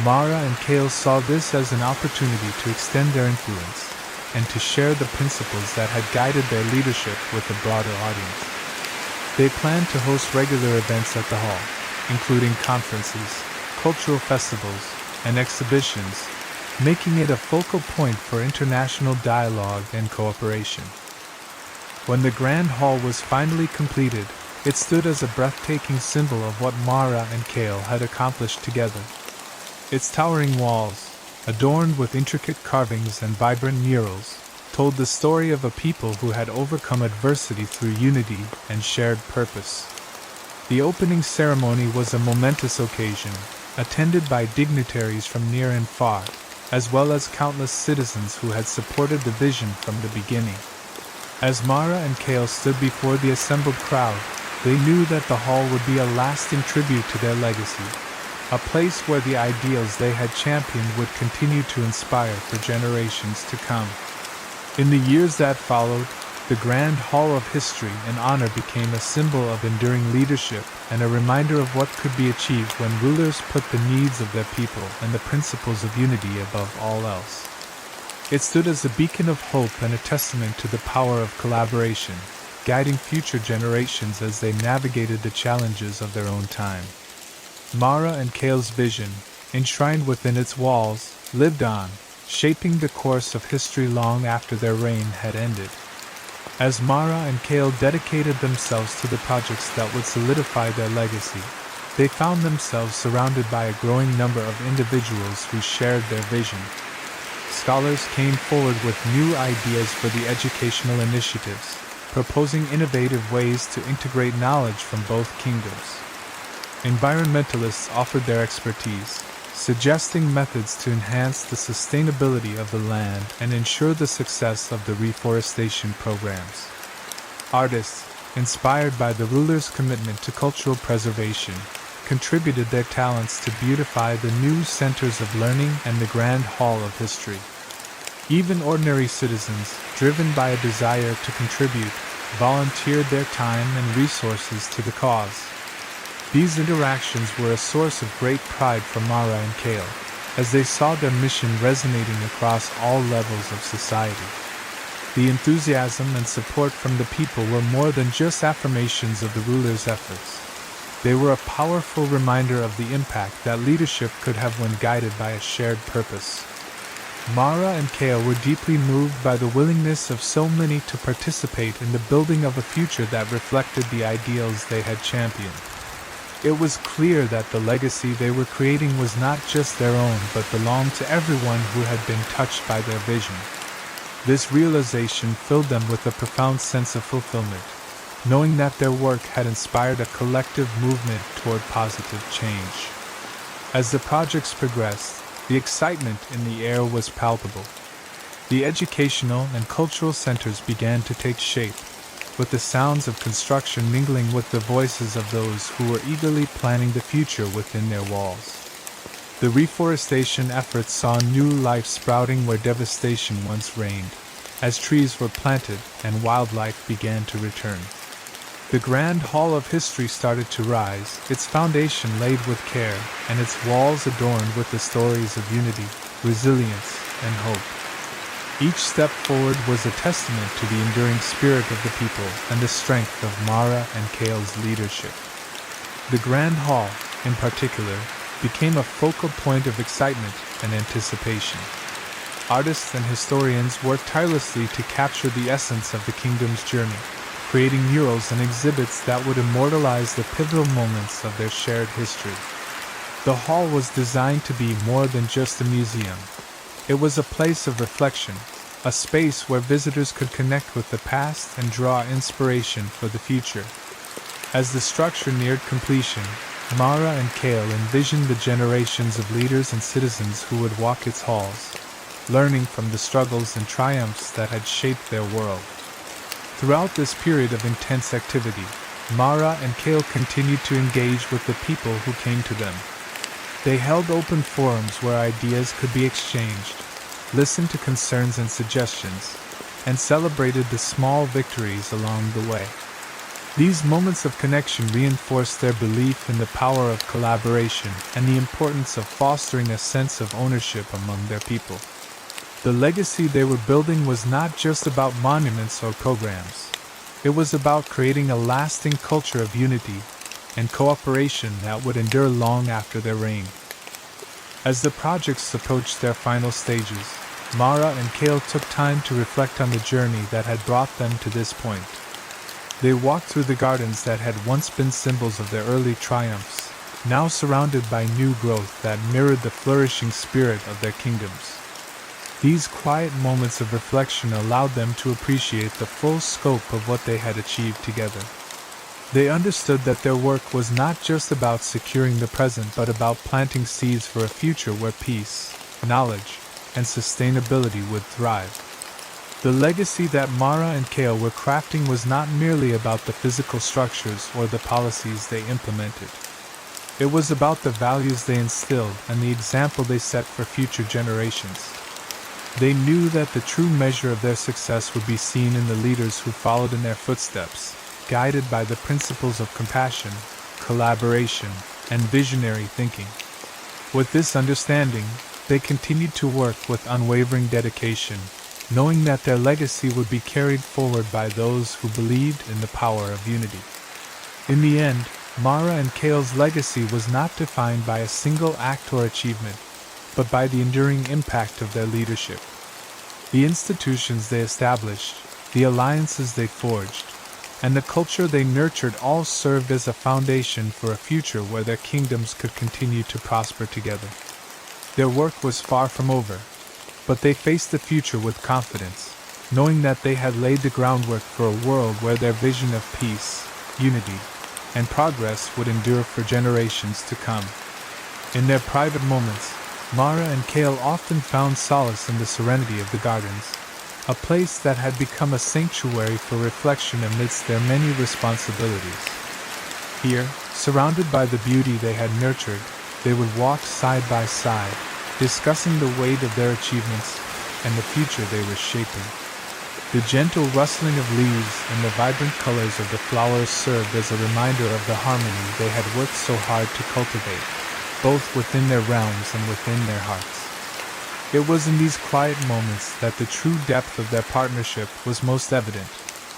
Mara and Kale saw this as an opportunity to extend their influence and to share the principles that had guided their leadership with a broader audience. They planned to host regular events at the hall, including conferences, cultural festivals, and exhibitions, making it a focal point for international dialogue and cooperation. When the Grand Hall was finally completed, it stood as a breathtaking symbol of what Mara and Kale had accomplished together. Its towering walls, adorned with intricate carvings and vibrant murals, told the story of a people who had overcome adversity through unity and shared purpose. The opening ceremony was a momentous occasion, attended by dignitaries from near and far, as well as countless citizens who had supported the vision from the beginning. As Mara and Kale stood before the assembled crowd, they knew that the hall would be a lasting tribute to their legacy, a place where the ideals they had championed would continue to inspire for generations to come. In the years that followed, The Grand Hall of History and Honor became a symbol of enduring leadership and a reminder of what could be achieved when rulers put the needs of their people and the principles of unity above all else. It stood as a beacon of hope and a testament to the power of collaboration, guiding future generations as they navigated the challenges of their own time. Mara and Kale's vision, enshrined within its walls, lived on, shaping the course of history long after their reign had ended. As Mara and Kale dedicated themselves to the projects that would solidify their legacy, they found themselves surrounded by a growing number of individuals who shared their vision. Scholars came forward with new ideas for the educational initiatives, proposing innovative ways to integrate knowledge from both kingdoms. Environmentalists offered their expertise, suggesting methods to enhance the sustainability of the land and ensure the success of the reforestation programs. Artists, inspired by the rulers' commitment to cultural preservation, contributed their talents to beautify the new centers of learning and the Grand Hall of History. Even ordinary citizens, driven by a desire to contribute, volunteered their time and resources to the cause. These interactions were a source of great pride for Mara and Kale, as they saw their mission resonating across all levels of society. The enthusiasm and support from the people were more than just affirmations of the ruler's efforts. They were a powerful reminder of the impact that leadership could have when guided by a shared purpose. Mara and Kale were deeply moved by the willingness of so many to participate in the building of a future that reflected the ideals they had championed. It was clear that the legacy they were creating was not just their own but belonged to everyone who had been touched by their vision. This realization filled them with a profound sense of fulfillment, knowing that their work had inspired a collective movement toward positive change. As the projects progressed, the excitement in the air was palpable. The educational and cultural centers began to take shape, with the sounds of construction mingling with the voices of those who were eagerly planning the future within their walls. The reforestation efforts saw new life sprouting where devastation once reigned, as trees were planted and wildlife began to return. The Grand Hall of History started to rise, its foundation laid with care, and its walls adorned with the stories of unity, resilience, and hope. Each step forward was a testament to the enduring spirit of the people and the strength of Mara and Kale's leadership. The Grand Hall, in particular, became a focal point of excitement and anticipation. Artists and historians worked tirelessly to capture the essence of the kingdom's journey, creating murals and exhibits that would immortalize the pivotal moments of their shared history. The hall was designed to be more than just a museum. It was a place of reflection, a space where visitors could connect with the past and draw inspiration for the future. As the structure neared completion, Mara and Kale envisioned the generations of leaders and citizens who would walk its halls, learning from the struggles and triumphs that had shaped their world. Throughout this period of intense activity, Mara and Kale continued to engage with the people who came to them. They held open forums where ideas could be exchanged, listened to concerns and suggestions, and celebrated the small victories along the way. These moments of connection reinforced their belief in the power of collaboration and the importance of fostering a sense of ownership among their people. The legacy they were building was not just about monuments or programs. It was about creating a lasting culture of unity and cooperation that would endure long after their reign. As the projects approached their final stages, Mara and Kale took time to reflect on the journey that had brought them to this point. They walked through the gardens that had once been symbols of their early triumphs, now surrounded by new growth that mirrored the flourishing spirit of their kingdoms. These quiet moments of reflection allowed them to appreciate the full scope of what they had achieved together. They understood that their work was not just about securing the present but about planting seeds for a future where peace, knowledge, and sustainability would thrive. The legacy that Mara and Kale were crafting was not merely about the physical structures or the policies they implemented. It was about the values they instilled and the example they set for future generations. They knew that the true measure of their success would be seen in the leaders who followed in their footsteps, guided by the principles of compassion, collaboration, and visionary thinking. With this understanding, they continued to work with unwavering dedication, knowing that their legacy would be carried forward by those who believed in the power of unity. In the end, Mara and Kale's legacy was not defined by a single act or achievement, but by the enduring impact of their leadership. The institutions they established, the alliances they forged, and the culture they nurtured all served as a foundation for a future where their kingdoms could continue to prosper together. Their work was far from over, but they faced the future with confidence, knowing that they had laid the groundwork for a world where their vision of peace, unity, and progress would endure for generations to come. In their private moments, Mara and Kale often found solace in the serenity of the gardens, a place that had become a sanctuary for reflection amidst their many responsibilities. Here, surrounded by the beauty they had nurtured, they would walk side by side, discussing the weight of their achievements and the future they were shaping. The gentle rustling of leaves and the vibrant colors of the flowers served as a reminder of the harmony they had worked so hard to cultivate, both within their realms and within their hearts. It was in these quiet moments that the true depth of their partnership was most evident,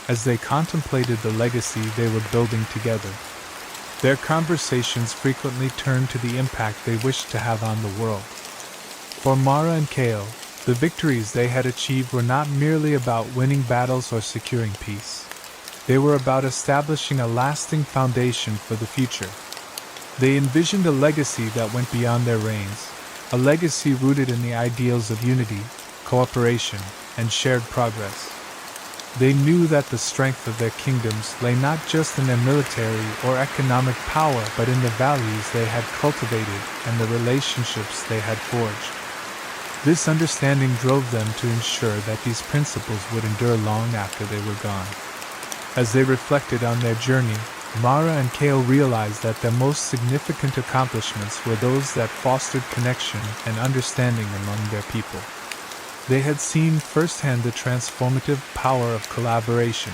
as they contemplated the legacy they were building together. Their conversations frequently turned to the impact they wished to have on the world. For Mara and Kale, the victories they had achieved were not merely about winning battles or securing peace. They were about establishing a lasting foundation for the future. They envisioned a legacy that went beyond their reigns, a legacy rooted in the ideals of unity, cooperation, and shared progress. They knew that the strength of their kingdoms lay not just in their military or economic power but in the values they had cultivated and the relationships they had forged. This understanding drove them to ensure that these principles would endure long after they were gone. As they reflected on their journey, Mara and Kale realized that their most significant accomplishments were those that fostered connection and understanding among their people. They had seen firsthand the transformative power of collaboration,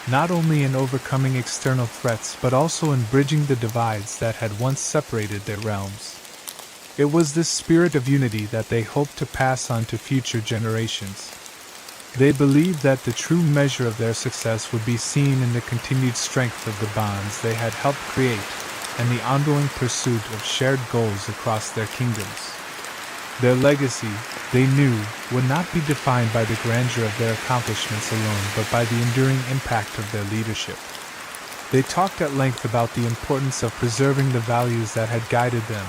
not only in overcoming external threats but also in bridging the divides that had once separated their realms. It was this spirit of unity that they hoped to pass on to future generations. They believed that the true measure of their success would be seen in the continued strength of the bonds they had helped create and the ongoing pursuit of shared goals across their kingdoms. Their legacy, they knew, would not be defined by the grandeur of their accomplishments alone but by the enduring impact of their leadership. They talked at length about the importance of preserving the values that had guided them: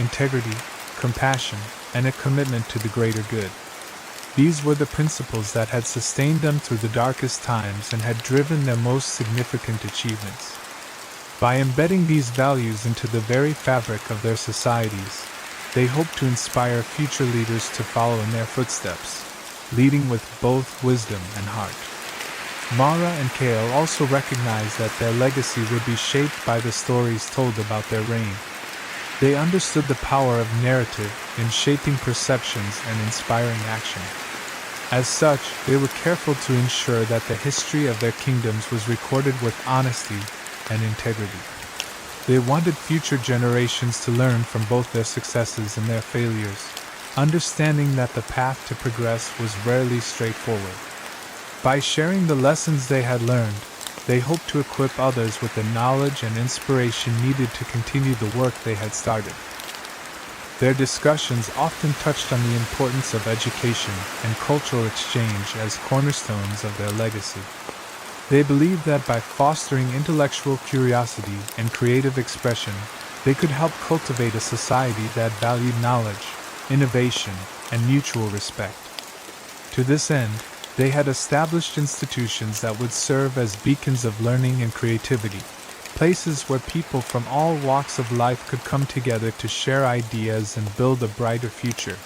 integrity, compassion, and a commitment to the greater good. These were the principles that had sustained them through the darkest times and had driven their most significant achievements. By embedding these values into the very fabric of their societies, they hoped to inspire future leaders to follow in their footsteps, leading with both wisdom and heart. Mara and Kale also recognized that their legacy would be shaped by the stories told about their reign. They understood the power of narrative in shaping perceptions and inspiring action. As such, they were careful to ensure that the history of their kingdoms was recorded with honesty and integrity. They wanted future generations to learn from both their successes and their failures, understanding that the path to progress was rarely straightforward. By sharing the lessons they had learned, they hoped to equip others with the knowledge and inspiration needed to continue the work they had started. Their discussions often touched on the importance of education and cultural exchange as cornerstones of their legacy. They believed that by fostering intellectual curiosity and creative expression, they could help cultivate a society that valued knowledge, innovation, and mutual respect. To this end, they had established institutions that would serve as beacons of learning and creativity, places where people from all walks of life could come together to share ideas and build a brighter future.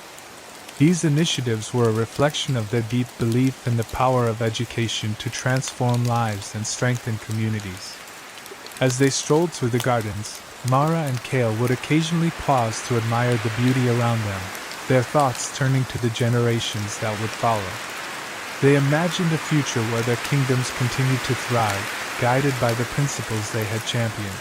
These initiatives were a reflection of their deep belief in the power of education to transform lives and strengthen communities. As they strolled through the gardens, Mara and Kale would occasionally pause to admire the beauty around them, their thoughts turning to the generations that would follow. They imagined a future where their kingdoms continued to thrive, guided by the principles they had championed.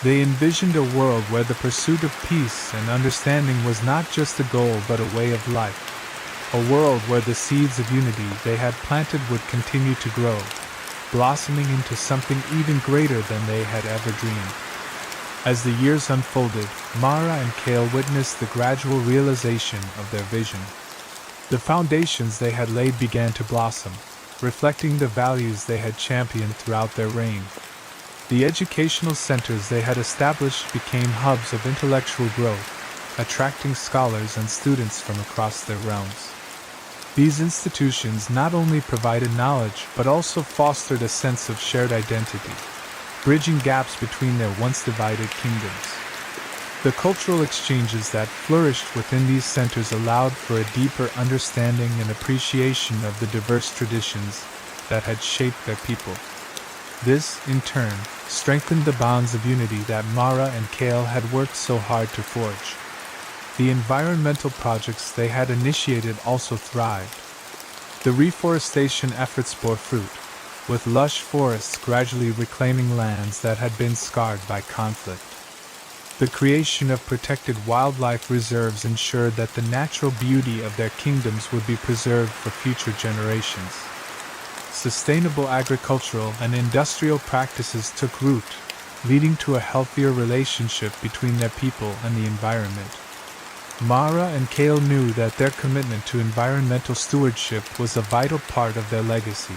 They envisioned a world where the pursuit of peace and understanding was not just a goal but a way of life. A world where the seeds of unity they had planted would continue to grow, blossoming into something even greater than they had ever dreamed. As the years unfolded, Mara and Kale witnessed the gradual realization of their vision. The foundations they had laid began to blossom, reflecting the values they had championed throughout their reign. The educational centers they had established became hubs of intellectual growth, attracting scholars and students from across their realms. These institutions not only provided knowledge but also fostered a sense of shared identity, bridging gaps between their once divided kingdoms. The cultural exchanges that flourished within these centers allowed for a deeper understanding and appreciation of the diverse traditions that had shaped their people. This, in turn, strengthened the bonds of unity that Mara and Kale had worked so hard to forge. The environmental projects they had initiated also thrived. The reforestation efforts bore fruit, with lush forests gradually reclaiming lands that had been scarred by conflict. The creation of protected wildlife reserves ensured that the natural beauty of their kingdoms would be preserved for future generations. Sustainable agricultural and industrial practices took root, leading to a healthier relationship between their people and the environment. Mara and Kale knew that their commitment to environmental stewardship was a vital part of their legacy,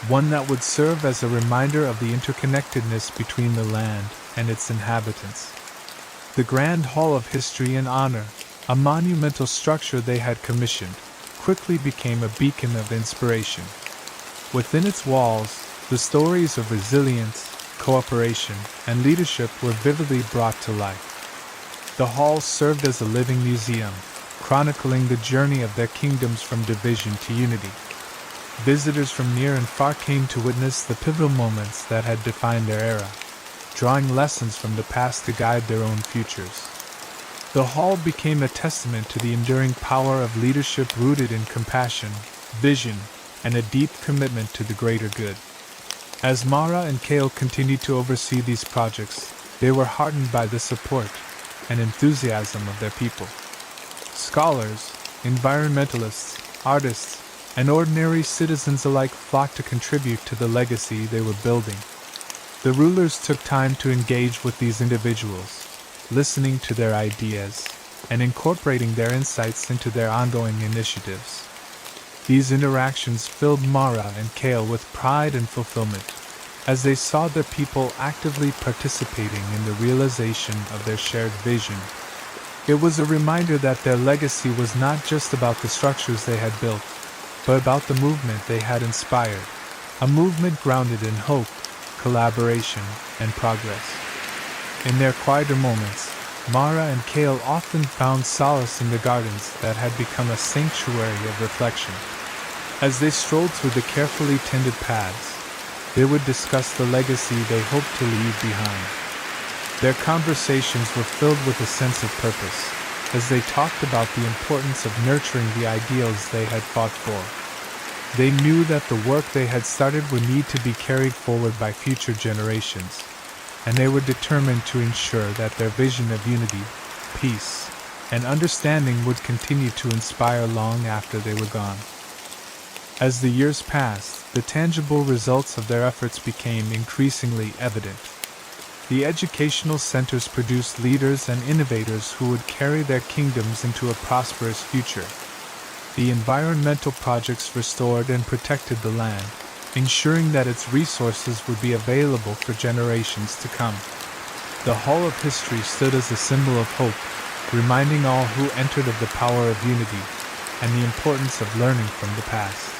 one that would serve as a reminder of the interconnectedness between the land and its inhabitants. The Grand Hall of History and Honor, a monumental structure they had commissioned, quickly became a beacon of inspiration. Within its walls, the stories of resilience, cooperation, and leadership were vividly brought to life. The hall served as a living museum, chronicling the journey of their kingdoms from division to unity. Visitors from near and far came to witness the pivotal moments that had defined their era, drawing lessons from the past to guide their own futures. The hall became a testament to the enduring power of leadership rooted in compassion, vision, and a deep commitment to the greater good. As Mara and Kale continued to oversee these projects, they were heartened by the support and enthusiasm of their people. Scholars, environmentalists, artists, and ordinary citizens alike flocked to contribute to the legacy they were building. The rulers took time to engage with these individuals, listening to their ideas and incorporating their insights into their ongoing initiatives. These interactions filled Mara and Kale with pride and fulfillment, as they saw their people actively participating in the realization of their shared vision. It was a reminder that their legacy was not just about the structures they had built, but about the movement they had inspired, a movement grounded in hope, collaboration, and progress. In their quieter moments, Mara and Kale often found solace in the gardens that had become a sanctuary of reflection. As they strolled through the carefully tended paths, they would discuss the legacy they hoped to leave behind. Their conversations were filled with a sense of purpose, as they talked about the importance of nurturing the ideals they had fought for. They knew that the work they had started would need to be carried forward by future generations, and they were determined to ensure that their vision of unity, peace, and understanding would continue to inspire long after they were gone. As the years passed, the tangible results of their efforts became increasingly evident. The educational centers produced leaders and innovators who would carry their kingdoms into a prosperous future. The environmental projects restored and protected the land, ensuring that its resources would be available for generations to come. The Hall of History stood as a symbol of hope, reminding all who entered of the power of unity and the importance of learning from the past.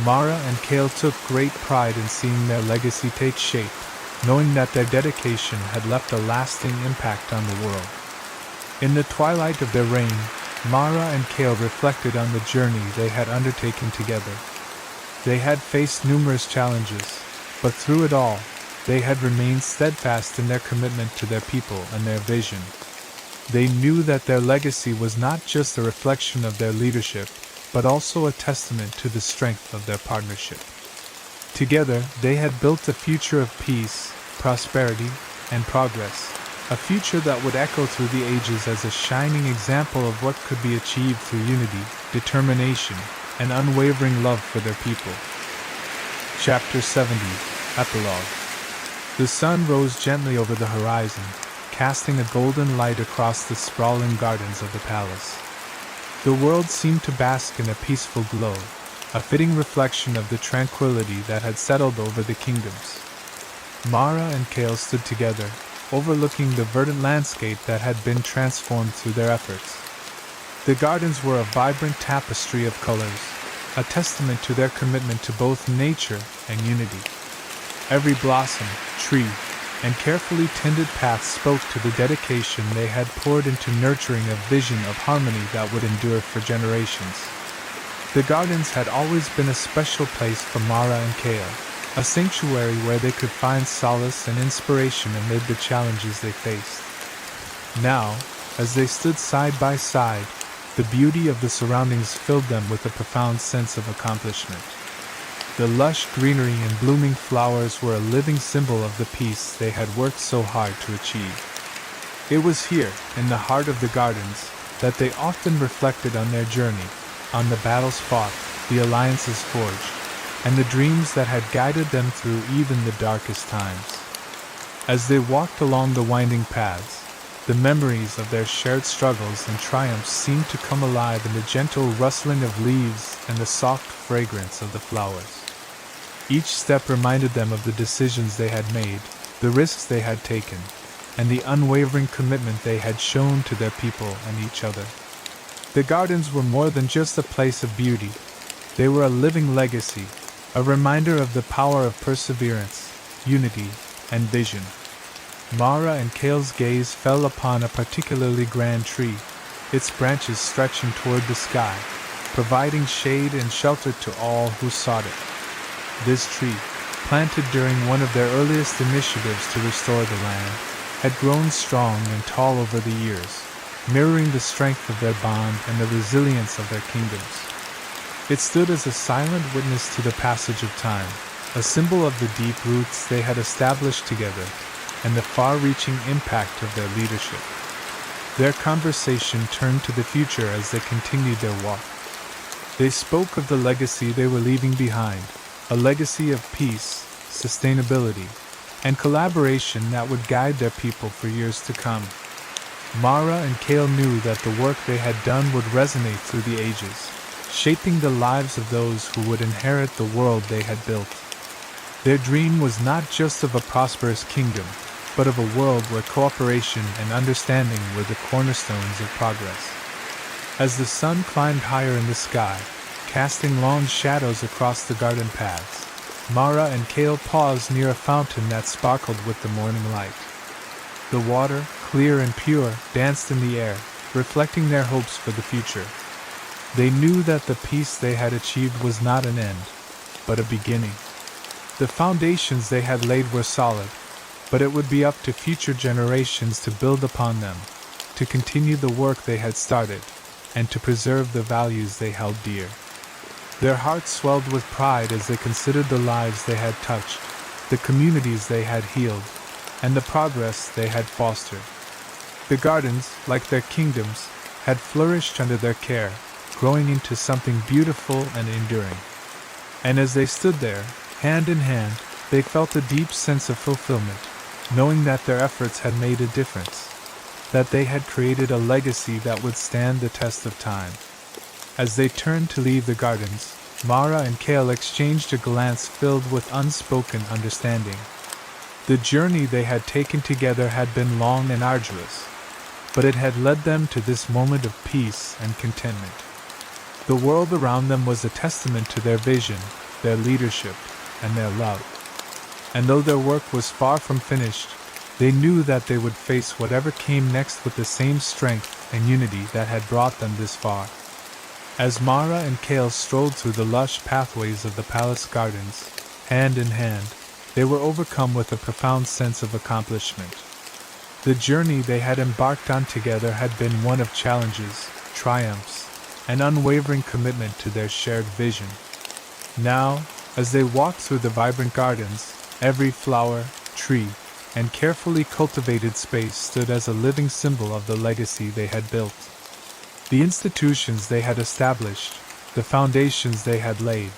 Mara and Kale took great pride in seeing their legacy take shape, knowing that their dedication had left a lasting impact on the world. In the twilight of their reign, Mara and Kale reflected on the journey they had undertaken together. They had faced numerous challenges, but through it all, they had remained steadfast in their commitment to their people and their vision. They knew that their legacy was not just a reflection of their leadership, but also a testament to the strength of their partnership. Together, they had built a future of peace, prosperity, and progress, a future that would echo through the ages as a shining example of what could be achieved through unity, determination, and unwavering love for their people. Chapter 70, Epilogue. The sun rose gently over the horizon, casting a golden light across the sprawling gardens of the palace. The world seemed to bask in a peaceful glow, a fitting reflection of the tranquility that had settled over the kingdoms. Mara and Kale stood together, overlooking the verdant landscape that had been transformed through their efforts. The gardens were a vibrant tapestry of colors, a testament to their commitment to both nature and unity. Every blossom, tree, and carefully tended path spoke to the dedication they had poured into nurturing a vision of harmony that would endure for generations. The gardens had always been a special place for Mara and Kale, a sanctuary where they could find solace and inspiration amid the challenges they faced. Now, as they stood side by side, the beauty of the surroundings filled them with a profound sense of accomplishment. The lush greenery and blooming flowers were a living symbol of the peace they had worked so hard to achieve. It was here, in the heart of the gardens, that they often reflected on their journey, on the battles fought, the alliances forged, and the dreams that had guided them through even the darkest times. As they walked along the winding paths, the memories of their shared struggles and triumphs seemed to come alive in the gentle rustling of leaves and the soft fragrance of the flowers. Each step reminded them of the decisions they had made, the risks they had taken, and the unwavering commitment they had shown to their people and each other. The gardens were more than just a place of beauty. They were a living legacy, a reminder of the power of perseverance, unity, and vision. Mara and Kale's gaze fell upon a particularly grand tree, its branches stretching toward the sky, providing shade and shelter to all who sought it. This tree, planted during one of their earliest initiatives to restore the land, had grown strong and tall over the years, mirroring the strength of their bond and the resilience of their kingdoms. It stood as a silent witness to the passage of time, a symbol of the deep roots they had established together, and the far-reaching impact of their leadership. Their conversation turned to the future as they continued their walk. They spoke of the legacy they were leaving behind, a legacy of peace, sustainability, and collaboration that would guide their people for years to come. Mara and Kale knew that the work they had done would resonate through the ages, shaping the lives of those who would inherit the world they had built. Their dream was not just of a prosperous kingdom, but of a world where cooperation and understanding were the cornerstones of progress. As the sun climbed higher in the sky, casting long shadows across the garden paths, Mara and Kale paused near a fountain that sparkled with the morning light. The water, clear and pure, danced in the air, reflecting their hopes for the future. They knew that the peace they had achieved was not an end, but a beginning. The foundations they had laid were solid, but it would be up to future generations to build upon them, to continue the work they had started, and to preserve the values they held dear. Their hearts swelled with pride as they considered the lives they had touched, the communities they had healed, and the progress they had fostered. The gardens, like their kingdoms, had flourished under their care, growing into something beautiful and enduring. And as they stood there, hand in hand, they felt a deep sense of fulfillment, knowing that their efforts had made a difference, that they had created a legacy that would stand the test of time. As they turned to leave the gardens, Mara and Kale exchanged a glance filled with unspoken understanding. The journey they had taken together had been long and arduous, but it had led them to this moment of peace and contentment. The world around them was a testament to their vision, their leadership, and their love. And though their work was far from finished, they knew that they would face whatever came next with the same strength and unity that had brought them this far. As Mara and Kale strolled through the lush pathways of the palace gardens, hand in hand, they were overcome with a profound sense of accomplishment. The journey they had embarked on together had been one of challenges, triumphs, and unwavering commitment to their shared vision. Now, as they walked through the vibrant gardens, every flower, tree, and carefully cultivated space stood as a living symbol of the legacy they had built. The institutions they had established, the foundations they had laid,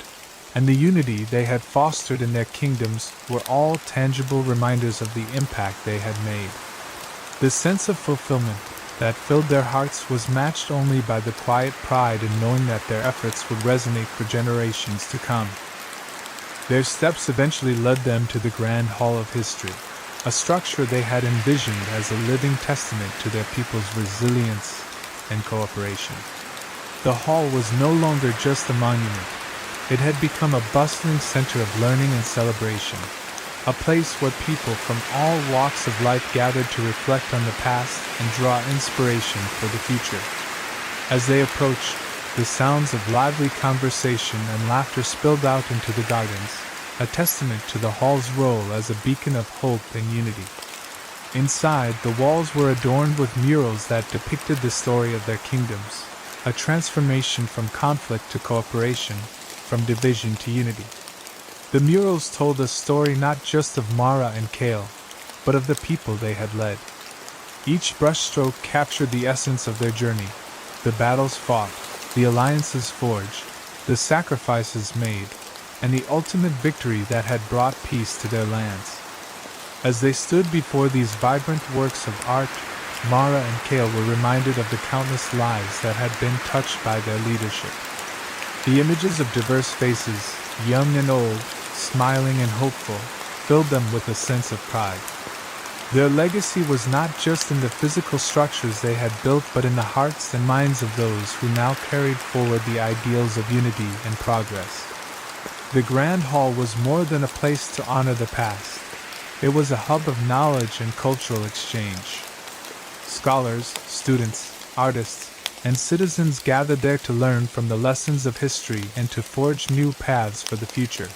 and the unity they had fostered in their kingdoms were all tangible reminders of the impact they had made. The sense of fulfillment that filled their hearts was matched only by the quiet pride in knowing that their efforts would resonate for generations to come. Their steps eventually led them to the Grand Hall of History, a structure they had envisioned as a living testament to their people's resilience and cooperation. The hall was no longer just a monument. It had become a bustling center of learning and celebration, a place where people from all walks of life gathered to reflect on the past and draw inspiration for the future. As they approached, the sounds of lively conversation and laughter spilled out into the gardens, a testament to the hall's role as a beacon of hope and unity. Inside, the walls were adorned with murals that depicted the story of their kingdoms, a transformation from conflict to cooperation, from division to unity. The murals told a story not just of Mara and Kale, but of the people they had led. Each brushstroke captured the essence of their journey, the battles fought, the alliances forged, the sacrifices made, and the ultimate victory that had brought peace to their lands. As they stood before these vibrant works of art, Mara and Kale were reminded of the countless lives that had been touched by their leadership. The images of diverse faces, young and old, smiling and hopeful, filled them with a sense of pride. Their legacy was not just in the physical structures they had built, but in the hearts and minds of those who now carried forward the ideals of unity and progress. The Grand Hall was more than a place to honor the past. It was a hub of knowledge and cultural exchange. Scholars, students, artists, and citizens gathered there to learn from the lessons of history and to forge new paths for the future.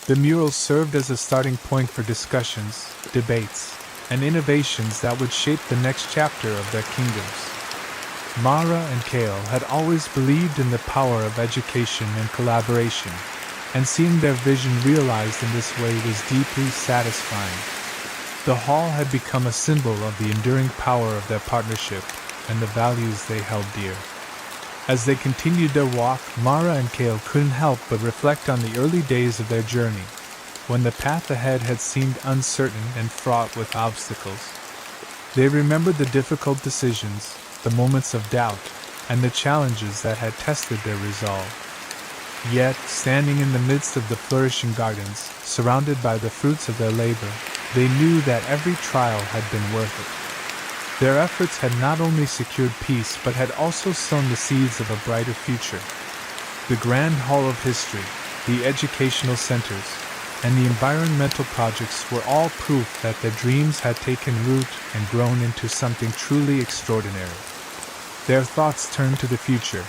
The murals served as a starting point for discussions, debates, and innovations that would shape the next chapter of their kingdoms. Mara and Kale had always believed in the power of education and collaboration, and seeing their vision realized in this way was deeply satisfying. The hall had become a symbol of the enduring power of their partnership and the values they held dear. As they continued their walk, Mara and Kale couldn't help but reflect on the early days of their journey, when the path ahead had seemed uncertain and fraught with obstacles. They remembered the difficult decisions, the moments of doubt, and the challenges that had tested their resolve. Yet, standing in the midst of the flourishing gardens, surrounded by the fruits of their labor, they knew that every trial had been worth it. Their efforts had not only secured peace but had also sown the seeds of a brighter future. The Grand Hall of History, the educational centers, and the environmental projects were all proof that their dreams had taken root and grown into something truly extraordinary. Their thoughts turned to the future,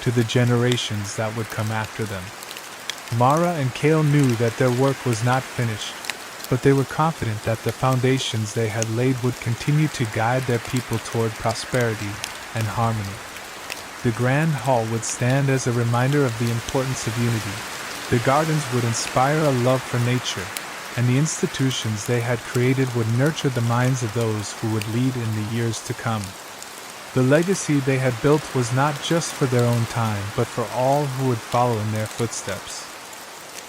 to the generations that would come after them. Mara and Kale knew that their work was not finished, but they were confident that the foundations they had laid would continue to guide their people toward prosperity and harmony. The Grand Hall would stand as a reminder of the importance of unity. The gardens would inspire a love for nature, and the institutions they had created would nurture the minds of those who would lead in the years to come. The legacy they had built was not just for their own time, but for all who would follow in their footsteps.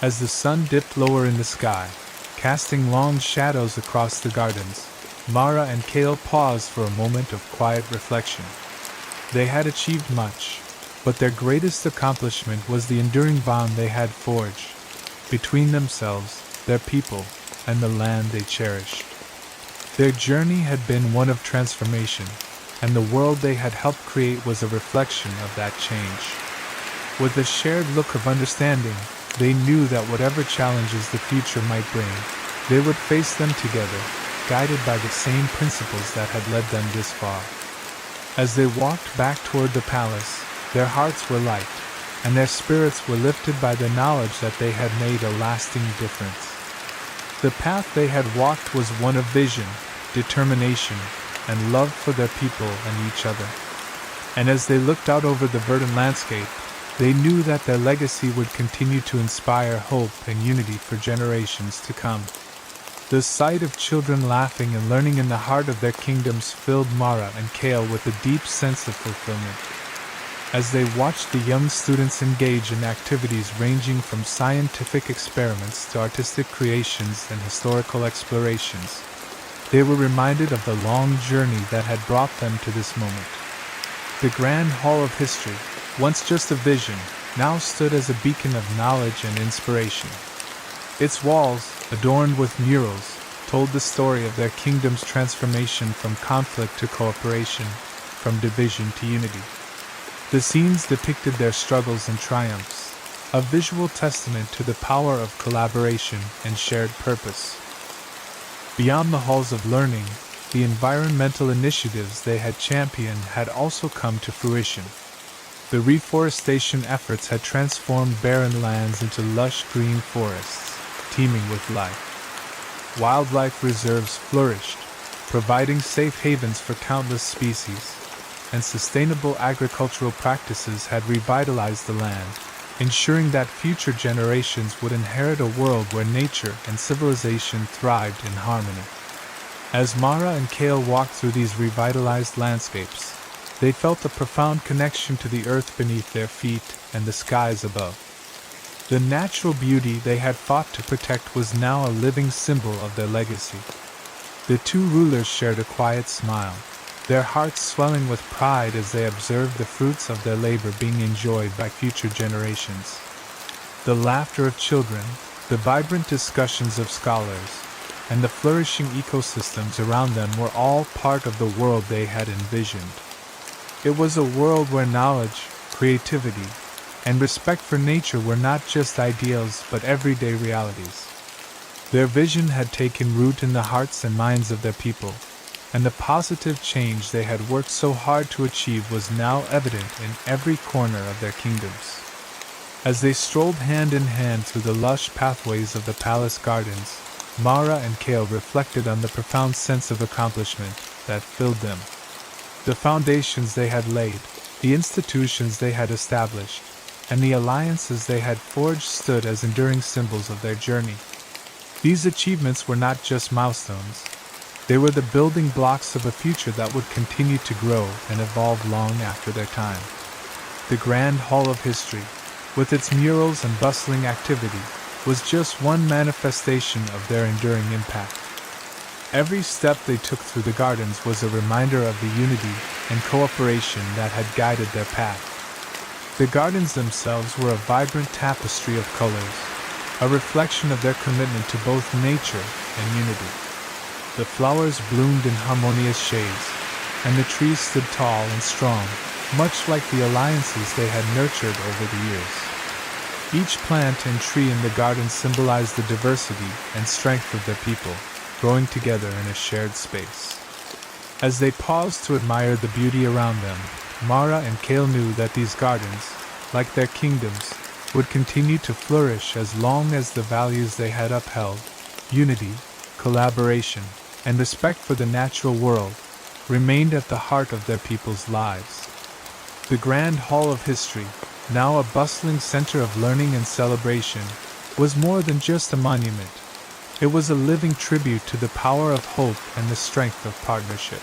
As the sun dipped lower in the sky, casting long shadows across the gardens, Mara and Kale paused for a moment of quiet reflection. They had achieved much, but their greatest accomplishment was the enduring bond they had forged between themselves, their people, and the land they cherished. Their journey had been one of transformation, and the world they had helped create was a reflection of that change. With a shared look of understanding, they knew that whatever challenges the future might bring, they would face them together, guided by the same principles that had led them this far. As they walked back toward the palace, their hearts were light, and their spirits were lifted by the knowledge that they had made a lasting difference. The path they had walked was one of vision, determination, and love for their people and each other. And as they looked out over the verdant landscape, they knew that their legacy would continue to inspire hope and unity for generations to come. The sight of children laughing and learning in the heart of their kingdoms filled Mara and Kale with a deep sense of fulfillment. As they watched the young students engage in activities ranging from scientific experiments to artistic creations and historical explorations, they were reminded of the long journey that had brought them to this moment. The Grand Hall of History, once just a vision, now stood as a beacon of knowledge and inspiration. Its walls, adorned with murals, told the story of their kingdom's transformation from conflict to cooperation, from division to unity. The scenes depicted their struggles and triumphs, a visual testament to the power of collaboration and shared purpose. Beyond the halls of learning, the environmental initiatives they had championed had also come to fruition. The reforestation efforts had transformed barren lands into lush green forests, teeming with life. Wildlife reserves flourished, providing safe havens for countless species, and sustainable agricultural practices had revitalized the land, ensuring that future generations would inherit a world where nature and civilization thrived in harmony. As Mara and Kale walked through these revitalized landscapes, they felt a profound connection to the earth beneath their feet and the skies above. The natural beauty they had fought to protect was now a living symbol of their legacy. The two rulers shared a quiet smile, their hearts swelling with pride as they observed the fruits of their labor being enjoyed by future generations. The laughter of children, the vibrant discussions of scholars, and the flourishing ecosystems around them were all part of the world they had envisioned. It was a world where knowledge, creativity, and respect for nature were not just ideals but everyday realities. Their vision had taken root in the hearts and minds of their people, and the positive change they had worked so hard to achieve was now evident in every corner of their kingdoms. As they strolled hand in hand through the lush pathways of the palace gardens, Mara and Kale reflected on the profound sense of accomplishment that filled them. The foundations they had laid, the institutions they had established, and the alliances they had forged stood as enduring symbols of their journey. These achievements were not just milestones. They were the building blocks of a future that would continue to grow and evolve long after their time. The Grand Hall of History, with its murals and bustling activity, was just one manifestation of their enduring impact. Every step they took through the gardens was a reminder of the unity and cooperation that had guided their path. The gardens themselves were a vibrant tapestry of colors, a reflection of their commitment to both nature and unity. The flowers bloomed in harmonious shades, and the trees stood tall and strong, much like the alliances they had nurtured over the years. Each plant and tree in the garden symbolized the diversity and strength of their people, growing together in a shared space. As they paused to admire the beauty around them, Mara and Kale knew that these gardens, like their kingdoms, would continue to flourish as long as the values they had upheld, unity, collaboration, and respect for the natural world, remained at the heart of their people's lives. The Grand Hall of History, now a bustling center of learning and celebration, was more than just a monument. It was a living tribute to the power of hope and the strength of partnership.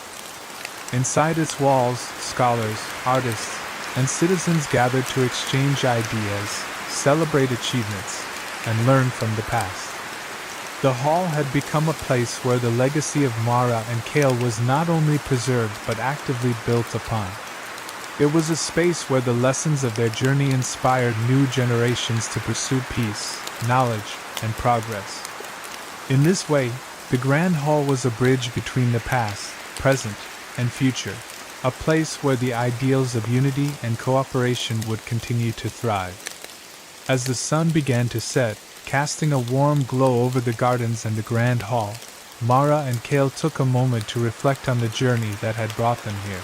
Inside its walls, scholars, artists, and citizens gathered to exchange ideas, celebrate achievements, and learn from the past. The hall had become a place where the legacy of Mara and Kale was not only preserved but actively built upon. It was a space where the lessons of their journey inspired new generations to pursue peace, knowledge, and progress. In this way, the Grand Hall was a bridge between the past, present, and future, a place where the ideals of unity and cooperation would continue to thrive. As the sun began to set, casting a warm glow over the gardens and the Grand Hall, Mara and Kale took a moment to reflect on the journey that had brought them here.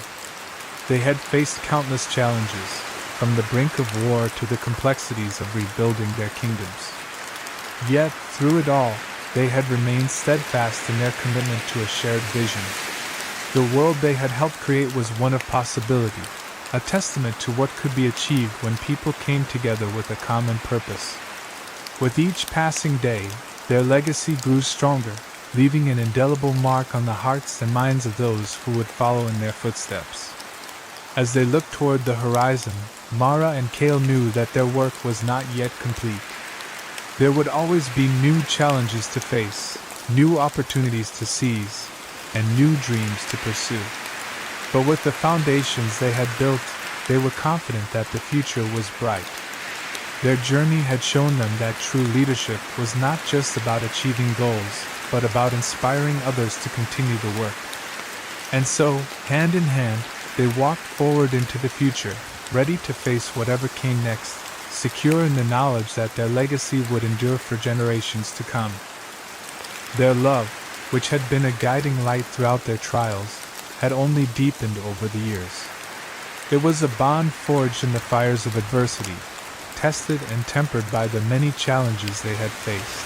They had faced countless challenges, from the brink of war to the complexities of rebuilding their kingdoms. Yet, through it all, they had remained steadfast in their commitment to a shared vision. The world they had helped create was one of possibility, a testament to what could be achieved when people came together with a common purpose. With each passing day, their legacy grew stronger, leaving an indelible mark on the hearts and minds of those who would follow in their footsteps. As they looked toward the horizon, Mara and Kale knew that their work was not yet complete. There would always be new challenges to face, new opportunities to seize, and new dreams to pursue. But with the foundations they had built, they were confident that the future was bright. Their journey had shown them that true leadership was not just about achieving goals, but about inspiring others to continue the work. And so, hand in hand, they walked forward into the future, ready to face whatever came next, secure in the knowledge that their legacy would endure for generations to come. Their love, which had been a guiding light throughout their trials, had only deepened over the years. It was a bond forged in the fires of adversity, tested and tempered by the many challenges they had faced.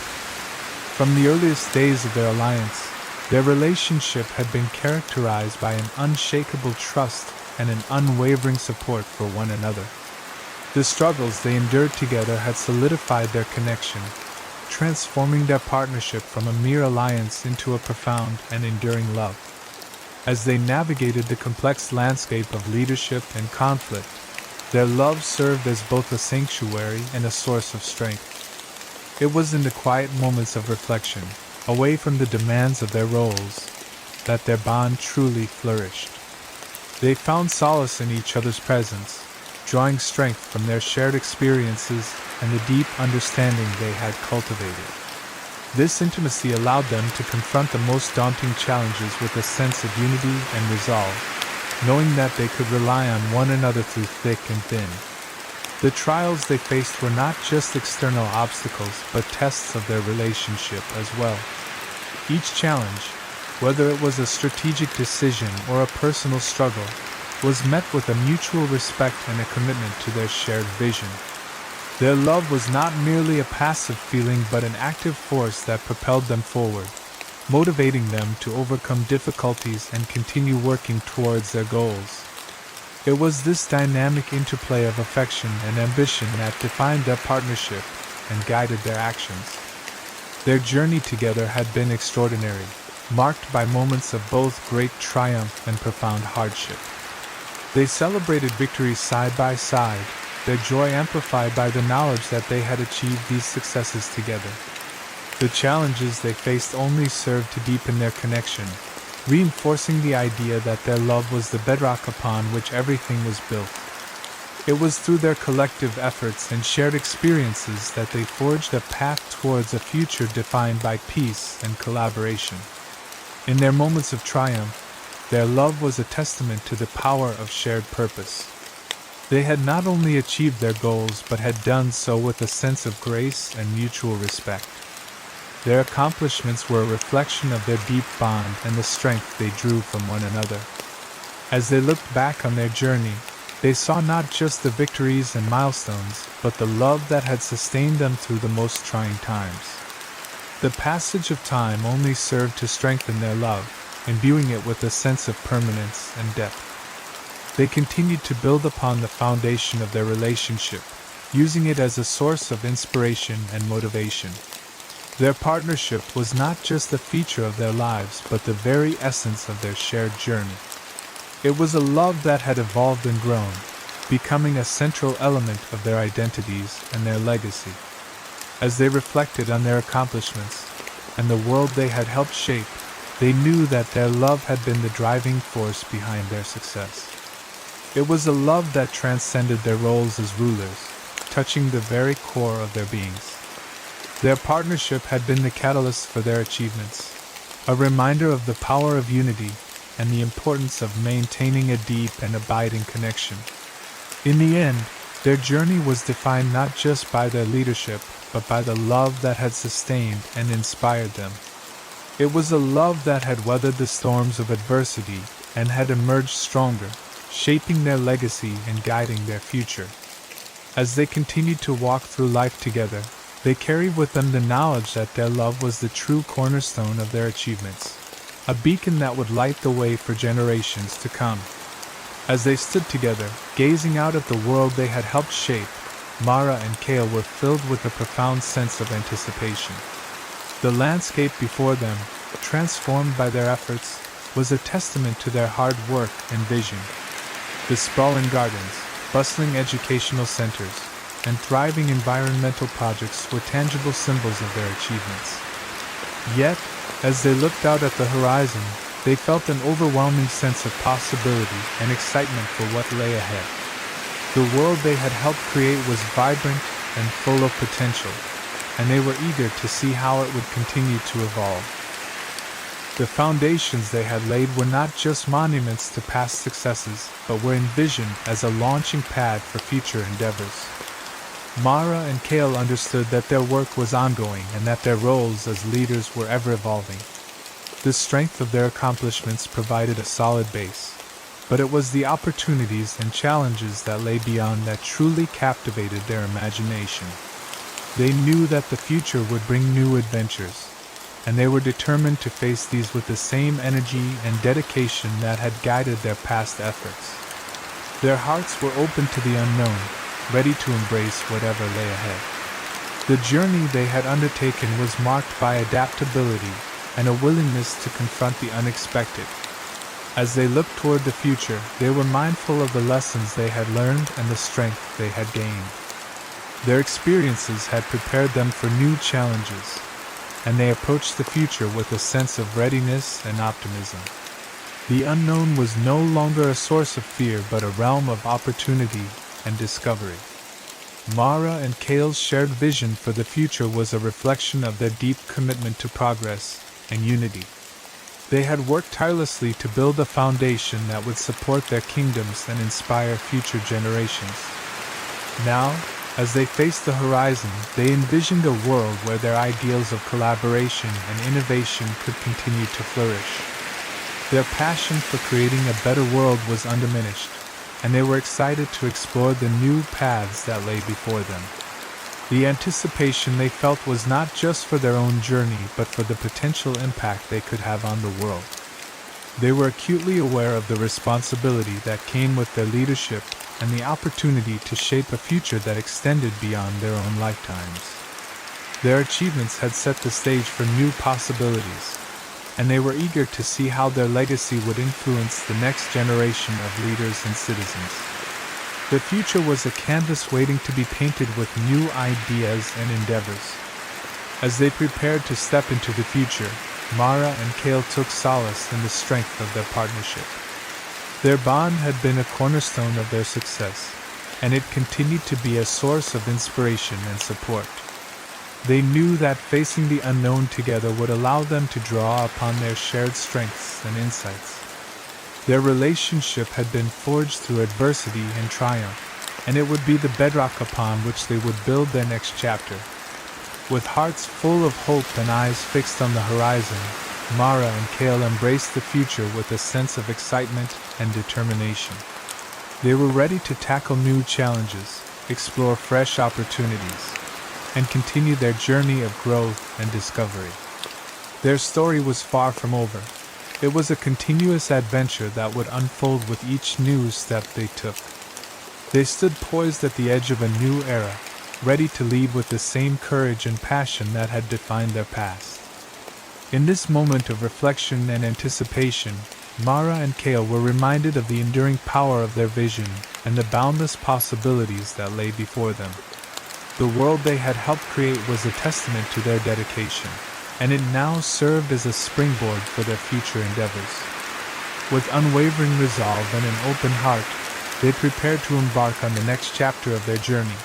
From the earliest days of their alliance, their relationship had been characterized by an unshakable trust and an unwavering support for one another. The struggles they endured together had solidified their connection, transforming their partnership from a mere alliance into a profound and enduring love. As they navigated the complex landscape of leadership and conflict, their love served as both a sanctuary and a source of strength. It was in the quiet moments of reflection, away from the demands of their roles, that their bond truly flourished. They found solace in each other's presence, drawing strength from their shared experiences and the deep understanding they had cultivated. This intimacy allowed them to confront the most daunting challenges with a sense of unity and resolve, knowing that they could rely on one another through thick and thin. The trials they faced were not just external obstacles, but tests of their relationship as well. Each challenge, whether it was a strategic decision or a personal struggle, was met with a mutual respect and a commitment to their shared vision. Their love was not merely a passive feeling but an active force that propelled them forward, motivating them to overcome difficulties and continue working towards their goals. It was this dynamic interplay of affection and ambition that defined their partnership and guided their actions. Their journey together had been extraordinary, marked by moments of both great triumph and profound hardship. They celebrated victories side by side, their joy amplified by the knowledge that they had achieved these successes together. The challenges they faced only served to deepen their connection, reinforcing the idea that their love was the bedrock upon which everything was built. It was through their collective efforts and shared experiences that they forged a path towards a future defined by peace and collaboration. In their moments of triumph, their love was a testament to the power of shared purpose. They had not only achieved their goals but had done so with a sense of grace and mutual respect. Their accomplishments were a reflection of their deep bond and the strength they drew from one another. As they looked back on their journey, they saw not just the victories and milestones, but the love that had sustained them through the most trying times. The passage of time only served to strengthen their love, imbuing it with a sense of permanence and depth. They continued to build upon the foundation of their relationship, using it as a source of inspiration and motivation. Their partnership was not just a feature of their lives, but the very essence of their shared journey. It was a love that had evolved and grown, becoming a central element of their identities and their legacy. As they reflected on their accomplishments and the world they had helped shape, they knew that their love had been the driving force behind their success. It was a love that transcended their roles as rulers, touching the very core of their beings. Their partnership had been the catalyst for their achievements, a reminder of the power of unity and the importance of maintaining a deep and abiding connection. In the end, their journey was defined not just by their leadership, but by the love that had sustained and inspired them. It was a love that had weathered the storms of adversity and had emerged stronger, shaping their legacy and guiding their future. As they continued to walk through life together, They carried with them the knowledge that their love was the true cornerstone of their achievements, a beacon that would light the way for generations to come. As they stood together, gazing out at the world they had helped shape, Mara and Kale were filled with a profound sense of anticipation. The landscape before them, transformed by their efforts, was a testament to their hard work and vision. The sprawling gardens, bustling educational centers, and thriving environmental projects were tangible symbols of their achievements. Yet, as they looked out at the horizon, they felt an overwhelming sense of possibility and excitement for what lay ahead. The world they had helped create was vibrant and full of potential, and they were eager to see how it would continue to evolve. The foundations they had laid were not just monuments to past successes, but were envisioned as a launching pad for future endeavors. Mara and Kale understood that their work was ongoing and that their roles as leaders were ever evolving. The strength of their accomplishments provided a solid base, but it was the opportunities and challenges that lay beyond that truly captivated their imagination. They knew that the future would bring new adventures, and they were determined to face these with the same energy and dedication that had guided their past efforts. Their hearts were open to the unknown, ready to embrace whatever lay ahead. The journey they had undertaken was marked by adaptability and a willingness to confront the unexpected. As they looked toward the future, they were mindful of the lessons they had learned and the strength they had gained. Their experiences had prepared them for new challenges, and they approached the future with a sense of readiness and optimism. The unknown was no longer a source of fear but a realm of opportunity and discovery. Mara and Kale's shared vision for the future was a reflection of their deep commitment to progress and unity. They had worked tirelessly to build a foundation that would support their kingdoms and inspire future generations. Now, as they faced the horizon, they envisioned a world where their ideals of collaboration and innovation could continue to flourish. Their passion for creating a better world was undiminished, and they were excited to explore the new paths that lay before them. The anticipation they felt was not just for their own journey but for the potential impact they could have on the world. They were acutely aware of the responsibility that came with their leadership and the opportunity to shape a future that extended beyond their own lifetimes. Their achievements had set the stage for new possibilities, and they were eager to see how their legacy would influence the next generation of leaders and citizens. The future was a canvas waiting to be painted with new ideas and endeavors. As they prepared to step into the future, Mara and Kale took solace in the strength of their partnership. Their bond had been a cornerstone of their success, and it continued to be a source of inspiration and support. They knew that facing the unknown together would allow them to draw upon their shared strengths and insights. Their relationship had been forged through adversity and triumph, and it would be the bedrock upon which they would build their next chapter. With hearts full of hope and eyes fixed on the horizon, Mara and Kale embraced the future with a sense of excitement and determination. They were ready to tackle new challenges, explore fresh opportunities, and continue their journey of growth and discovery. Their story was far from over. It was a continuous adventure that would unfold with each new step they took. They stood poised at the edge of a new era, ready to lead with the same courage and passion that had defined their past. In this moment of reflection and anticipation, Mara and Kale were reminded of the enduring power of their vision and the boundless possibilities that lay before them. The world they had helped create was a testament to their dedication, and it now served as a springboard for their future endeavors. With unwavering resolve and an open heart, they prepared to embark on the next chapter of their journey,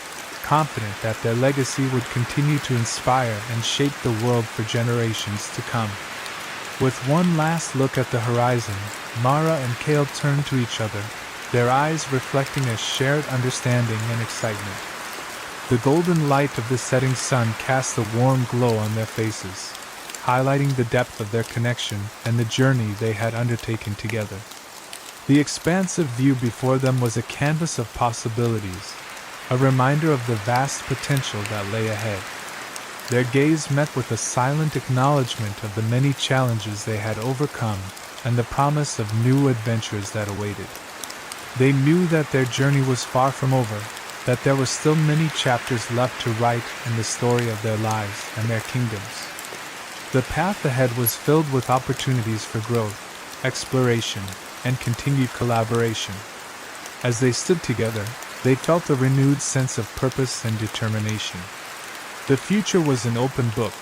confident that their legacy would continue to inspire and shape the world for generations to come. With one last look at the horizon, Mara and Kale turned to each other, their eyes reflecting a shared understanding and excitement. The golden light of the setting sun cast a warm glow on their faces, highlighting the depth of their connection and the journey they had undertaken together. The expansive view before them was a canvas of possibilities, a reminder of the vast potential that lay ahead. Their gaze met with a silent acknowledgement of the many challenges they had overcome and the promise of new adventures that awaited. They knew that their journey was far from over, that there were still many chapters left to write in the story of their lives and their kingdoms. The path ahead was filled with opportunities for growth, exploration, and continued collaboration. As they stood together, they felt a renewed sense of purpose and determination. The future was an open book,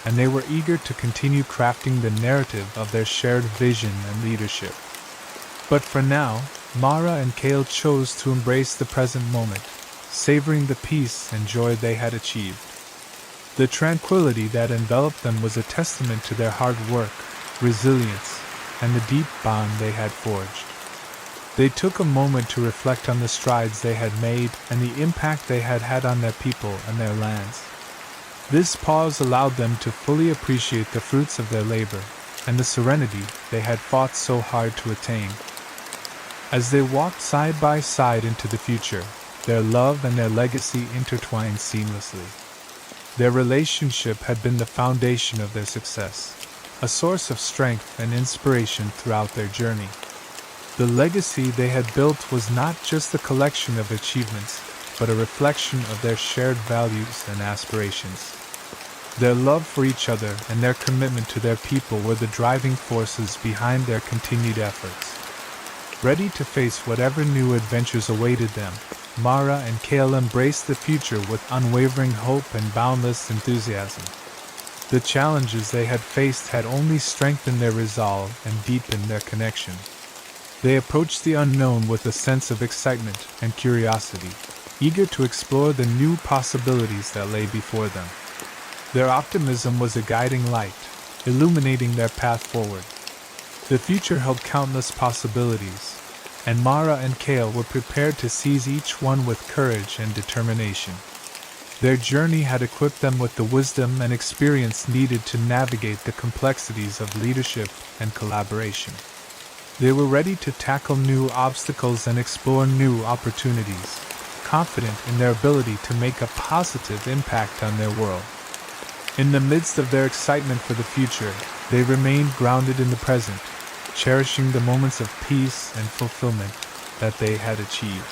and they were eager to continue crafting the narrative of their shared vision and leadership. But for now, Mara and Kale chose to embrace the present moment, savoring the peace and joy they had achieved. The tranquility that enveloped them was a testament to their hard work, resilience, and the deep bond they had forged. They took a moment to reflect on the strides they had made and the impact they had had on their people and their lands. This pause allowed them to fully appreciate the fruits of their labor and the serenity they had fought so hard to attain. As they walked side by side into the future, their love and their legacy intertwined seamlessly. Their relationship had been the foundation of their success, a source of strength and inspiration throughout their journey. The legacy they had built was not just a collection of achievements, but a reflection of their shared values and aspirations. Their love for each other and their commitment to their people were the driving forces behind their continued efforts. Ready to face whatever new adventures awaited them, Mara and Kale embraced the future with unwavering hope and boundless enthusiasm. The challenges they had faced had only strengthened their resolve and deepened their connection. They approached the unknown with a sense of excitement and curiosity, eager to explore the new possibilities that lay before them. Their optimism was a guiding light, illuminating their path forward. The future held countless possibilities, and Mara and Kale were prepared to seize each one with courage and determination. Their journey had equipped them with the wisdom and experience needed to navigate the complexities of leadership and collaboration. They were ready to tackle new obstacles and explore new opportunities, confident in their ability to make a positive impact on their world. In the midst of their excitement for the future, they remained grounded in the present, cherishing the moments of peace and fulfillment that they had achieved.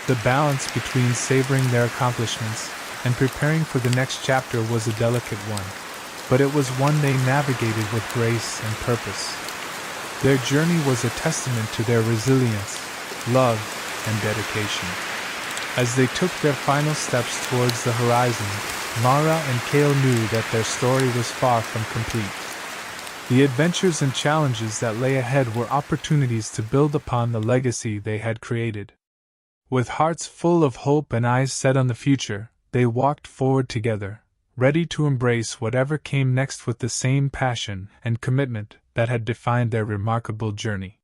The balance between savoring their accomplishments and preparing for the next chapter was a delicate one, but it was one they navigated with grace and purpose. Their journey was a testament to their resilience, love, and dedication. As they took their final steps towards the horizon, Mara and Kale knew that their story was far from complete. The adventures and challenges that lay ahead were opportunities to build upon the legacy they had created. With hearts full of hope and eyes set on the future, they walked forward together, ready to embrace whatever came next with the same passion and commitment that had defined their remarkable journey.